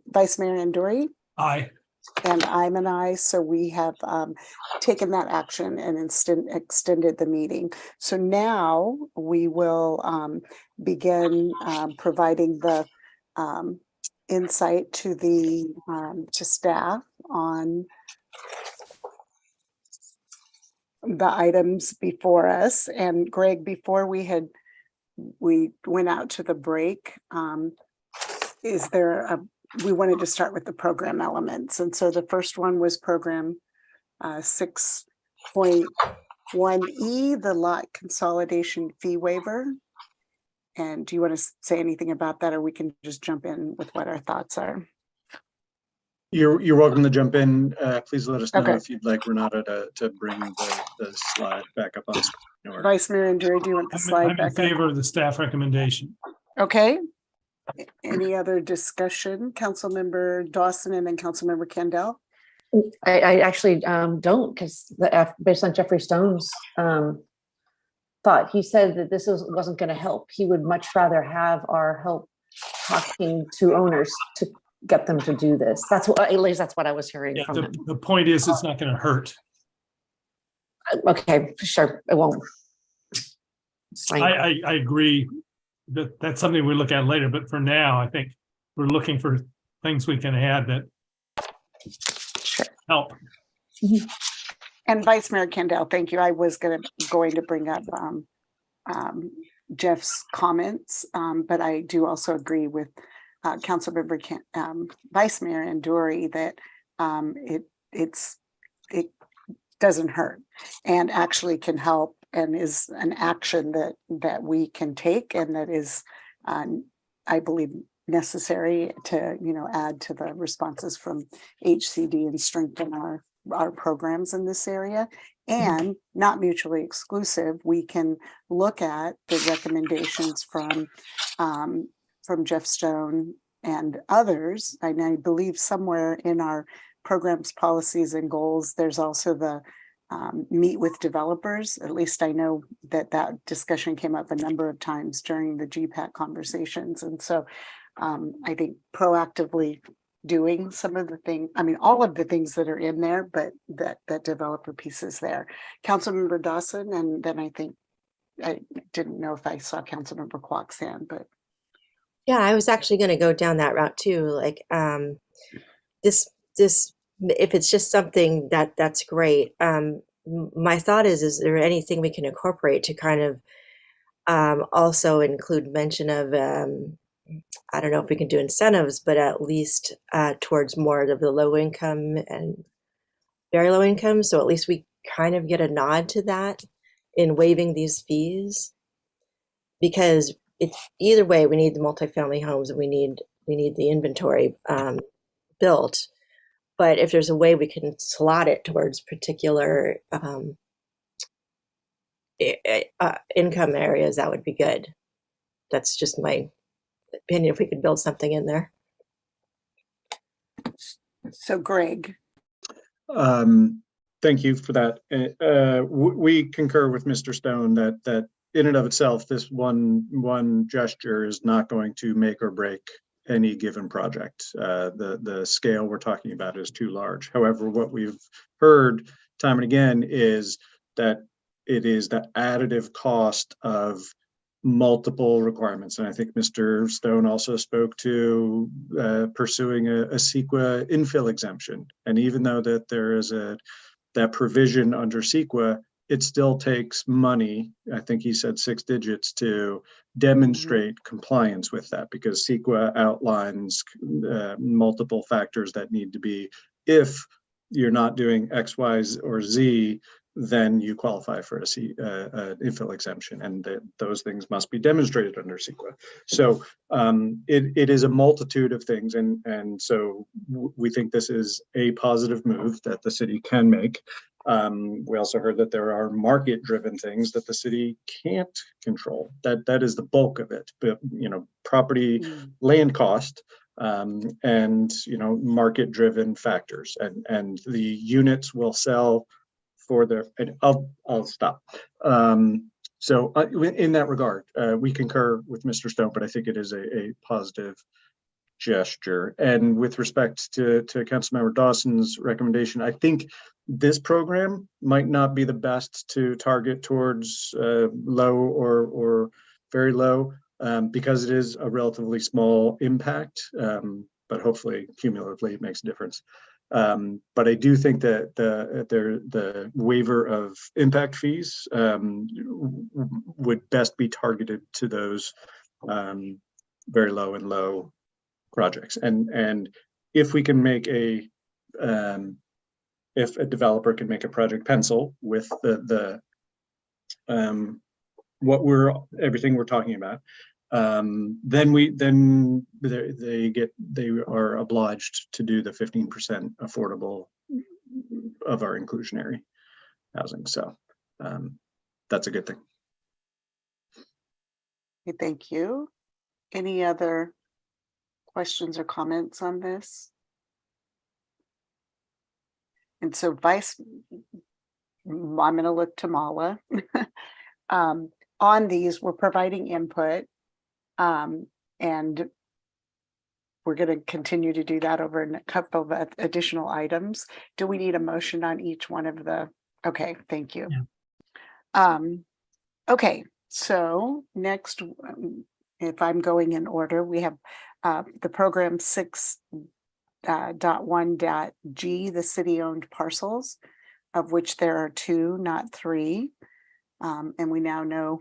Vice Mayor Anduri. Aye. And I'm an aye. So we have taken that action and extended the meeting. So now we will begin providing the insight to the to staff on the items before us. And Greg, before we went out to the break, we wanted to start with the program elements. And so the first one was program 6.1E, the lot consolidation fee waiver. And do you want to say anything about that, or we can just jump in with what our thoughts are? You're welcome to jump in. Please let us know Okay. if you'd like Renata to bring the slide back up on screen. Or... Vice Mayor Anduri, do you want the slide I'm back in favor of the staff recommendation. Okay. Any other discussion? Councilmember Dawson and then Councilmember Kendall. I actually don't, because based on Jeffrey Stone's thought, he said that this wasn't going to help. He would much rather have our help talking to owners to get them to do this. That's what, at least that's what I was hearing from him. The point is, it's not going to hurt. Okay, sure, it won't. I agree that that's something we look at later, but for now, I think we're looking for things we can add that help. And Vice Mayor Kendall, thank you. I was going to bring up Jeff's comments, but I do also agree with Councilmember Vice Mayor Anduri that it doesn't hurt and actually can help and is an action that we can take and that is, I believe, necessary to add to the responses from HCD and strengthen our programs in this area. And not mutually exclusive, we can look at the recommendations from Jeff Stone and others. And I believe somewhere in our programs, policies, and goals, there's also the meet with developers. At least I know that discussion came up a number of times during the GPAC conversations. And so I think proactively doing some of the things, I mean, all of the things that are in there, but that developer piece is there. Councilmember Dawson, and then I think, I didn't know if I saw Councilmember Kwok's hand, but. Yeah, I was actually going to go down that route too. Like this, if it's just something that's great. My thought is there anything we can incorporate to kind of also include mention of, I don't know if we can do incentives, but at least towards more of the low income and very low income. So at least we kind of get a nod to that in waiving these fees. Because it's either way, we need the multifamily homes and we need the inventory built. But if there's a way we can slot it towards particular income areas, that would be good. That's just my opinion, if we could build something in there. So Greg. Thank you for that. We concur with Mr. Stone that in and of itself, this one gesture is not going to make or break any given project. The scale we're talking about is too large. However, what we've heard time and again is that it is the additive cost of multiple requirements. And I think Mr. Stone also spoke to pursuing a CEQA infill exemption. And even though that there is that provision under CEQA, it still takes money. I think he said 6 digits to demonstrate compliance with that, because CEQA outlines multiple factors that need to be, if you're not doing X, Y, or Z, then you qualify for an infill exemption, and those things must be demonstrated under CEQA. So it is a multitude of things, and so we think this is a positive move that the city can make. We also heard that there are market-driven things that the city can't control. That is the bulk of it. But property, land cost, and market-driven factors, and the units will sell for their. And I'll stop. So in that regard, we concur with Mr. Stone, but I think it is a positive gesture. And with respect to Councilmember Dawson's recommendation, I think this program might not be the best to target towards low or very low, because it is a relatively small impact, but hopefully cumulatively it makes a difference. But I do think that the waiver of impact fees would best be targeted to those very low and low projects. And if we can make if a developer can make a project pencil with everything we're talking about, then they are obliged to do the 15% affordable of our inclusionary housing. So that's a good thing. Okay, thank you. Any other questions or comments on this? And so I'm going to look to Mala. On these, we're providing input, and we're going to continue to do that over a couple of additional items. Do we need a motion on each one of the? Okay, thank you. Yeah. Okay, so next, if I'm going in order, we have the program 6.1.G, the city-owned parcels, of which there are 2, not 3, and we now know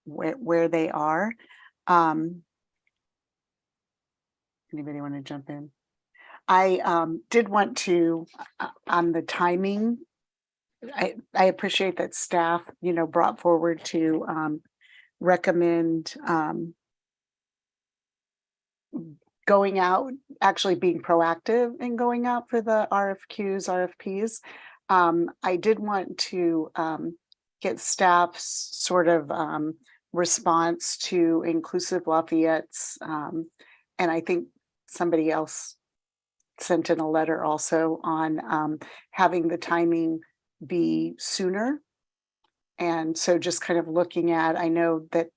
where they are. Anybody want to jump in? I did want to, on the timing, I appreciate that staff, brought forward to recommend going out, actually being proactive and going out for the RFPs. I did want to get staff's sort of response to Inclusive Lafayette's, and I think somebody else sent in a letter also on having the timing be sooner. And so just kind of looking at, I know that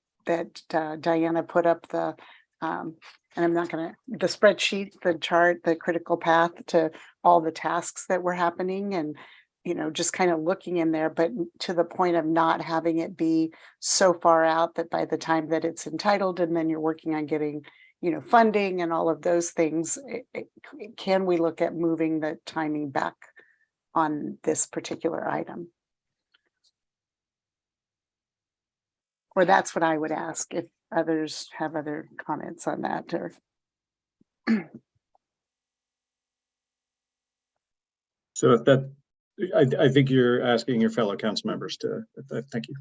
Diana put up the, and I'm not going to, the spreadsheet, the chart, the critical path to all the tasks that were happening, and, just kind of looking in there, but to the point of not having it be so far out that by the time that it's entitled and then you're working on getting, funding and all of those things, can we look at moving the timing back on this particular item? Or that's what I would ask if others have other comments on that. Or so if I think you're asking your fellow council members to, thank you.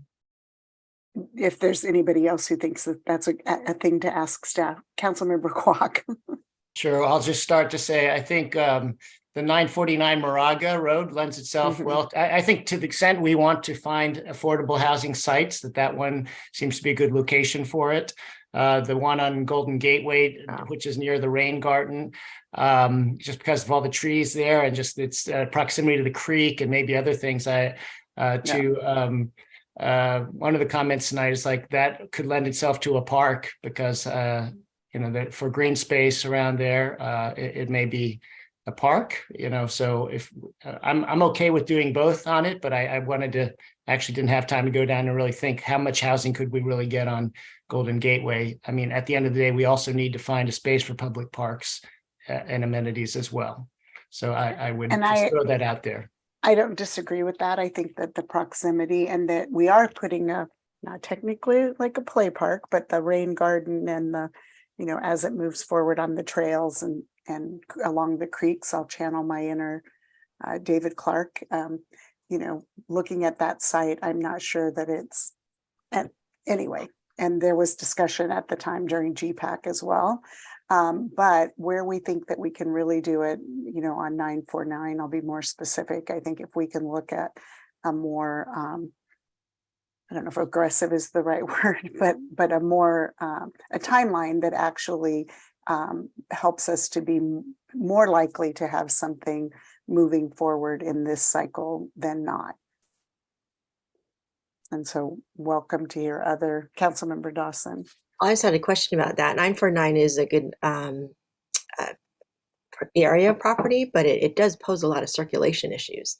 If there's anybody else who thinks that that's a thing to ask staff, Councilmember Kwok. Sure, I'll just start to say, I think the 949 Moraga Road lends itself well. I think to the extent we want to find affordable housing sites, that one seems to be a good location for it. The one on Golden Gateway, which is near the Rain Garden, just because of all the trees there and just its proximity to the creek and maybe other things. One of the comments tonight is like that could lend itself to a park because that for green space around there, it may be a park. So if I'm okay with doing both on it, but I wanted to actually didn't have time to go down and really think how much housing could we really get on Golden Gateway. I mean, at the end of the day, we also need to find a space for public parks and amenities as well. So I would just throw that out there. I don't disagree with that. I think that the proximity and that we are putting not technically like a play park, but the rain garden and the, as it moves forward on the trails and along the creeks, I'll channel my inner David Clark. Looking at that site, I'm not sure that it's, and anyway, and there was discussion at the time during GPAC as well. But where we think that we can really do it, on 949, I'll be more specific. I think if we can look at a more, I don't know if aggressive is the right word, but a more, a timeline that actually helps us to be more likely to have something moving forward in this cycle than not. And so welcome to your other Councilmember Dawson. I just had a question about that. 949 is a good area property, but it does pose a lot of circulation issues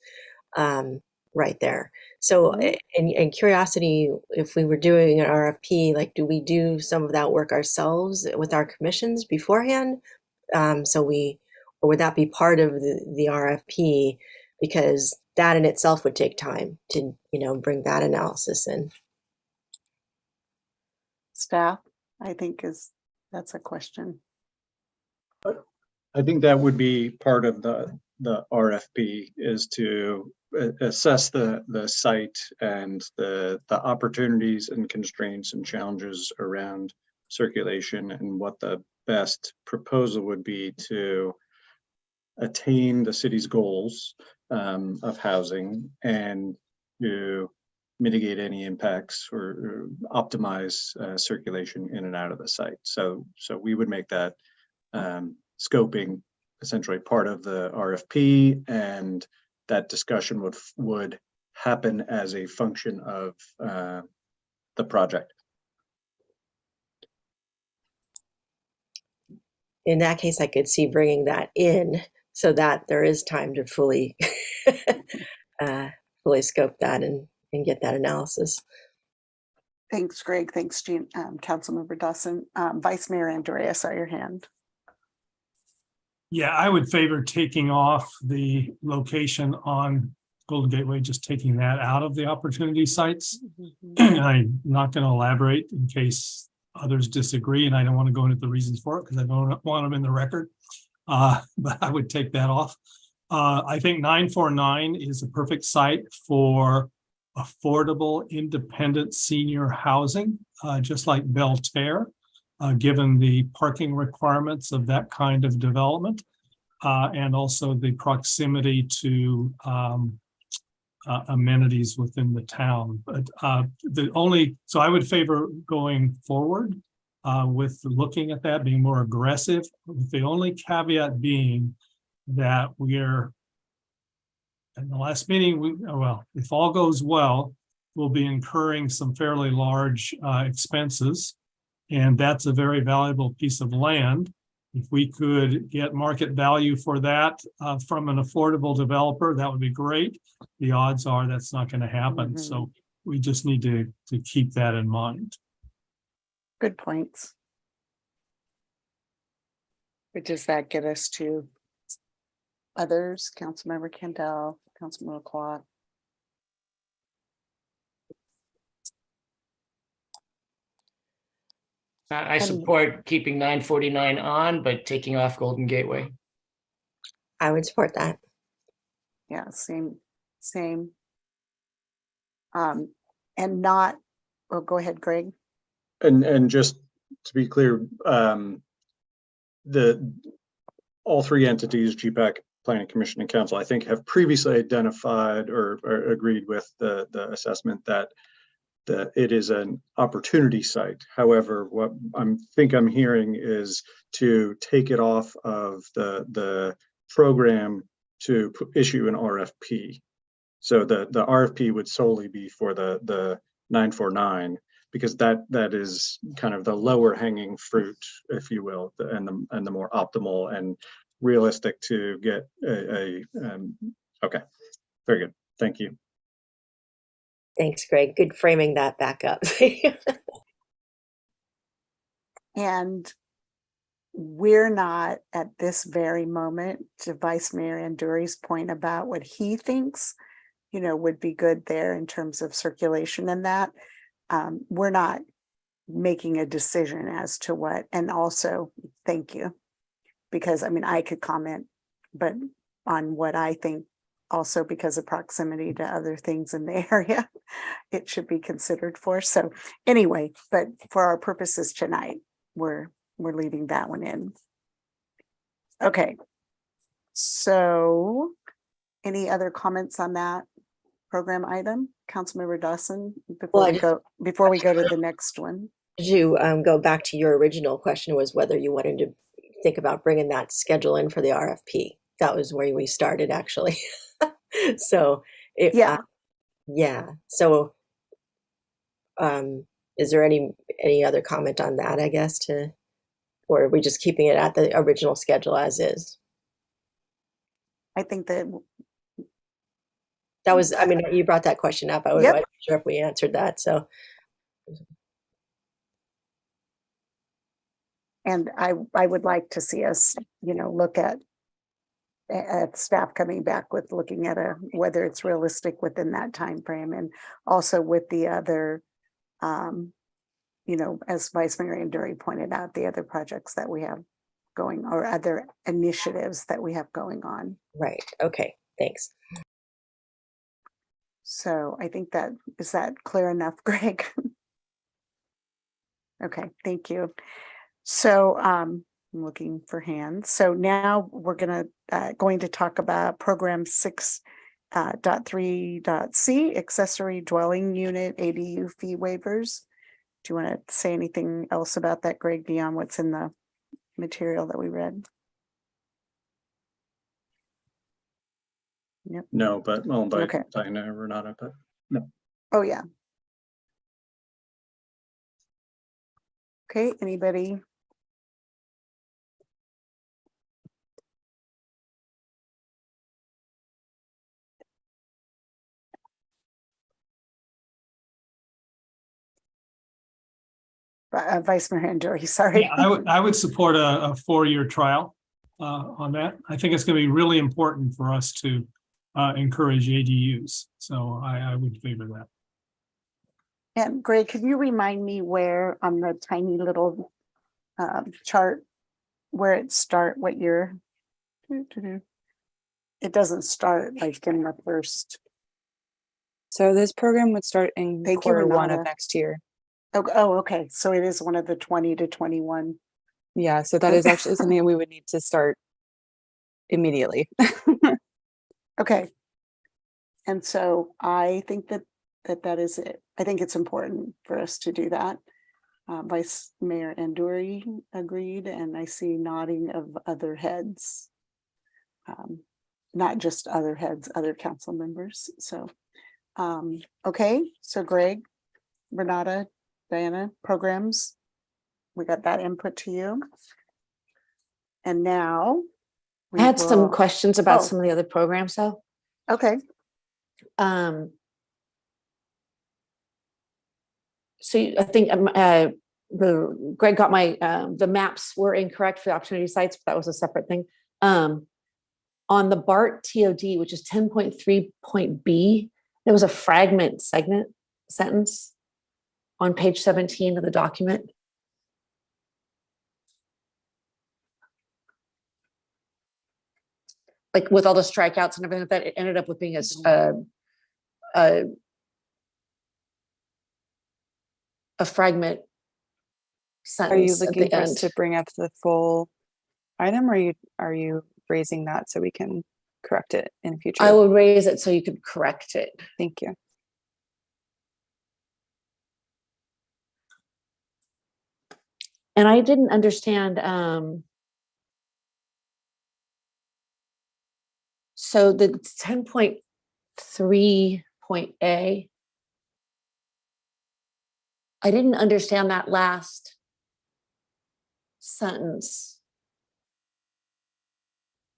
right there. So, in curiosity, if we were doing an RFP, like, do we do some of that work ourselves with our commissions beforehand? Or would that be part of the RFP? Because that in itself would take time to, bring that analysis in. Staff, I think that's a question. I think that would be part of the RFP, is to assess the site and the opportunities and constraints and challenges around circulation and what the best proposal would be to attain the city's goals of housing and to mitigate any impacts or optimize circulation in and out of the site. So we would make that scoping essentially part of the RFP, and that discussion would happen as a function of the project. In that case, I could see bringing that in so that there is time to fully scope that and get that analysis. Thanks, Greg. Thanks, Jean. Councilmember Dawson. Vice Mayor Andrea, saw your hand. Yeah, I would favor taking off the location on Golden Gateway, just taking that out of the opportunity sites. I'm not going to elaborate in case others disagree, and I don't want to go into the reasons for it because I don't want them in the record. But I would take that off. I think 949 is a perfect site for affordable, independent senior housing, just like Belterre, given the parking requirements of that kind of development, and also the proximity to amenities within the town. But so I would favor going forward with looking at that, being more aggressive, with the only caveat being that we're, in the last meeting, if all goes well, we'll be incurring some fairly large expenses, and that's a very valuable piece of land. If we could get market value for that from an affordable developer, that would be great. The odds are that's not going to happen. So we just need to keep that in mind. Good points. But does that get us to others? Councilmember Kendall, Councilmember Kwok. I support keeping 949 on, but taking off Golden Gateway. I would support that. Yeah, same Same. And not, well, go ahead, Greg. And just to be clear, all three entities, GPAC, Planning Commission, and Council, I think have previously identified or agreed with the assessment that it is an opportunity site. However, what I'm hearing is to take it off of the program to issue an RFP. So the RFP would solely be for the 949, because that is kind of the lower hanging fruit, if you will, and the more optimal and realistic to get okay, very good. Thank you. Thanks, Greg. Good framing that back up. And we're not at this very moment, to Vice Mayor Anduri's point about what he thinks, would be good there in terms of circulation and that. We're not making a decision as to what, and also thank you, because I could comment, but on what I think also because of proximity to other things in the area, it should be considered for. So anyway, but for our purposes tonight, we're leaving that one in. Okay. So any other comments on that program item? Councilmember Dawson, before we go to the next one. Did you go back to your original question, was whether you wanted to think about bringing that schedule in for the RFP? That was where we started, actually. So yeah. So is there any other comment on that, I guess, or are we just keeping it at the original schedule as is? I think that was, you brought that question up. I wasn't sure if we answered that. So. And I would like to see us, look at staff coming back with looking at whether it's realistic within that time frame, and also with the other, as Vice Mayor Anduri pointed out, the other projects that we have going, or other initiatives that we have going on. Right. Okay. Thanks. So I think is that clear enough, Greg? Okay. Thank you. So I'm looking for hands. So now we're going to talk about program 6.3.c, accessory dwelling unit ADU fee waivers. Do you want to say anything else about that, Greg, beyond what's in the material that we read? Yep. No, but I'll invite Diana or Renata, but no. Oh yeah. Okay, anybody? Vice Mayor Anduri, sorry. Yeah, I would support a 4-year trial on that. I think it's going to be really important for us to encourage ADUs. So I would favor that. And Greg, could you remind me where on the tiny little chart where what year? It doesn't start like in the first. So this program would start in Q1 of next year. Oh, okay. So it is one of the 20 to 21. Yeah, so that is actually something we would need to start immediately. Okay. And so I think that is it. I think it's important for us to do that. Vice Mayor Anduri agreed, and I see nodding of other heads. Not just other heads, other council members. So, okay. So Greg, Renata, Diana, programs, we got that input to you. And now I had some questions about some of the other programs though. Okay. So I think Greg got the maps were incorrect for the opportunity sites, but that was a separate thing. On the BART TOD, which is 10.3.b, there was a fragment sentence on page 17 of the document. like with all the strikeouts and everything like that, it ended up with being a fragment Are you sentence at looking the for us end. to bring up the full item, or are you raising that so we can correct it in future? I will raise it so you could correct it. Thank you. And I didn't understand, so the 10.3 point A, I didn't understand that last sentence.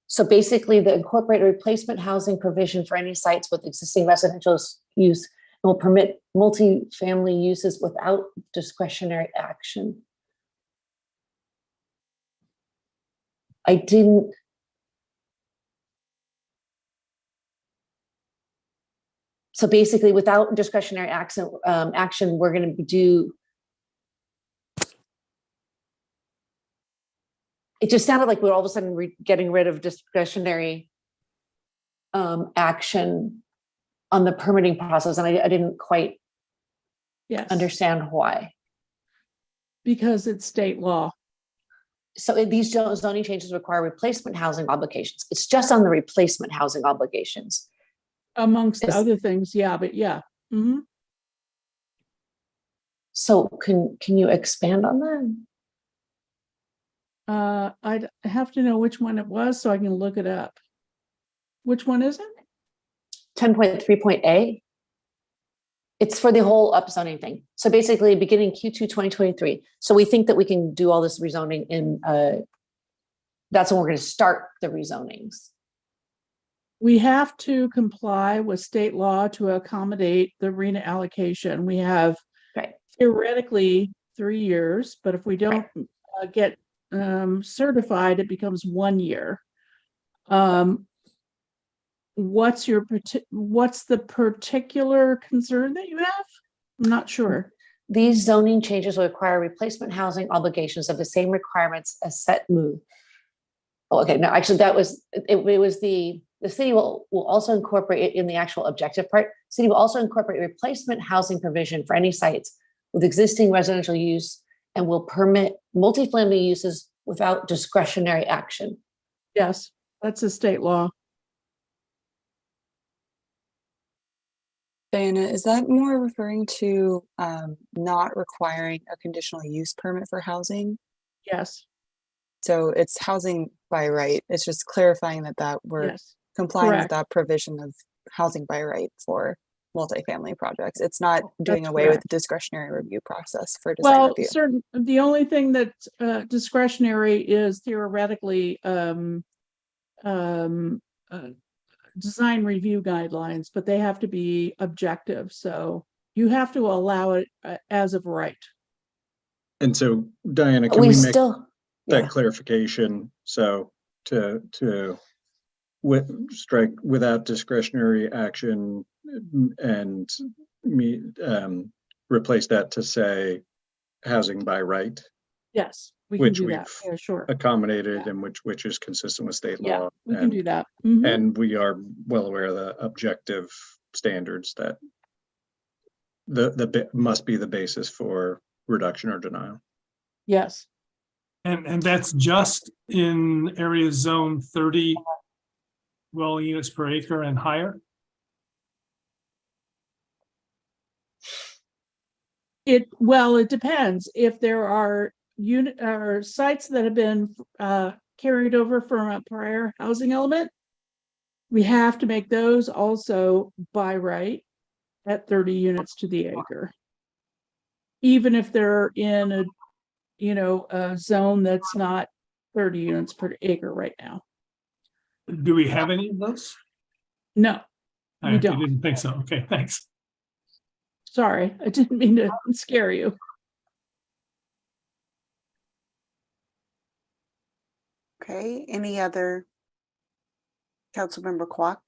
So basically, the incorporated replacement housing provision for any sites with existing residential use and will permit multifamily uses without discretionary action. I didn't. So basically, without discretionary action, we're going to do. It just sounded like we're all of a sudden getting rid of discretionary action on the permitting process, and I didn't quite understand why. Because it's state law. So these zoning changes require replacement housing obligations. It's just on the replacement housing obligations. Amongst other things, yeah, but yeah. Mm-hmm. So can you expand on that? I'd have to know which one it was so I can look it up. Which one is it? 10.3.A. It's for the whole upzoning thing. So basically beginning Q2 2023. So we think that we can do all this rezoning in, that's when we're going to start the rezonings. We have to comply with state law to accommodate the RENA allocation. We have theoretically 3 years, but if we don't get certified, it becomes 1 year. What's the particular concern that you have? I'm not sure. These zoning changes will require replacement housing obligations of the same requirements as set move. Oh, okay, no, actually that was, it was the city will also incorporate it in the actual objective part. City will also incorporate replacement housing provision for any sites with existing residential use and will permit multifamily uses without discretionary action. Yes, that's a state law. Diana, is that more referring to not requiring a conditional use permit for housing? Yes. So it's housing by right. It's just clarifying that we're complying with that provision of housing by right for multifamily projects. It's not doing away with the discretionary review process for design review. The only thing that's discretionary is theoretically design review guidelines, but they have to be objective. So you have to allow it as of right. And so, Diana, can we make that clarification? So to strike without discretionary action and replace that to say housing by right. Yes, we can do that. Yeah, sure. Accommodated and which is consistent with state law. We can do that. Mm-hmm. And we are well aware of the objective standards that the must be the basis for reduction or denial. Yes. And that's just in area zone 30 dwelling units per acre and higher? It depends. If there are sites that have been carried over from a prior housing element, we have to make those also by right at 30 units to the acre. Even if they're in a zone that's not 30 units per acre right now. Do we have any of those? No, we don't. I didn't think so. Okay, thanks. Sorry, I didn't mean to scare you. Okay, any other Councilmember Kwok?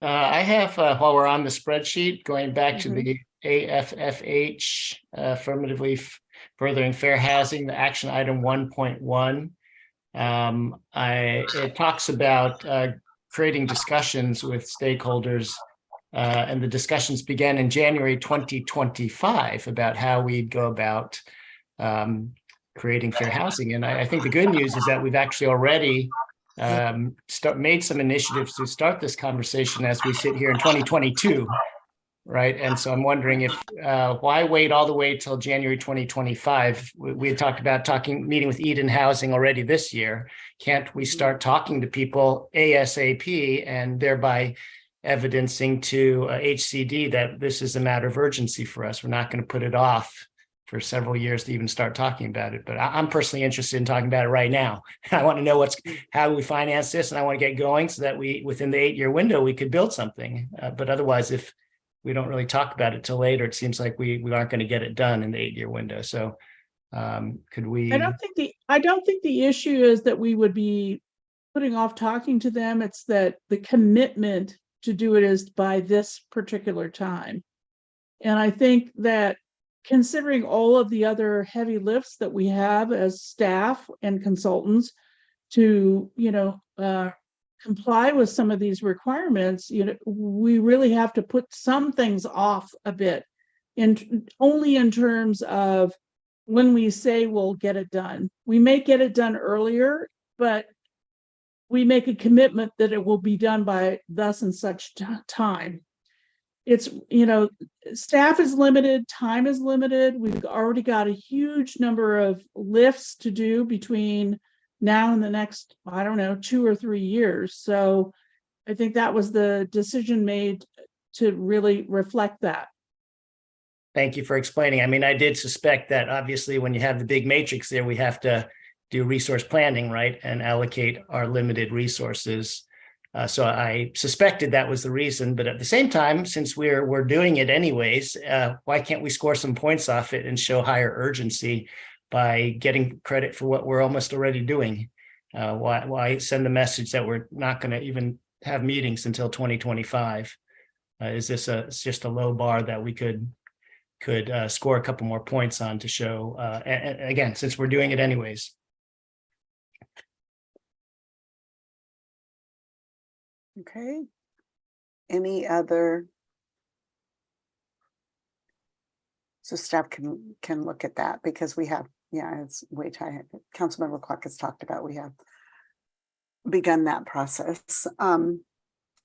I have, while we're on the spreadsheet, going back to the AFFH, affirmatively furthering fair housing, the action item 1.1. It talks about creating discussions with stakeholders. And the discussions began in January 2025 about how we'd go about creating fair housing. And I think the good news is that we've actually already made some initiatives to start this conversation as we sit here in 2022, right? And so I'm wondering if why wait all the way till January 2025? We had talked about meeting with Eden Housing already this year. Can't we start talking to people ASAP and thereby evidencing to HCD that this is a matter of urgency for us? We're not going to put it off for several years to even start talking about it. But I'm personally interested in talking about it right now. I want to know how we finance this, and I want to get going so that within the 8-year window, we could build something. But otherwise, if we don't really talk about it till later, it seems like we aren't going to get it done in the 8-year window. So could we? I don't think the issue is that we would be putting off talking to them. It's that the commitment to do it is by this particular time. And I think that considering all of the other heavy lifts that we have as staff and consultants to, comply with some of these requirements, we really have to put some things off a bit, only in terms of when we say we'll get it done. We may get it done earlier, but we make a commitment that it will be done by thus and such time. It's, staff is limited, time is limited. We've already got a huge number of lifts to do between now and the next, 2 or 3 years. So I think that was the decision made to really reflect that. Thank you for explaining. I mean, I did suspect that obviously when you have the big matrix there, we have to do resource planning, right? And allocate our limited resources. So I suspected that was the reason, but at the same time, since we're doing it anyways, why can't we score some points off it and show higher urgency by getting credit for what we're almost already doing? Why send the message that we're not going to even have meetings until 2025? Is this just a low bar that we could score a couple more points on to show? And again, since we're doing it anyways. Okay. Any other? So staff can look at that because we have, it's way tight. Councilmember Clark has talked about, we have begun that process.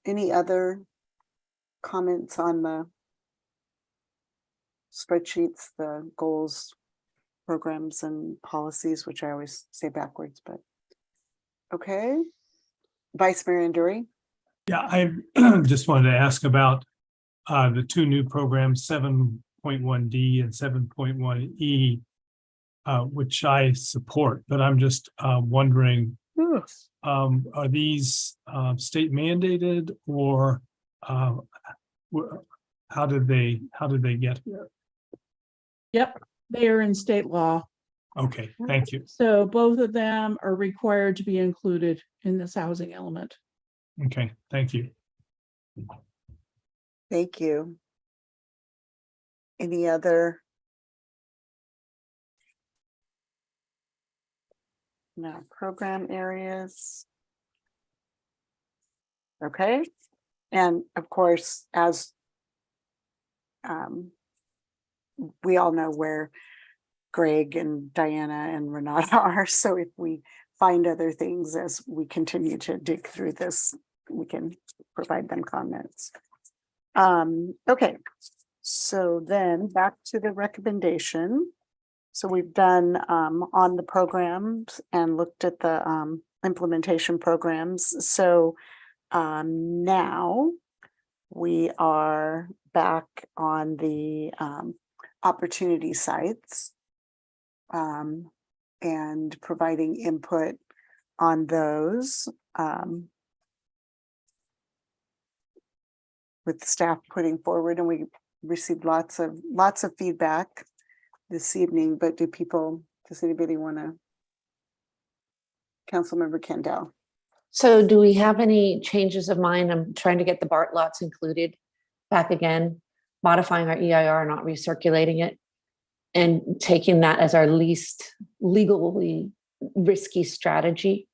Any other comments on the spreadsheets, the goals, programs, and policies, which I always say backwards, but okay. Vice Mayor Nduri. Yeah, I just wanted to ask about the 2 new programs, 7.1D and 7.1E, which I support, but I'm just wondering, are these state mandated, or how did they get here? Yep, they are in state law. Okay, thank you. So both of them are required to be included in this housing element. Okay, thank you. Thank you. Any other? No, program areas. Okay. And of course, as we all know where Greg and Diana and Renata are. So if we find other things as we continue to dig through this, we can provide them comments. Okay, so then back to the recommendation. So we've done on the programs and looked at the implementation programs. So now we are back on the opportunity sites and providing input on those. With staff putting forward, and we received lots of feedback this evening, but does anybody want to? Councilmember Kendall. So do we have any changes of mind? I'm trying to get the BART lots included back again, modifying our EIR, not recirculating it, and taking that as our least legally risky strategy.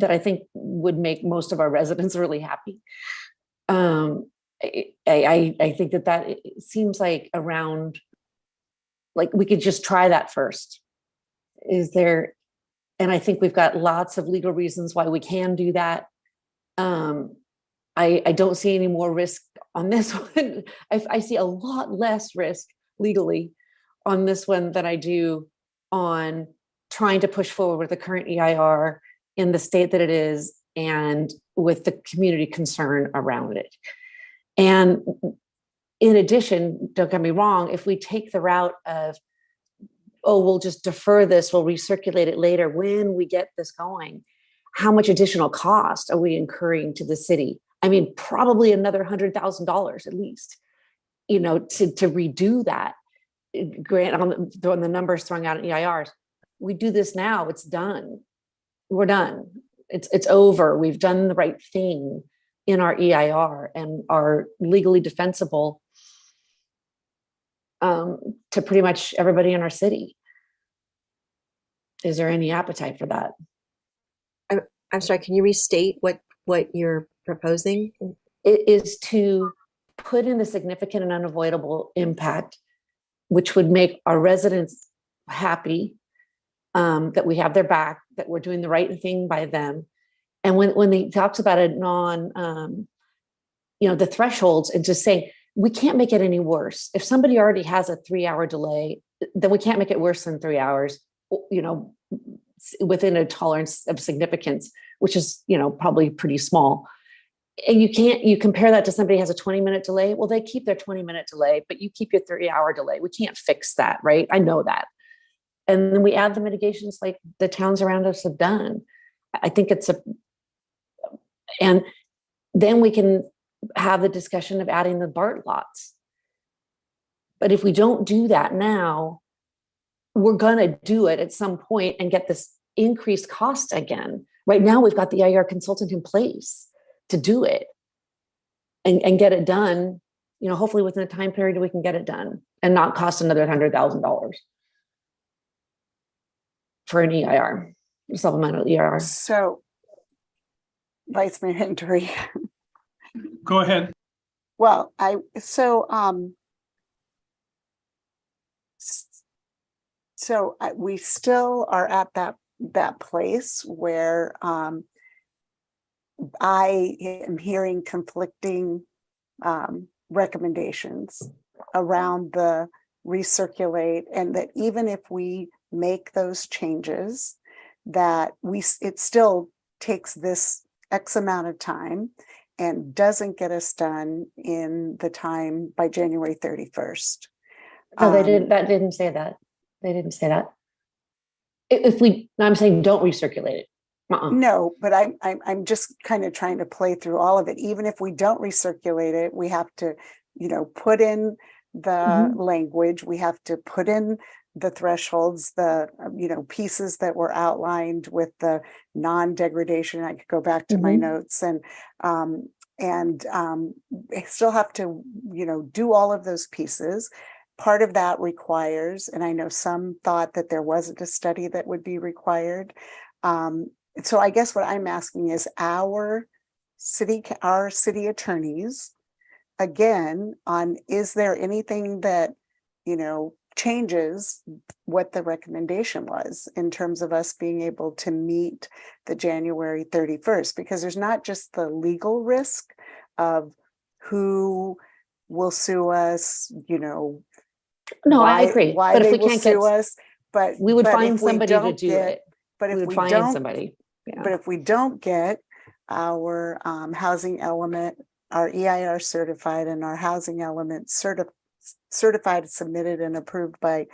that I think would make most of our residents really happy. I think that it seems like around, like we could just try that first. Is there, and I think we've got lots of legal reasons why we can do that. I don't see any more risk on this one. I see a lot less risk legally on this one than I do on trying to push forward with the current EIR in the state that it is and with the community concern around it. And in addition, don't get me wrong, if we take the route of, oh, we'll just defer this, we'll recirculate it later when we get this going, how much additional cost are we incurring to the city? I mean, probably another $100,000 at least, to redo that. Grant, I'm throwing the numbers throwing out in EIRs. We do this now, it's done. We're done. It's over. We've done the right thing in our EIR and are legally defensible to pretty much everybody in our city. Is there any appetite for that? I'm sorry, can you restate what you're proposing? It is to put in the significant and unavoidable impact, which would make our residents happy, that we have their back, that we're doing the right thing by them. And when he talks about it the thresholds, and just saying, we can't make it any worse. If somebody already has a 3-hour delay, then we can't make it worse than 3 hours, within a tolerance of significance, which is, probably pretty small. And you compare that to somebody who has a 20-minute delay. Well, they keep their 20-minute delay, but you keep your 3-hour delay. We can't fix that, right? I know that. And then we add the mitigations like the towns around us have done. I think and then we can have the discussion of adding the BART lots. But if we don't do that now, we're going to do it at some point and get this increased cost again. Right now, we've got the EIR consultant in place to do it and get it done, hopefully within a time period we can get it done and not cost another $100,000 for an EIR, supplemental EIR. So, Vice Mayor Hendry. Go ahead. Well, we still are at that place where I am hearing conflicting recommendations around the recirculate, and that even if we make those changes, that it still takes this X amount of time and doesn't get us done in the time by January 31st. No, they didn't. That didn't say that. They didn't say that. I'm saying don't recirculate it. No, but I'm just kind of trying to play through all of it. Even if we don't recirculate it, we have to, put in the language. We have to put in the thresholds, the pieces that were outlined with the non-degradation. I could go back to my notes and I still have to do all of those pieces. Part of that requires, and I know some thought that there wasn't a study that would be required. So I guess what I'm asking is our city attorneys, again, is there anything that changes what the recommendation was in terms of us being able to meet the January 31st? Because there's not just the legal risk of who will sue us, No, I agree. Why but they if we will can't sue us, but we would but find if we somebody to don't do get- it. But if We would we find don't, somebody. Yeah. but if we don't get our housing element, our EIR certified, and our housing element certified, submitted, and approved by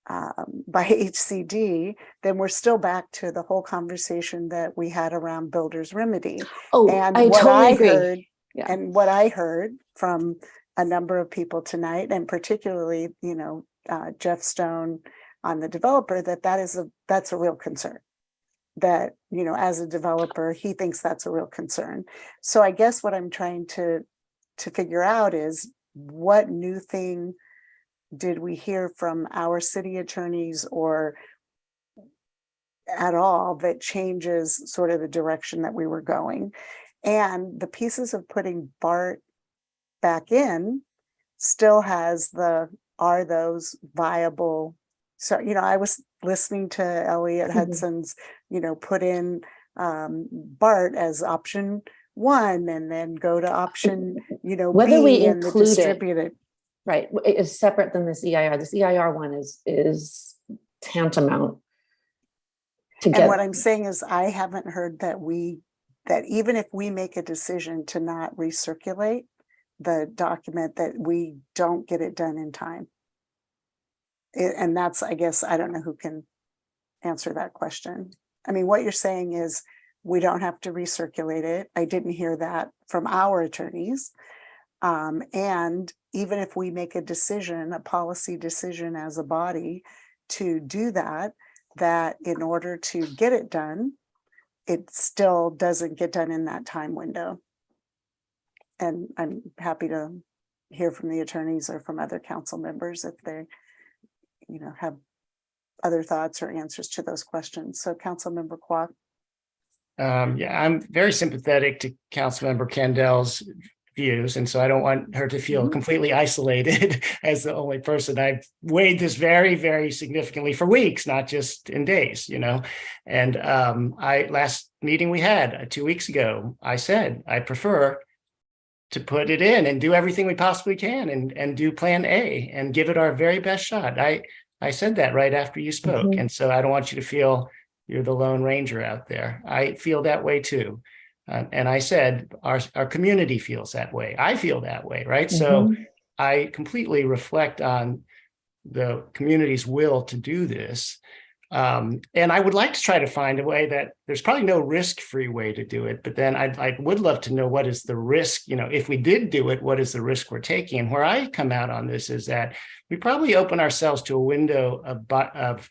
HCD, then we're still back to the whole conversation that we had around builder's remedy. Oh, And I what totally I agree. heard, Yeah. and what I heard from a number of people tonight, and particularly, Jeff Stone on the developer, that's a real concern. That, as a developer, he thinks that's a real concern. So I guess what I'm trying to figure out is, what new thing did we hear from our city attorneys, or at all that changes sort of the direction that we were going. And the pieces of putting BART back in still has are those viable? So, I was listening to Elliot Hudson's, put in BART as option 1 and then go to option, Whether B we and the include it, distributed. right, it is separate than this EIR. This EIR one is tantamount to And what get. I'm saying is I haven't heard that even if we make a decision to not recirculate the document, that we don't get it done in time. And that's, I guess, I don't know who can answer that question. I mean, what you're saying is we don't have to recirculate it. I didn't hear that from our attorneys. And even if we make a decision, a policy decision as a body to do that in order to get it done, it still doesn't get done in that time window. And I'm happy to hear from the attorneys or from other council members if they, have other thoughts or answers to those questions. So Councilmember Kwok. Yeah, I'm very sympathetic to Councilmember Kendall's views, and so I don't want her to feel completely isolated as the only person. I've weighed this very, very significantly for weeks, not just in days, And last meeting we had 2 weeks ago, I said I prefer to put it in and do everything we possibly can and do plan A and give it our very best shot. I said that right after you spoke. And so I don't want you to feel you're the Lone Ranger out there. I feel that way too. And I said, our community feels that way. I feel that way, right? So I completely reflect on the community's will to do this. And I would like to try to find a way that there's probably no risk-free way to do it, but then I would love to know what is the risk, if we did do it, what is the risk we're taking? And where I come out on this is that we probably open ourselves to a window of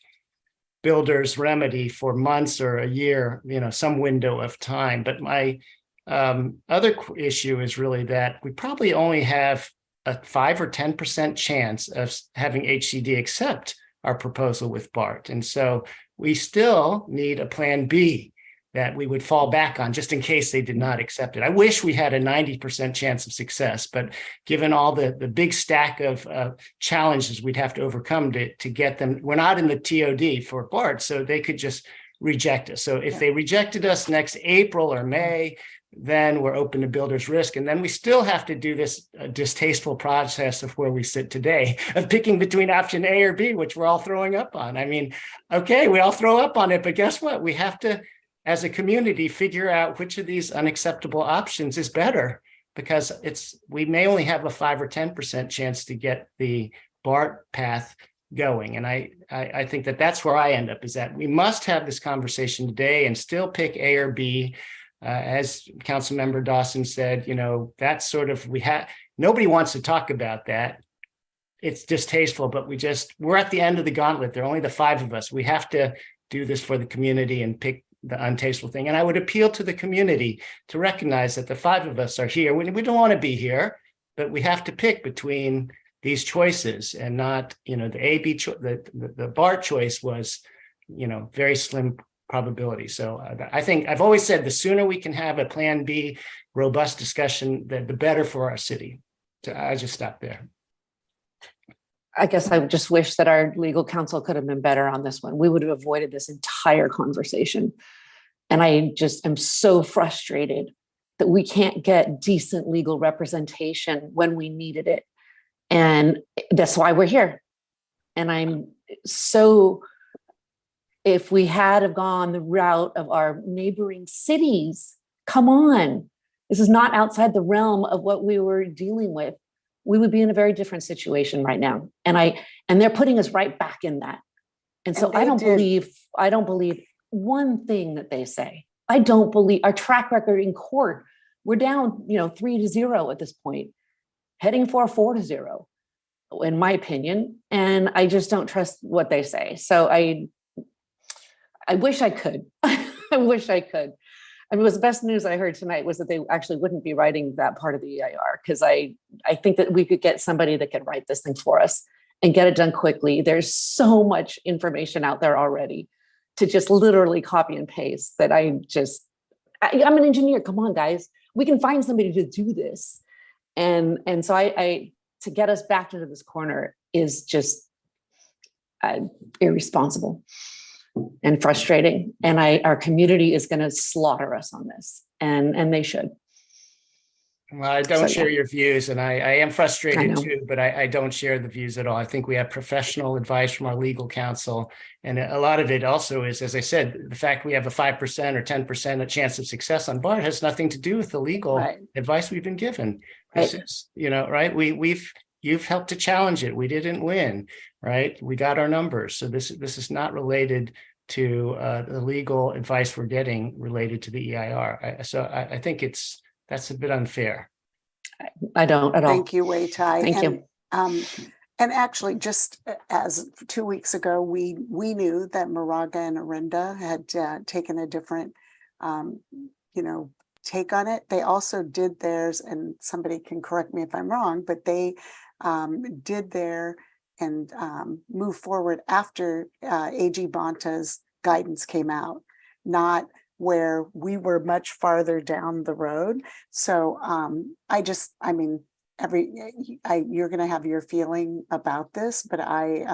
builder's remedy for months or a year, some window of time. But my other issue is really that we probably only have a 5 or 10% chance of having HCD accept our proposal with BART. And so we still need a plan B that we would fall back on just in case they did not accept it. I wish we had a 90% chance of success, but given all the big stack of challenges we'd have to overcome to get them, we're not in the TOD for BART, so they could just reject us. So if they rejected us next April or May, then we're open to builder's risk. And then we still have to do this distasteful process of where we sit today of picking between option A or B, which we're all throwing up on. I mean, okay, we all throw up on it, but guess what? We have to, as a community, figure out which of these unacceptable options is better, because we may only have a 5 or 10% chance to get the BART path going. And I think that's where I end up, is that we must have this conversation today and still pick A or B. As Councilmember Dawson said, that's sort of, nobody wants to talk about that. It's distasteful, but we're at the end of the gauntlet. There are only the 5 of us. We have to do this for the community and pick the untasteful thing. And I would appeal to the community to recognize that the 5 of us are here. We don't want to be here, but we have to pick between these choices and not, the A, B, the BART choice was, very slim probability. So I think I've always said the sooner we can have a plan B robust discussion, the better for our city. So I just stop there. I guess I would just wish that our legal counsel could have been better on this one. We would have avoided this entire conversation. And I just am so frustrated that we can't get decent legal representation when we needed it. And that's why we're here. And if we had have gone the route of our neighboring cities, come on, this is not outside the realm of what we were dealing with. We would be in a very different situation right now. And they're putting us right back in that. And so I don't believe one thing that they say. I don't believe our track record in court. We're down, 3-0 at this point, heading for a 4-0, in my opinion. And I just don't trust what they say. So I wish I could. I wish I could. I mean, it was the best news I heard tonight was that they actually wouldn't be writing that part of the EIR, because I think that we could get somebody that could write this thing for us and get it done quickly. There's so much information out there already to just literally copy and paste that I'm an engineer. Come on, guys, we can find somebody to do this. And so I to get us back into this corner is just irresponsible and frustrating. And our community is going to slaughter us on this, and they should. Well, I don't share your views, and I am frustrated too, but I don't share the views at all. I think we have professional advice from our legal counsel. And a lot of it also is, as I said, the fact we have a 5% or 10% a chance of success on BART has nothing to do with the legal advice we've been given. This is, right? You've helped to challenge it. We didn't win, right? We got our numbers. So this is not related to the legal advice we're getting related to the EIR. So I think that's a bit unfair. I don't at all. Thank you, Wei Tai. Thank you. And actually, just as 2 weeks ago, we knew that Moraga and Orinda had taken a different, take on it. They also did theirs, and somebody can correct me if I'm wrong, but they did their and move forward after AG Bonta's guidance came out, not where we were much farther down the road. So you're going to have your feeling about this, but I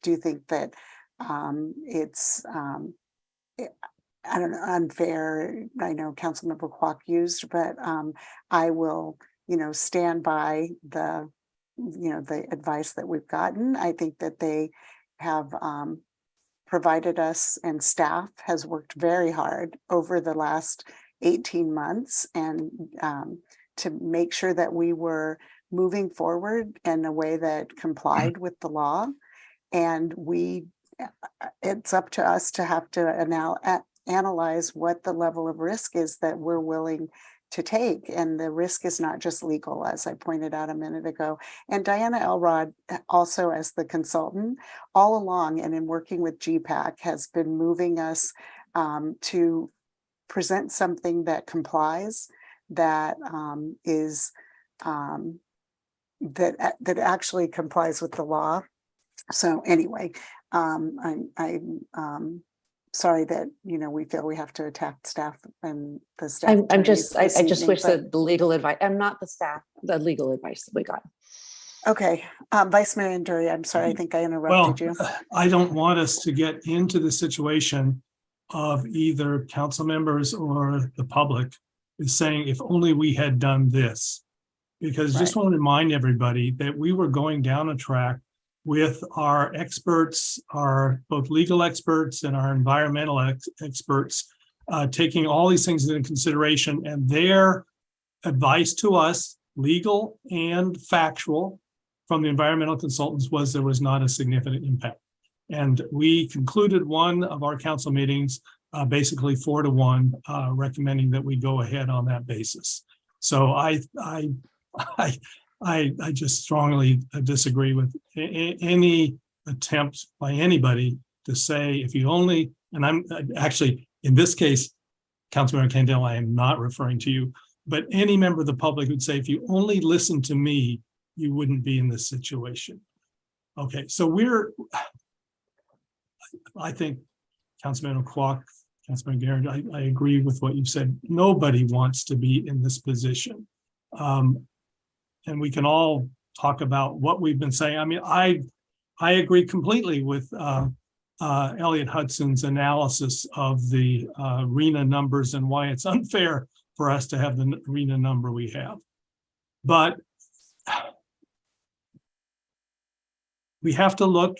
do think that it's, I don't know, unfair. I know Councilmember Kwok used, but I will, stand by the advice that we've gotten. I think that they have provided us, and staff has worked very hard over the last 18 months and to make sure that we were moving forward in a way that complied with the law. And it's up to us to have to analyze what the level of risk is that we're willing to take. And the risk is not just legal, as I pointed out a minute ago. And Diana Elrod, also as the consultant, all along and in working with GPAC, has been moving us to present something that complies, that that actually complies with the law. So anyway, I'm sorry that we feel we have to attack staff and the staff. I just wish that the legal advice. I'm not the staff. The legal advice that we got. Okay, Vice Mayor Nduri, I'm sorry. I think I interrupted you. I don't want us to get into the situation of either council members or the public is saying, if only we had done this, because just want to remind everybody that we were going down a track with our experts, our both legal experts and our environmental experts, taking all these things into consideration, and their advice to us, legal and factual, from the environmental consultants was there was not a significant impact. And we concluded one of our council meetings, basically 4-1, recommending that we go ahead on that basis. So I just strongly disagree with any attempt by anybody to say, if you only, and I'm actually, in this case, Councilmember Kendall, I am not referring to you, but any member of the public would say, if you only listened to me, you wouldn't be in this situation. Okay, so I think Councilmember Kwok, Councilmember Garrett, I agree with what you said. Nobody wants to be in this position. And we can all talk about what we've been saying. I mean, I agree completely with Elliot Hudson's analysis of the RENA numbers and why it's unfair for us to have the RENA number we have. But we have to look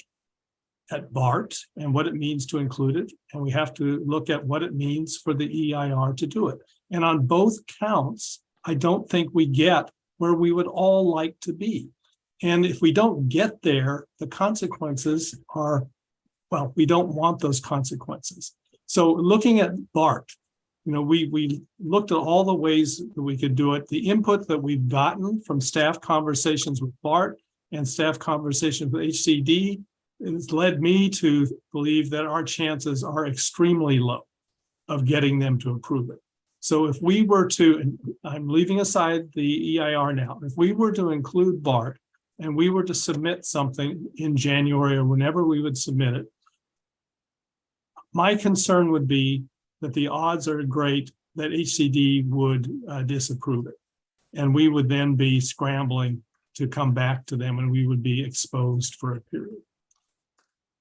at BART and what it means to include it, and we have to look at what it means for the EIR to do it. And on both counts, I don't think we get where we would all like to be. And if we don't get there, the consequences are, well, we don't want those consequences. So looking at BART, we looked at all the ways that we could do it. The input that we've gotten from staff conversations with BART and staff conversations with HCD has led me to believe that our chances are extremely low of getting them to approve it. So if we were to, and I'm leaving aside the EIR now, if we were to include BART and we were to submit something in January or whenever we would submit it, my concern would be that the odds are great that HCD would disapprove it. And we would then be scrambling to come back to them, and we would be exposed for a period.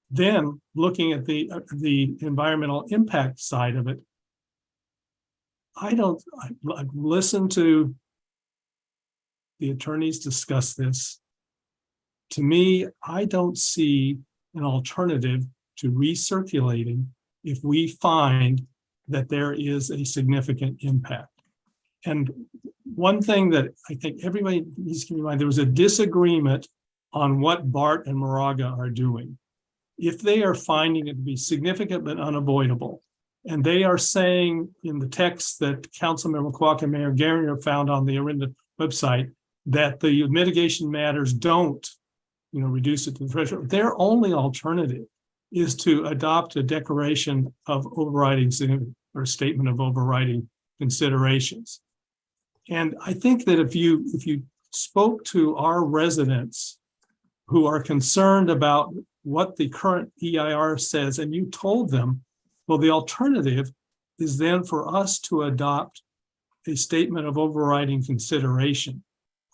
Then looking at the environmental impact side of it, I've listened to the attorneys discuss this. To me, I don't see an alternative to recirculating if we find that there is a significant impact. And one thing that I think everybody needs to keep in mind, there was a disagreement on what BART and Moraga are doing. If they are finding it to be significant but unavoidable, and they are saying in the text that Councilmember Kwok and Mayor Garnier found on the Orinda website that the mitigation matters don't, reduce it to the threshold, their only alternative is to adopt a declaration of overriding or statement of overriding considerations. And I think that if you spoke to our residents who are concerned about what the current EIR says, and you told them, well, the alternative is then for us to adopt a statement of overriding consideration.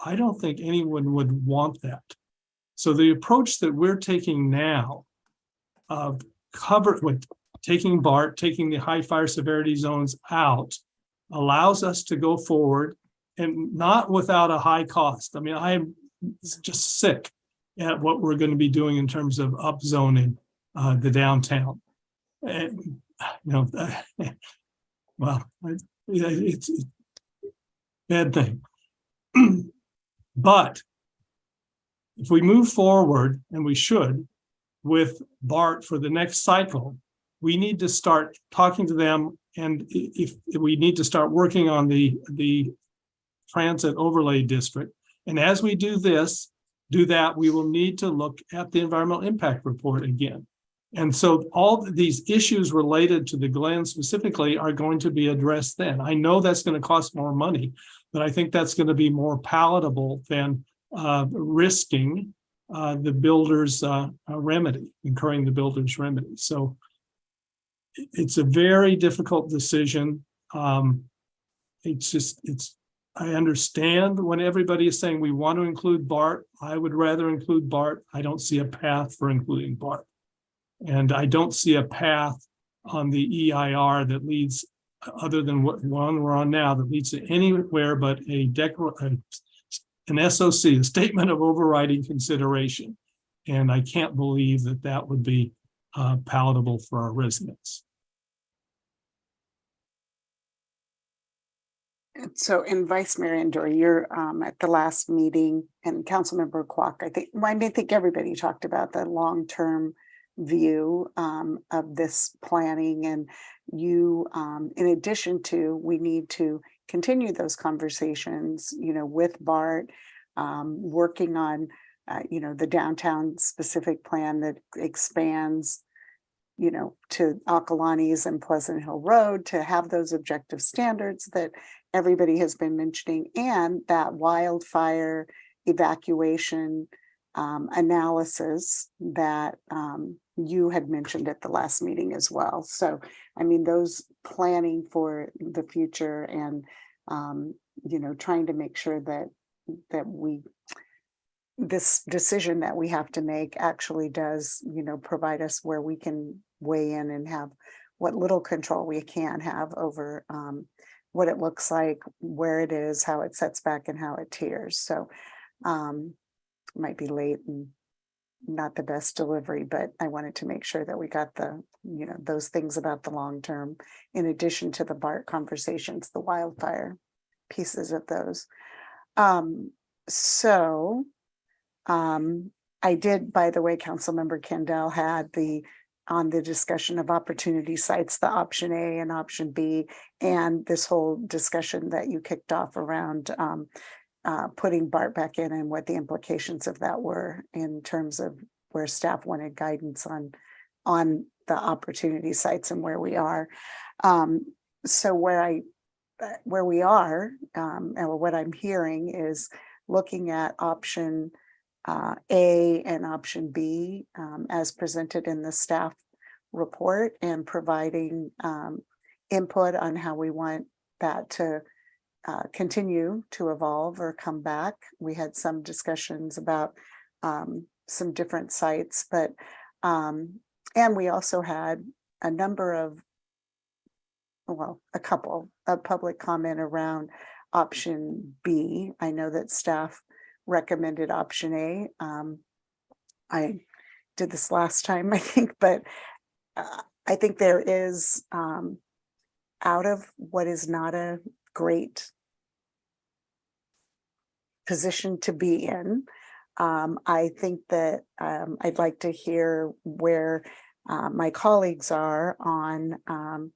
I don't think anyone would want that. So the approach that we're taking now of taking BART, taking the high fire severity zones out, allows us to go forward, and not without a high cost. I mean, I'm just sick at what we're going to be doing in terms of upzoning the downtown. And, it's a bad thing. But if we move forward, and we should, with BART for the next cycle, we need to start talking to them, and if we need to start working on the transit overlay district. And as we do that, we will need to look at the environmental impact report again. And so all these issues related to the Glen specifically are going to be addressed then. I know that's going to cost more money, but I think that's going to be more palatable than risking the builder's remedy, incurring the builder's remedy. So it's a very difficult decision. I understand when everybody is saying we want to include BART. I would rather include BART. I don't see a path for including BART. And I don't see a path on the EIR that leads, other than what one we're on now, that leads to anywhere but an SOC, a statement of overriding consideration. And I can't believe that that would be palatable for our residents. So, and Vice Mayor Andor, you're at the last meeting, and Councilmember Kwok, I think everybody talked about the long-term view of this planning, and you, in addition to, we need to continue those conversations, with BART, working on, the downtown specific plan that expands, to Akalani's and Pleasant Hill Road, to have those objective standards that everybody has been mentioning, and that wildfire evacuation analysis that you had mentioned at the last meeting as well. So, I mean, those planning for the future and, trying to make sure that this decision that we have to make actually does, provide us where we can weigh in and have what little control we can have over what it looks like, where it is, how it sets back, and how it tiers. So might be late and not the best delivery, but I wanted to make sure that we got the, those things about the long term, in addition to the BART conversations, the wildfire pieces of those. I did, by the way, Councilmember Kendall had on the discussion of opportunity sites, the option A and option B, and this whole discussion that you kicked off around putting BART back in and what the implications of that were in terms of where staff wanted guidance on the opportunity sites and where we are. So where we are, and what I'm hearing is looking at option A and option B as presented in the staff report and providing input on how we want that to continue to evolve or come back. We had some discussions about some different sites, but and we also had a number of, well, a couple of public comment around option B. I know that staff recommended option A. I did this last time, I think, but I think there is, out of what is not a great position to be in, I think that I'd like to hear where my colleagues are on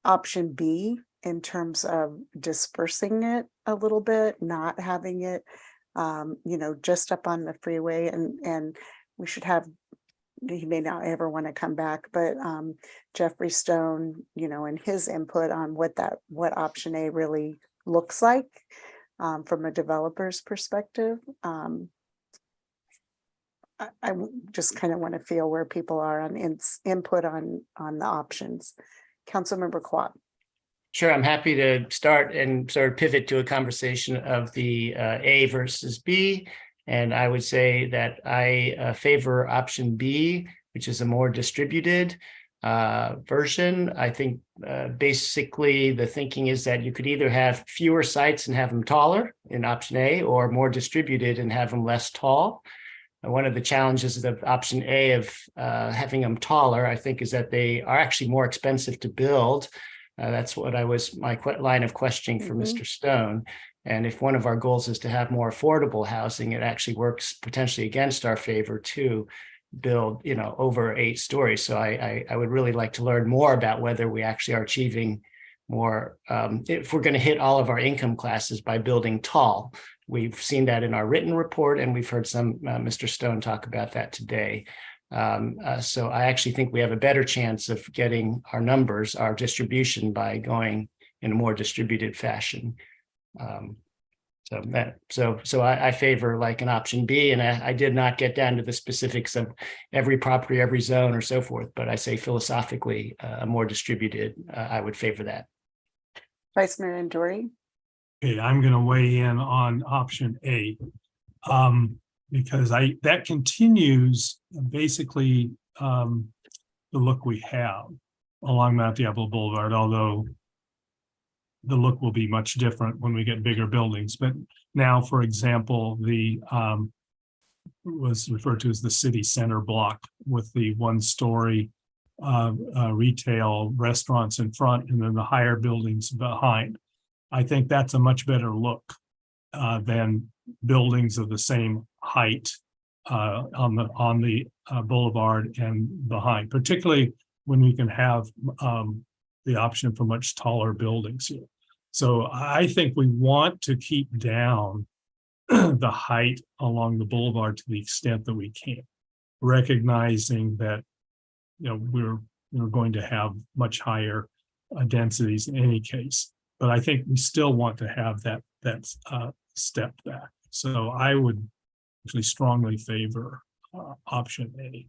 option B in terms of dispersing it a little bit, not having it, just up on the freeway, and we should have, he may not ever want to come back, but Jeffrey Stone, and his input on what option A really looks like from a developer's perspective. I just kind of want to feel where people are on input on the options. Councilmember Quat. Sure, I'm happy to start and sort of pivot to a conversation of the A versus B. And I would say that I favor option B, which is a more distributed version. I think basically the thinking is that you could either have fewer sites and have them taller in option A, or more distributed and have them less tall. One of the challenges of option A of having them taller, I think, is that they are actually more expensive to build. That's what my line of questioning for Mr. Stone. And if one of our goals is to have more affordable housing, it actually works potentially against our favor to build, over 8 stories. So I would really like to learn more about whether we actually are achieving more, if we're going to hit all of our income classes by building tall. We've seen that in our written report, and we've heard some Mr. Stone talk about that today. So I actually think we have a better chance of getting our numbers, our distribution, by going in a more distributed fashion. So I favor like an option B, and I did not get down to the specifics of every property, every zone, or so forth. But I say philosophically, a more distributed, I would favor that. Vice Mayor Andori. Okay, I'm going to weigh in on option A, because that continues basically the look we have along Mount Diablo Boulevard, although the look will be much different when we get bigger buildings. But now, for example, the was referred to as the city center block with the 1-story retail restaurants in front and then the higher buildings behind. I think that's a much better look than buildings of the same height on the boulevard and behind, particularly when we can have the option for much taller buildings here. So I think we want to keep down the height along the boulevard to the extent that we can, recognizing that we're going to have much higher densities in any case. But I think we still want to have that step back. So I would actually strongly favor option A.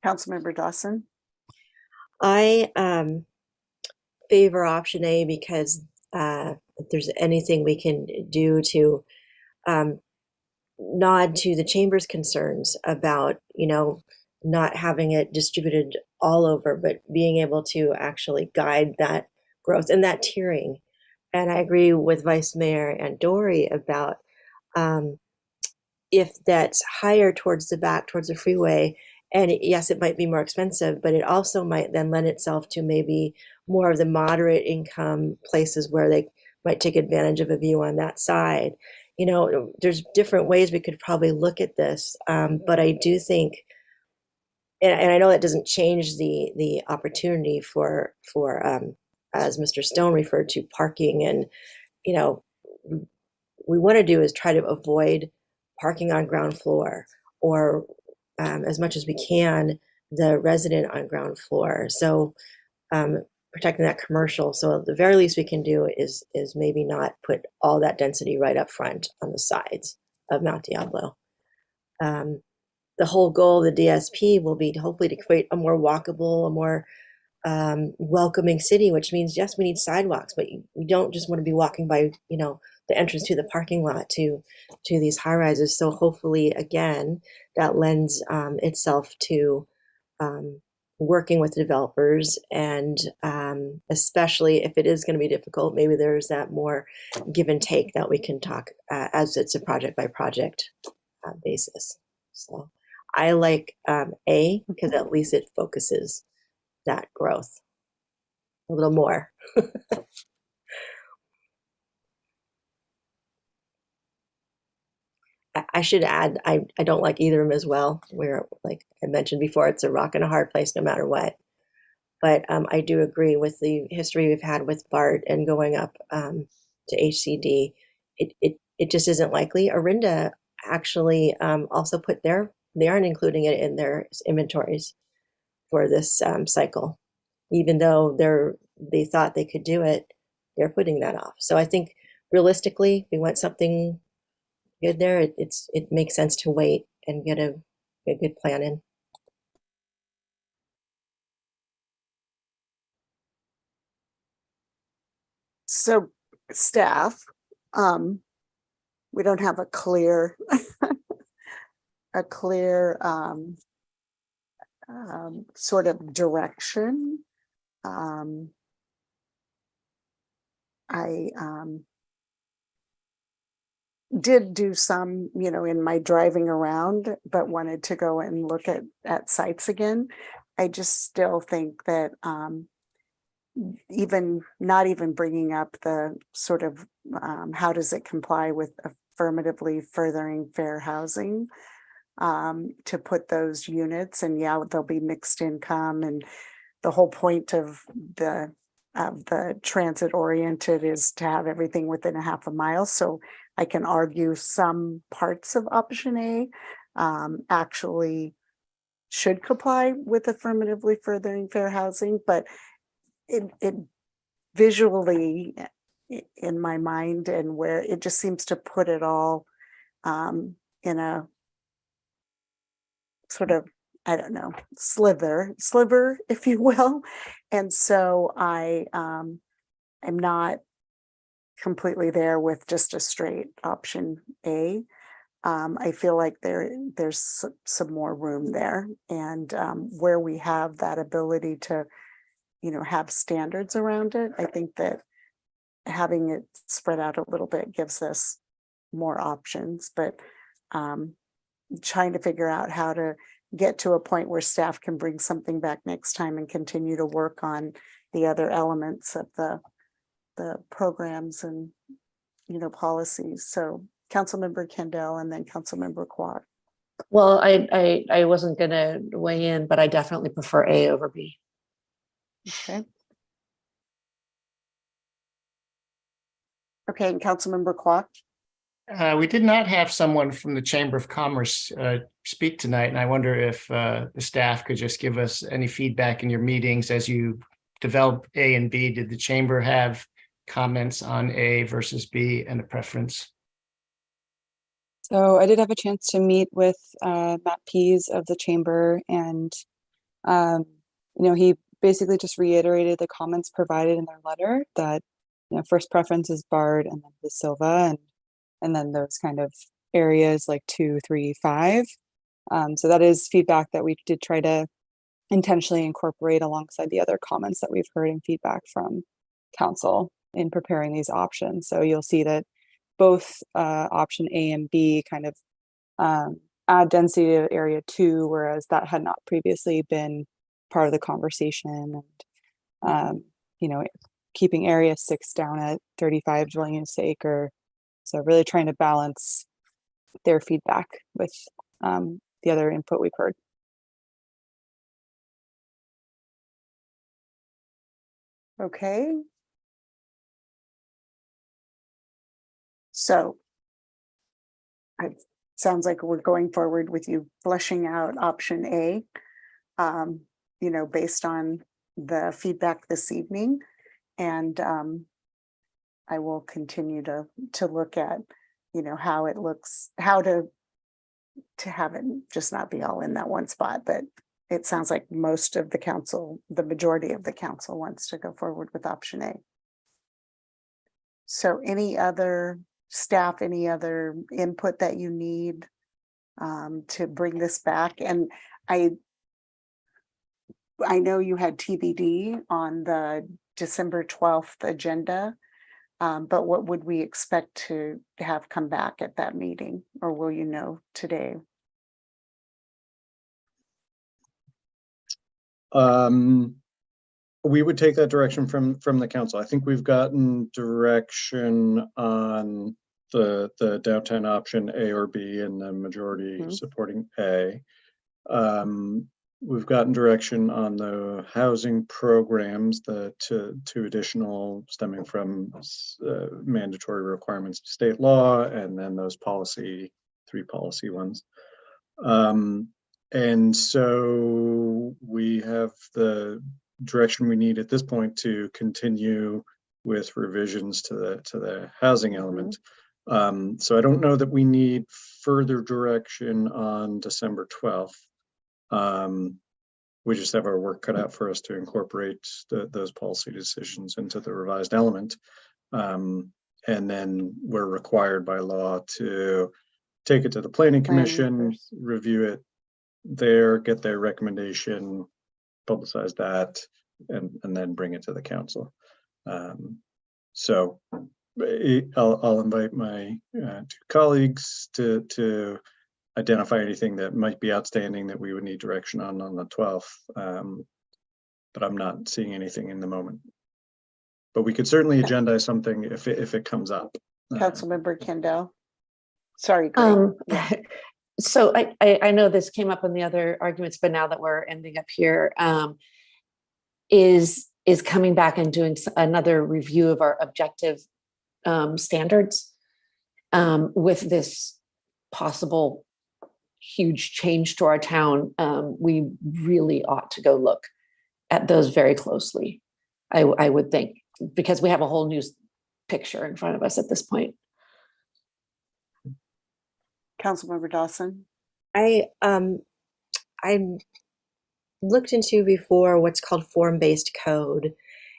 Councilmember Dawson. I favor option A because if there's anything we can do to nod to the chamber's concerns about, not having it distributed all over, but being able to actually guide that growth and that tiering. And I agree with Vice Mayor Andori about if that's higher towards the back, towards the freeway, and yes, it might be more expensive, but it also might then lend itself to maybe more of the moderate income places where they might take advantage of a view on that side. There's different ways we could probably look at this, but I do think, and I know that doesn't change the opportunity for as Mr. Stone referred to, parking, and we want to do is try to avoid parking on ground floor, or as much as we can, the resident on ground floor. So protecting that commercial. So the very least we can do is maybe not put all that density right up front on the sides of Mount Diablo. the whole goal of the DSP will be to hopefully to create a more walkable, a more welcoming city, which means, yes, we need sidewalks, but we don't just want to be walking by, the entrance to the parking lot to these high rises. So hopefully, again, that lends itself to working with developers, and especially if it is going to be difficult, maybe there's that more give and take that we can talk as it's a project by project basis. So I like A, because at least it focuses that growth a little more. I should add, I don't like either of them as well. Where, like I mentioned before, it's a rock and a hard place no matter what. But I do agree with the history we've had with BART and going up to HCD. It just isn't likely. Orinda actually also put they aren't including it in their inventories for this cycle, even though they thought they could do it. They're putting that off. So I think realistically, we want something good there. It makes sense to wait and get a good plan in. So staff, we don't have a clear sort of direction. I did do some, in my driving around, but wanted to go and look at sites again. I just still think that not even bringing up the sort of how does it comply with affirmatively furthering fair housing, to put those units, and they'll be mixed income, and the whole point of the transit oriented is to have everything within a half a mile. So I can argue some parts of option A actually should comply with affirmatively furthering fair housing, but it visually in my mind, and where it just seems to put it all in a sort of, I don't know, sliver, if you will. And so I am not completely there with just a straight option A. I feel like there's some more room there, and where we have that ability to, have standards around it. I think that having it spread out a little bit gives us more options, but trying to figure out how to get to a point where staff can bring something back next time and continue to work on the other elements of the programs and, policies. So Councilmember Kendall and then Councilmember Quad. Well, I wasn't gonna weigh in, but I definitely prefer A over B. Okay. Okay, and Councilmember Quad. We did not have someone from the Chamber of Commerce speak tonight, and I wonder if the staff could just give us any feedback in your meetings as you develop A and B. Did the Chamber have comments on A versus B and a preference? So I did have a chance to meet with Matt Pease of the Chamber, and he basically just reiterated the comments provided in their letter that first preference is BART and then the Silva, and then those kind of areas like 2, 3, 5. So that is feedback that we did try to intentionally incorporate alongside the other comments that we've heard and feedback from council in preparing these options. So you'll see that both option A and B kind of add density to area 2, whereas that had not previously been part of the conversation, and keeping area 6 down at 35 dwelling units per acre. So really trying to balance their feedback with the other input we've heard. Okay. So it sounds like we're going forward with you fleshing out option A, based on the feedback this evening. And I will continue to look at, how it looks, how to to have it just not be all in that one spot, but it sounds like most of the council, the majority of the council wants to go forward with option A. So any other staff, any other input that you need to bring this back? And I know you had TBD on the December 12th agenda, but what would we expect to have come back at that meeting, or will you know today? We would take that direction from the council. I think we've gotten direction on the downtown option A or B, and the majority supporting A. We've gotten direction on the housing programs, the two additional stemming from mandatory requirements of state law, and then those three policy ones. And so we have the direction we need at this point to continue with revisions to the housing element. So I don't know that we need further direction on December 12th. We just have our work cut out for us to incorporate those policy decisions into the revised element. And then we're required by law to take it to the planning commission, review it there, get their recommendation, publicize that, and then bring it to the council. So I'll invite my two colleagues to identify anything that might be outstanding that we would need direction on the 12th. But I'm not seeing anything in the moment. But we could certainly agendize something if it comes up. Councilmember Kendall. Sorry. So I know this came up in the other arguments, but now that we're ending up here, is coming back and doing another review of our objective standards with this possible huge change to our town. We really ought to go look at those very closely, I would think, because we have a whole new picture in front of us at this point. Councilmember Dawson. I looked into before what's called form-based code,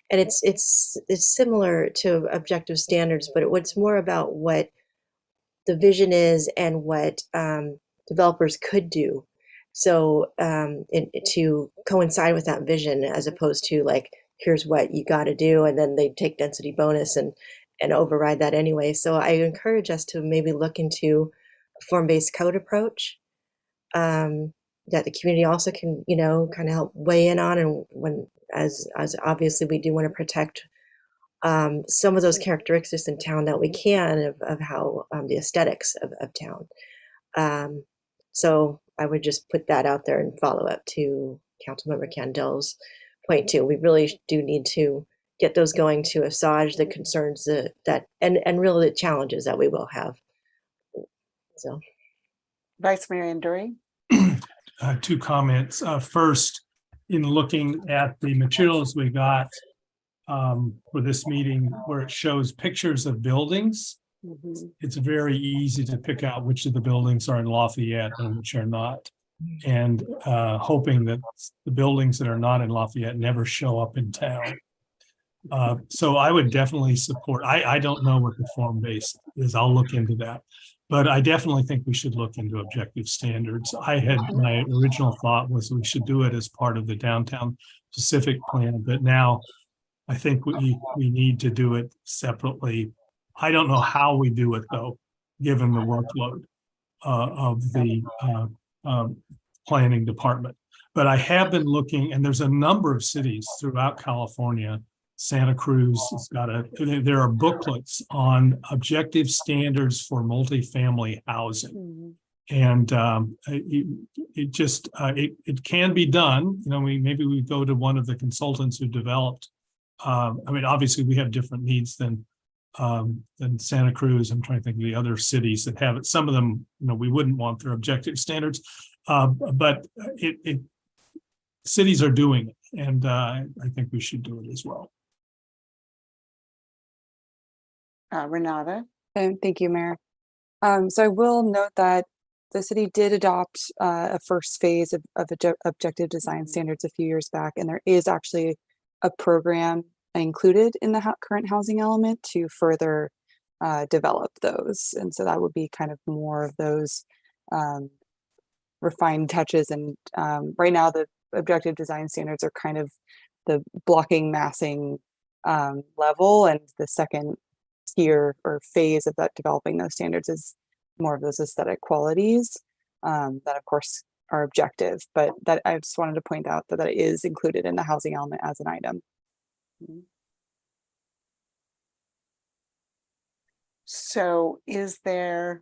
and it's similar to objective standards, but what's more about what the vision is and what developers could do. So to coincide with that vision, as opposed to like, here's what you got to do, and then they take density bonus and override that anyway. So I encourage us to maybe look into a form-based code approach that the community also can, kind of help weigh in on, and as obviously we do want to protect some of those characteristics in town that we can of how the aesthetics of town. So I would just put that out there and follow up to Councilmember Kendall's point too. We really do need to get those going to assuage the concerns that and really the challenges that we will have. So, Vice Mayor Anduri. Two comments. First, in looking at the materials we got for this meeting, where it shows pictures of buildings, it's very easy to pick out which of the buildings are in Lafayette and which are not. And hoping that the buildings that are not in Lafayette never show up in town. So I would definitely support, I don't know what the form-based is. I'll look into that. But I definitely think we should look into objective standards. My original thought was we should do it as part of the downtown Pacific plan, but now I think we need to do it separately. I don't know how we do it though, given the workload of the planning department. But I have been looking, and there's a number of cities throughout California. Santa Cruz has got there are booklets on objective standards for multifamily housing. And it can be done. Maybe we go to one of the consultants who developed. Obviously we have different needs than Santa Cruz. I'm trying to think of the other cities that have it. Some of them, we wouldn't want their objective standards, but cities are doing it, and I think we should do it as well. Renata. Thank you, Mayor. So I will note that the city did adopt a first phase of objective design standards a few years back, and there is actually a program included in the current housing element to further develop those. And so that would be kind of more of those refined touches. And right now the objective design standards are kind of the blocking massing level, and the second tier or phase of that developing those standards is more of those aesthetic qualities that of course are objective, but that I just wanted to point out that that is included in the housing element as an item. So is there,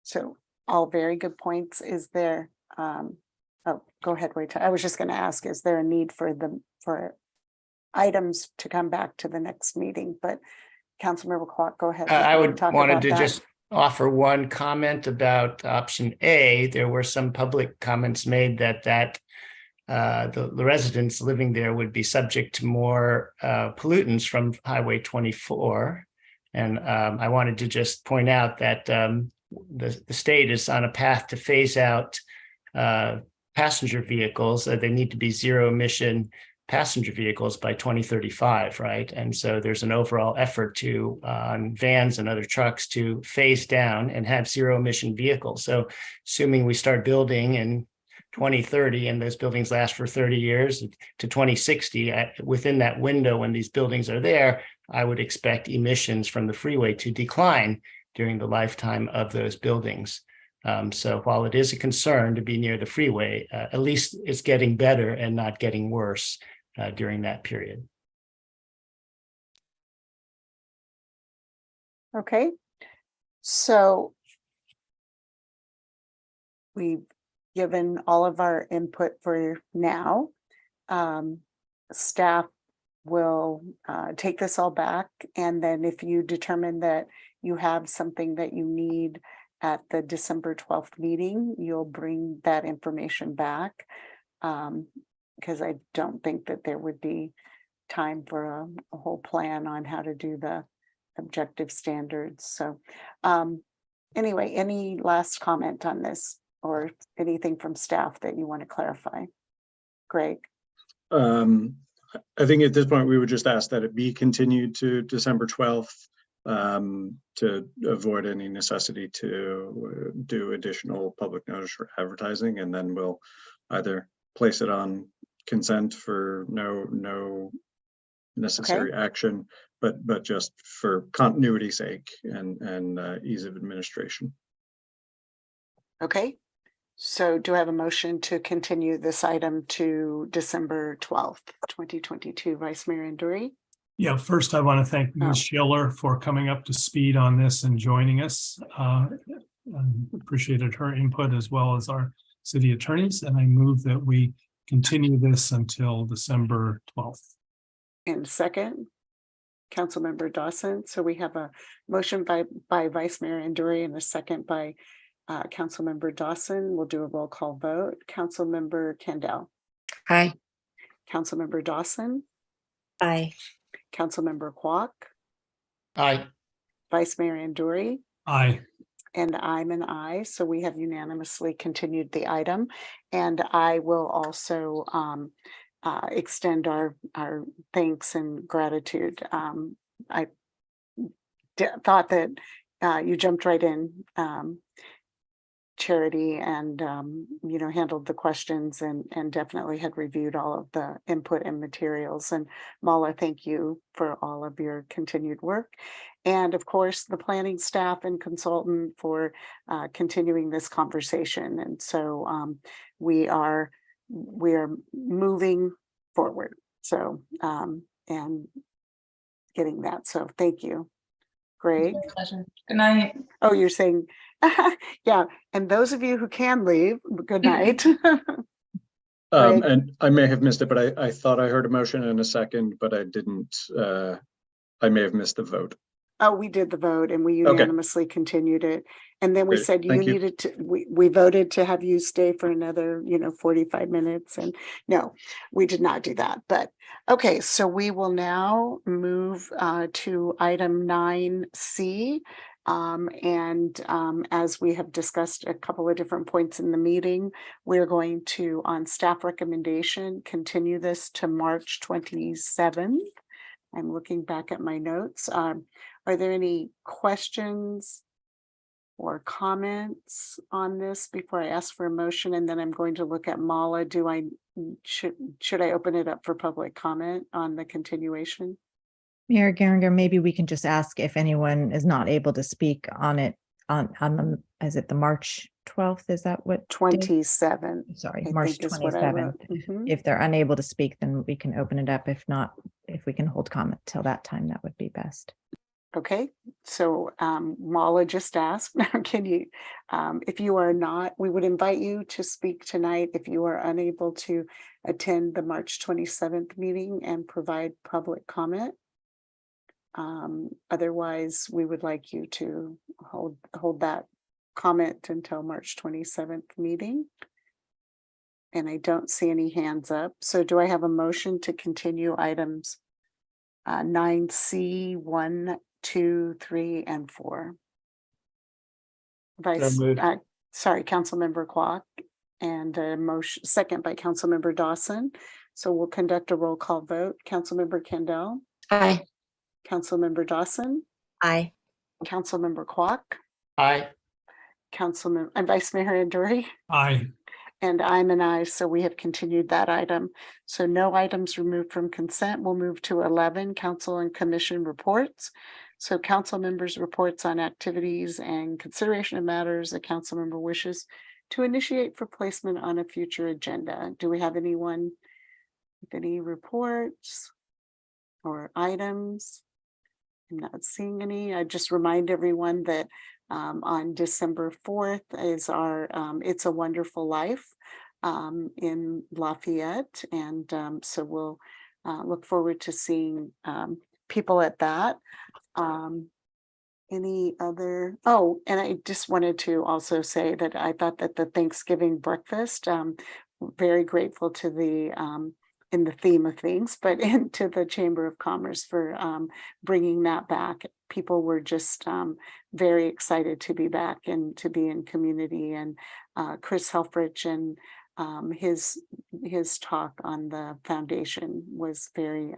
so all very good points. Is there, oh, go ahead, Rachel. I was just going to ask, is there a need for items to come back to the next meeting? But Councilmember Clark, go ahead. I would talk wanted about to that. just offer one comment about option A. There were some public comments made that the residents living there would be subject to more pollutants from Highway 24. And I wanted to just point out that the state is on a path to phase out passenger vehicles. They need to be zero emission passenger vehicles by 2035, right? And so there's an overall effort to on vans and other trucks to phase down and have zero emission vehicles. So assuming we start building in 2030 and those buildings last for 30 years to 2060, within that window when these buildings are there, I would expect emissions from the freeway to decline during the lifetime of those buildings. So while it is a concern to be near the freeway, at least it's getting better and not getting worse during that period. Okay, so we've given all of our input for now. Staff will take this all back, and then if you determine that you have something that you need at the December 12th meeting, you'll bring that information back, because I don't think that there would be time for a whole plan on how to do the objective standards. So anyway, any last comment on this or anything from staff that you want to clarify? Greg? I think at this point, we would just ask that it be continued to December 12th to avoid any necessity to do additional public notice or advertising, and then we'll either place it on consent for no necessary action, but just for continuity's sake and ease of administration. Okay, so do I have a motion to continue this item to December 12th, 2022, Vice Mayor Nduri? Yeah, first I want to thank Ms. Schiller for coming up to speed on this and joining us. Appreciated her input as well as our city attorneys, and I move that we continue this until December 12th. And second, Councilmember Dawson. So we have a motion by Vice Mayor Nduri and a second by Councilmember Dawson. We'll do a roll call vote. Councilmember Kendall. Aye. Councilmember Dawson. Aye. Councilmember Kwok. Aye. Vice Mayor Nduri. Aye. And I'm an aye. So we have unanimously continued the item. And I will also extend our thanks and gratitude. I thought that you jumped right in, Charity, and handled the questions and definitely had reviewed all of the input and materials. And Mala, thank you for all of your continued work. And of course, the planning staff and consultant for continuing this conversation. And so we are moving forward. So and getting that. So thank you. Great. Pleasure. Good night. Oh, you're saying, yeah. And those of you who can leave, good night. And I may have missed it, but I thought I heard a motion in a second, but I didn't. I may have missed the vote. Oh, we did the vote and we unanimously continued it. And then we said you needed to, we voted to have you stay for another, 45 minutes. And no, we did not do that. But okay, so we will now move to item 9C, As we have discussed a couple of different points in the meeting, we're going to, on staff recommendation, continue this to March 27th. I'm looking back at my notes. Are there any questions or comments on this before I ask for a motion? And then I'm going to look at Mala. Should I open it up for public comment on the continuation? Mayor Geringer, maybe we can just ask if anyone is not able to speak on it on the, is it the March 12th? Is that what? 27th. Sorry, I March think is what I wrote. 27th. If they're unable to speak, then we can open it up. If not, if we can hold comment till that time, that would be best. Okay, so Mala just asked, can you, if you are not, we would invite you to speak tonight if you are unable to attend the March 27th meeting and provide public comment. Otherwise, we would like you to hold that comment until March 27th meeting. And I don't see any hands up. So do I have a motion to continue items 9C, 1, 2, 3, and 4? Sorry, Councilmember Kwok, and a motion second by Councilmember Dawson. So we'll conduct a roll call vote. Councilmember Kendall. Aye. Councilmember Dawson. Aye. Councilmember Kwok. Aye. Councilmember and Vice Mayor Anduri. Aye. And I'm an aye, so we have continued that item. So no items removed from consent. We'll move to 11, council and commission reports. So council members' reports on activities and consideration of matters a council member wishes to initiate for placement on a future agenda. Do we have anyone with any reports or items? I'm not seeing any. I just remind everyone that on December 4th is our It's a Wonderful Life in Lafayette. And so we'll look forward to seeing people at that. Any other? Oh, and I just wanted to also say that I thought that the Thanksgiving breakfast, very grateful to the in the theme of things, but into the Chamber of Commerce for bringing that back. People were just very excited to be back and to be in community. And Chris Helfrich and his talk on the foundation was very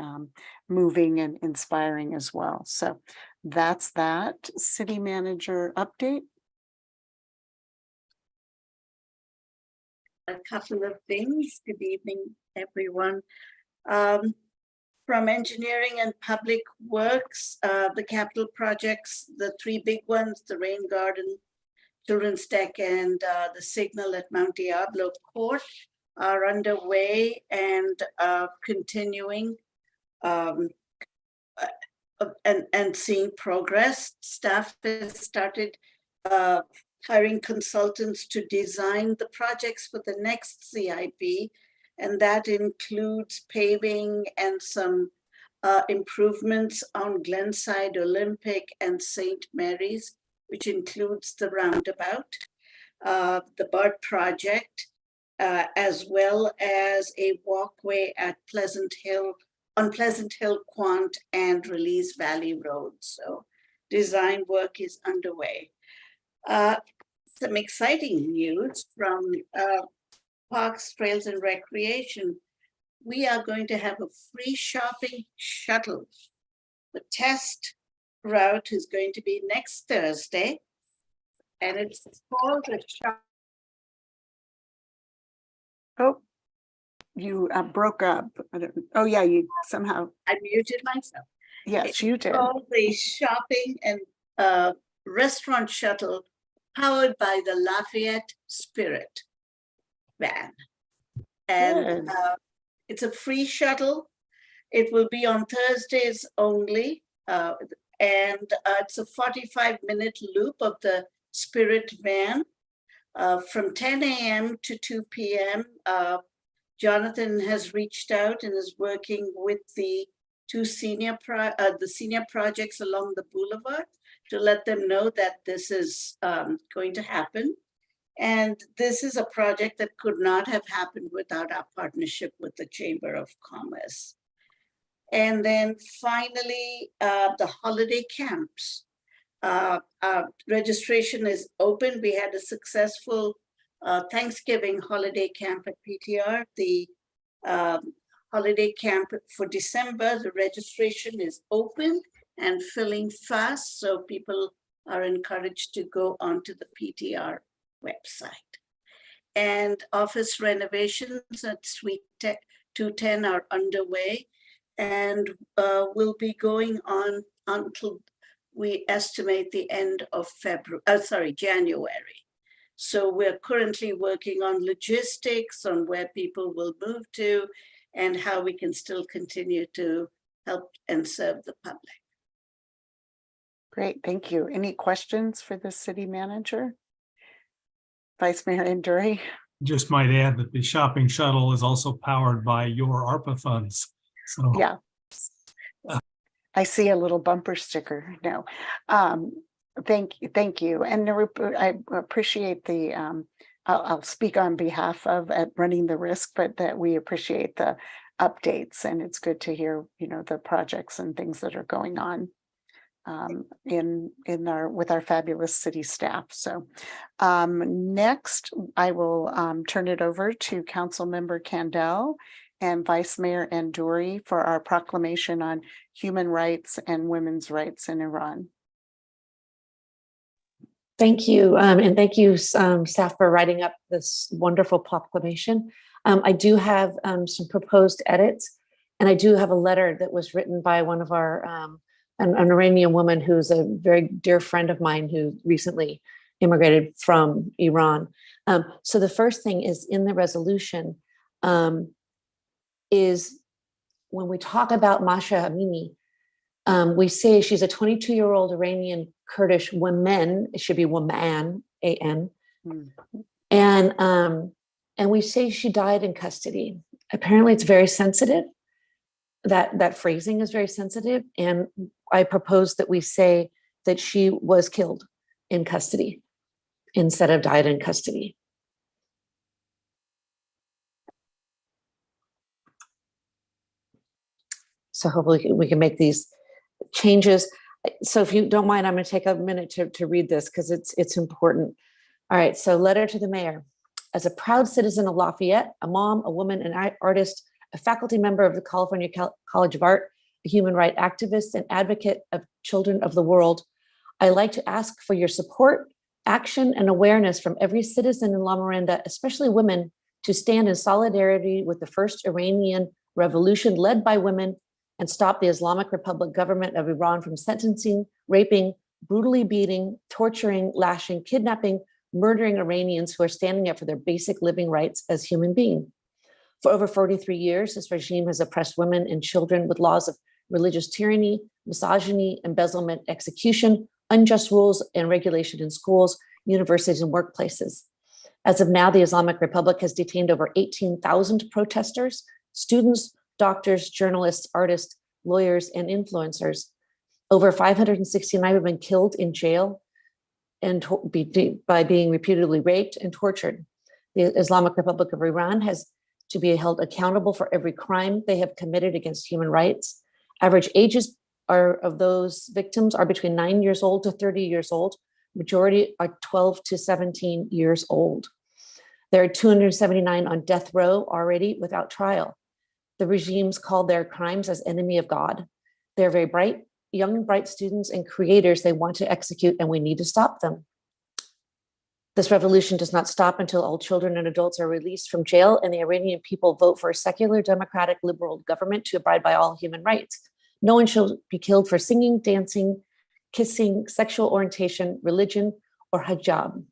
moving and inspiring as well. So that's that. City manager update. A couple of things. Good evening, everyone. From engineering and public works, the capital projects, the three big ones, the rain garden, children's deck, and the signal at Mount Diablo Court are underway and continuing and seeing progress. Staff has started hiring consultants to design the projects for the next CIP, and that includes paving and some improvements on Glenside, Olympic, and St. Mary's, which includes the roundabout, the BART project, as well as a walkway at Pleasant Hill, on Pleasant Hill, Quant, and Release Valley Road. So design work is underway. Some exciting news from Parks, Trails, and Recreation. We are going to have a free shopping shuttle. The test route is going to be next Thursday, and it's called a shop. Oh, you broke up. Oh yeah, you somehow. I muted myself. Yes, it's you did. Called the shopping and restaurant shuttle powered by the Lafayette Spirit van. And it's a free shuttle. It will be on Thursdays only. And it's a 45-minute loop of the Spirit van from 10 a.m. to 2 p.m. Jonathan has reached out and is working with the two senior projects along the boulevard to let them know that this is going to happen. And this is a project that could not have happened without our partnership with the Chamber of Commerce. And then finally, the holiday camps. Registration is open. We had a successful Thanksgiving holiday camp at PTR. The holiday camp for December, the registration is open and filling fast, so people are encouraged to go onto the PTR website. And office renovations at Suite 210 are underway and will be going on until we estimate the end of January. So we're currently working on logistics, on where people will move to, and how we can still continue to help and serve the public. Great, thank you. Any questions for the city manager? Vice Mayor Nduri? Just might add that the shopping shuttle is also powered by your ARPA funds. So yeah, I see a little bumper sticker. No, thank you, and I appreciate the. I'll speak on behalf of at Running the Risk, but that we appreciate the updates, and it's good to hear the projects and things that are going on with our fabulous city staff. So next I will turn it over to Councilmember Kandel and Vice Mayor Nduri for our proclamation on human rights and women's rights in Iran. Thank you. And thank you, staff, for writing up this wonderful proclamation. I do have some proposed edits, and I do have a letter that was written by one of our an Iranian woman who's a very dear friend of mine who recently immigrated from Iran. So the first thing is in the resolution is when we talk about Masha Amini, we say she's a 22-year-old Iranian Kurdish woman. It should be woman, A-N. And we say she died in custody. Apparently it's very sensitive. That phrasing is very sensitive. And I propose that we say that she was killed in custody instead of died in custody. So hopefully we can make these changes. So if you don't mind, I'm going to take a minute to read this because it's important. All right, so letter to the mayor. As a proud citizen of Lafayette, a mom, a woman, an artist, a faculty member of the California College of Art, a human rights activist and advocate of children of the world, I like to ask for your support, action, and awareness from every citizen in La Miranda, especially women, to stand in solidarity with the first Iranian revolution led by women and stop the Islamic Republic government of Iran from sentencing, raping, brutally beating, torturing, lashing, kidnapping, murdering Iranians who are standing up for their basic living rights as human beings. For over 43 years, this regime has oppressed women and children with laws of religious tyranny, misogyny, embezzlement, execution, unjust rules and regulation in schools, universities, and workplaces. As of now, the Islamic Republic has detained over 18,000 protesters, students, doctors, journalists, artists, lawyers, and influencers. Over 569 have been killed in jail and by being repeatedly raped and tortured. The Islamic Republic of Iran has to be held accountable for every crime they have committed against human rights. Average ages of those victims are between 9 years old to 30 years old. Majority are 12 to 17 years old. There are 279 on death row already without trial. The regimes call their crimes as enemy of God. They're very bright, young, bright students and creators they want to execute, and we need to stop them. This revolution does not stop until all children and adults are released from jail and the Iranian people vote for a secular, democratic, liberal government to abide by all human rights. No one shall be killed for singing, dancing, kissing, sexual orientation, religion, or hijab.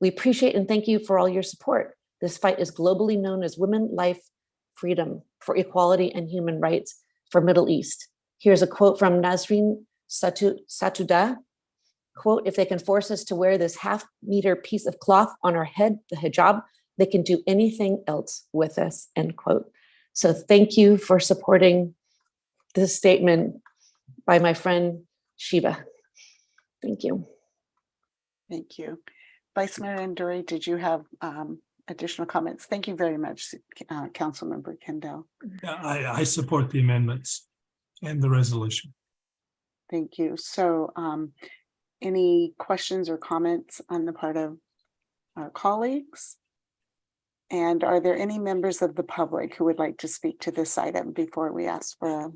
We appreciate and thank you for all your support. This fight is globally known as Women, Life, Freedom, for Equality and Human Rights for Middle East. Here's a quote from Nasrin Sotoudeh. Quote, if they can force us to wear this half-meter piece of cloth on our head, the hijab, they can do anything else with us, end quote. So thank you for supporting this statement by my friend Shiva. Thank you. Thank you. Vice Mayor Nduri, did you have additional comments? Thank you very much, Councilmember Kendall. I support the amendments and the resolution. Thank you. So Any questions or comments on the part of our colleagues? And are there any members of the public who would like to speak to this item before we ask for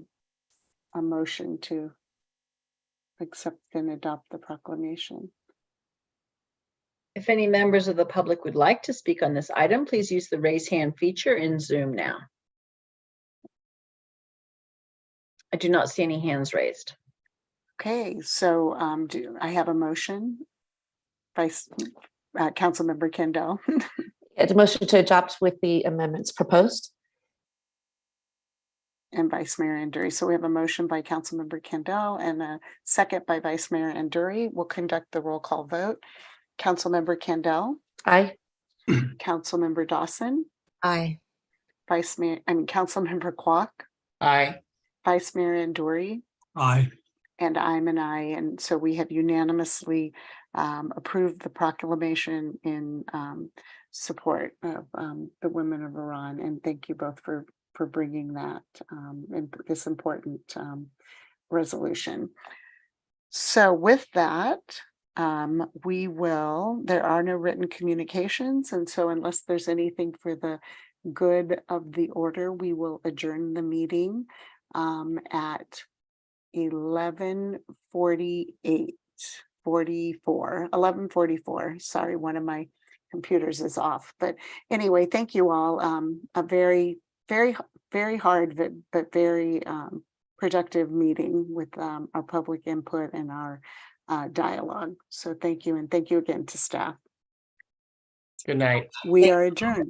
a motion to accept and adopt the proclamation? If any members of the public would like to speak on this item, please use the raise hand feature in Zoom now. I do not see any hands raised. Okay, so do I have a motion? Councilmember Kendall. It's a motion to adopt with the amendments proposed. And Vice Mayor Anduri. So we have a motion by Councilmember Kendall and a second by Vice Mayor Anduri. We'll conduct the roll call vote. Councilmember Kendall. Aye. Councilmember Dawson. Aye. Councilmember Kwok. Aye. Vice Mayor Anduri. Aye. And I'm an aye. And so we have unanimously approved the proclamation in support of the women of Iran. And thank you both for bringing that and this important resolution. So with that, there are no written communications. And so unless there's anything for the good of the order, we will adjourn the meeting at 11:44. Sorry, one of my computers is off. But anyway, thank you all. A very, very, very hard, but very productive meeting with our public input and our dialogue. So thank you. And thank you again to staff. Good night. We are adjourned.